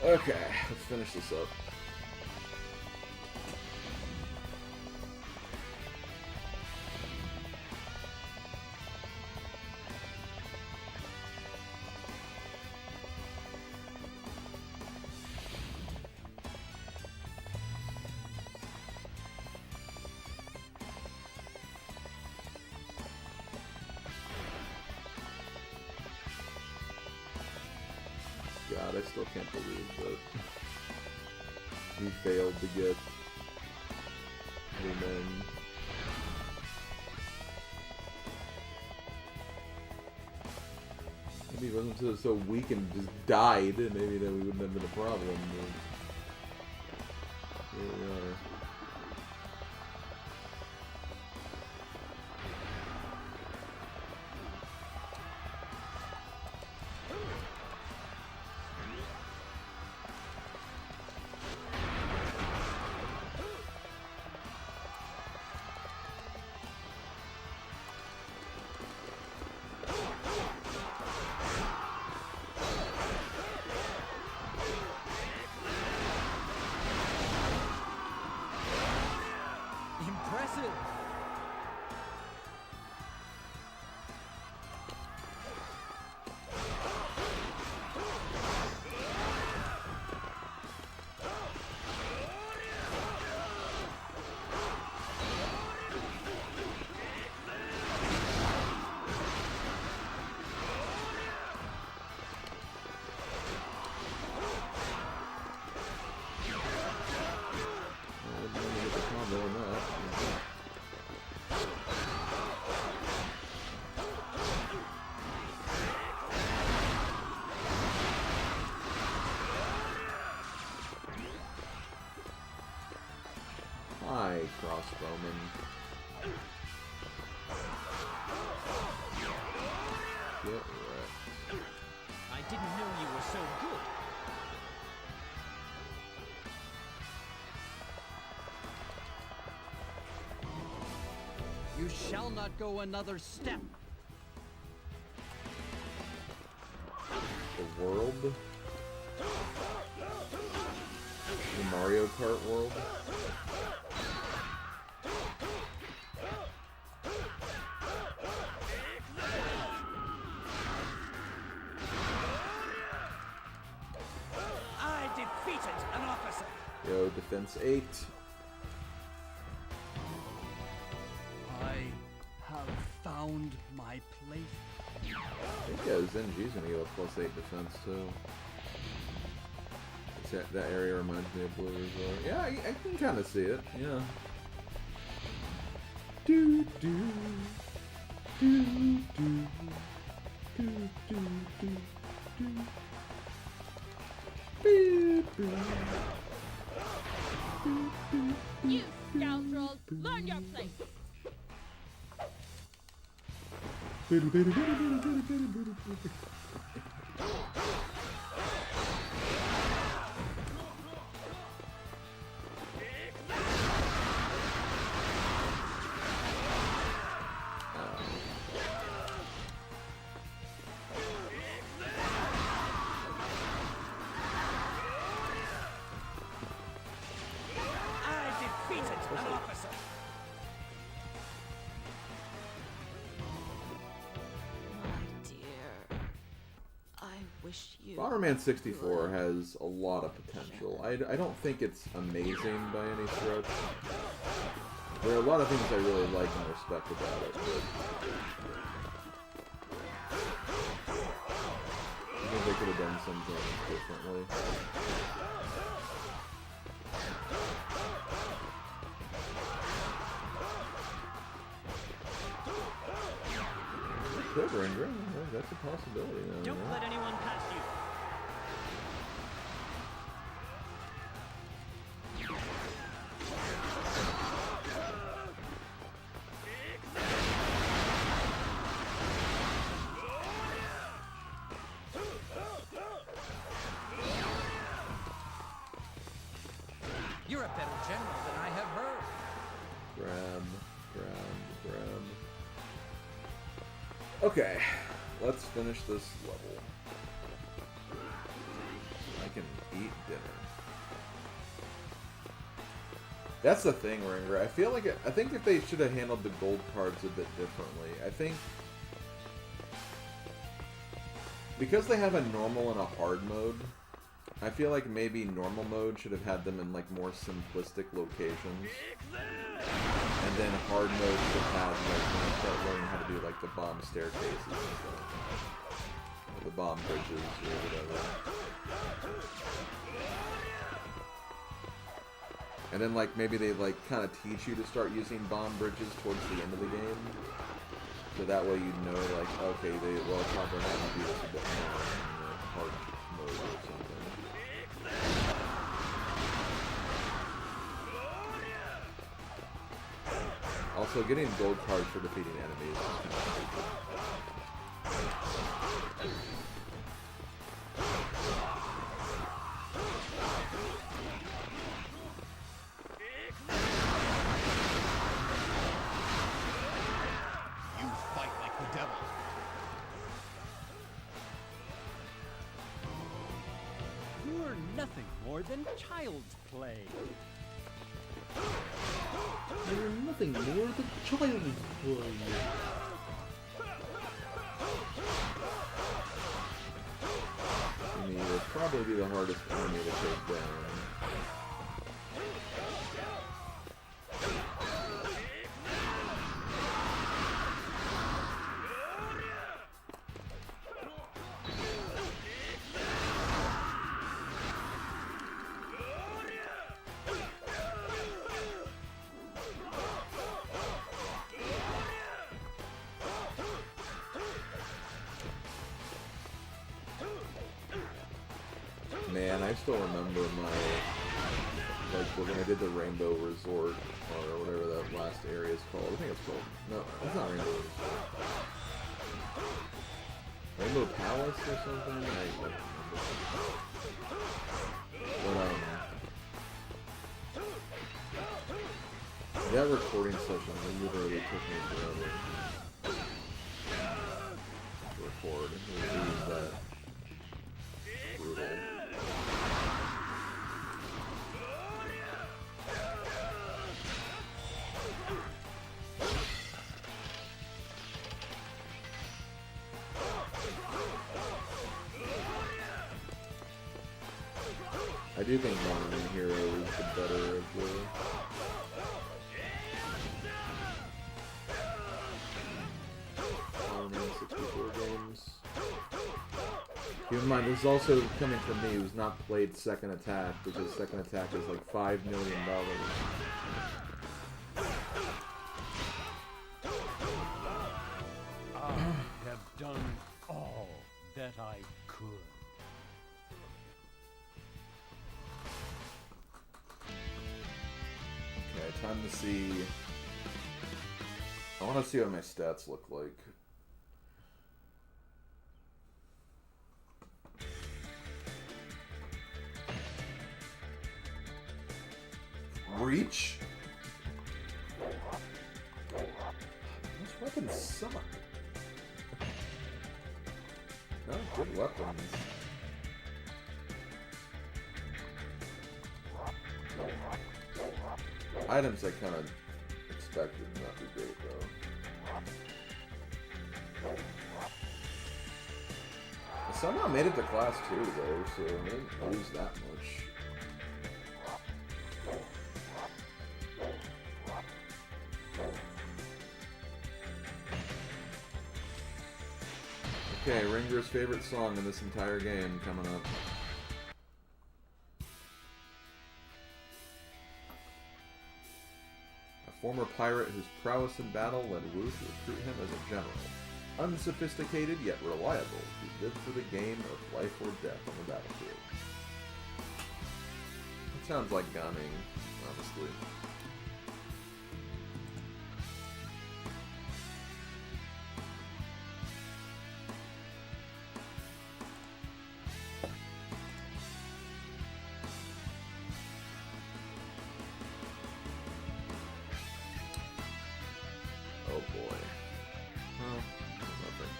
Okay, let's finish this up. God, I still can't believe that he failed to get the men. Maybe he wasn't so weak and just died, maybe that we wouldn't have been a problem. But here we are. Impressive! Hi, crossbowman. Get wrecked. I didn't know you were so good. You shall not go another step. The world? The Mario Kart world? I defeated an officer. Yo, defense 8. I have found my place. I think Zenji's gonna go +8 defense too. That area reminds me of Blue as well. Yeah, I can kind of see it. Yeah. Do do do do do do do. Bomberman 64 has a lot of potential. I don't think it's amazing by any stretch. There are a lot of things I really like and respect about it, but I think they could have done some things differently. Could render. That's a possibility. Don't let anyone pass you. You're a better general than I have heard. Grab. Okay, let's finish this level. I can eat dinner. That's the thing, Ringer. I think if they should have handled the gold cards a bit differently. I think because they have a normal and a hard mode, I feel like maybe normal mode should have had them in like more simplistic locations. And then hard mode should have like when you start learning how to do like the bomb staircases and stuff. Or the bomb bridges or whatever. And then like maybe they like kind of teach you to start using bomb bridges towards the end of the game. So that way you know like, okay, well probably have to do this a bit more in the hard mode or something. Also, getting gold cards for defeating enemies is kind of stupid. You fight like the devil. You're nothing more than child's play. You're nothing more than child's play. I mean, it'll probably be the hardest enemy to take down. Man, I still remember when I did the Rainbow Resort, or whatever that last area is called. I think it's called, no, it's not Rainbow Resort. Rainbow Palace or something? I don't remember. But, that recording session literally took me forever to record. It was that brutal. I do think Bomberman Hero is the better of the Bomberman 64 games. Keep in mind, this is also coming from me who's not played Second Attack, because Second Attack is like $5 million. I have done all that I could. Okay, time to see. I want to see what my stats look like. Reach? Those weapons suck. Not good weapons. Items I kind of expected not be great though. I somehow made it to class 2 though, so I didn't lose that much. Okay, Ringer's favorite song in this entire game coming up. A former pirate whose prowess in battle led Wu to recruit him as a general. Unsophisticated yet reliable, he lived for the game of life or death on the battlefield. That sounds like Gan Ning, honestly. Oh boy. Well, nothing.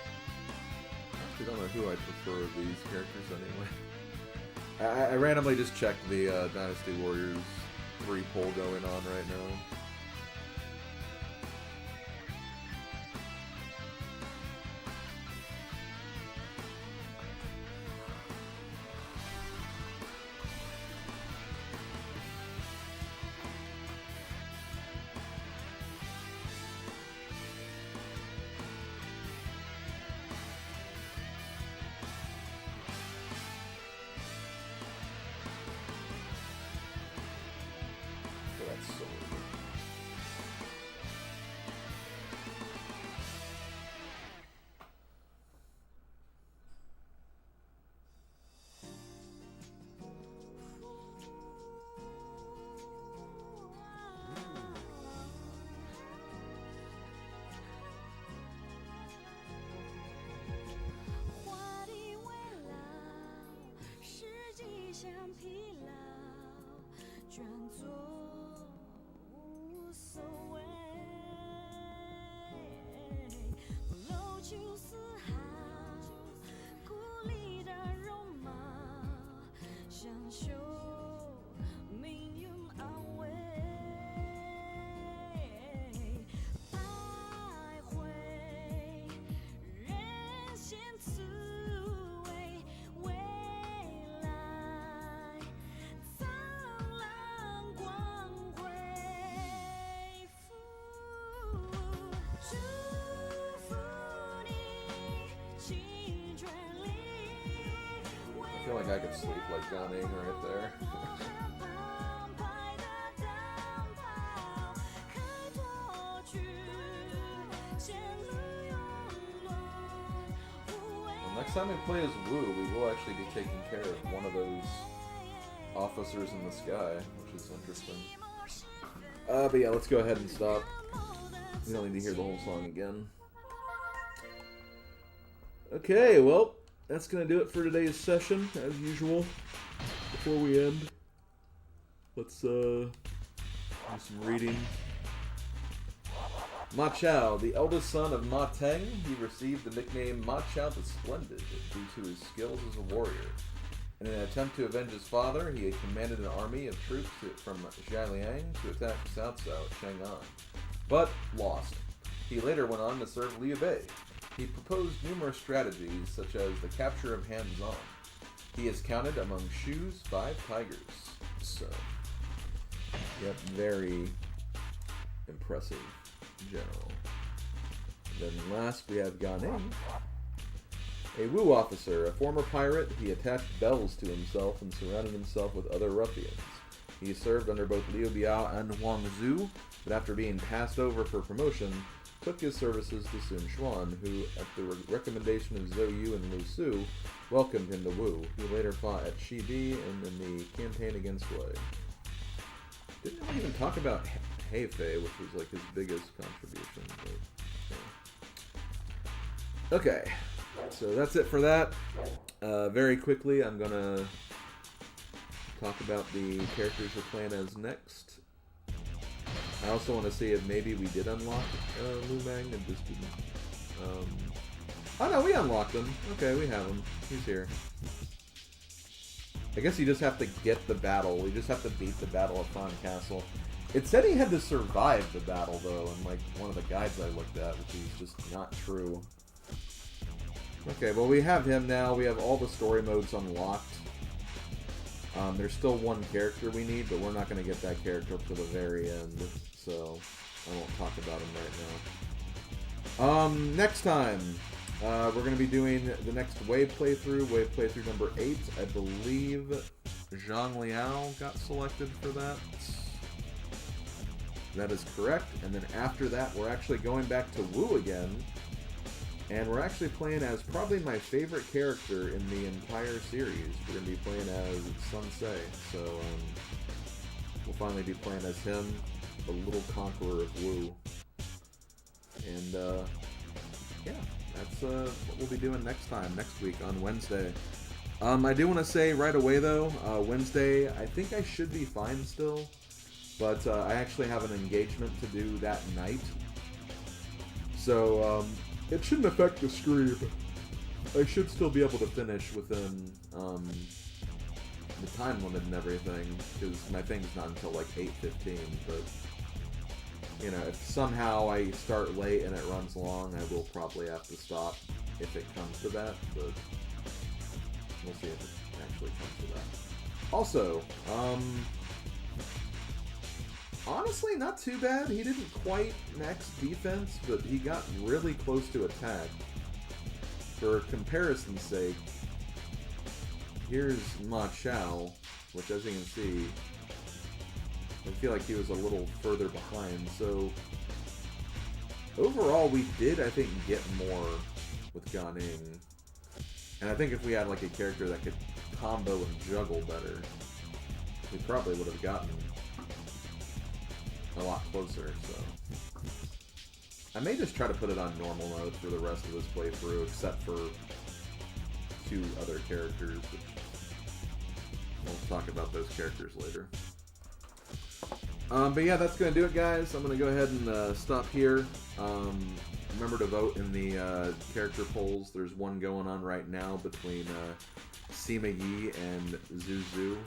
I actually don't know who I prefer of these characters anyway. I randomly just checked the Dynasty Warriors 3 poll going on right now. I feel like I could sleep like Gan Ning right there. Well, next time we play as Wu, we will actually be taking care of one of those officers in the sky, which is interesting. But yeah, let's go ahead and stop. We don't need to hear the whole song again. Okay, well, that's going to do it for today's session, as usual. Before we end, let's do some reading. Ma Chao, the eldest son of Ma Teng, he received the nickname Ma Chao the Splendid due to his skills as a warrior. In an attempt to avenge his father, he had commanded an army of troops from Xiaoliang to attack South Chang'an, but lost. He later went on to serve Liu Bei. He proposed numerous strategies, such as the capture of Hanzong. He is counted among Shu's 5 tigers. So, yep, very impressive general. Then last we have Gan Ning, a Wu officer, a former pirate. He attached bells to himself and surrounded himself with other ruffians. He served under both Liu Biao and Huang Zu, but after being passed over for promotion, took his services to Sun Xuan, who, at the recommendation of Zhou Yu and Lu Su, welcomed him to Wu. He later fought at Shibi and in the campaign against Wei. Didn't really even talk about Heifei, which was like his biggest contribution. But, yeah. Okay, so that's it for that. Very quickly, I'm gonna talk about the characters we're playing as next. I also want to see if maybe we did unlock Lu Meng and just didn't. Oh no, we unlocked him. Okay, we have him. He's here. I guess you just have to get the battle. You just have to beat the battle of Fawn Castle. It said he had to survive the battle, though, in like one of the guides I looked at, which is just not true. Okay, well, we have him now. We have all the story modes unlocked. There's still one character we need, but we're not going to get that character up to the very end, so I won't talk about him right now. Next time, we're going to be doing the next Wave playthrough number 8. I believe Zhang Liao got selected for that. That is correct, and then after that, we're actually going back to Wu again. And we're actually playing as probably my favorite character in the entire series. We're going to be playing as Sun Ce. So, we'll finally be playing as him, the little conqueror of Wu. And, yeah, that's what we'll be doing next week on Wednesday. I do want to say right away, though, Wednesday, I think I should be fine still. But I actually have an engagement to do that night. So, it shouldn't affect the stream. I should still be able to finish within the time limit and everything, because my thing's not until like 8:15. But you know, if somehow I start late and it runs long, I will probably have to stop if it comes to that. But we'll see if it actually comes to that. Also, honestly, not too bad. He didn't quite max defense, but he got really close to attack. For comparison's sake, here's Ma Chao, which as you can see, I feel like he was a little further behind. So, overall, we did, I think, get more with Gan Ning. And I think if we had like a character that could combo and juggle better, we probably would have gotten a lot closer, so. I may just try to put it on normal mode for the rest of this playthrough, except for 2 other characters, which we'll talk about those characters later. But yeah, that's going to do it, guys. I'm going to go ahead and stop here. Remember to vote in the character polls. There's one going on right now between Sima Yi and Zuzu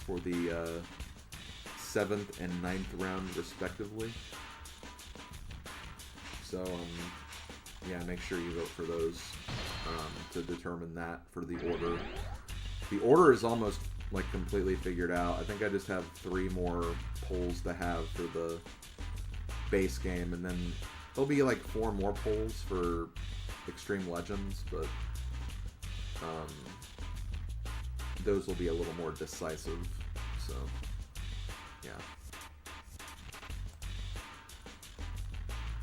for the 7th and 9th round, respectively. So, yeah, make sure you vote for those to determine that for the order. The order is almost, like, completely figured out. I think I just have 3 more polls to have for the base game, and then there'll be, like, 4 more polls for Extreme Legends, but those will be a little more decisive, so. Yeah.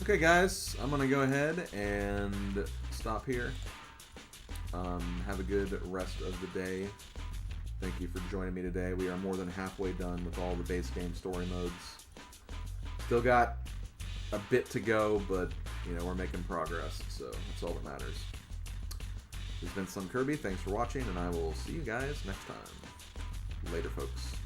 Okay, guys, I'm going to go ahead and stop here. Have a good rest of the day. Thank you for joining me today. We are more than halfway done with all the base game story modes. Still got a bit to go, but, you know, we're making progress, so that's all that matters. This has been SlimKirby. Thanks for watching, and I will see you guys next time. Later, folks.